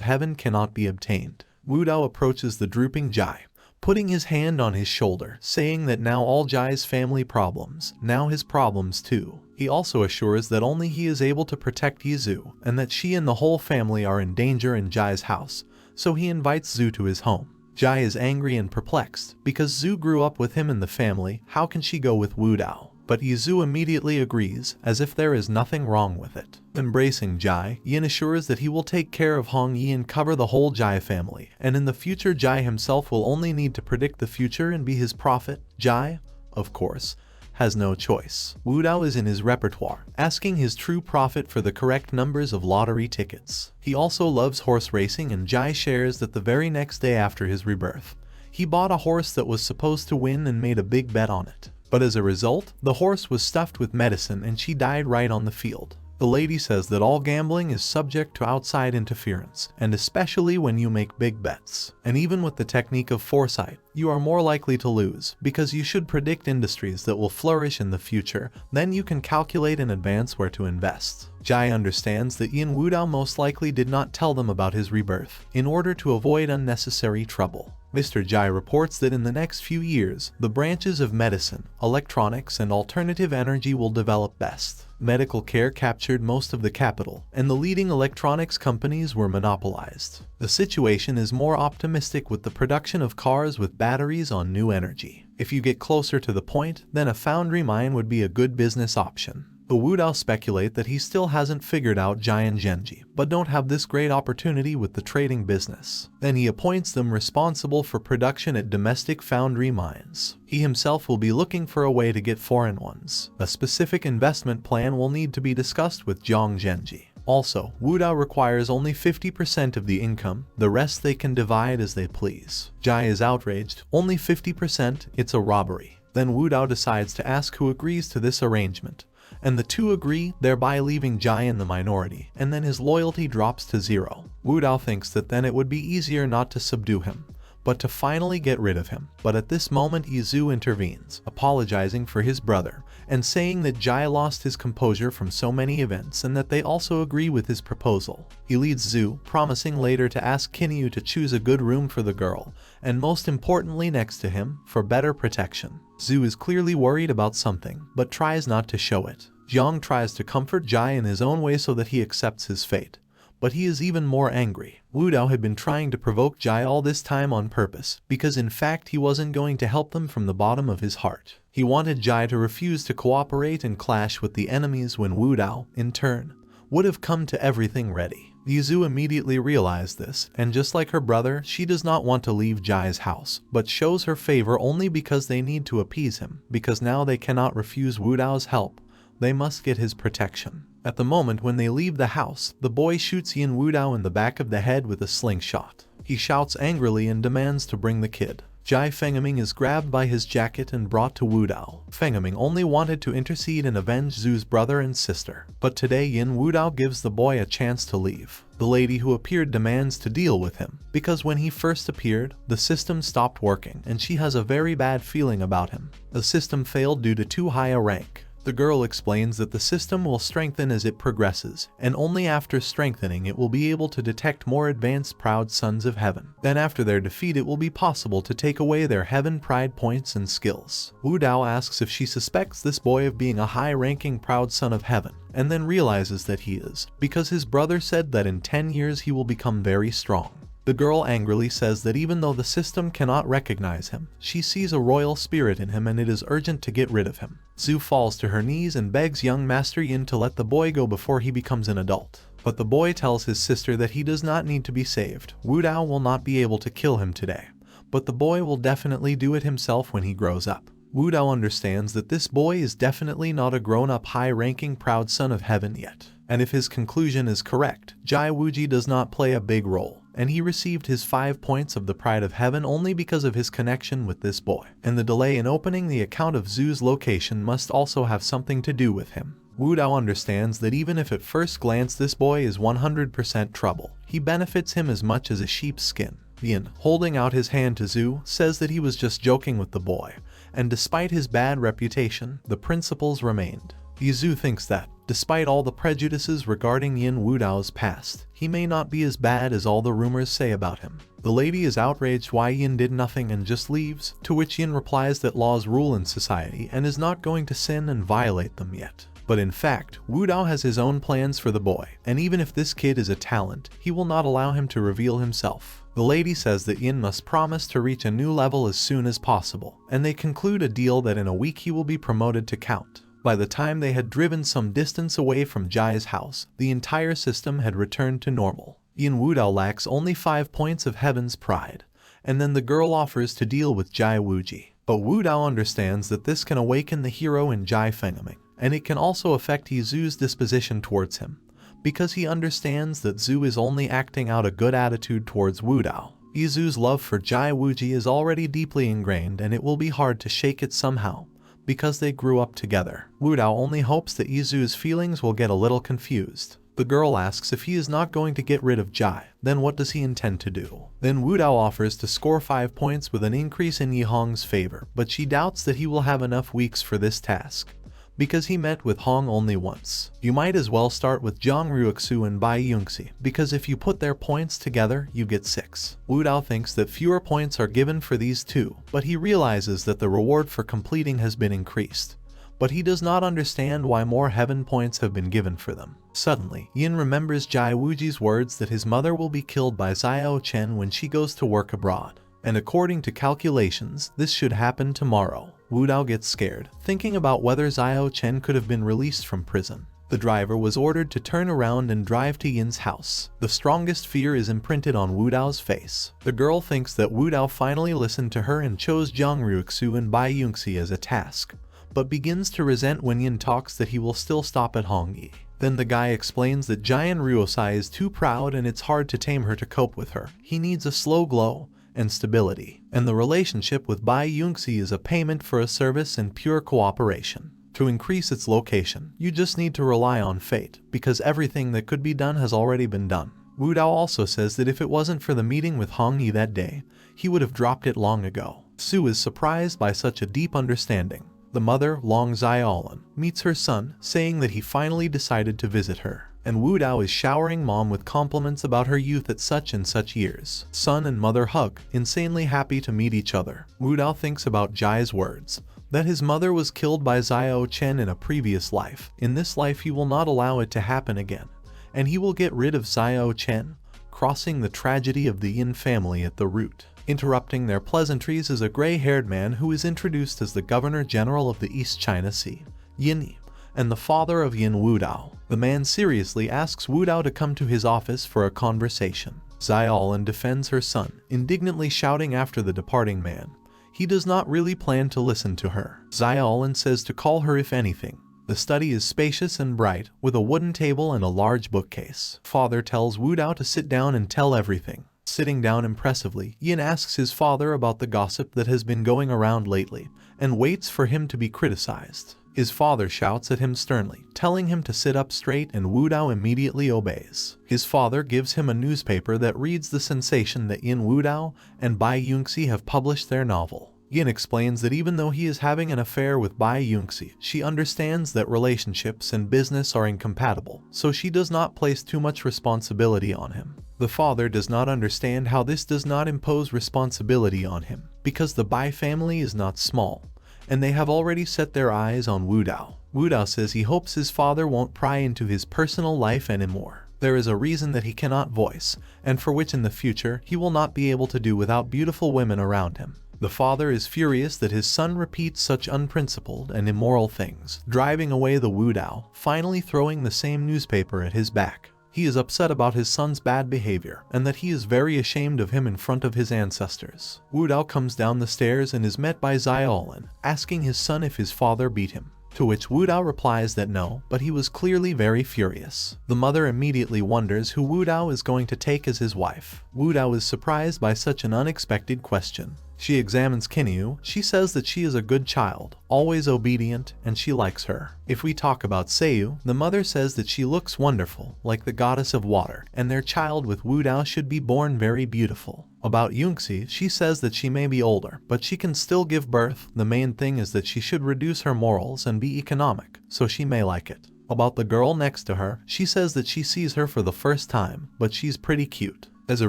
heaven cannot be obtained. Wudao approaches the drooping Jai, putting his hand on his shoulder, saying that now all Jai's family problems, now his problems too. He also assures that only he is able to protect Zhu, and that she and the whole family are in danger in Jai's house, so he invites Zhu to his home. Jai is angry and perplexed, because Zhu grew up with him in the family. How can she go with Wudao? But Zhu immediately agrees, as if there is nothing wrong with it. Embracing Jai, Yin assures that he will take care of Hong Yi and cover the whole Jai family, and in the future Jai himself will only need to predict the future and be his prophet. Jai, of course, has no choice. Wudao is in his repertoire, asking his true prophet for the correct numbers of lottery tickets. He also loves horse racing, and Jai shares that the very next day after his rebirth, he bought a horse that was supposed to win and made a big bet on it. But as a result, the horse was stuffed with medicine and she died right on the field. The lady says that all gambling is subject to outside interference, and especially when you make big bets. And even with the technique of foresight, you are more likely to lose, because you should predict industries that will flourish in the future, then you can calculate in advance where to invest. Jai understands that Yin Wudao most likely did not tell them about his rebirth, in order to avoid unnecessary trouble. Mr. Jai reports that in the next few years, the branches of medicine, electronics, and alternative energy will develop best. Medical care captured most of the capital, and the leading electronics companies were monopolized. The situation is more optimistic with the production of cars with batteries on new energy. If you get closer to the point, then a foundry mine would be a good business option. The Wudao speculate that he still hasn't figured out Jai and Genji, but don't have this great opportunity with the trading business. Then he appoints them responsible for production at domestic foundry mines. He himself will be looking for a way to get foreign ones. A specific investment plan will need to be discussed with Jiang Genji. Also, Wudao requires only 50% of the income, the rest they can divide as they please. Jai is outraged. Only 50%? It's a robbery. Then Wudao decides to ask who agrees to this arrangement, and the two agree, thereby leaving Jai in the minority, and then his loyalty drops to 0. Wudao thinks that then it would be easier not to subdue him, but to finally get rid of him. But at this moment Izu intervenes, apologizing for his brother, and saying that Jai lost his composure from so many events and that they also agree with his proposal. He leads Zu, promising later to ask Kinyu to choose a good room for the girl, and most importantly next to him, for better protection. Zu is clearly worried about something, but tries not to show it. Jiang tries to comfort Jai in his own way so that he accepts his fate. But he is even more angry. Wudao had been trying to provoke Jai all this time on purpose, because in fact he wasn't going to help them from the bottom of his heart. He wanted Jai to refuse to cooperate and clash with the enemies when Wudao, in turn, would have come to everything ready. Yizu immediately realized this, and just like her brother, she does not want to leave Jai's house, but shows her favor only because they need to appease him, because now they cannot refuse Wudao's help. They must get his protection. At the moment when they leave the house, the boy shoots Yin Wudao in the back of the head with a slingshot. He shouts angrily and demands to bring the kid. Jai Fengming is grabbed by his jacket and brought to Wudao. Fengming only wanted to intercede and avenge Zu's brother and sister, but today Yin Wudao gives the boy a chance to leave. The lady who appeared demands to deal with him, because when he first appeared, the system stopped working and she has a very bad feeling about him. The system failed due to too high a rank. The girl explains that the system will strengthen as it progresses, and only after strengthening it will be able to detect more advanced proud sons of heaven. Then after their defeat it will be possible to take away their heaven pride points and skills. Wudao asks if she suspects this boy of being a high-ranking proud son of heaven, and then realizes that he is, because his brother said that in 10 years he will become very strong. The girl angrily says that even though the system cannot recognize him, she sees a royal spirit in him and it is urgent to get rid of him. Zu falls to her knees and begs young Master Yin to let the boy go before he becomes an adult. But the boy tells his sister that he does not need to be saved. Wudao will not be able to kill him today, but the boy will definitely do it himself when he grows up. Wudao understands that this boy is definitely not a grown-up high-ranking proud son of heaven yet. And if his conclusion is correct, Jai Wuji does not play a big role, and he received his 5 points of the pride of heaven only because of his connection with this boy. And the delay in opening the account of Zu's location must also have something to do with him. Wudao understands that even if at first glance this boy is 100% trouble, he benefits him as much as a sheep's skin. Yin, holding out his hand to Zu, says that he was just joking with the boy, and despite his bad reputation, the principles remained. Yizu thinks that, despite all the prejudices regarding Yin Wudao's past, he may not be as bad as all the rumors say about him. The lady is outraged why Yin did nothing and just leaves, to which Yin replies that laws rule in society and is not going to sin and violate them yet. But in fact, Wudao has his own plans for the boy, and even if this kid is a talent, he will not allow him to reveal himself. The lady says that Yin must promise to reach a new level as soon as possible, and they conclude a deal that in a week he will be promoted to Count. By the time they had driven some distance away from Jai's house, the entire system had returned to normal. Yin Wudao lacks only 5 points of heaven's pride, and then the girl offers to deal with Jai Wuji. But Wudao understands that this can awaken the hero in Jai Fengming, and it can also affect Yizu's disposition towards him, because he understands that Zu is only acting out a good attitude towards Wudao. Yizu's love for Jai Wuji is already deeply ingrained and it will be hard to shake it somehow, because they grew up together. Wudao only hopes that Yizu's feelings will get a little confused. The girl asks if he is not going to get rid of Jai, then what does he intend to do? Then Wudao offers to score 5 points with an increase in Yihong's favor, but she doubts that he will have enough weeks for this task, because he met with Hong only once. You might as well start with Zhang Ruixu and Bai Yungxi, because if you put their points together, you get 6. Wudao thinks that fewer points are given for these two, but he realizes that the reward for completing has been increased. But he does not understand why more heaven points have been given for them. Suddenly, Yin remembers Jai Wuji's words that his mother will be killed by Xiao Chen when she goes to work abroad. And according to calculations, this should happen tomorrow. Wudao gets scared, thinking about whether Xiao Chen could have been released from prison. The driver was ordered to turn around and drive to Yin's house. The strongest fear is imprinted on Wudao's face. The girl thinks that Wudao finally listened to her and chose Zhang Ruixu and Bai Yungxi as a task, but begins to resent when Yin talks that he will still stop at Hongyi. Then the guy explains that Jian Ruosai is too proud and it's hard to tame her to cope with her. He needs a slow glow and stability, and the relationship with Bai Yungxi is a payment for a service and pure cooperation. To increase its location, you just need to rely on fate, because everything that could be done has already been done. Wudao also says that if it wasn't for the meeting with Hong Yi that day, he would have dropped it long ago. Su is surprised by such a deep understanding. The mother, Long Xiaolin, meets her son, saying that he finally decided to visit her. And Wudao is showering mom with compliments about her youth at such and such years. Son and mother hug, insanely happy to meet each other. Wudao thinks about Jai's words, that his mother was killed by Xiao Chen in a previous life. In this life he will not allow it to happen again, and he will get rid of Xiao Chen, crossing the tragedy of the Yin family at the root. Interrupting their pleasantries is a gray-haired man who is introduced as the Governor General of the East China Sea, Yin Yi, and the father of Yin Wudao. The man seriously asks Wudao to come to his office for a conversation. Xiaolin defends her son, indignantly shouting after the departing man. He does not really plan to listen to her. Xiaolin says to call her if anything. The study is spacious and bright, with a wooden table and a large bookcase. Father tells Wudao to sit down and tell everything. Sitting down impressively, Yin asks his father about the gossip that has been going around lately, and waits for him to be criticized. His father shouts at him sternly, telling him to sit up straight, and Wudao immediately obeys. His father gives him a newspaper that reads the sensation that Yin Wudao and Bai Yunxi have published their novel. Yin explains that even though he is having an affair with Bai Yunxi, she understands that relationships and business are incompatible, so she does not place too much responsibility on him. The father does not understand how this does not impose responsibility on him, because the Bai family is not small, and they have already set their eyes on Wudao. Wudao says he hopes his father won't pry into his personal life anymore. There is a reason that he cannot voice, and for which in the future he will not be able to do without beautiful women around him. The father is furious that his son repeats such unprincipled and immoral things, driving away the Wudao, finally throwing the same newspaper at his back. He is upset about his son's bad behavior, and that he is very ashamed of him in front of his ancestors. Wudao comes down the stairs and is met by Xiaolin, asking his son if his father beat him. To which Wudao replies that no, but he was clearly very furious. The mother immediately wonders who Wudao is going to take as his wife. Wudao is surprised by such an unexpected question. She examines Kinyu. She says that she is a good child, always obedient, and she likes her. If we talk about Seiyu, the mother says that she looks wonderful, like the goddess of water, and their child with Wudao should be born very beautiful. About Yunxi, she says that she may be older, but she can still give birth. The main thing is that she should reduce her morals and be economic, so she may like it. About the girl next to her, she says that she sees her for the first time, but she's pretty cute. As a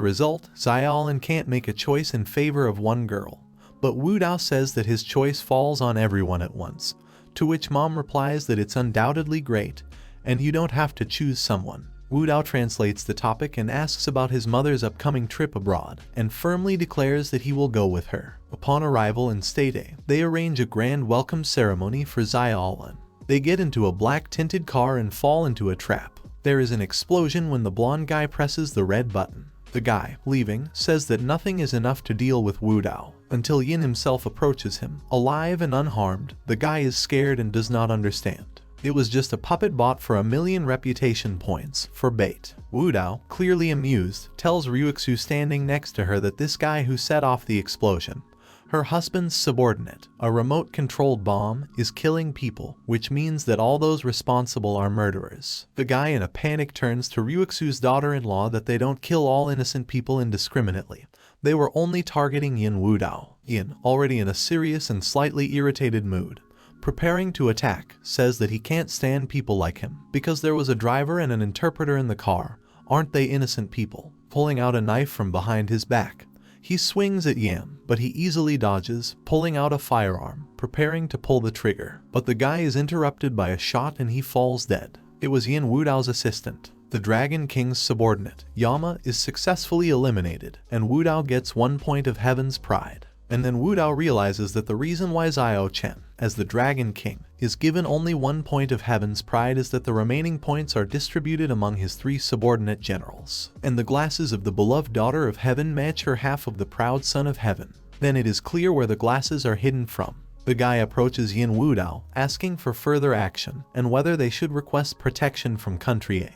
result, Xiaolin can't make a choice in favor of one girl, but Wudao says that his choice falls on everyone at once, to which mom replies that it's undoubtedly great, and you don't have to choose someone. Wudao translates the topic and asks about his mother's upcoming trip abroad, and firmly declares that he will go with her. Upon arrival in Stade, they arrange a grand welcome ceremony for Xiaolin. They get into a black-tinted car and fall into a trap. There is an explosion when the blonde guy presses the red button. The guy, leaving, says that nothing is enough to deal with Wudao, until Yin himself approaches him. Alive and unharmed, the guy is scared and does not understand. It was just a puppet bought for 1,000,000 reputation points, for bait. Wudao, clearly amused, tells Ryuxu standing next to her that this guy who set off the explosion, her husband's subordinate, a remote-controlled bomb, is killing people, which means that all those responsible are murderers. The guy in a panic turns to Ryuxu's daughter-in-law that they don't kill all innocent people indiscriminately. They were only targeting Yin Wudao. Yin, already in a serious and slightly irritated mood, preparing to attack, says that he can't stand people like him, because there was a driver and an interpreter in the car. Aren't they innocent people? Pulling out a knife from behind his back, he swings at Yan, but he easily dodges, pulling out a firearm, preparing to pull the trigger. But the guy is interrupted by a shot and he falls dead. It was Yin Wudao's assistant. The Dragon King's subordinate, Yama, is successfully eliminated, and Wudao gets 1 point of Heaven's Pride. And then Wudao realizes that the reason why Xiao Chen, as the Dragon King, is given only 1 point of Heaven's Pride is that the remaining points are distributed among his 3 subordinate generals, and the glasses of the beloved daughter of heaven match her half of the proud son of heaven. Then it is clear where the glasses are hidden from. The guy approaches Yin Wudao, asking for further action, and whether they should request protection from Country A.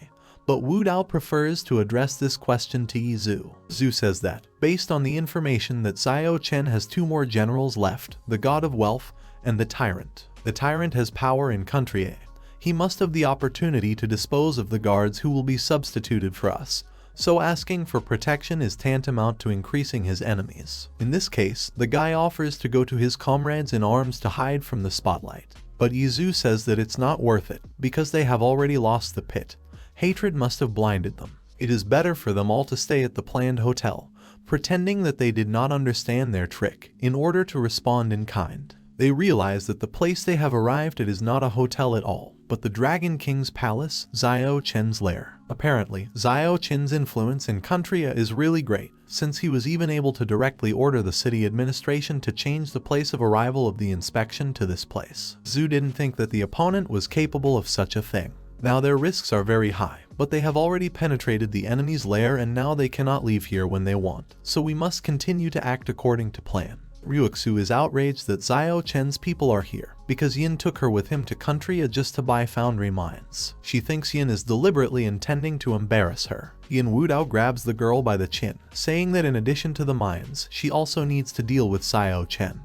But Wudao prefers to address this question to Yi Zhu. Zhu says that, based on the information that Xiao Chen has 2 more generals left, the God of Wealth and the Tyrant. The Tyrant has power in Country A. He must have the opportunity to dispose of the guards who will be substituted for us, so asking for protection is tantamount to increasing his enemies. In this case, the guy offers to go to his comrades in arms to hide from the spotlight. But Izu says that it's not worth it, because they have already lost the pit. Hatred must have blinded them. It is better for them all to stay at the planned hotel, pretending that they did not understand their trick, in order to respond in kind. They realize that the place they have arrived at is not a hotel at all, but the Dragon King's palace, Xiao Chen's lair. Apparently, Xiao Chen's influence in Countria is really great, since he was even able to directly order the city administration to change the place of arrival of the inspection to this place. Zhu didn't think that the opponent was capable of such a thing. Now their risks are very high, but they have already penetrated the enemy's lair and now they cannot leave here when they want, so we must continue to act according to plan. Ryuxu is outraged that Xiao Chen's people are here, because Yin took her with him to Countria just to buy foundry mines. She thinks Yin is deliberately intending to embarrass her. Yin Wudao grabs the girl by the chin, saying that in addition to the mines, she also needs to deal with Xiao Chen.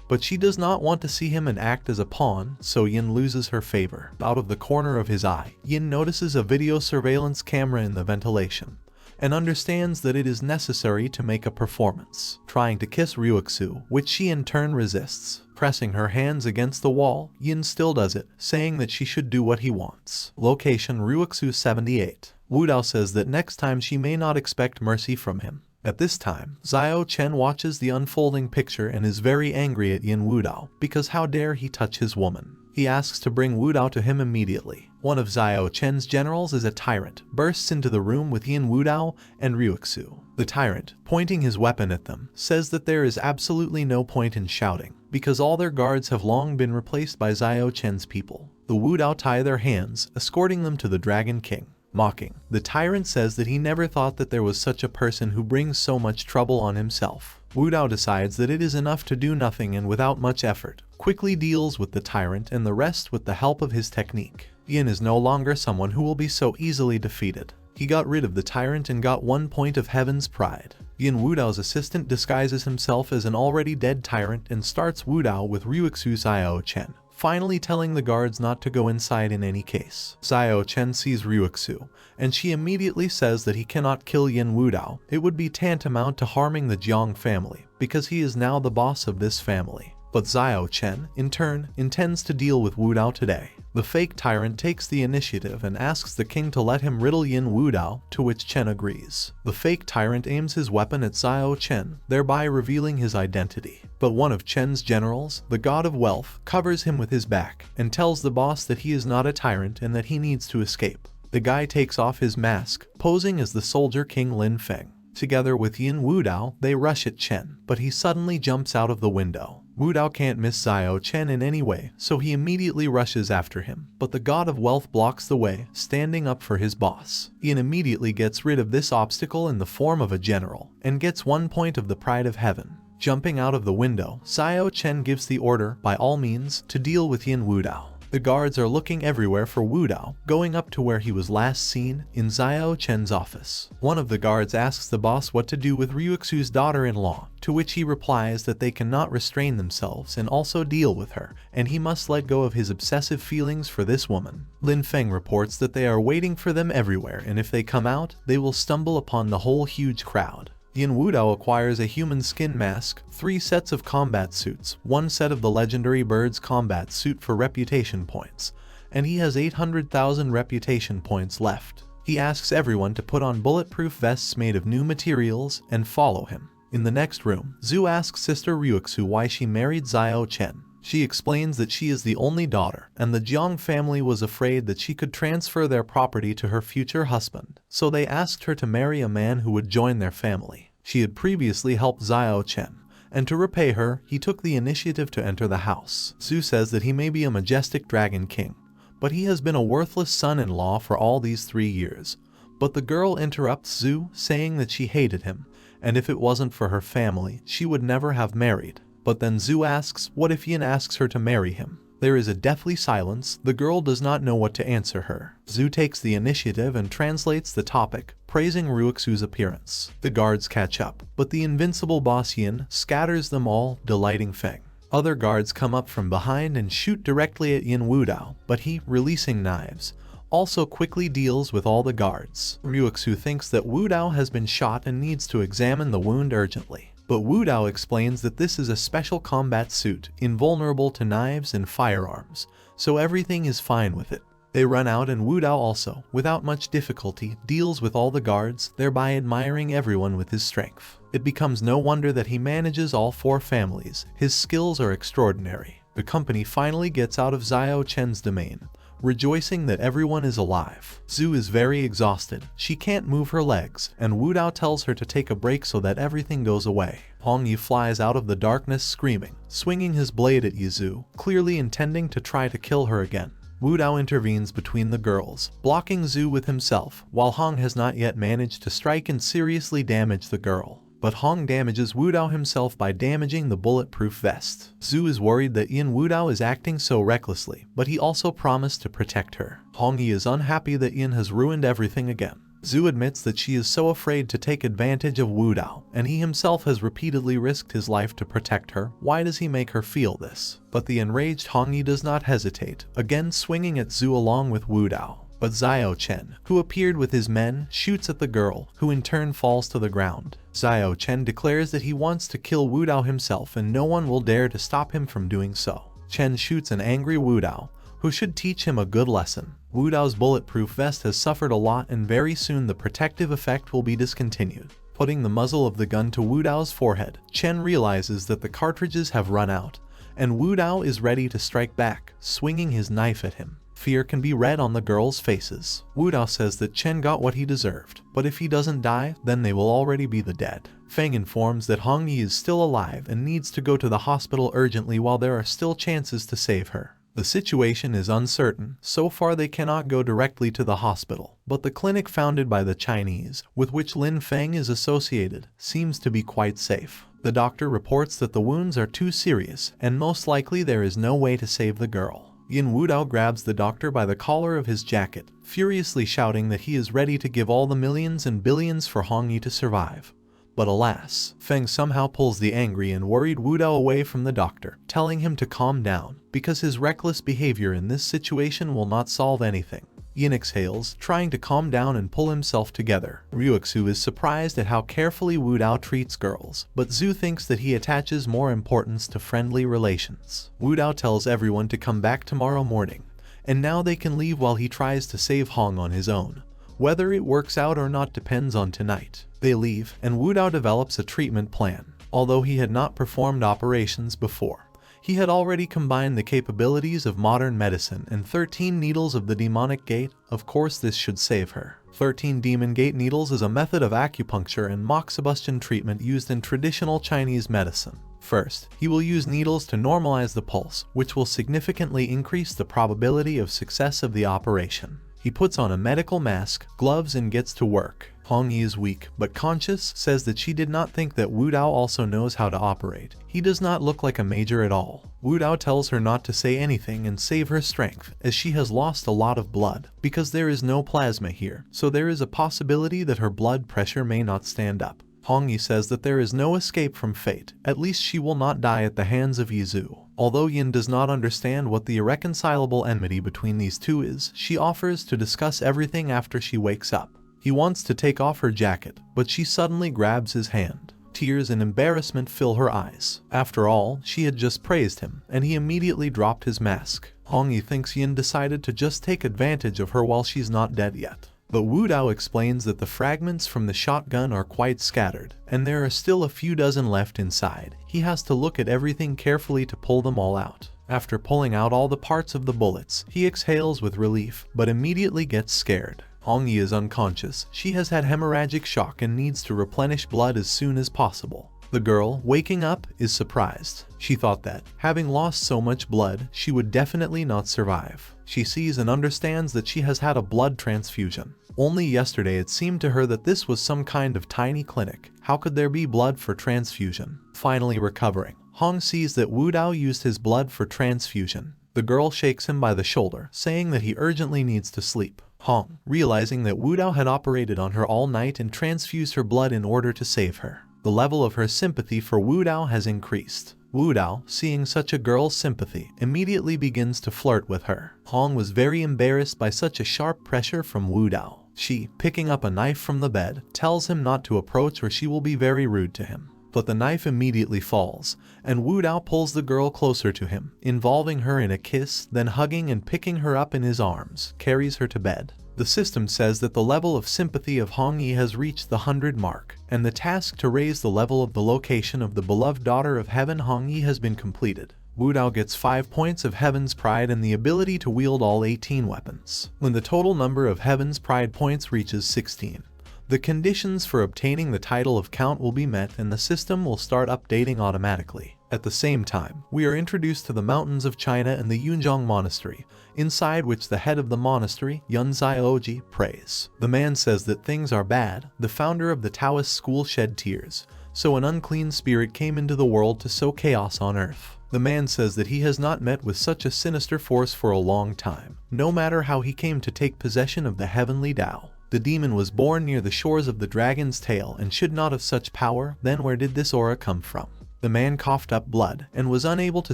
But she does not want to see him and act as a pawn, so Yin loses her favor. Out of the corner of his eye, Yin notices a video surveillance camera in the ventilation, and understands that it is necessary to make a performance, trying to kiss Ryuxu, which she in turn resists. Pressing her hands against the wall, Yin still does it, saying that she should do what he wants. Location Ryuxu 78. Wudao says that next time she may not expect mercy from him. At this time, Xiao Chen watches the unfolding picture and is very angry at Yin Wudao, because how dare he touch his woman. He asks to bring Wudao to him immediately. One of Xiao Chen's generals is a tyrant, bursts into the room with Yin Wudao and Ryuxu. The tyrant, pointing his weapon at them, says that there is absolutely no point in shouting, because all their guards have long been replaced by Xiao Chen's people. The Wudao tie their hands, escorting them to the Dragon King. Mocking, the tyrant says that he never thought that there was such a person who brings so much trouble on himself. Wudao decides that it is enough to do nothing and without much effort, quickly deals with the tyrant and the rest with the help of his technique. Yin is no longer someone who will be so easily defeated. He got rid of the tyrant and got 1 point of heaven's pride. Yin Wudao's assistant disguises himself as an already dead tyrant and starts Wudao with Ryuxu Xiao Chen, finally telling the guards not to go inside in any case. Xiao Chen sees Ryuxu, and she immediately says that he cannot kill Yin Wudao. It would be tantamount to harming the Jiang family, because he is now the boss of this family. But Xiao Chen, in turn, intends to deal with Wudao today. The fake tyrant takes the initiative and asks the king to let him riddle Yin Wudao, to which Chen agrees. The fake tyrant aims his weapon at Xiao Chen, thereby revealing his identity. But one of Chen's generals, the god of wealth, covers him with his back, and tells the boss that he is not a tyrant and that he needs to escape. The guy takes off his mask, posing as the soldier king Lin Feng. Together with Yin Wudao, they rush at Chen, but he suddenly jumps out of the window. Wudao can't miss Xiao Chen in any way, so he immediately rushes after him, but the god of wealth blocks the way, standing up for his boss. Yin immediately gets rid of this obstacle in the form of a general, and gets 1 point of the pride of heaven. Jumping out of the window, Xiao Chen gives the order, by all means, to deal with Yin Wudao. The guards are looking everywhere for Wudao, going up to where he was last seen, in Xiao Chen's office. One of the guards asks the boss what to do with Ryuxu's daughter-in-law, to which he replies that they cannot restrain themselves and also deal with her, and he must let go of his obsessive feelings for this woman. Lin Feng reports that they are waiting for them everywhere, and if they come out, they will stumble upon the whole huge crowd. Yin Wudao acquires a human skin mask, 3 sets of combat suits, 1 set of the legendary bird's combat suit for reputation points, and he has 800,000 reputation points left. He asks everyone to put on bulletproof vests made of new materials and follow him. In the next room, Zhu asks Sister Ryuxu why she married Xiao Chen. She explains that she is the only daughter, and the Jiang family was afraid that she could transfer their property to her future husband, so they asked her to marry a man who would join their family. She had previously helped Xiao Chen, and to repay her, he took the initiative to enter the house. Zhu says that he may be a majestic dragon king, but he has been a worthless son-in-law for all these 3 years. But the girl interrupts Zhu, saying that she hated him, and if it wasn't for her family, she would never have married. But then Zhu asks, what if Yin asks her to marry him? There is a deathly silence. The girl does not know what to answer her. Zhu takes the initiative and translates the topic, praising Ryuxu's appearance. The guards catch up, but the invincible boss Yin scatters them all, delighting Feng. Other guards come up from behind and shoot directly at Yin Wudao, but he, releasing knives, also quickly deals with all the guards. Ryuxu thinks that Wudao has been shot and needs to examine the wound urgently. But Wudao explains that this is a special combat suit, invulnerable to knives and firearms, so everything is fine with it. They run out and Wudao also, without much difficulty, deals with all the guards, thereby admiring everyone with his strength. It becomes no wonder that he manages all 4 families. His skills are extraordinary. The company finally gets out of Xiao Chen's domain, rejoicing that everyone is alive. Zhu is very exhausted. She can't move her legs, and Wudao tells her to take a break so that everything goes away. Hong Yi flies out of the darkness screaming, swinging his blade at Yizhu, clearly intending to try to kill her again. Wudao intervenes between the girls, blocking Zhu with himself, while Hong has not yet managed to strike and seriously damage the girl. But Hong damages Wudao himself by damaging the bulletproof vest. Zhu is worried that Yin Wudao is acting so recklessly, but he also promised to protect her. Hong Yi is unhappy that Yin has ruined everything again. Zhu admits that she is so afraid to take advantage of Wudao, and he himself has repeatedly risked his life to protect her. Why does he make her feel this? But the enraged Hong Yi does not hesitate, again swinging at Zhu along with Wudao. But Xiao Chen, who appeared with his men, shoots at the girl, who in turn falls to the ground. Xiao Chen declares that he wants to kill Wudao himself and no one will dare to stop him from doing so. Chen shoots an angry Wudao, who should teach him a good lesson. Wudao's bulletproof vest has suffered a lot and very soon the protective effect will be discontinued. Putting the muzzle of the gun to Wudao's forehead, Chen realizes that the cartridges have run out, and Wudao is ready to strike back, swinging his knife at him. Fear can be read on the girls' faces. Wudao says that Chen got what he deserved, but if he doesn't die, then they will already be the dead. Feng informs that Hong Yi is still alive and needs to go to the hospital urgently while there are still chances to save her. The situation is uncertain. So far they cannot go directly to the hospital, but the clinic founded by the Chinese, with which Lin Feng is associated, seems to be quite safe. The doctor reports that the wounds are too serious, and most likely there is no way to save the girl. Yin Wudao grabs the doctor by the collar of his jacket, furiously shouting that he is ready to give all the millions and billions for Hong Yi to survive. But alas, Feng somehow pulls the angry and worried Wudao away from the doctor, telling him to calm down, because his reckless behavior in this situation will not solve anything. Yin exhales, trying to calm down and pull himself together. Ryuxu is surprised at how carefully Wudao treats girls, but Zhu thinks that he attaches more importance to friendly relations. Wudao tells everyone to come back tomorrow morning, and now they can leave while he tries to save Hong on his own. Whether it works out or not depends on tonight. They leave, and Wudao develops a treatment plan. Although he had not performed operations before, he had already combined the capabilities of modern medicine and 13 needles of the demonic gate. Of course this should save her. 13 demon gate needles is a method of acupuncture and moxibustion treatment used in traditional Chinese medicine. First, he will use needles to normalize the pulse, which will significantly increase the probability of success of the operation. He puts on a medical mask, gloves and gets to work. Hong Yi is weak, but conscious, says that she did not think that Wudao also knows how to operate. He does not look like a major at all. Wudao tells her not to say anything and save her strength, as she has lost a lot of blood, because there is no plasma here, so there is a possibility that her blood pressure may not stand up. Hong Yi says that there is no escape from fate, at least she will not die at the hands of Yizhu. Although Yin does not understand what the irreconcilable enmity between these two is, she offers to discuss everything after she wakes up. He wants to take off her jacket, but she suddenly grabs his hand. Tears and embarrassment fill her eyes. After all, she had just praised him, and he immediately dropped his mask. Hong Yi thinks Yin decided to just take advantage of her while she's not dead yet. But Wudao explains that the fragments from the shotgun are quite scattered, and there are still a few dozen left inside. He has to look at everything carefully to pull them all out. After pulling out all the parts of the bullets, he exhales with relief, but immediately gets scared. Hong Yi is unconscious. She has had hemorrhagic shock and needs to replenish blood as soon as possible. The girl, waking up, is surprised. She thought that, having lost so much blood, she would definitely not survive. She sees and understands that she has had a blood transfusion. Only yesterday it seemed to her that this was some kind of tiny clinic. How could there be blood for transfusion? Finally recovering, Hong sees that Wudao used his blood for transfusion. The girl shakes him by the shoulder, saying that he urgently needs to sleep. Hong, realizing that Wudao had operated on her all night and transfused her blood in order to save her. The level of her sympathy for Wudao has increased. Wudao, seeing such a girl's sympathy, immediately begins to flirt with her. Hong was very embarrassed by such a sharp pressure from Wudao. She, picking up a knife from the bed, tells him not to approach or she will be very rude to him. But the knife immediately falls, and Wudao pulls the girl closer to him, involving her in a kiss, then hugging and picking her up in his arms, carries her to bed. The system says that the level of sympathy of Hong Yi has reached the 100 mark, and the task to raise the level of the location of the beloved daughter of heaven Hong Yi has been completed. Wudao gets 5 points of Heaven's Pride and the ability to wield all 18 weapons. When the total number of Heaven's Pride points reaches 16, the conditions for obtaining the title of Count will be met and the system will start updating automatically. At the same time, we are introduced to the mountains of China and the Yunzhong Monastery, inside which the head of the monastery, Yunzai prays. The man says that things are bad. The founder of the Taoist school shed tears, so an unclean spirit came into the world to sow chaos on earth. The man says that he has not met with such a sinister force for a long time, no matter how he came to take possession of the heavenly Tao. The demon was born near the shores of the dragon's tail and should not have such power. Then where did this aura come from? The man coughed up blood and was unable to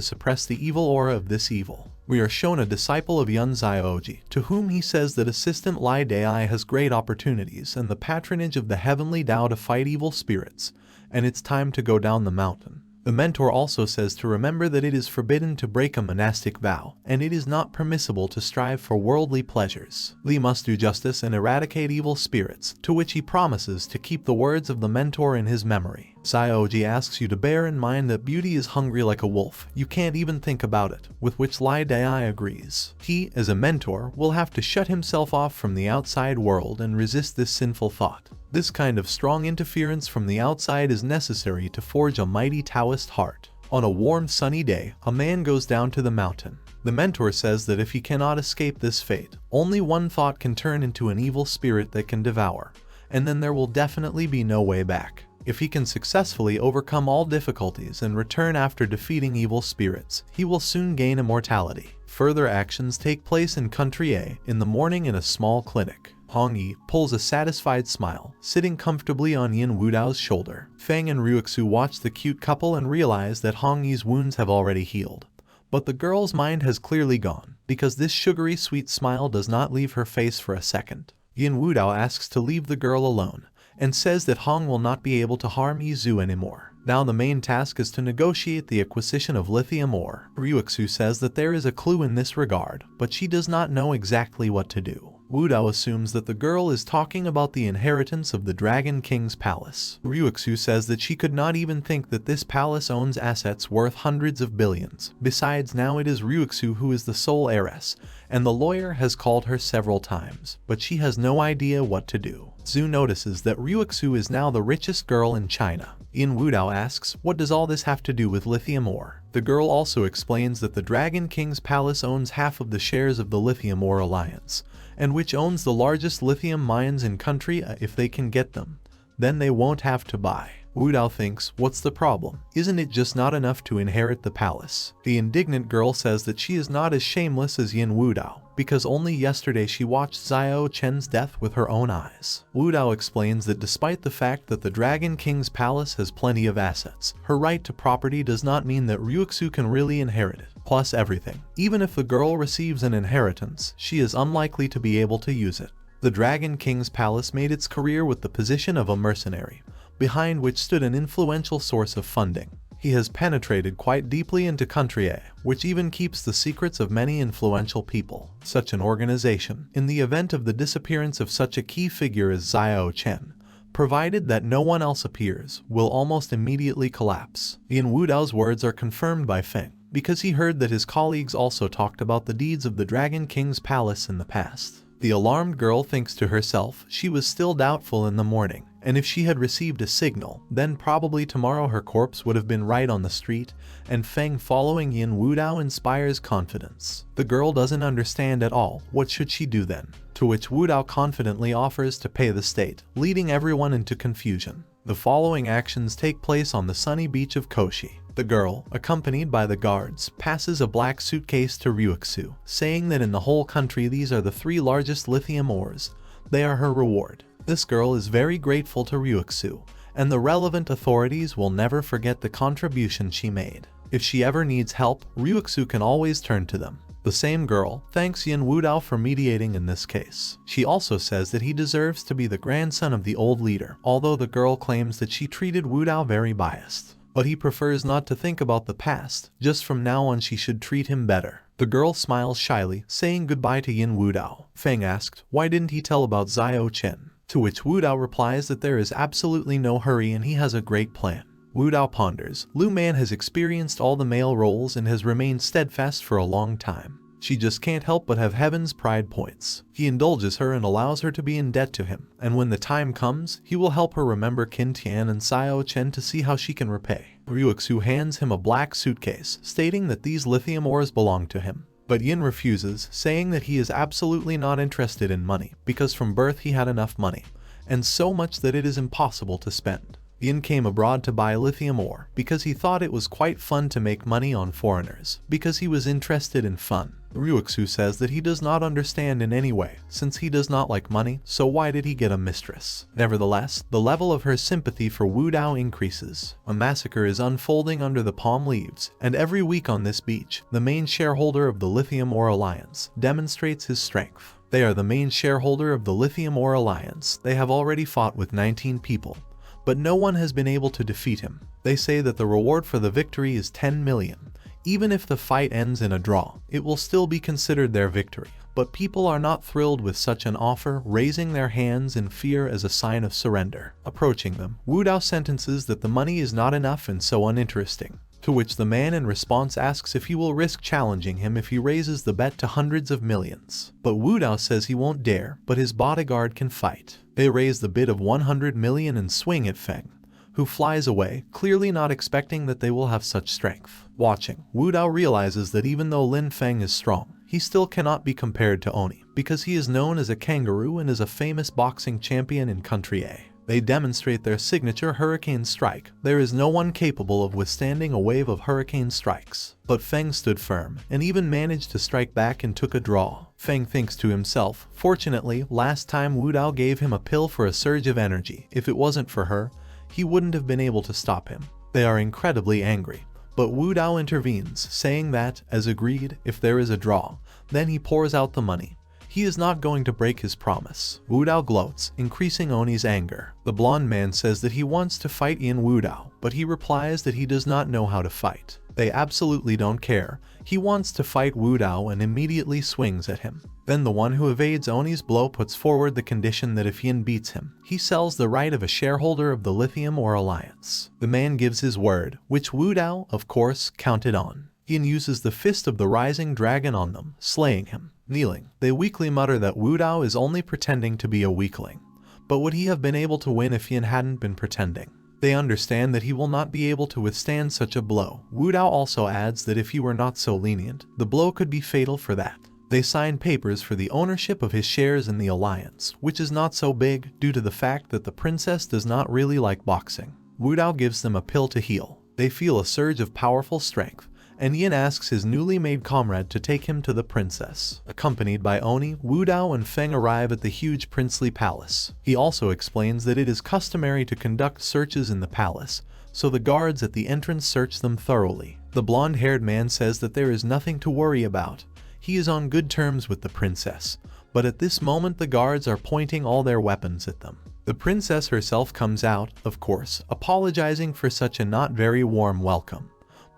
suppress the evil aura of this evil. We are shown a disciple of Yunzai, to whom he says that assistant Lai Dai has great opportunities and the patronage of the heavenly Tao to fight evil spirits, and it's time to go down the mountain. The mentor also says to remember that it is forbidden to break a monastic vow, and it is not permissible to strive for worldly pleasures. Li must do justice and eradicate evil spirits, to which he promises to keep the words of the mentor in his memory. Zioji asks you to bear in mind that beauty is hungry like a wolf, you can't even think about it, with which Lai Dai agrees. He, as a mentor, will have to shut himself off from the outside world and resist this sinful thought. This kind of strong interference from the outside is necessary to forge a mighty Taoist heart. On a warm sunny day, a man goes down to the mountain. The mentor says that if he cannot escape this fate, only one thought can turn into an evil spirit that can devour, and then there will definitely be no way back. If he can successfully overcome all difficulties and return after defeating evil spirits, he will soon gain immortality. Further actions take place in Country A in the morning in a small clinic. Hong Yi pulls a satisfied smile, sitting comfortably on Yin Wudao's shoulder. Feng and Ryuxu watch the cute couple and realize that Hong Yi's wounds have already healed. But the girl's mind has clearly gone, because this sugary sweet smile does not leave her face for a second. Yin Wudao asks to leave the girl alone, and says that Hong will not be able to harm Yizu anymore. Now the main task is to negotiate the acquisition of lithium ore. Ryuxu says that there is a clue in this regard, but she does not know exactly what to do. Wudao assumes that the girl is talking about the inheritance of the Dragon King's palace. Ryuxu says that she could not even think that this palace owns assets worth hundreds of billions. Besides, now it is Ryuxu who is the sole heiress, and the lawyer has called her several times, but she has no idea what to do. Zhu notices that Ryuxu is now the richest girl in China. Yin Wudao asks, what does all this have to do with lithium ore? The girl also explains that the Dragon King's palace owns half of the shares of the Lithium Ore Alliance, and which owns the largest lithium mines in country. If they can get them, then they won't have to buy. Wudao thinks, what's the problem? Isn't it just not enough to inherit the palace? The indignant girl says that she is not as shameless as Yin Wudao, because only yesterday she watched Xiao Chen's death with her own eyes. Wudao explains that despite the fact that the Dragon King's palace has plenty of assets, her right to property does not mean that Ryuxu can really inherit it, plus everything. Even if the girl receives an inheritance, she is unlikely to be able to use it. The Dragon King's palace made its career with the position of a mercenary, behind which stood an influential source of funding. He has penetrated quite deeply into Country A, which even keeps the secrets of many influential people. Such an organization, in the event of the disappearance of such a key figure as Xiao Chen, provided that no one else appears, will almost immediately collapse. Yin Wudao's words are confirmed by Feng, because he heard that his colleagues also talked about the deeds of the Dragon King's palace in the past. The alarmed girl thinks to herself she was still doubtful in the morning, and if she had received a signal, then probably tomorrow her corpse would have been right on the street, and Feng following Yin Wudao inspires confidence. The girl doesn't understand at all. What should she do then? To which Wudao confidently offers to pay the state, leading everyone into confusion. The following actions take place on the sunny beach of Koshi. The girl, accompanied by the guards, passes a black suitcase to Ryuxu, saying that in the whole country these are the 3 largest lithium ores. They are her reward. This girl is very grateful to Ryuxu, and the relevant authorities will never forget the contribution she made. If she ever needs help, Ryuxu can always turn to them. The same girl thanks Yin Wudao for mediating in this case. She also says that he deserves to be the grandson of the old leader, although the girl claims that she treated Wudao very biased. But he prefers not to think about the past, just from now on she should treat him better. The girl smiles shyly, saying goodbye to Yin Wudao. Feng asked, why didn't he tell about Xiao Chen? To which Wudao replies that there is absolutely no hurry and he has a great plan. Wudao ponders. Lu Man has experienced all the male roles and has remained steadfast for a long time. She just can't help but have heaven's pride points. He indulges her and allows her to be in debt to him, and when the time comes, he will help her remember Qin Tian and Xiao Chen to see how she can repay. Ryuxu hands him a black suitcase, stating that these lithium ores belong to him. But Yin refuses, saying that he is absolutely not interested in money, because from birth he had enough money, and so much that it is impossible to spend. Yin came abroad to buy lithium ore because he thought it was quite fun to make money on foreigners, because he was interested in fun. Ryuxu says that he does not understand in any way, since he does not like money, so why did he get a mistress? Nevertheless, the level of her sympathy for Wudao increases. A massacre is unfolding under the palm leaves, and every week on this beach, the main shareholder of the Lithium Ore Alliance demonstrates his strength. They are the main shareholder of the Lithium Ore Alliance. They have already fought with 19 people, but no one has been able to defeat him. They say that the reward for the victory is 10 million. Even if the fight ends in a draw, it will still be considered their victory. But people are not thrilled with such an offer, raising their hands in fear as a sign of surrender. Approaching them, Wudao sentences that the money is not enough and so uninteresting. To which the man in response asks if he will risk challenging him if he raises the bet to hundreds of millions. But Wudao says he won't dare, but his bodyguard can fight. They raise the bid of 100 million and swing at Feng, who flies away, clearly not expecting that they will have such strength. Watching, Wudao realizes that even though Lin Feng is strong, he still cannot be compared to Oni, because he is known as a kangaroo and is a famous boxing champion in Country A. They demonstrate their signature Hurricane Strike. There is no one capable of withstanding a wave of hurricane strikes. But Feng stood firm, and even managed to strike back and took a draw. Feng thinks to himself, fortunately, last time Wudao gave him a pill for a surge of energy. If it wasn't for her, he wouldn't have been able to stop him. They are incredibly angry. But Wudao intervenes, saying that, as agreed, if there is a draw, then he pours out the money. He is not going to break his promise. Wudao gloats, increasing Oni's anger. The blonde man says that he wants to fight Yin Wudao, but he replies that he does not know how to fight. They absolutely don't care. He wants to fight Wudao and immediately swings at him. Then the one who evades Oni's blow puts forward the condition that if Yin beats him, he sells the right of a shareholder of the Lithium Ore Alliance. The man gives his word, which Wudao, of course, counted on. Yin uses the Fist of the Rising Dragon on them, slaying him. Kneeling, they weakly mutter that Wudao is only pretending to be a weakling. But would he have been able to win if Yin hadn't been pretending? They understand that he will not be able to withstand such a blow. Wudao also adds that if he were not so lenient, the blow could be fatal for that. They sign papers for the ownership of his shares in the alliance, which is not so big due to the fact that the princess does not really like boxing. Wudao gives them a pill to heal. They feel a surge of powerful strength, and Yin asks his newly made comrade to take him to the princess. Accompanied by Oni, Wudao and Feng arrive at the huge princely palace. He also explains that it is customary to conduct searches in the palace, so the guards at the entrance search them thoroughly. The blonde-haired man says that there is nothing to worry about. He is on good terms with the princess, but at this moment the guards are pointing all their weapons at them. The princess herself comes out, of course, apologizing for such a not very warm welcome.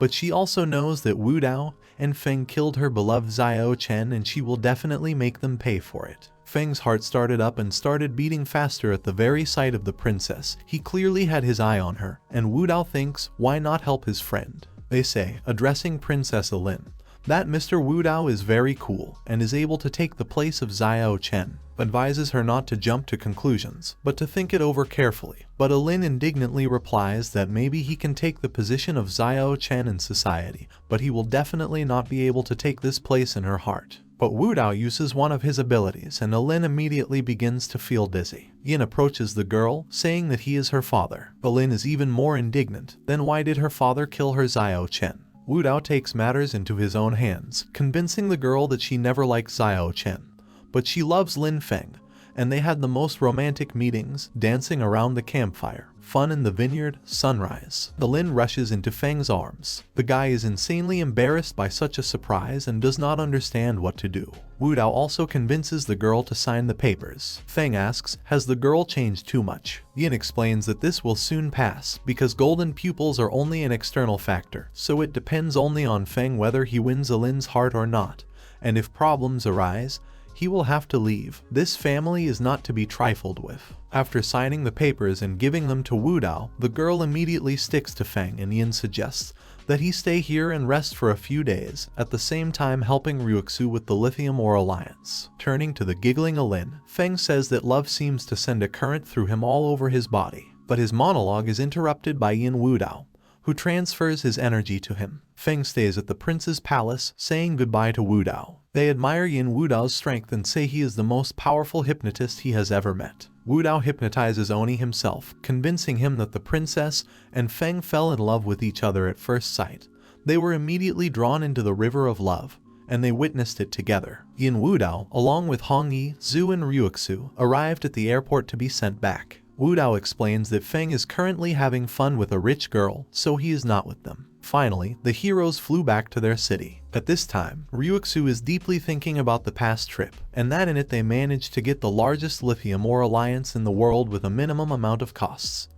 But she also knows that Wudao and Feng killed her beloved Xiao Chen and she will definitely make them pay for it. Feng's heart started up and started beating faster at the very sight of the princess. He clearly had his eye on her, and Wudao thinks, why not help his friend? They say, addressing Princess Lin, that Mr. Wudao is very cool and is able to take the place of Xiao Chen. Advises her not to jump to conclusions, but to think it over carefully. But Lin indignantly replies that maybe he can take the position of Xiao Chen in society, but he will definitely not be able to take this place in her heart. But Wudao uses one of his abilities and Lin immediately begins to feel dizzy. Yin approaches the girl, saying that he is her father. Lin is even more indignant. Then why did her father kill her Xiao Chen? Wudao takes matters into his own hands, convincing the girl that she never liked Xiao Chen. But she loves Lin Feng, and they had the most romantic meetings, dancing around the campfire. fun in the vineyard, sunrise. The Lin rushes into Feng's arms. The guy is insanely embarrassed by such a surprise and does not understand what to do. Wudao also convinces the girl to sign the papers. Feng asks, has the girl changed too much? Yin explains that this will soon pass because golden pupils are only an external factor, so it depends only on Feng whether he wins Lin's heart or not, and if problems arise, he will have to leave. This family is not to be trifled with. After signing the papers and giving them to Wudao, the girl immediately sticks to Feng, and Yin suggests that he stay here and rest for a few days, at the same time helping Ryuxu with the lithium ore alliance. Turning to the giggling Lin, Feng says that love seems to send a current through him all over his body, but his monologue is interrupted by Yin Wudao, who transfers his energy to him. Feng stays at the prince's palace, saying goodbye to Wudao. They admire Yin Wudao's strength and say he is the most powerful hypnotist he has ever met. Wudao hypnotizes Oni himself, convincing him that the princess and Feng fell in love with each other at first sight. They were immediately drawn into the river of love, and they witnessed it together. Yin Wudao, along with Hongyi, Zhu and Ryuxu, arrived at the airport to be sent back. Wudao explains that Feng is currently having fun with a rich girl, so he is not with them. Finally, the heroes flew back to their city. At this time, Ryuxu is deeply thinking about the past trip, and that in it they managed to get the largest lithium ore alliance in the world with a minimum amount of costs.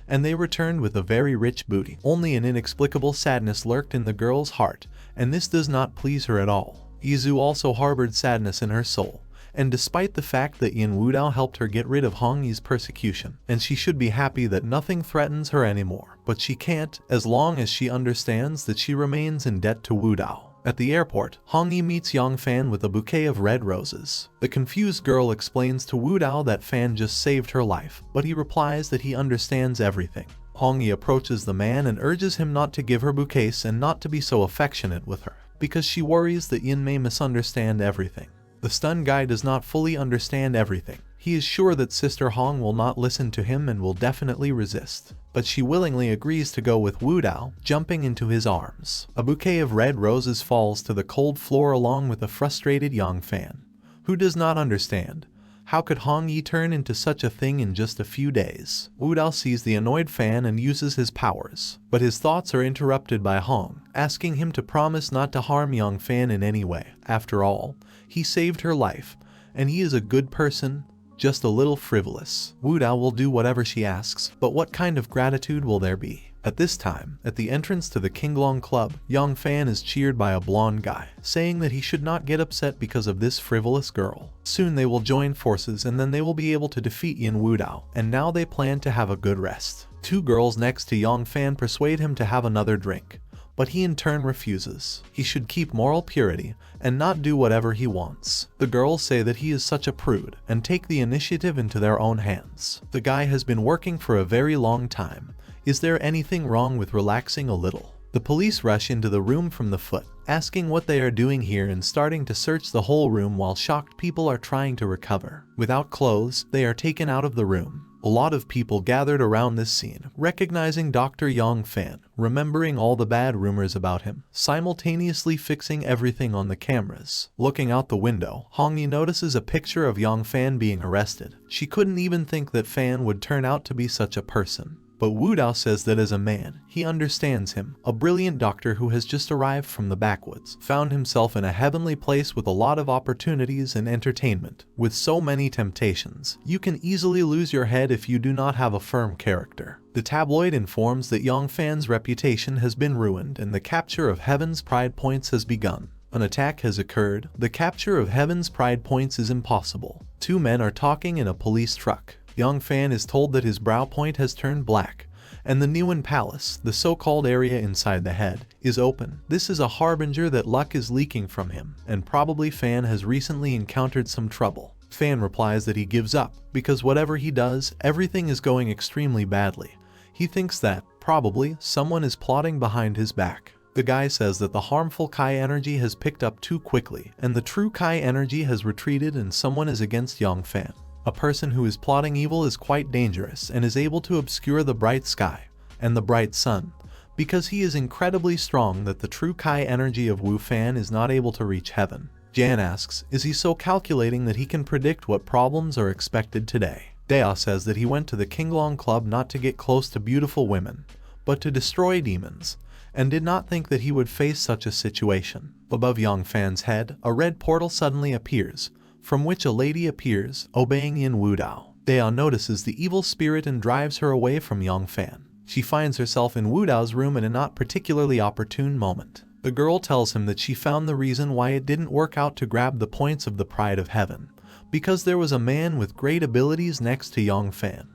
And they returned with a very rich booty. Only an inexplicable sadness lurked in the girl's heart, and this does not please her at all. Izu also harbored sadness in her soul, and despite the fact that Yin Wudao helped her get rid of Hongyi's persecution, and she should be happy that nothing threatens her anymore, but she can't, as long as she understands that she remains in debt to Wudao. At the airport, Hongyi meets Yang Fan with a bouquet of red roses. The confused girl explains to Wudao that Fan just saved her life, but he replies that he understands everything. Hongyi approaches the man and urges him not to give her bouquets and not to be so affectionate with her, because she worries that Yin may misunderstand everything. The stunned guy does not fully understand everything. He is sure that Sister Hong will not listen to him and will definitely resist, but she willingly agrees to go with Wudao, jumping into his arms. A bouquet of red roses falls to the cold floor along with a frustrated Yang Fan, who does not understand. How could Hongyi turn into such a thing in just a few days? Wudao sees the annoyed Fan and uses his powers, but his thoughts are interrupted by Hong, asking him to promise not to harm Yang Fan in any way. After all, he saved her life, and he is a good person, just a little frivolous. Wudao will do whatever she asks, but what kind of gratitude will there be? At this time, at the entrance to the Qinglong Club, Yang Fan is cheered by a blonde guy, saying that he should not get upset because of this frivolous girl. Soon they will join forces and then they will be able to defeat Yin Wudao, and now they plan to have a good rest. Two girls next to Yang Fan persuade him to have another drink, but he in turn refuses. He should keep moral purity and not do whatever he wants. The girls say that he is such a prude and take the initiative into their own hands. The guy has been working for a very long time. Is there anything wrong with relaxing a little? The police rush into the room from the foot, asking what they are doing here and starting to search the whole room while shocked people are trying to recover. Without clothes, they are taken out of the room. A lot of people gathered around this scene, recognizing Dr. Yang Fan, remembering all the bad rumors about him, simultaneously fixing everything on the cameras. Looking out the window, Hongyi notices a picture of Yang Fan being arrested. She couldn't even think that Fan would turn out to be such a person. But Wudao says that as a man, he understands him. A brilliant doctor who has just arrived from the backwoods, found himself in a heavenly place with a lot of opportunities and entertainment. With so many temptations, you can easily lose your head if you do not have a firm character. The tabloid informs that Yang Fan's reputation has been ruined and the capture of Heaven's Pride Points has begun. An attack has occurred. The capture of Heaven's Pride Points is impossible. Two men are talking in a police truck. Yang Fan is told that his brow point has turned black, and the Niwen Palace, the so-called area inside the head, is open. This is a harbinger that luck is leaking from him, and probably Fan has recently encountered some trouble. Fan replies that he gives up, because whatever he does, everything is going extremely badly. He thinks that, probably, someone is plotting behind his back. The guy says that the harmful Kai energy has picked up too quickly, and the true Kai energy has retreated and someone is against Yang Fan. A person who is plotting evil is quite dangerous and is able to obscure the bright sky and the bright sun, because he is incredibly strong that the true Kai energy of Wu Fan is not able to reach heaven. Jan asks, is he so calculating that he can predict what problems are expected today? Dea says that he went to the Qinglong Club not to get close to beautiful women, but to destroy demons, and did not think that he would face such a situation. Above Yongfan's head, a red portal suddenly appears, from which a lady appears, obeying Yin Wudao. Dea notices the evil spirit and drives her away from Yongfan. She finds herself in Wudao's room in a not particularly opportune moment. The girl tells him that she found the reason why it didn't work out to grab the points of the Pride of Heaven, because there was a man with great abilities next to Yongfan.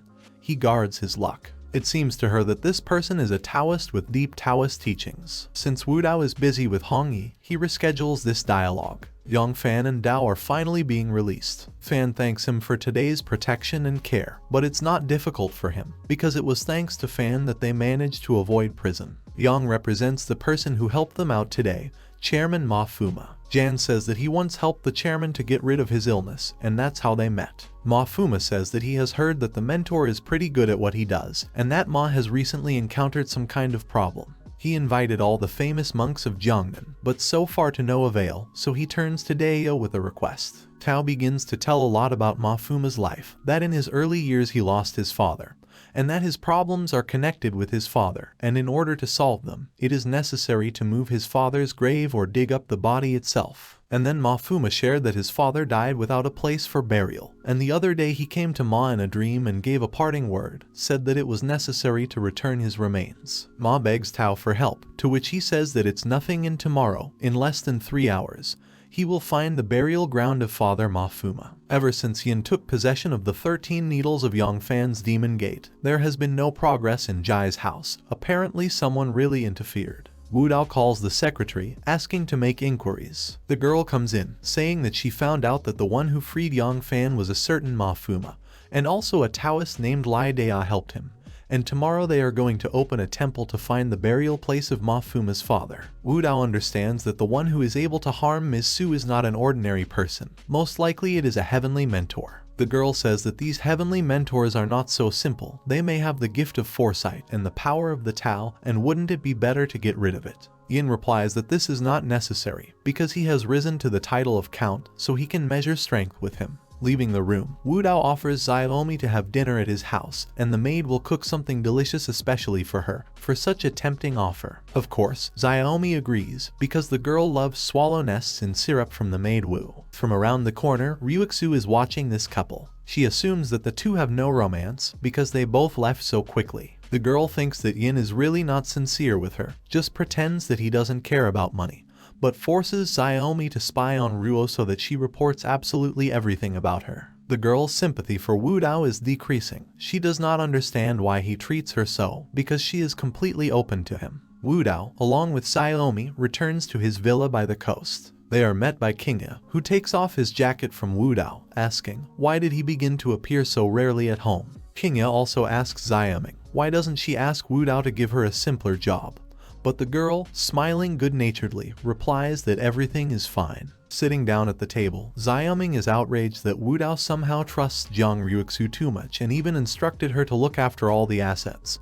He guards his luck. It seems to her that this person is a Taoist with deep Taoist teachings. Since Wudao is busy with Hongyi, he reschedules this dialogue. Yongfan and Dao are finally being released. Fan thanks him for today's protection and care, but it's not difficult for him, because it was thanks to Fan that they managed to avoid prison. Yang represents the person who helped them out today, Chairman Ma Fuma. Jan says that he once helped the chairman to get rid of his illness, and that's how they met. Ma Fuma says that he has heard that the mentor is pretty good at what he does, and that Ma has recently encountered some kind of problem. He invited all the famous monks of Jiangnan, but so far to no avail, so he turns to Dayo with a request. Tao begins to tell a lot about Ma Fuma's life, that in his early years he lost his father, and that his problems are connected with his father, and in order to solve them, it is necessary to move his father's grave or dig up the body itself. And then Ma Fuma shared that his father died without a place for burial, and the other day he came to Ma in a dream and gave a parting word, said that it was necessary to return his remains. Ma begs Tao for help, to which he says that it's nothing and tomorrow, in less than 3 hours, he will find the burial ground of Father Ma Fuma. Ever since Yin took possession of the 13 needles of Yongfan's demon gate, there has been no progress in Jai's house. Apparently someone really interfered. Wudao calls the secretary, asking to make inquiries. The girl comes in, saying that she found out that the one who freed Yongfan was a certain Ma Fuma, and also a Taoist named Lai Dea helped him. And tomorrow they are going to open a temple to find the burial place of Ma Fuma's father. Wudao understands that the one who is able to harm Ms. Su is not an ordinary person. Most likely it is a heavenly mentor. The girl says that these heavenly mentors are not so simple. They may have the gift of foresight and the power of the Tao, and wouldn't it be better to get rid of it? Yin replies that this is not necessary, because he has risen to the title of Count, so he can measure strength with him. Leaving the room, Wudao offers Xiaomi to have dinner at his house, and the maid will cook something delicious especially for her, for such a tempting offer. Of course, Xiaomi agrees, because the girl loves swallow nests in syrup from the maid Wu. From around the corner, Ryuxu is watching this couple. She assumes that the two have no romance, because they both left so quickly. The girl thinks that Yin is really not sincere with her, just pretends that he doesn't care about money, but forces Xiaomi to spy on Ruo so that she reports absolutely everything about her. The girl's sympathy for Wudao is decreasing. She does not understand why he treats her so, because she is completely open to him. Wudao, along with Xiaomi, returns to his villa by the coast. They are met by Qingya, who takes off his jacket from Wudao, asking, why did he begin to appear so rarely at home? Qingya also asks Xiaoming, why doesn't she ask Wudao to give her a simpler job? But the girl, smiling good-naturedly, replies that everything is fine. Sitting down at the table, Xiaoming is outraged that Wudao somehow trusts Jiang Ryuxu too much and even instructed her to look after all the assets.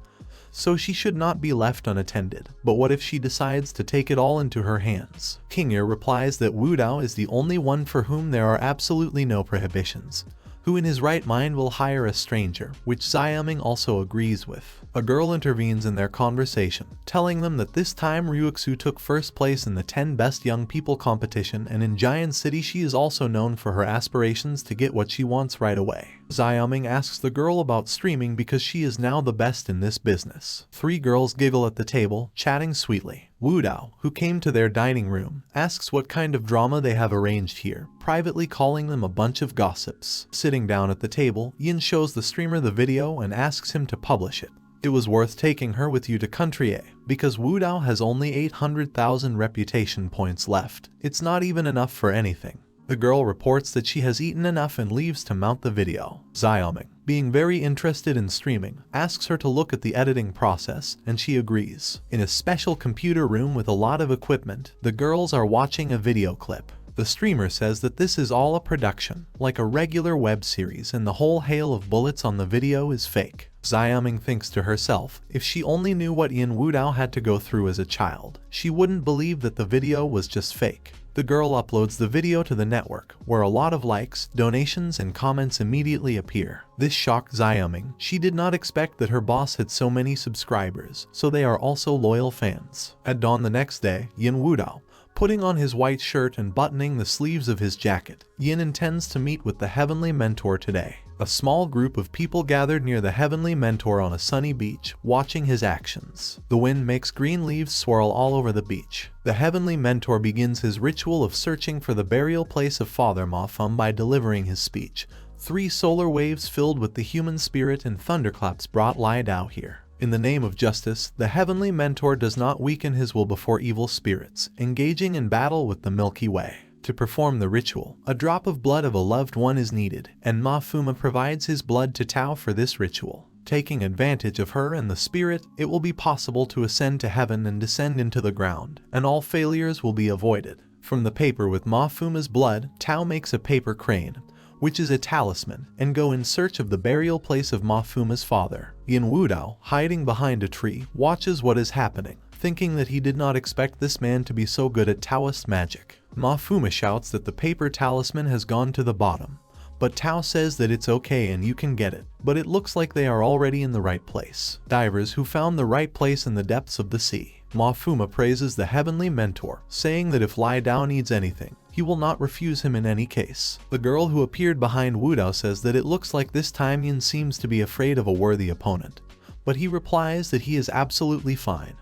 So she should not be left unattended. But what if she decides to take it all into her hands? Qingya replies that Wudao is the only one for whom there are absolutely no prohibitions, who in his right mind will hire a stranger, which Xiaoming also agrees with. A girl intervenes in their conversation, telling them that this time Ryuxu took first place in the 10 Best Young People competition, and in Giant City she is also known for her aspirations to get what she wants right away. Xiaoming asks the girl about streaming because she is now the best in this business. 3 girls giggle at the table, chatting sweetly. Wudao, who came to their dining room, asks what kind of drama they have arranged here, privately calling them a bunch of gossips. Sitting down at the table, Yin shows the streamer the video and asks him to publish it. It was worth taking her with you to Country A, because Wudao has only 800,000 reputation points left. It's not even enough for anything. The girl reports that she has eaten enough and leaves to mount the video. Xiaoming, being very interested in streaming, asks her to look at the editing process, and she agrees. In a special computer room with a lot of equipment, the girls are watching a video clip. The streamer says that this is all a production, like a regular web series, and the whole hail of bullets on the video is fake. Xiaoming thinks to herself, if she only knew what Yin Wudao had to go through as a child, she wouldn't believe that the video was just fake. The girl uploads the video to the network, where a lot of likes, donations, and comments immediately appear. This shocked Xiaoming. She did not expect that her boss had so many subscribers, so they are also loyal fans. At dawn the next day, Yin Wudao, putting on his white shirt and buttoning the sleeves of his jacket, Yin intends to meet with the Heavenly Mentor today. A small group of people gathered near the Heavenly Mentor on a sunny beach, watching his actions. The wind makes green leaves swirl all over the beach. The Heavenly Mentor begins his ritual of searching for the burial place of Father Manhwa by delivering his speech. 3 solar waves filled with the human spirit and thunderclaps brought Li Dao here. In the name of justice, the Heavenly Mentor does not weaken his will before evil spirits, engaging in battle with the Milky Way. To perform the ritual, a drop of blood of a loved one is needed, and Manhwa provides his blood to Tao for this ritual. Taking advantage of her and the spirit, it will be possible to ascend to heaven and descend into the ground, and all failures will be avoided. From the paper with Manhwa's blood, Tao makes a paper crane, which is a talisman, and go in search of the burial place of Manhwa's father. Yin Wudao, hiding behind a tree, watches what is happening, thinking that he did not expect this man to be so good at Taoist magic. Manhwa shouts that the paper talisman has gone to the bottom, but Tao says that it's okay and you can get it, but it looks like they are already in the right place. Divers who found the right place in the depths of the sea. Manhwa praises the Heavenly Mentor, saying that if Li Dao needs anything, he will not refuse him in any case. The girl who appeared behind Wudao says that it looks like this time Yin seems to be afraid of a worthy opponent, but he replies that he is absolutely fine.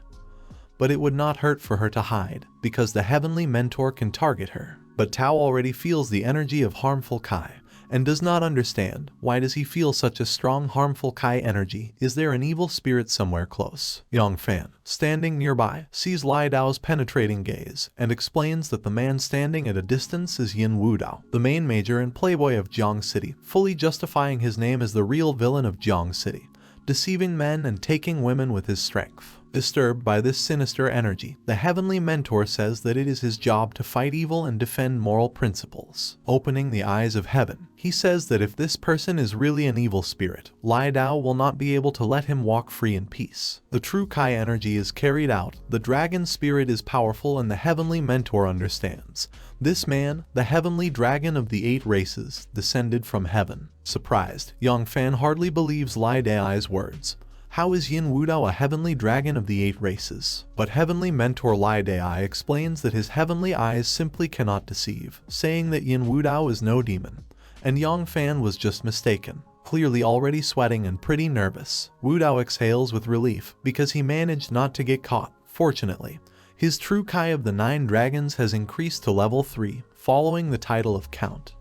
But it would not hurt for her to hide, because the Heavenly Mentor can target her. But Tao already feels the energy of harmful Kai, and does not understand, why does he feel such a strong harmful Kai energy? Is there an evil spirit somewhere close? Yang Fan, standing nearby, sees Li Dao's penetrating gaze, and explains that the man standing at a distance is Yin Wudao, the main major and playboy of Jiang City, fully justifying his name as the real villain of Jiang City, deceiving men and taking women with his strength. Disturbed by this sinister energy, the Heavenly Mentor says that it is his job to fight evil and defend moral principles. Opening the eyes of heaven, he says that if this person is really an evil spirit, Li Dao will not be able to let him walk free in peace. The true Kai energy is carried out, the dragon spirit is powerful, and the Heavenly Mentor understands. This man, the heavenly dragon of the 8 races, descended from heaven. Surprised, Yang Fan hardly believes Li Dao's words. How is Yin Wudao a heavenly dragon of the 8 races? But Heavenly Mentor Li Dao explains that his heavenly eyes simply cannot deceive, saying that Yin Wudao is no demon, and Yang Fan was just mistaken. Clearly already sweating and pretty nervous, Wudao exhales with relief because he managed not to get caught. Fortunately, his true Kai of the 9 dragons has increased to level 3, following the title of Count.